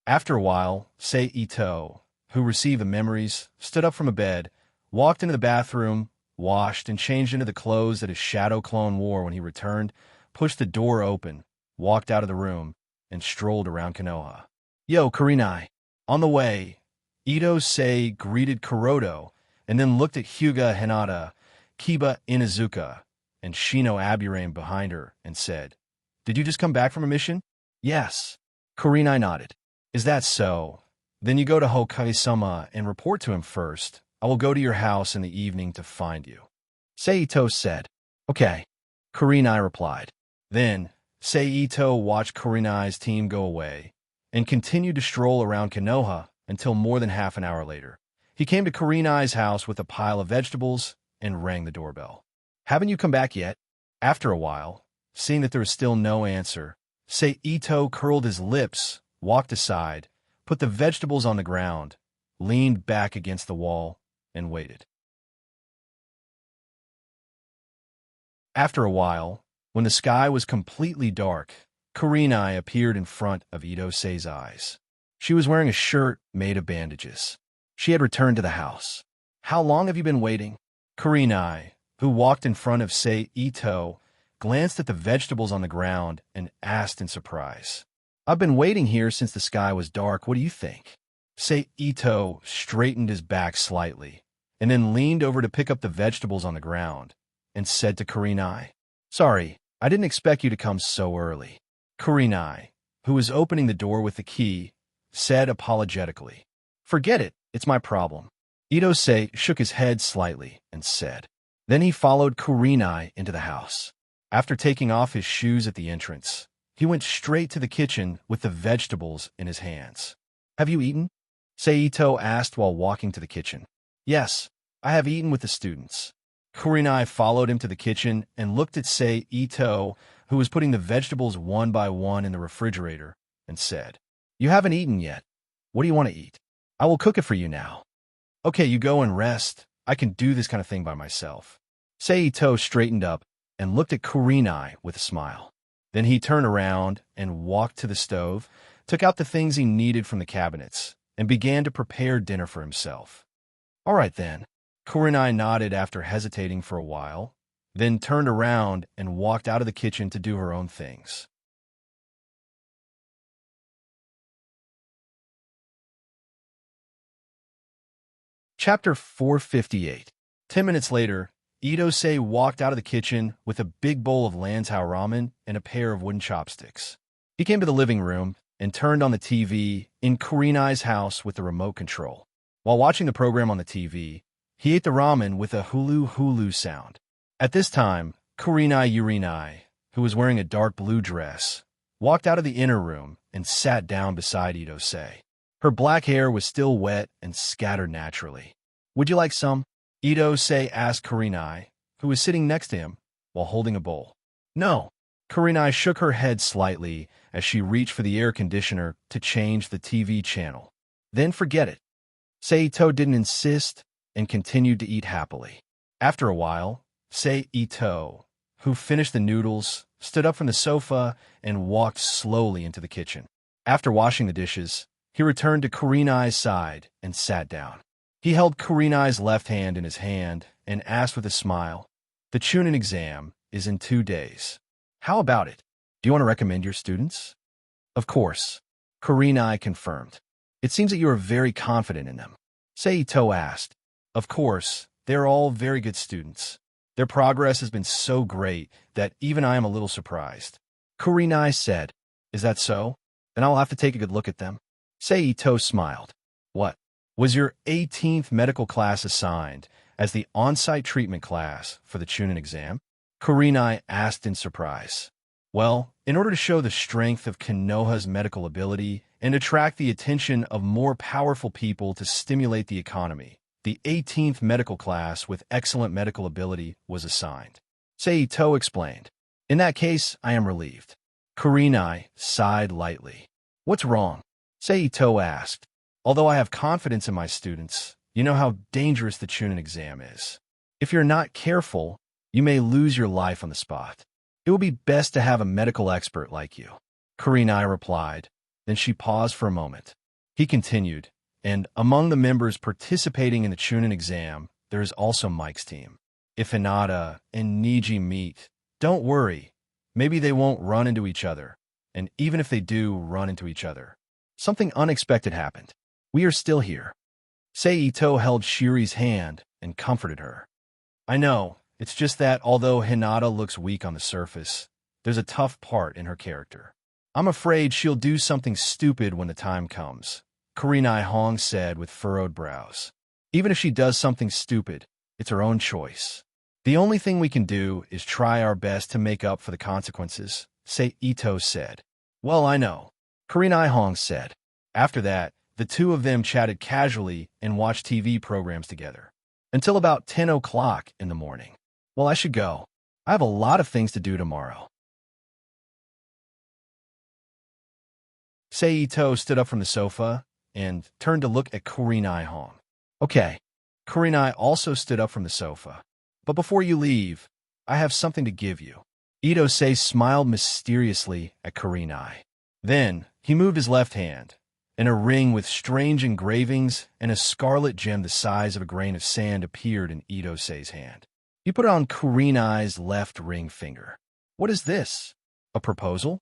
After a while, Sei Ito, who received the memories, stood up from a bed, walked into the bathroom, washed and changed into the clothes that his shadow clone wore when he returned, pushed the door open, walked out of the room, and strolled around Konoha. "Yo, Kurenai." On the way, Ito Sei greeted Kuroda and then looked at Hyuga Hinata, Kiba Inuzuka, and Shino Aburame behind her and said, "Did you just come back from a mission?" "Yes." Kurenai nodded. "Is that so? Then you go to Hokage-sama and report to him first. I will go to your house in the evening to find you." Sei Ito said, "Okay." Kurenai replied. Then, Sei Ito watched Kurenai's team go away and continued to stroll around Konoha until more than half an hour later. He came to Kurenai's house with a pile of vegetables and rang the doorbell. "Haven't you come back yet?" After a while, seeing that there was still no answer, Sei Ito curled his lips, walked aside, put the vegetables on the ground, leaned back against the wall, and waited. After a while, when the sky was completely dark, Kurenai appeared in front of Ito-sei's eyes. She was wearing a shirt made of bandages. She had returned to the house. "How long have you been waiting?" Kurenai, who walked in front of Sei Ito, glanced at the vegetables on the ground and asked in surprise. "I've been waiting here since the sky was dark. What do you think?" Sei Ito straightened his back slightly and then leaned over to pick up the vegetables on the ground and said to Kurenai, "Sorry, I didn't expect you to come so early." Kurenai, who was opening the door with the key, said apologetically, "Forget it, it's my problem." Ito-sei shook his head slightly and said. Then he followed Kurenai into the house. After taking off his shoes at the entrance, he went straight to the kitchen with the vegetables in his hands. "Have you eaten?" Seito asked while walking to the kitchen. "Yes, I have eaten with the students." Kurenai followed him to the kitchen and looked at Seito, who was putting the vegetables one by one in the refrigerator, and said, "You haven't eaten yet. What do you want to eat? I will cook it for you now." "Okay, you go and rest. I can do this kind of thing by myself." Seito straightened up and looked at Kurenai with a smile. Then he turned around and walked to the stove, took out the things he needed from the cabinets, and began to prepare dinner for himself. "All right, then." Kurenai nodded after hesitating for a while, then turned around and walked out of the kitchen to do her own things. Chapter 458. 10 minutes later, Ito-sei walked out of the kitchen with a big bowl of Lantau ramen and a pair of wooden chopsticks. He came to the living room and turned on the TV in Kurenai's house with the remote control. While watching the program on the TV, he ate the ramen with a hulu-hulu sound. At this time, Kurenai, who was wearing a dark blue dress, walked out of the inner room and sat down beside Ito-sei. Her black hair was still wet and scattered naturally. "Would you like some?" Ito-sei asked Kurenai, who was sitting next to him, while holding a bowl. "No." Kurenai shook her head slightly as she reached for the air conditioner to change the TV channel. "Then forget it." Seito didn't insist and continued to eat happily. After a while, Seito, who finished the noodles, stood up from the sofa and walked slowly into the kitchen. After washing the dishes, he returned to Kurenai's side and sat down. He held Kurenai's left hand in his hand and asked with a smile, "The Chunin exam is in 2 days. How about it? Do you want to recommend your students?" "Of course," Kurenai confirmed. "It seems that you are very confident in them." Seito asked. "Of course, they are all very good students. Their progress has been so great that even I am a little surprised." Kurenai said, "Is that so? Then I'll have to take a good look at them." Seito smiled. "What? Was your 18th medical class assigned as the on-site treatment class for the Chunin exam?" Kurenai asked in surprise. "Well, in order to show the strength of Konoha's medical ability and attract the attention of more powerful people to stimulate the economy, the 18th medical class with excellent medical ability was assigned." Seito explained. "In that case, I am relieved." Kurenai sighed lightly. "What's wrong?" Seito asked. "Although I have confidence in my students, you know how dangerous the Chunin exam is. If you're not careful, you may lose your life on the spot. It would be best to have a medical expert like you." Kurenai replied. Then she paused for a moment. He continued, "And among the members participating in the Chunin exam, there is also Mike's team. If Hinata and Niji meet, don't worry. Maybe they won't run into each other. And even if they do run into each other, something unexpected happened. We are still here." Seito held Shiri's hand and comforted her. "I know, it's just that although Hinata looks weak on the surface, there's a tough part in her character. I'm afraid she'll do something stupid when the time comes," Kurenai Hong said with furrowed brows. "Even if she does something stupid, it's her own choice. The only thing we can do is try our best to make up for the consequences," Seito said. "Well, I know," Kurenai Hong said. After that, the two of them chatted casually and watched TV programs together until about 10 o'clock in the morning. "Well, I should go. I have a lot of things to do tomorrow." Seito stood up from the sofa and turned to look at Kurenai Hong. "Okay." Kurenai also stood up from the sofa. "But before you leave, I have something to give you." Itose smiled mysteriously at Kurenai. Then, he moved his left hand, and a ring with strange engravings and a scarlet gem the size of a grain of sand appeared in Itose's hand. He put it on Kurenai's left ring finger. What is this? A proposal?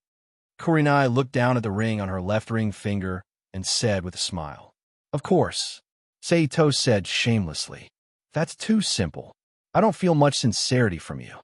Kurenai looked down at the ring on her left ring finger and said with a smile. Of course, Seito said shamelessly. That's too simple. I don't feel much sincerity from you.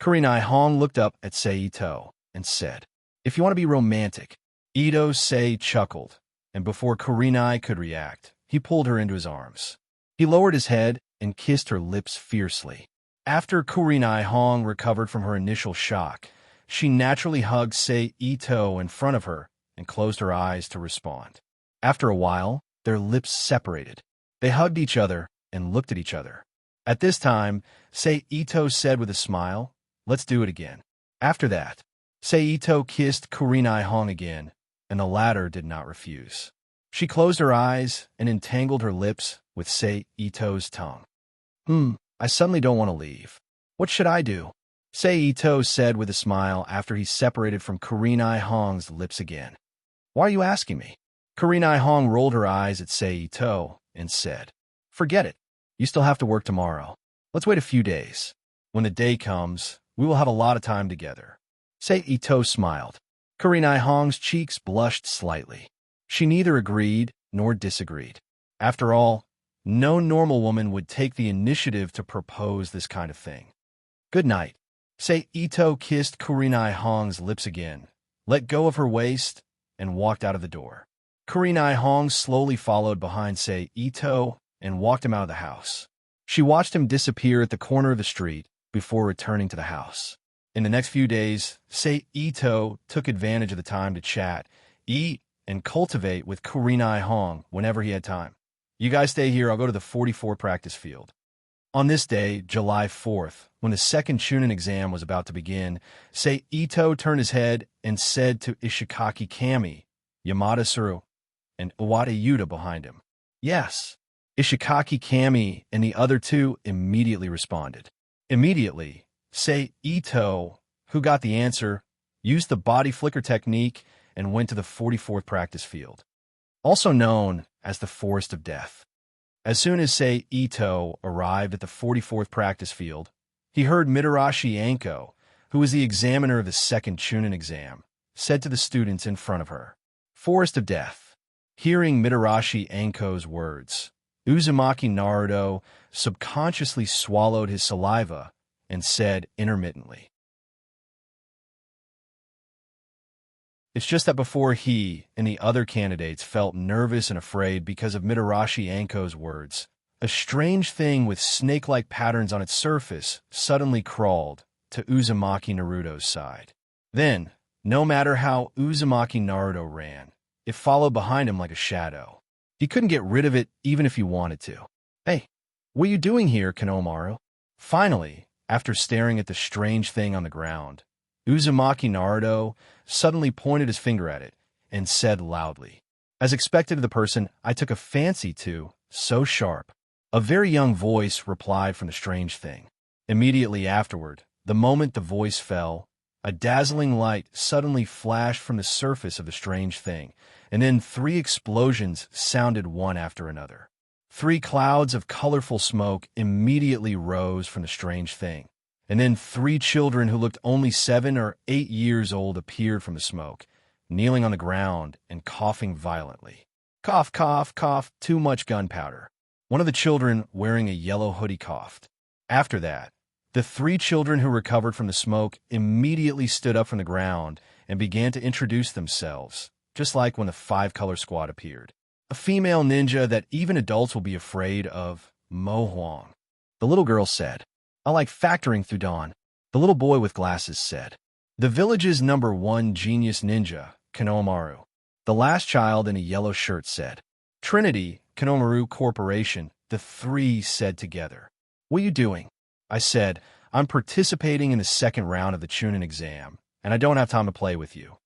Kurenai Hong looked up at Seito and said, if you want to be romantic. Itose chuckled, and before Kurenai could react, he pulled her into his arms. He lowered his head and kissed her lips fiercely. After Kurenai Hong recovered from her initial shock, she naturally hugged Seito in front of her and closed her eyes to respond. After a while, their lips separated. They hugged each other and looked at each other. At this time, Seito said with a smile, let's do it again. After that, Seito kissed Kurenai Hong again, and the latter did not refuse. She closed her eyes and entangled her lips with Seito's tongue. I suddenly don't want to leave. What should I do? Seito said with a smile after he separated from Kurenai Hong's lips again. Why are you asking me? Kurenai Hong rolled her eyes at Seito and said, forget it. You still have to work tomorrow. Let's wait a few days. When the day comes, we will have a lot of time together. Seito smiled. Kurenai Hong's cheeks blushed slightly. She neither agreed nor disagreed. After all, no normal woman would take the initiative to propose this kind of thing. Good night. Seito kissed Kurenai Hong's lips again, let go of her waist, and walked out of the door. Kurenai Hong slowly followed behind Seito and walked him out of the house. She watched him disappear at the corner of the street before returning to the house. In the next few days, Seito took advantage of the time to chat, eat, and cultivate with Kurenai Hong whenever he had time. You guys stay here, I'll go to the 44 practice field. On this day, July 4th, when the second Chunin exam was about to begin, Seito turned his head and said to Ishikaki Kami, Yamada Suru, and Iwata Yuta behind him. Yes. Ishikaki Kami and the other two immediately responded. Immediately, Seito, who got the answer, used the body flicker technique and went to the 44th practice field, also known as the Forest of Death. As soon as Seito arrived at the 44th practice field, he heard Mitarashi Anko, who was the examiner of the second Chunin exam, said to the students in front of her, Forest of Death. Hearing Mitarashi Anko's words, Uzumaki Naruto subconsciously swallowed his saliva and said intermittently, It's just that before he and the other candidates felt nervous and afraid because of Mitarashi Anko's words, a strange thing with snake-like patterns on its surface suddenly crawled to Uzumaki Naruto's side. Then, no matter how Uzumaki Naruto ran, it followed behind him like a shadow. He couldn't get rid of it even if he wanted to. Hey, what are you doing here, Konohamaru? Finally, after staring at the strange thing on the ground, Uzumaki Naruto suddenly pointed his finger at it and said loudly, As expected of the person I took a fancy to, so sharp. A very young voice replied from the strange thing. Immediately afterward, the moment the voice fell, a dazzling light suddenly flashed from the surface of the strange thing, and then 3 explosions sounded one after another. 3 clouds of colorful smoke immediately rose from the strange thing, and then 3 children who looked only 7 or 8 years old appeared from the smoke, kneeling on the ground and coughing violently. Cough, cough, cough, too much gunpowder. One of the children, wearing a yellow hoodie, coughed. After that, the 3 children who recovered from the smoke immediately stood up from the ground and began to introduce themselves, just like when the 5-color squad appeared. A female ninja that even adults will be afraid of, Mo Huang. The little girl said, I like factoring through dawn. The little boy with glasses said, the village's #1 genius ninja, Konohamaru. The last child in a yellow shirt said, Trinity, Konohamaru Corporation. The 3 said together, What are you doing? I said, I'm participating in the second round of the Chunin exam, and I don't have time to play with you.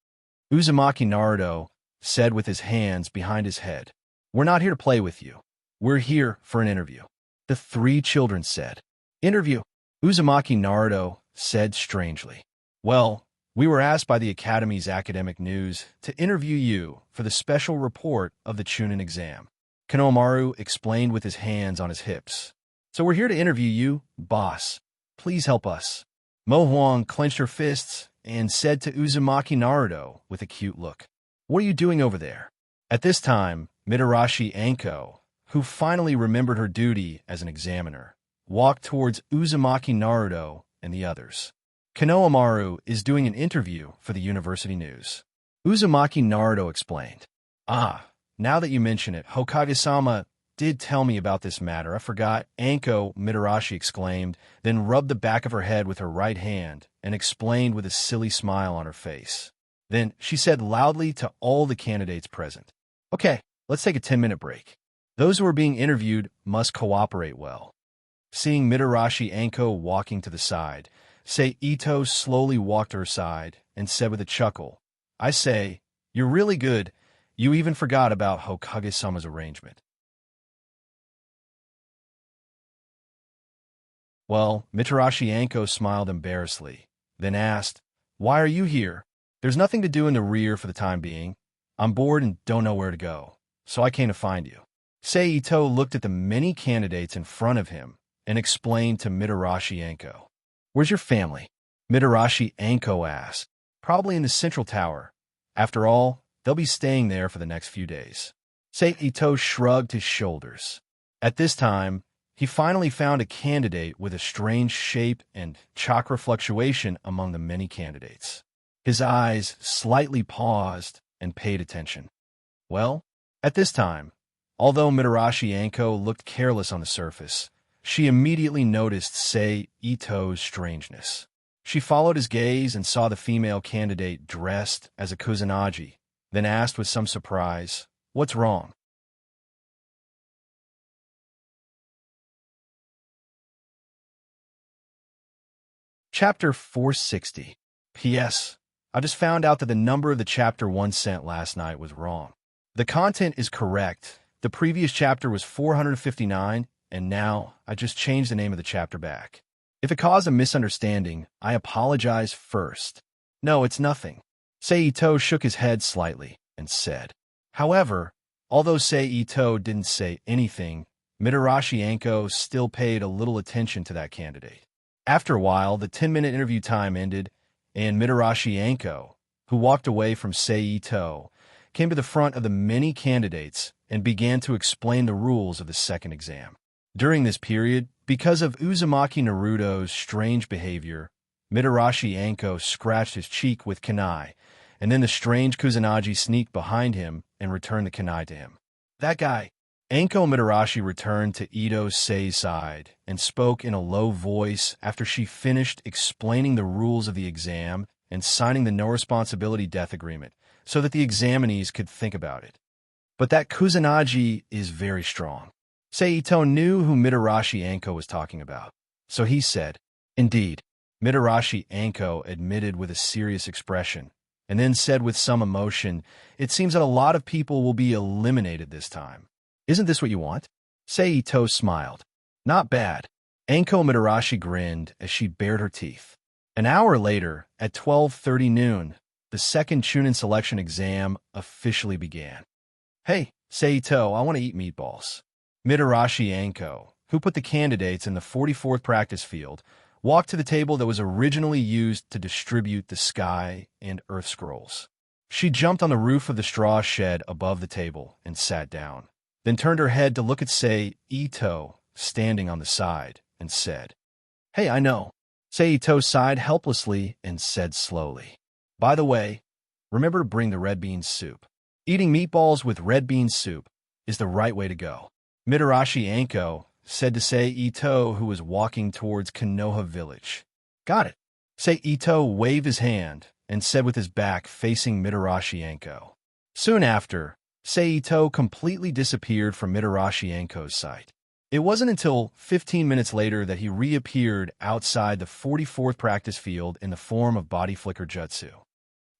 Uzumaki Naruto said with his hands behind his head, We're not here to play with you. We're here for an interview. The 3 children said, Interview? Uzumaki Naruto said strangely. Well, we were asked by the Academy's academic news to interview you for the special report of the Chunin exam. Kanomaru explained with his hands on his hips. So we're here to interview you, boss. Please help us. Mo Huang clenched her fists and said to Uzumaki Naruto with a cute look, "What are you doing over there?" At this time, Mitarashi Anko, who finally remembered her duty as an examiner, walked towards Uzumaki Naruto and the others. Kanomaru is doing an interview for the university news. Uzumaki Naruto explained. Ah, now that you mention it, Hokage-sama did tell me about this matter. I forgot, Anko, Mitarashi exclaimed, then rubbed the back of her head with her right hand and explained with a silly smile on her face. Then she said loudly to all the candidates present, "Okay, let's take a 10-minute break. Those who are being interviewed must cooperate well." Seeing Mitarashi Anko walking to the side, Sei Ito slowly walked to her side and said with a chuckle, "I say, you're really good. You even forgot about Hokage-sama's arrangement." Well, Mitarashi Anko smiled embarrassedly, then asked, "Why are you here?" "There's nothing to do in the rear for the time being. I'm bored and don't know where to go, so I came to find you." Sei Ito looked at the many candidates in front of him and explained to Mitarashi Anko. "Where's your family?" Mitarashi Anko asked. "Probably in the central tower. After all, they'll be staying there for the next few days." Sei Ito shrugged his shoulders. At this time, he finally found a candidate with a strange shape and chakra fluctuation among the many candidates. His eyes slightly paused and paid attention. Well, at this time, although Mitarashi Anko looked careless on the surface, she immediately noticed Sei Ito's strangeness. She followed his gaze and saw the female candidate dressed as a Kusanagi, then asked with some surprise, "What's wrong?" Chapter 460. P.S. I just found out that the number of the chapter 1 sent last night was wrong. The content is correct. The previous chapter was 459, and now I just changed the name of the chapter back. If it caused a misunderstanding, I apologize first. No, it's nothing. Sei Ito shook his head slightly and said. However, although Sei Ito didn't say anything, Mitarashi Anko still paid a little attention to that candidate. After a while, the 10-minute interview time ended, and Mitarashi Anko, who walked away from Sei Ito, came to the front of the many candidates and began to explain the rules of the second exam. During this period, because of Uzumaki Naruto's strange behavior, Mitarashi Anko scratched his cheek with kunai, and then the strange Kusanagi sneaked behind him and returned the kunai to him. That guy. Anko Mitarashi returned to Ito Sei's side and spoke in a low voice after she finished explaining the rules of the exam and signing the no-responsibility death agreement so that the examinees could think about it. But that Kusanagi is very strong. Sei Ito knew who Mitarashi Anko was talking about, so he said, "Indeed." Mitarashi Anko admitted with a serious expression, and then said with some emotion, "It seems that a lot of people will be eliminated this time. Isn't this what you want?" Sei Ito smiled. "Not bad." Anko Mitarashi grinned as she bared her teeth. An hour later, at 12:30 noon, the second Chunin selection exam officially began. "Hey, Sei Ito, I want to eat meatballs." Mitarashi Anko, who put the candidates in the 44th practice field, walked to the table that was originally used to distribute the sky and earth scrolls. She jumped on the roof of the straw shed above the table and sat down, then turned her head to look at Sei Ito standing on the side and said, "Hey, I know." Sei Ito sighed helplessly and said slowly, "By the way, remember to bring the red bean soup. Eating meatballs with red bean soup is the right way to go." Mitarashi Anko said to Sei Ito, who was walking towards Konoha village. "Got it." Sei Ito waved his hand and said with his back facing Mitarashi Anko. Soon after, Sei Ito completely disappeared from Mitarashi Anko's sight. It wasn't until 15 minutes later that he reappeared outside the 44th practice field in the form of body flicker jutsu.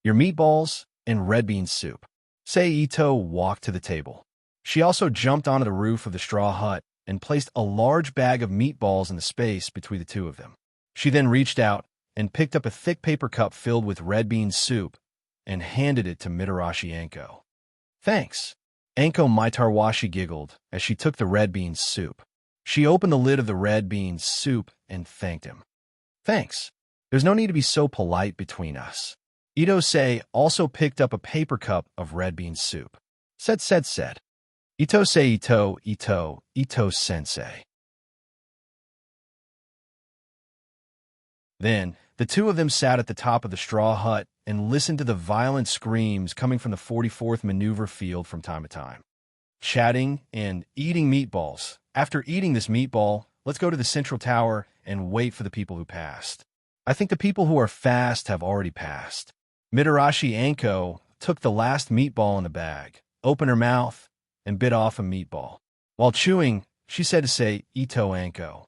"Your meatballs and red bean soup." Sei Ito walked to the table. She also jumped onto the roof of the straw hut and placed a large bag of meatballs in the space between the two of them. She then reached out and picked up a thick paper cup filled with red bean soup and handed it to Mitarashi Anko. "Thanks." Anko Maitarwashi giggled as she took the red bean soup. She opened the lid of the red bean soup and thanked him. "Thanks. There's no need to be so polite between us." Ito-sei also picked up a paper cup of red bean soup. Said. Ito-sei Ito-sensei. Then, the two of them sat at the top of the straw hut and listened to the violent screams coming from the 44th maneuver field from time to time. Chatting and eating meatballs. After eating this meatball, let's go to the central tower and wait for the people who passed. I think the people who are fast have already passed. Mitarashi Anko took the last meatball in the bag, opened her mouth, and bit off a meatball. While chewing, she said to Sei Ito Anko.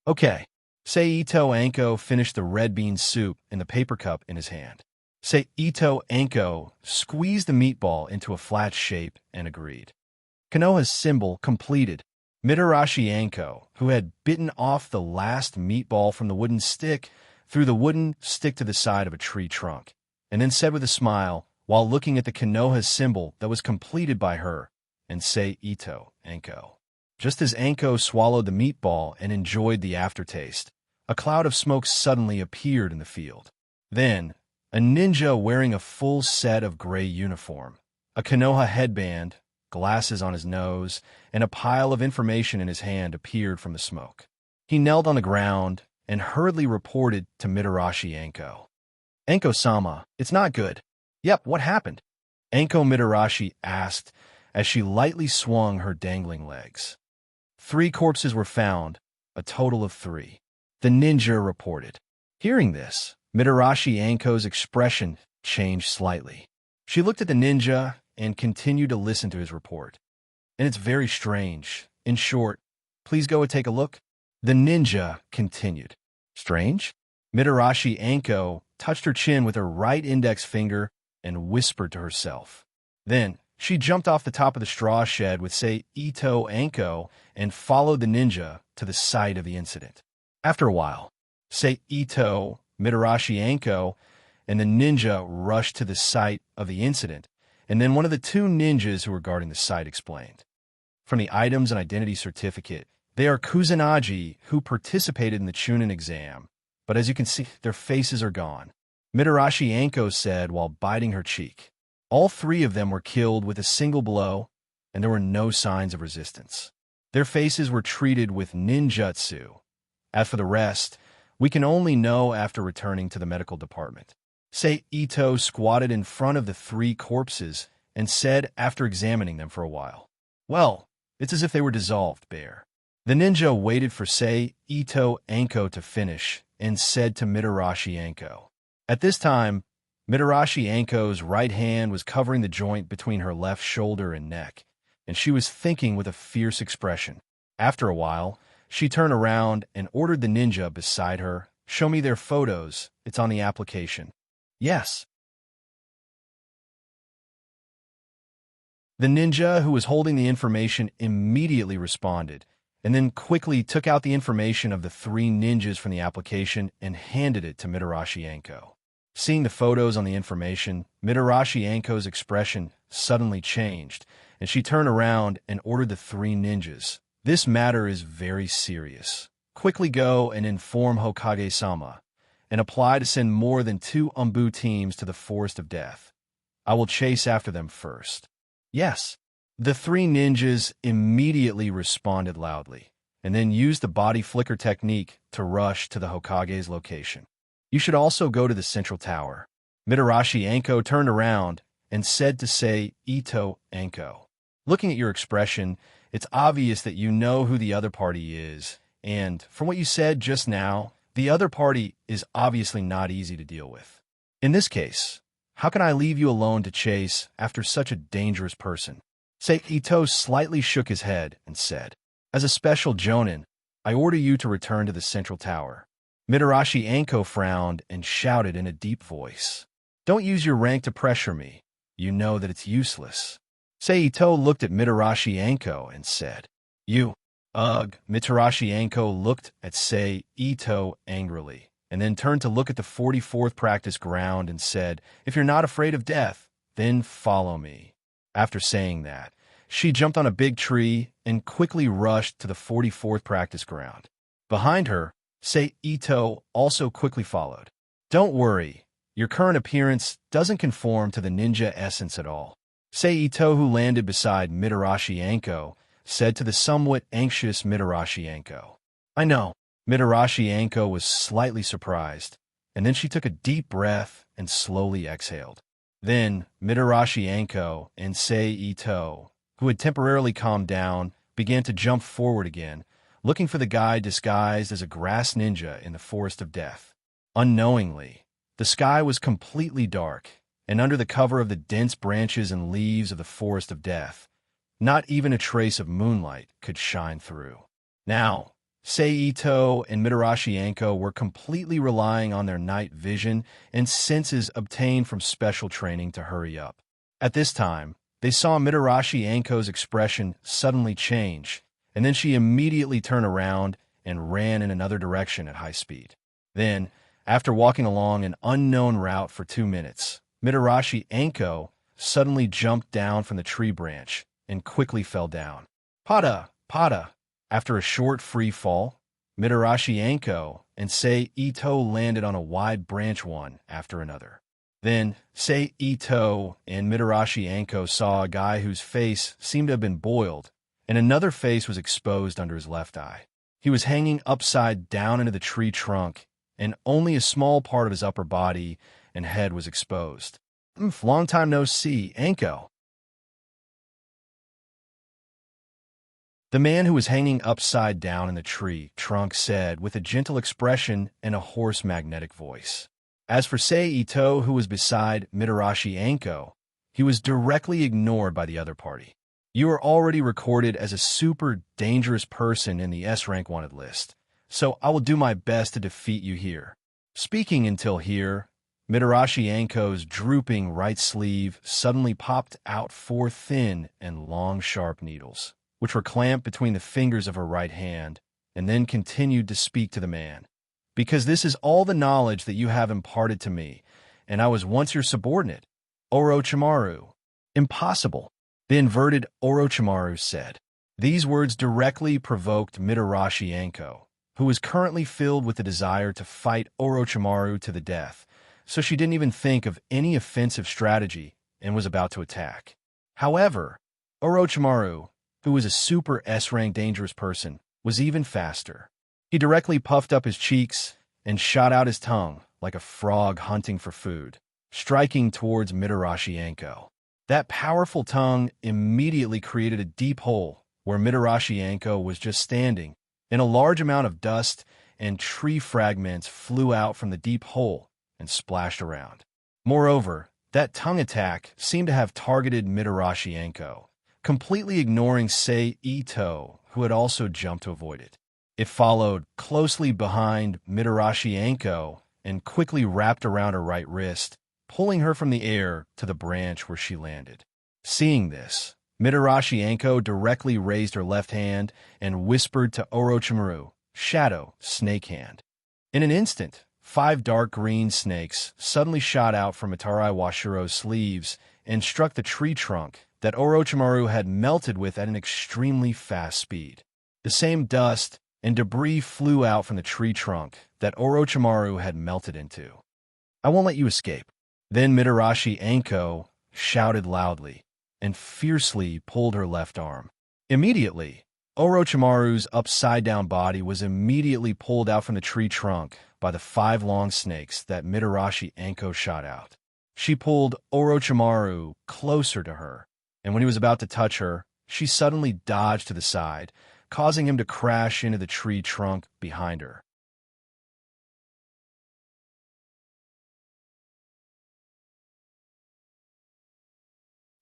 "Okay." Sei Ito Anko finished the red bean soup in the paper cup in his hand. Sei Ito Anko squeezed the meatball into a flat shape and agreed. Konoha's symbol completed. Mitarashi Anko, who had bitten off the last meatball from the wooden stick, threw the wooden stick to the side of a tree trunk, and then said with a smile, while looking at the Konoha's symbol that was completed by her, and Sei Ito Anko. Just as Anko swallowed the meatball and enjoyed the aftertaste, a cloud of smoke suddenly appeared in the field. Then, a ninja wearing a full set of gray uniform, a Konoha headband, glasses on his nose, and a pile of information in his hand appeared from the smoke. He knelt on the ground and hurriedly reported to Mitarashi Anko. "Anko-sama, it's not good." "Yep, what happened?" Anko Mitarashi asked as she lightly swung her dangling legs. 3 corpses were found, a total of 3. The ninja reported. Hearing this, Mitarashi Anko's expression changed slightly. She looked at the ninja and continued to listen to his report. "And it's very strange. In short, please go and take a look." The ninja continued. "Strange?" Mitarashi Anko touched her chin with her right index finger and whispered to herself. Then, she jumped off the top of the straw shed with Sei Ito Anko and followed the ninja to the site of the incident. After a while, Sei Ito, Mitarashi Anko, and the ninja rushed to the site of the incident, and then one of the 2 ninjas who were guarding the site explained. From the items and identity certificate, they are Kusanagi who participated in the Chunin exam, but as you can see, their faces are gone. Mitarashi Anko said while biting her cheek. All 3 of them were killed with a single blow, and there were no signs of resistance. Their faces were treated with ninjutsu. As for the rest, we can only know after returning to the medical department. Sei Ito squatted in front of the 3 corpses and said after examining them for a while, "Well, it's as if they were dissolved, Bear." The ninja waited for Sei Ito Anko to finish and said to Mitarashi Anko. At this time, Mitarashi Anko's right hand was covering the joint between her left shoulder and neck, and she was thinking with a fierce expression. After a while, she turned around and ordered the ninja beside her, "Show me their photos. It's on the application." "Yes." The ninja who was holding the information immediately responded, and then quickly took out the information of the 3 ninjas from the application and handed it to Mitarashi Anko. Seeing the photos on the information, Mitarashi Anko's expression suddenly changed, and she turned around and ordered the 3 ninjas. "This matter is very serious. Quickly go and inform Hokage-sama, and apply to send more than 2 Umbu teams to the Forest of Death. I will chase after them first." "Yes." The 3 ninjas immediately responded loudly, and then used the body flicker technique to rush to the Hokage's location. "You should also go to the central tower." Mitarashi Anko turned around and said to Sei Ito Anko, "Looking at your expression, it's obvious that you know who the other party is, and from what you said just now, the other party is obviously not easy to deal with. In this case, how can I leave you alone to chase after such a dangerous person?" Sei Ito slightly shook his head and said, "As a special jonin, I order you to return to the central tower." Mitarashi Anko frowned and shouted in a deep voice, "Don't use your rank to pressure me. You know that it's useless." Sei Ito looked at Mitarashi Anko and said, "You." Ugh. Mitarashi Anko looked at Sei Ito angrily and then turned to look at the 44th practice ground and said, "If you're not afraid of death, then follow me." After saying that, she jumped on a big tree and quickly rushed to the 44th practice ground. Behind her, Sei Ito also quickly followed. "Don't worry, your current appearance doesn't conform to the ninja essence at all," Sei Ito, who landed beside Mitarashi Anko, said to the somewhat anxious Mitarashi Anko. "I know." Mitarashi Anko was slightly surprised, and then she took a deep breath and slowly exhaled. Then Mitarashi Anko and Sei Ito, who had temporarily calmed down, began to jump forward again, looking for the guy disguised as a grass ninja in the Forest of Death. Unknowingly, the sky was completely dark, and under the cover of the dense branches and leaves of the Forest of Death, not even a trace of moonlight could shine through. Now, Sei Ito and Mitarashi Anko were completely relying on their night vision and senses obtained from special training to hurry up. At this time, they saw Mitarashi Anko's expression suddenly change, and then she immediately turned around and ran in another direction at high speed. Then, after walking along an unknown route for 2 minutes, Mitarashi Anko suddenly jumped down from the tree branch and quickly fell down. "Pada! Pada!" After a short free fall, Mitarashi Anko and Sei Ito landed on a wide branch one after another. Then, Sei Ito and Mitarashi Anko saw a guy whose face seemed to have been boiled, and another face was exposed under his left eye. He was hanging upside down into the tree trunk, and only a small part of his upper body and head was exposed. "Long time no see, Anko." The man who was hanging upside down in the tree trunk said with a gentle expression and a hoarse magnetic voice. As for Sei Ito, who was beside Mitarashi Anko, he was directly ignored by the other party. "You are already recorded as a super dangerous person in the S-Rank Wanted list, so I will do my best to defeat you here." Speaking until here, Mitarashi Anko's drooping right sleeve suddenly popped out 4 thin and long sharp needles, which were clamped between the fingers of her right hand, and then continued to speak to the man. "Because this is all the knowledge that you have imparted to me, and I was once your subordinate, Orochimaru." "Impossible," the inverted Orochimaru said. These words directly provoked Mitarashi Anko, who was currently filled with the desire to fight Orochimaru to the death, so she didn't even think of any offensive strategy and was about to attack. However, Orochimaru, who was a super S-rank dangerous person, was even faster. He directly puffed up his cheeks and shot out his tongue like a frog hunting for food, striking towards Mitarashi Anko. That powerful tongue immediately created a deep hole where Mitarashi Anko was just standing, and a large amount of dust and tree fragments flew out from the deep hole and splashed around. Moreover, that tongue attack seemed to have targeted Mitarashi Anko, completely ignoring Sei Ito, who had also jumped to avoid it. It followed closely behind Mitarashi Anko and quickly wrapped around her right wrist, pulling her from the air to the branch where she landed. Seeing this, Mitarashi Anko directly raised her left hand and whispered to Orochimaru, "Shadow, snake hand." In an instant, 5 dark green snakes suddenly shot out from Mitarai Washiro's sleeves and struck the tree trunk that Orochimaru had melted with at an extremely fast speed. The same dust and debris flew out from the tree trunk that Orochimaru had melted into. "I won't let you escape." Then Mitarashi Anko shouted loudly and fiercely pulled her left arm. Immediately, Orochimaru's upside-down body was immediately pulled out from the tree trunk by the 5 long snakes that Mitarashi Anko shot out. She pulled Orochimaru closer to her, and when he was about to touch her, she suddenly dodged to the side, causing him to crash into the tree trunk behind her.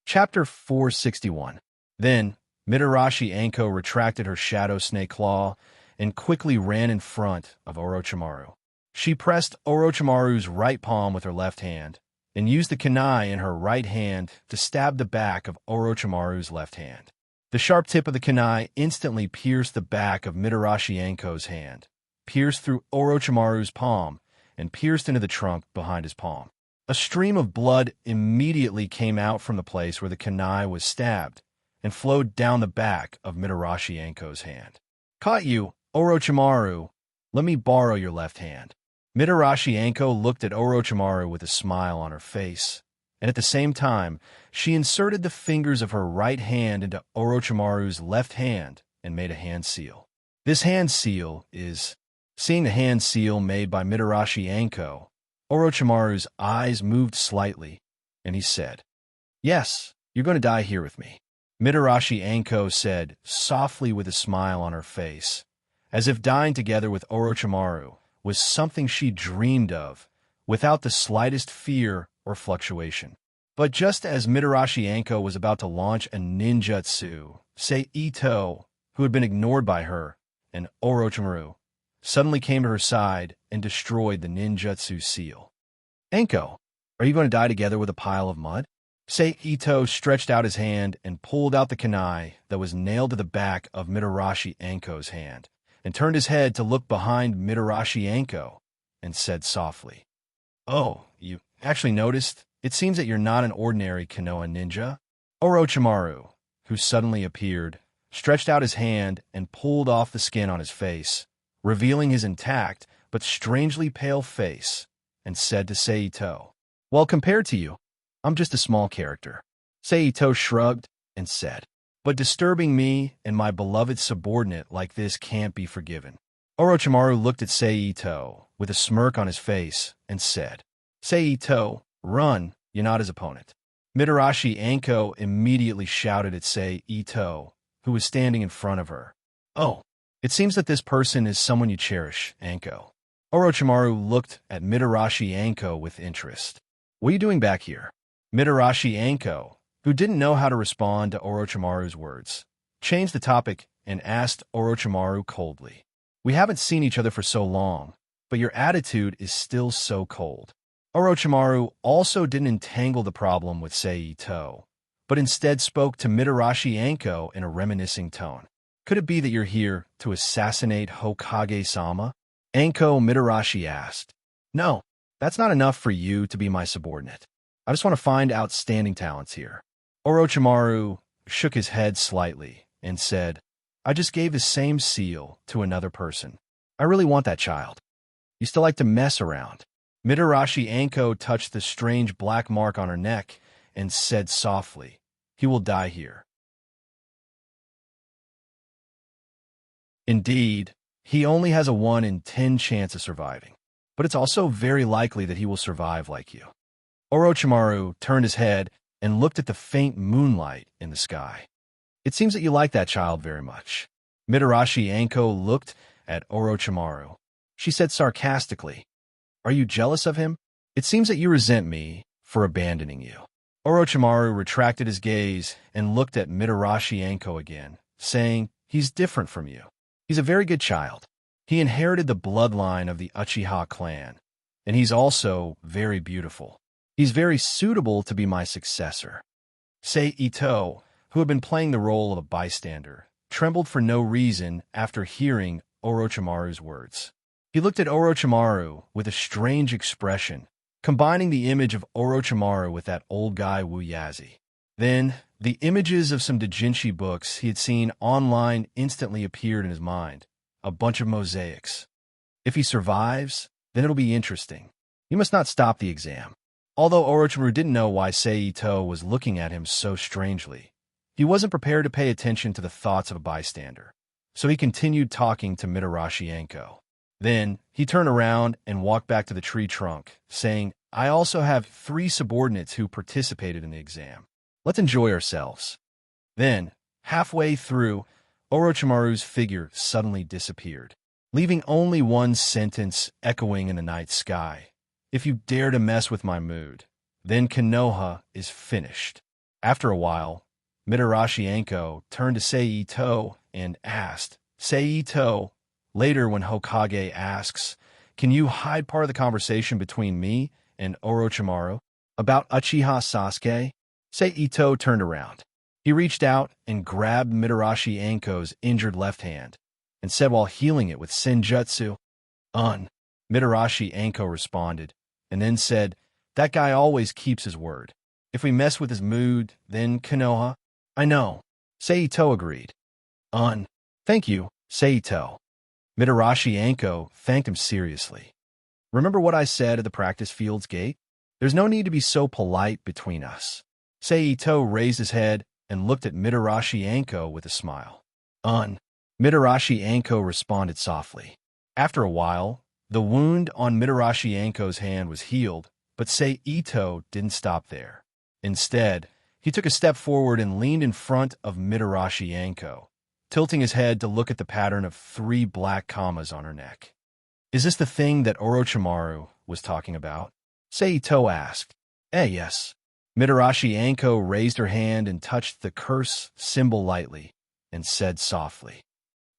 Chapter 461. Then, Mitarashi Anko retracted her shadow snake claw and quickly ran in front of Orochimaru. She pressed Orochimaru's right palm with her left hand and used the kunai in her right hand to stab the back of Orochimaru's left hand. The sharp tip of the kunai instantly pierced the back of Mitarashi Anko's hand, pierced through Orochimaru's palm, and pierced into the trunk behind his palm. A stream of blood immediately came out from the place where the kunai was stabbed and flowed down the back of Mitarashi Anko's hand. "Caught you, Orochimaru. Let me borrow your left hand." Mitarashi Anko looked at Orochimaru with a smile on her face, and at the same time, she inserted the fingers of her right hand into Orochimaru's left hand and made a hand seal. This hand seal is... Seeing the hand seal made by Mitarashi Anko, Orochimaru's eyes moved slightly, and he said, "Yes, you're going to die here with me." Mitarashi Anko said, softly with a smile on her face, as if dying together with Orochimaru was something she dreamed of, without the slightest fear or fluctuation. But just as Mitarashi Anko was about to launch a ninjutsu, Ito, who had been ignored by her, and Orochimaru, suddenly came to her side and destroyed the ninjutsu seal. "Anko, are you going to die together with a pile of mud?" Ito stretched out his hand and pulled out the kunai that was nailed to the back of Mitarashi Anko's hand, and turned his head to look behind Mitarashi Anko, and said softly, "Oh, you actually noticed? It seems that you're not an ordinary Konoha ninja." Orochimaru, who suddenly appeared, stretched out his hand and pulled off the skin on his face, revealing his intact but strangely pale face, and said to Seito, "Well, compared to you, I'm just a small character." Seito shrugged and said, "But disturbing me and my beloved subordinate like this can't be forgiven." Orochimaru looked at Seito with a smirk on his face and said, "Seito, run, you're not his opponent." Mitarashi Anko immediately shouted at Seito, who was standing in front of her, "Oh, it seems that this person is someone you cherish, Anko." Orochimaru looked at Mitarashi Anko with interest. "What are you doing back here?" Mitarashi Anko, who didn't know how to respond to Orochimaru's words, changed the topic and asked Orochimaru coldly, "We haven't seen each other for so long, but your attitude is still so cold." Orochimaru also didn't entangle the problem with Seito, but instead spoke to Mitarashi Anko in a reminiscing tone. "Could it be that you're here to assassinate Hokage-sama?" Anko Mitarashi asked. "No, that's not enough for you to be my subordinate. I just want to find outstanding talents here." Orochimaru shook his head slightly and said, "I just gave the same seal to another person. I really want that child. You still like to mess around." Mitarashi Anko touched the strange black mark on her neck and said softly, "He will die here." Indeed, he only has a 1 in 10 chance of surviving, but it's also very likely that he will survive like you. Orochimaru turned his head and looked at the faint moonlight in the sky. "It seems that you like that child very much." Mitarashi Anko looked at Orochimaru. She said sarcastically, "Are you jealous of him? It seems that you resent me for abandoning you." Orochimaru retracted his gaze and looked at Mitarashi Anko again, saying, "He's different from you. He's a very good child. He inherited the bloodline of the Uchiha clan, and he's also very beautiful. He's very suitable to be my successor." Seito, who had been playing the role of a bystander, trembled for no reason after hearing Orochimaru's words. He looked at Orochimaru with a strange expression, combining the image of Orochimaru with that old guy Wuyazi. Then, the images of some doujinshi books he had seen online instantly appeared in his mind, a bunch of mosaics. If he survives, then it'll be interesting. He must not stop the exam. Although Orochimaru didn't know why Seito was looking at him so strangely, he wasn't prepared to pay attention to the thoughts of a bystander, so he continued talking to Mitarashi Anko. Then, he turned around and walked back to the tree trunk, saying, "I also have 3 subordinates who participated in the exam. Let's enjoy ourselves." Then, halfway through, Orochimaru's figure suddenly disappeared, leaving only one sentence echoing in the night sky. "If you dare to mess with my mood, then Konoha is finished." After a while, Mitarashi Anko turned to Seito and asked, "Seito, later when Hokage asks, can you hide part of the conversation between me and Orochimaru about Uchiha Sasuke?" Seito turned around. He reached out and grabbed Mitarashi Anko's injured left hand and said while healing it with senjutsu, Mitarashi Anko responded, and then said, "That guy always keeps his word. If we mess with his mood, then Konoha." "I know," Seito agreed. Thank you, Seito." Mitarashi Anko thanked him seriously. "Remember what I said at the practice field's gate? There's no need to be so polite between us." Seito raised his head and looked at Mitarashi Anko with a smile. Mitarashi Anko responded softly. After a while, the wound on Mitarashi Anko's hand was healed, but Seito didn't stop there. Instead, he took a step forward and leaned in front of Mitarashi Anko, tilting his head to look at the pattern of 3 black commas on her neck. "Is this the thing that Orochimaru was talking about?" Seito asked. Yes." Mitarashi Anko raised her hand and touched the curse symbol lightly, and said softly,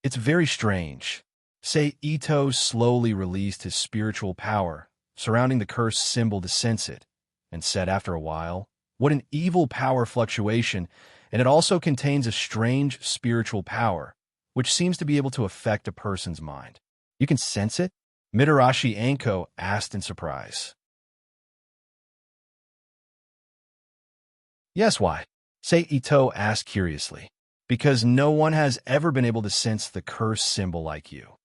"It's very strange." Seito slowly released his spiritual power, surrounding the curse symbol to sense it, and said after a while, "What an evil power fluctuation, and it also contains a strange spiritual power, which seems to be able to affect a person's mind. You can sense it?" Mitarashi Anko asked in surprise. "Yes, why?" Seito asked curiously. "Because no one has ever been able to sense the curse symbol like you."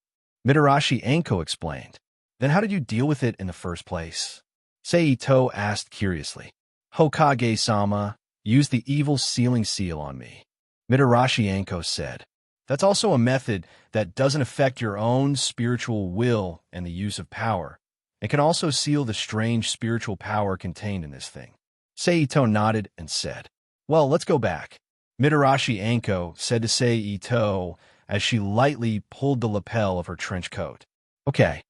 Mitarashi Anko explained. "Then how did you deal with it in the first place?" Seito asked curiously. "Hokage-sama used the evil sealing seal on me." Mitarashi Anko said. "That's also a method that doesn't affect your own spiritual will and the use of power. It can also seal the strange spiritual power contained in this thing." Seito nodded and said, "Well, let's go back." Mitarashi Anko said to Seito as she lightly pulled the lapel of her trench coat. "Okay."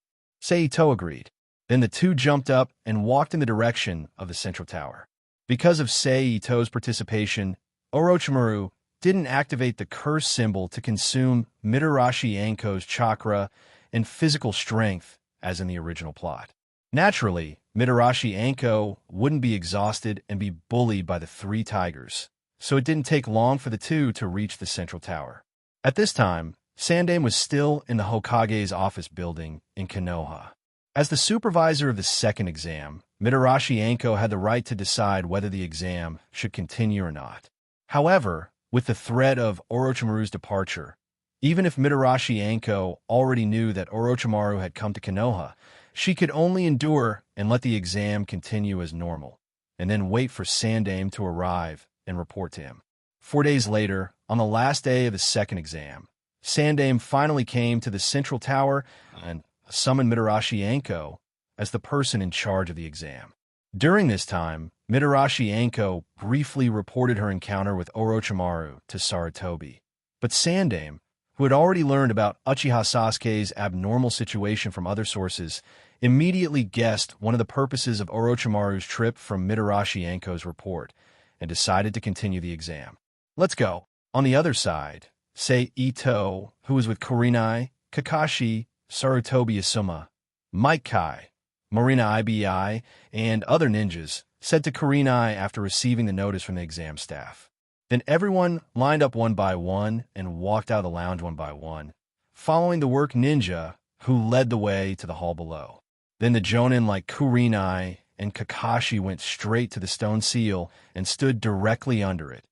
Seito agreed. Then the two jumped up and walked in the direction of the central tower. Because of Seito's participation, Orochimaru didn't activate the curse symbol to consume Mitarashi Anko's chakra and physical strength as in the original plot. Naturally, Mitarashi Anko wouldn't be exhausted and be bullied by the 3 tigers, so it didn't take long for the two to reach the central tower. At this time, Sandaime was still in the Hokage's office building in Konoha. As the supervisor of the second exam, Mitarashi Anko had the right to decide whether the exam should continue or not. However, with the threat of Orochimaru's departure, even if Mitarashi Anko already knew that Orochimaru had come to Konoha, she could only endure and let the exam continue as normal, and then wait for Sandaime to arrive and report to him. 4 days later, on the last day of the second exam, Sandaime finally came to the central tower and summoned Mitarashi Anko as the person in charge of the exam. During this time, Mitarashi Anko briefly reported her encounter with Orochimaru to Sarutobi, but Sandaime, who had already learned about Uchiha Sasuke's abnormal situation from other sources, immediately guessed one of the purposes of Orochimaru's trip from Mitarashi Anko's report and decided to continue the exam. "Let's go." On the other side, Seito, who was with Kurenai, Kakashi, Sarutobi Asuma, Mike Kai, Marina Ibi, and other ninjas, said to Kurenai after receiving the notice from the exam staff. Then everyone lined up one by one and walked out of the lounge one by one, following the work ninja who led the way to the hall below. Then the jonin like Kurenai and Kakashi went straight to the stone seal and stood directly under it,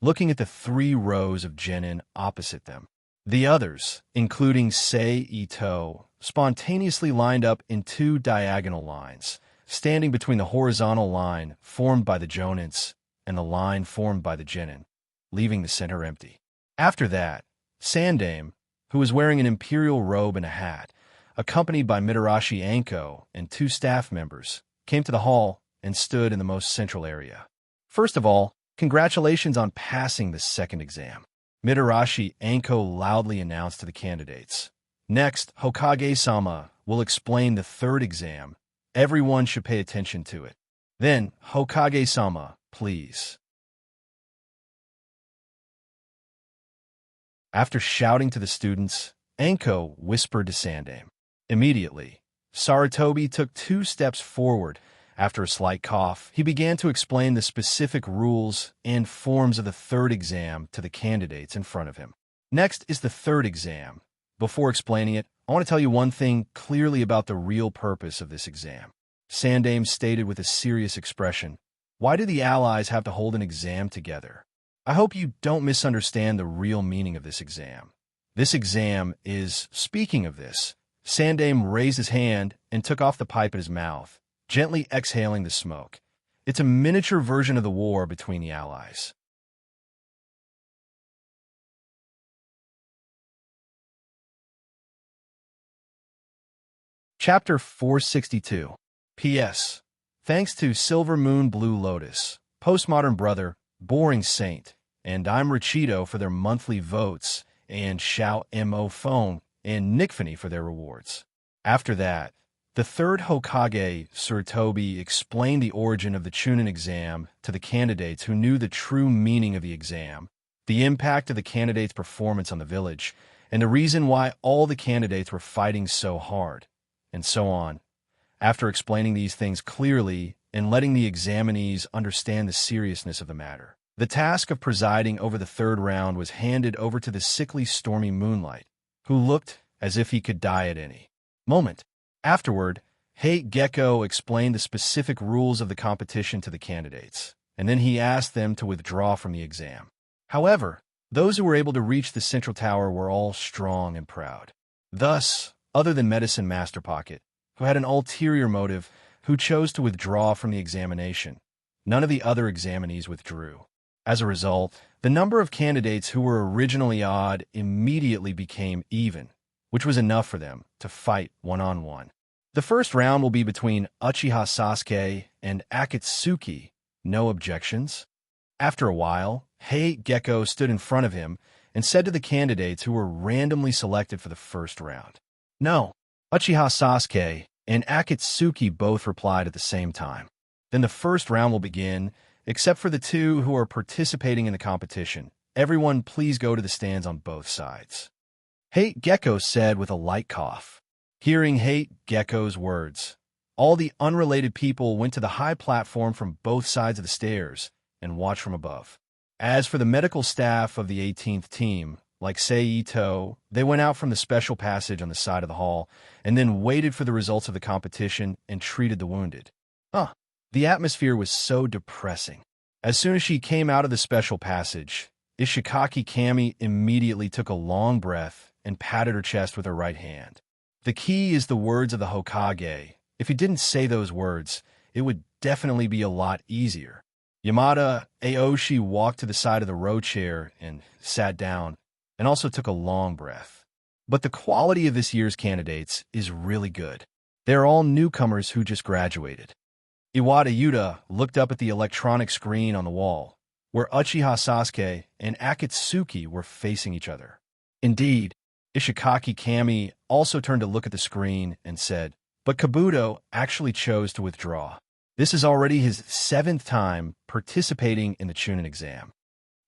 looking at the 3 rows of genin opposite them. The others, including Seito, spontaneously lined up in 2 diagonal lines, standing between the horizontal line formed by the jonins and the line formed by the genin, leaving the center empty. After that, Sandaime, who was wearing an imperial robe and a hat, accompanied by Mitarashi Anko and 2 staff members, came to the hall and stood in the most central area. "First of all, congratulations on passing the second exam," Mitarashi Anko loudly announced to the candidates. "Next, Hokage-sama will explain the third exam. Everyone should pay attention to it. Then, Hokage-sama, please." After shouting to the students, Anko whispered to Sandaime. Immediately, Sarutobi took 2 steps forward. After a slight cough, he began to explain the specific rules and forms of the third exam to the candidates in front of him. "Next is the third exam. Before explaining it, I want to tell you one thing clearly about the real purpose of this exam. Sandame stated with a serious expression, "Why do the allies have to hold an exam together?" I hope you don't misunderstand the real meaning of this exam. This exam is, speaking of this, Sandame raised his hand and took off the pipe at his mouth, gently exhaling the smoke. It's a miniature version of the war between the allies. Chapter 462. P.S. Thanks to Silver Moon Blue Lotus, Postmodern Brother, Boring Saint, and I'm Richito for their monthly votes, and Xiao Mo Phone and Nickfany for their rewards. After that, the third Hokage, Sir Toby, explained the origin of the Chunin exam to the candidates who knew the true meaning of the exam, the impact of the candidates' performance on the village, and the reason why all the candidates were fighting so hard, and so on. After explaining these things clearly and letting the examinees understand the seriousness of the matter, the task of presiding over the third round was handed over to the sickly Stormy Moonlight, who looked as if he could die at any moment. Afterward, Hate Gecko explained the specific rules of the competition to the candidates, and then he asked them to withdraw from the exam. However, those who were able to reach the central tower were all strong and proud. Thus, other than Medicine Master Pocket, who had an ulterior motive, who chose to withdraw from the examination, none of the other examinees withdrew. As a result, the number of candidates who were originally odd immediately became even, which was enough for them to fight one-on-one. The first round will be between Uchiha Sasuke and Akatsuki. No objections? After a while, Hate Gecko stood in front of him and said to the candidates who were randomly selected for the first round, "No." Uchiha Sasuke and Akatsuki both replied at the same time. Then the first round will begin, except for the two who are participating in the competition. Everyone please go to the stands on both sides. Hate Gecko said with a light cough. Hearing Hate Gecko's words, all the unrelated people went to the high platform from both sides of the stairs and watched from above. As for the medical staff of the 18th team, like Seito, they went out from the special passage on the side of the hall and then waited for the results of the competition and treated the wounded. The atmosphere was so depressing. As soon as she came out of the special passage, Ishikaki Kami immediately took a long breath and patted her chest with her right hand. The key is the words of the Hokage. If he didn't say those words, it would definitely be a lot easier. Yamada Aoshi walked to the side of the row chair and sat down, and also took a long breath. But the quality of this year's candidates is really good. They're all newcomers who just graduated. Iwata Yuta looked up at the electronic screen on the wall, where Uchiha Sasuke and Akatsuki were facing each other. Indeed, Ishikaki Kami also turned to look at the screen and said, but Kabuto actually chose to withdraw. This is already his 7th time participating in the Chunin exam.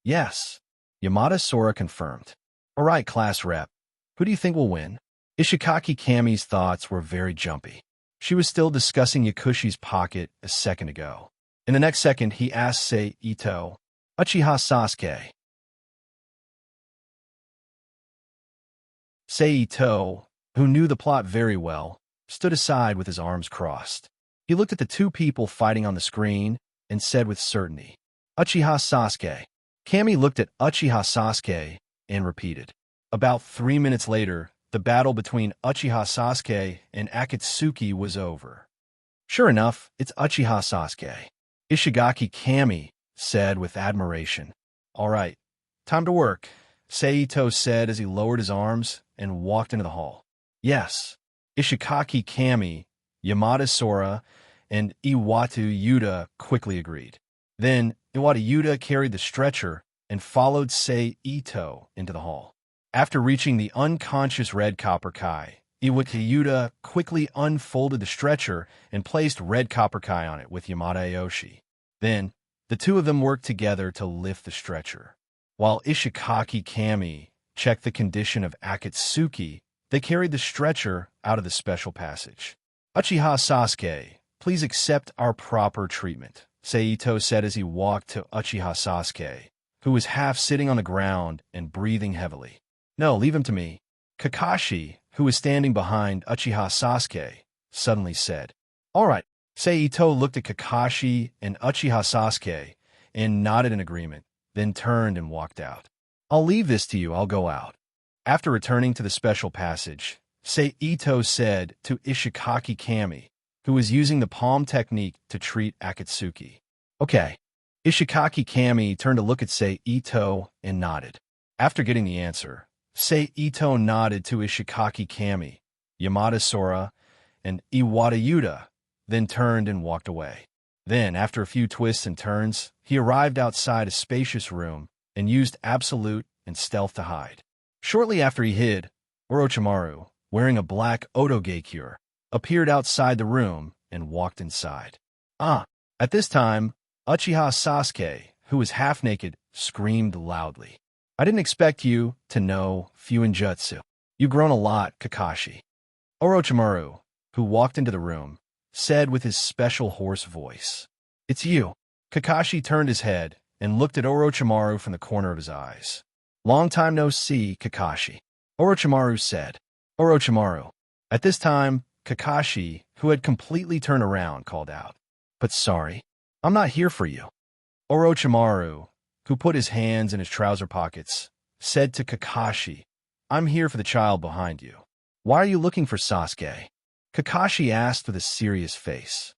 Yes, Yamada Sora confirmed. All right, class rep. Who do you think will win? Ishikaki Kami's thoughts were very jumpy. She was still discussing Yakushi's pocket a second ago. In the next second, he asked Seito, Uchiha Sasuke. Seito, who knew the plot very well, stood aside with his arms crossed. He looked at the two people fighting on the screen and said with certainty, Uchiha Sasuke. Kami looked at Uchiha Sasuke and repeated. About 3 minutes later, the battle between Uchiha Sasuke and Akatsuki was over. Sure enough, it's Uchiha Sasuke. Ishigaki Kami said with admiration. All right, time to work, Seito said as he lowered his arms and walked into the hall. Yes, Ishikaki Kami, Yamada Sora, and Iwata Yuta quickly agreed. Then Iwata Yuta carried the stretcher and followed Seito into the hall. After reaching the unconscious Red Copper Kai, Iwata Yuta quickly unfolded the stretcher and placed Red Copper Kai on it with Yamada Aoshi. Then, the two of them worked together to lift the stretcher. While Ishikaki Kami checked the condition of Akatsuki, they carried the stretcher out of the special passage. Uchiha Sasuke, please accept our proper treatment, Seito said as he walked to Uchiha Sasuke, who was half sitting on the ground and breathing heavily. No, leave him to me. Kakashi, who was standing behind Uchiha Sasuke, suddenly said, "All right." Ito looked at Kakashi and Uchiha Sasuke and nodded in agreement, then turned and walked out. "I'll leave this to you, I'll go out." After returning to the special passage, Ito said to Ishikaki Kami, who was using the palm technique to treat Akatsuki. "Okay." Ishikaki Kami turned to look at Ito and nodded. After getting the answer, Ito nodded to Ishikaki Kami, Yamada Sora, and Iwata Yuta, then turned and walked away. Then, after a few twists and turns, he arrived outside a spacious room and used absolute and stealth to hide. Shortly after he hid, Orochimaru, wearing a black Odogekyure, appeared outside the room and walked inside. At this time, Uchiha Sasuke, who was half-naked, screamed loudly. "I didn't expect you to know Fuinjutsu. You've grown a lot, Kakashi." Orochimaru, who walked into the room, said with his special hoarse voice, "It's you." Kakashi turned his head and looked at Orochimaru from the corner of his eyes. "Long time no see, Kakashi," Orochimaru said. Orochimaru. At this time, Kakashi, who had completely turned around, called out, "But sorry, I'm not here for you." Orochimaru, who put his hands in his trouser pockets, said to Kakashi, "I'm here for the child behind you." "Why are you looking for Sasuke?" Kakashi asked with a serious face.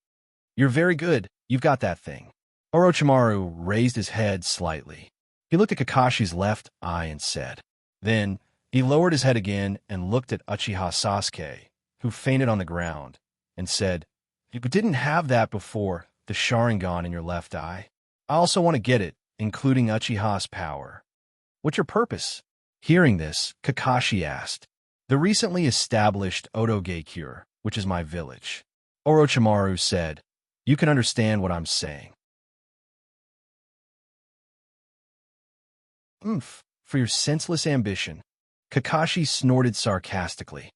"You're very good, you've got that thing." Orochimaru raised his head slightly. He looked at Kakashi's left eye and said. Then, he lowered his head again and looked at Uchiha Sasuke, who fainted on the ground, and said, "You didn't have that before, the Sharingan in your left eye. I also want to get it, including Uchiha's power." "What's your purpose?" Hearing this, Kakashi asked. "The recently established Odogekyure, which is my village." Orochimaru said, "You can understand what I'm saying." For your senseless ambition." Kakashi snorted sarcastically.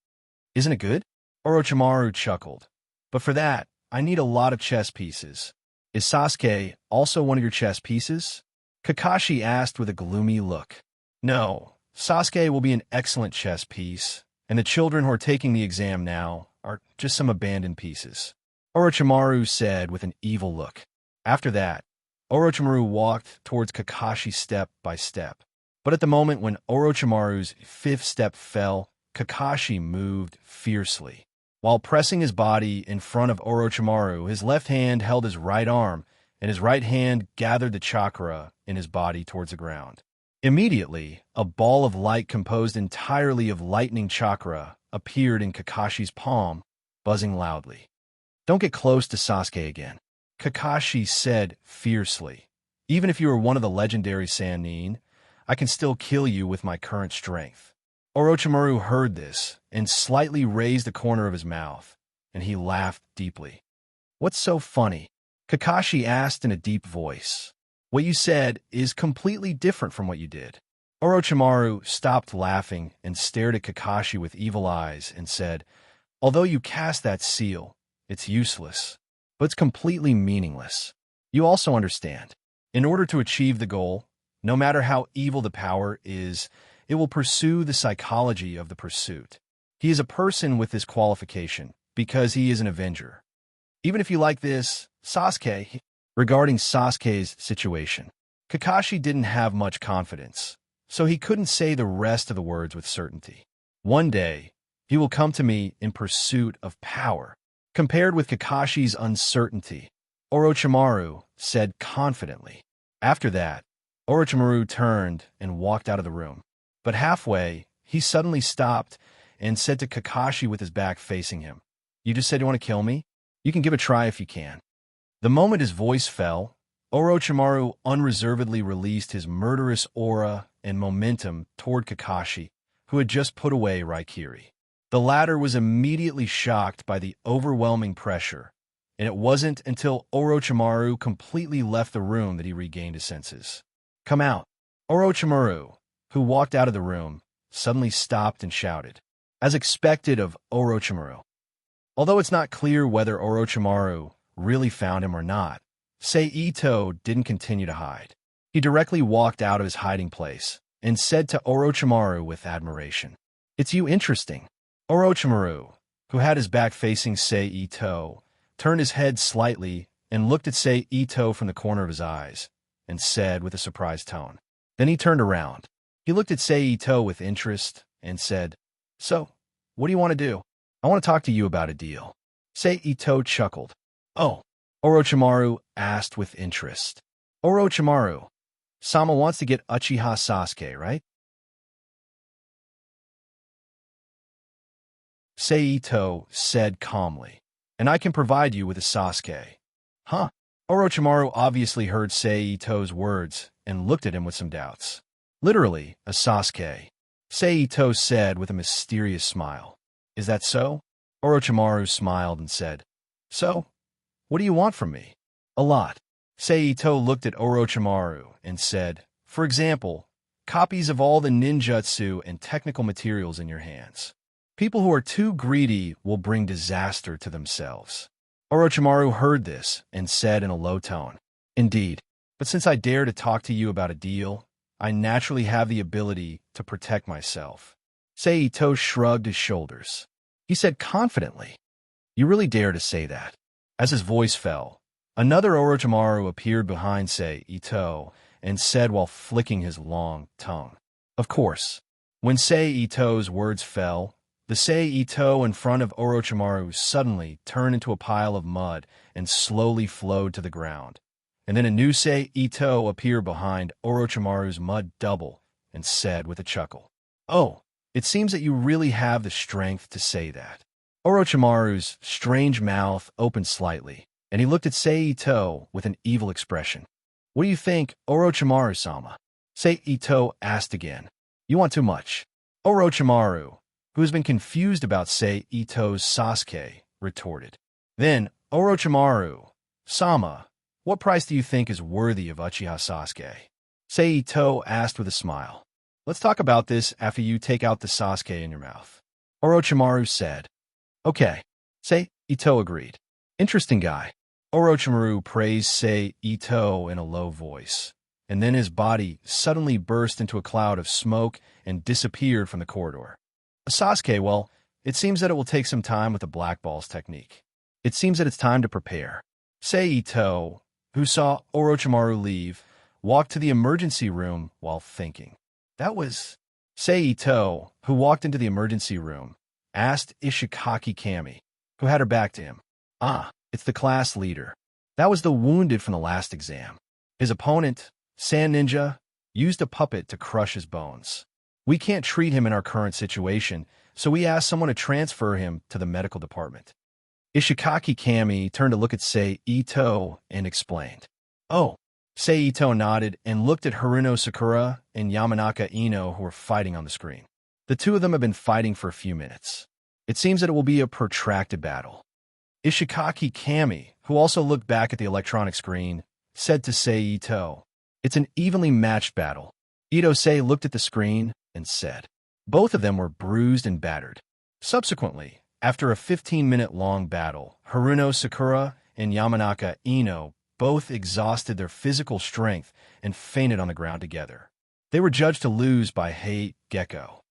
"Isn't it good?" Orochimaru chuckled. "But for that, I need a lot of chess pieces." "Is Sasuke also one of your chess pieces?" Kakashi asked with a gloomy look. "No, Sasuke will be an excellent chess piece, and the children who are taking the exam now are just some abandoned pieces," Orochimaru said with an evil look. After that, Orochimaru walked towards Kakashi step by step. But at the moment when Orochimaru's fifth step fell, Kakashi moved fiercely. While pressing his body in front of Orochimaru, his left hand held his right arm, and his right hand gathered the chakra in his body towards the ground. Immediately, a ball of light composed entirely of lightning chakra appeared in Kakashi's palm, buzzing loudly. "Don't get close to Sasuke again," Kakashi said fiercely. "Even if you are one of the legendary Sannin, I can still kill you with my current strength." Orochimaru heard this and slightly raised the corner of his mouth, and he laughed deeply. "What's so funny?" Kakashi asked in a deep voice. "What you said is completely different from what you did." Orochimaru stopped laughing and stared at Kakashi with evil eyes and said, "Although you cast that seal, it's useless, but it's completely meaningless. You also understand. In order to achieve the goal, no matter how evil the power is, it will pursue the psychology of the pursuit. He is a person with this qualification because he is an avenger. Even if you like this, Sasuke..." Regarding Sasuke's situation, Kakashi didn't have much confidence, so he couldn't say the rest of the words with certainty. "One day, he will come to me in pursuit of power." Compared with Kakashi's uncertainty, Orochimaru said confidently. After that, Orochimaru turned and walked out of the room. But halfway, he suddenly stopped and said to Kakashi with his back facing him, "You just said you want to kill me? You can give it a try if you can." The moment his voice fell, Orochimaru unreservedly released his murderous aura and momentum toward Kakashi, who had just put away Raikiri. The latter was immediately shocked by the overwhelming pressure, and it wasn't until Orochimaru completely left the room that he regained his senses. "Come out." Orochimaru, who walked out of the room, suddenly stopped and shouted, as expected of Orochimaru. Although it's not clear whether Orochimaru really found him or not, Ito didn't continue to hide. He directly walked out of his hiding place and said to Orochimaru with admiration, "It's you interesting." Orochimaru, who had his back facing Sei Ito, turned his head slightly and looked at Sei Ito from the corner of his eyes, and said with a surprised tone. Then he turned around. He looked at Sei Ito with interest and said, "So, what do you want to do? I want to talk to you about a deal." Sei Ito chuckled. "Oh," Orochimaru asked with interest. "Orochimaru, Sama wants to get Uchiha Sasuke, right?" Sei Ito said calmly, "And I can provide you with a Sasuke." Huh? Orochimaru obviously heard Sei Ito's words and looked at him with some doubts. "Literally, a Sasuke," Sei Ito said with a mysterious smile. "Is that so?" Orochimaru smiled and said, "So, what do you want from me?" "A lot." Sei Ito looked at Orochimaru and said, "For example, copies of all the ninjutsu and technical materials in your hands. People who are too greedy will bring disaster to themselves." Orochimaru heard this and said in a low tone, "Indeed, but since I dare to talk to you about a deal, I naturally have the ability to protect myself." Sei Ito shrugged his shoulders. He said confidently, "You really dare to say that?" As his voice fell, another Orochimaru appeared behind Sei Ito and said while flicking his long tongue, "Of course." When Sei Ito's words fell, the Sei Ito in front of Orochimaru suddenly turned into a pile of mud and slowly flowed to the ground. And then a new Sei Ito appeared behind Orochimaru's mud double and said with a chuckle, "Oh, it seems that you really have the strength to say that." Orochimaru's strange mouth opened slightly, and he looked at Sei Ito with an evil expression. "What do you think, Orochimaru-sama?" Sei Ito asked again. "You want too much." Orochimaru, who has been confused about Sei Ito's Sasuke, retorted. Then, "Orochimaru-sama, what price do you think is worthy of Uchiha Sasuke?" Sei Ito asked with a smile. "Let's talk about this after you take out the Sasuke in your mouth," Orochimaru said. "Okay," Sei Ito agreed. "Interesting guy." Orochimaru praised Sei Ito in a low voice, and then his body suddenly burst into a cloud of smoke and disappeared from the corridor. "A Sasuke, well, it seems that it will take some time with the Black Balls technique. It seems that it's time to prepare." Sei Ito, who saw Orochimaru leave, walked to the emergency room while thinking. That was... Sei Ito, who walked into the emergency room, asked Ishikaki Kami, who had her back to him. "Ah, it's the class leader. That was the wounded from the last exam. His opponent, Sand Ninja, used a puppet to crush his bones. We can't treat him in our current situation, so we asked someone to transfer him to the medical department." Ishikaki Kami turned to look at Sei Ito and explained. "Oh." Sei Ito nodded and looked at Haruno Sakura and Yamanaka Ino who were fighting on the screen. The two of them have been fighting for a few minutes. It seems that it will be a protracted battle. Ishikaki Kami, who also looked back at the electronic screen, said to Sei Ito, "It's an evenly matched battle." Ito-sei looked at the screen and said. Both of them were bruised and battered. Subsequently, after a 15-minute-long battle, Haruno Sakura and Yamanaka Ino both exhausted their physical strength and fainted on the ground together. They were judged to lose by Hei Gecko.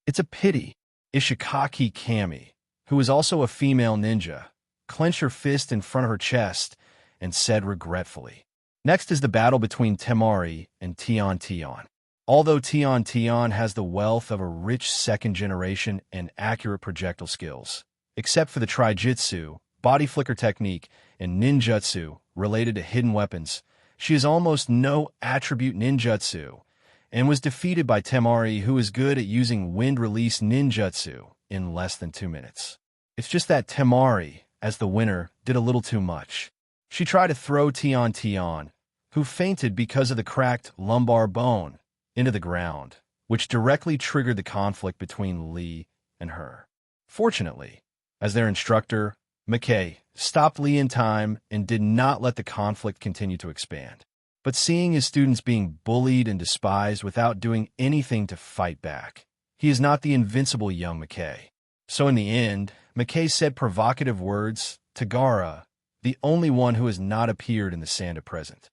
"It's a pity." Ishikaki Kami, who was also a female ninja, clenched her fist in front of her chest and said regretfully. Next is the battle between Temari and Tion Tion. Although Tion Tion has the wealth of a rich second generation and accurate projectile skills, except for the Trijutsu, body flicker technique, and ninjutsu related to hidden weapons, she has almost no attribute ninjutsu, and was defeated by Temari, who is good at using wind release ninjutsu in less than 2 minutes. It's just that Temari, as the winner, did a little too much. She tried to throw Tion Tion, who fainted because of the cracked lumbar bone, into the ground, which directly triggered the conflict between Lee and her. Fortunately, as their instructor, McKay stopped Lee in time and did not let the conflict continue to expand. But seeing his students being bullied and despised without doing anything to fight back, he is not the invincible young McKay. So in the end, McKay said provocative words to Gaara, the only one who has not appeared in the sand at present.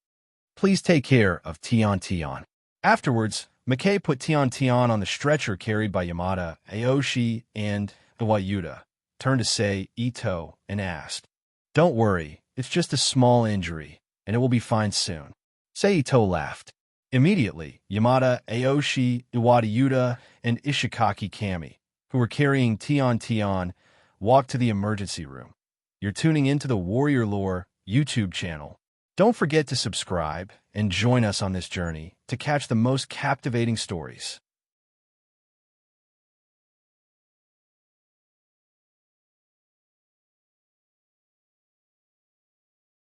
"Please take care of Tion Tion." Afterwards, Mackay put Tian Tian on the stretcher carried by Yamada, Aoshi, and Iwayuda, turned to Sei Ito, and asked, "Don't worry, it's just a small injury, and it will be fine soon." Sei Ito laughed. Immediately, Yamada, Aoshi, Iwayuda, and Ishikaki Kami, who were carrying Tian Tian, walked to the emergency room. You're tuning into the Warrior Lore YouTube channel. Don't forget to subscribe and join us on this journey to catch the most captivating stories.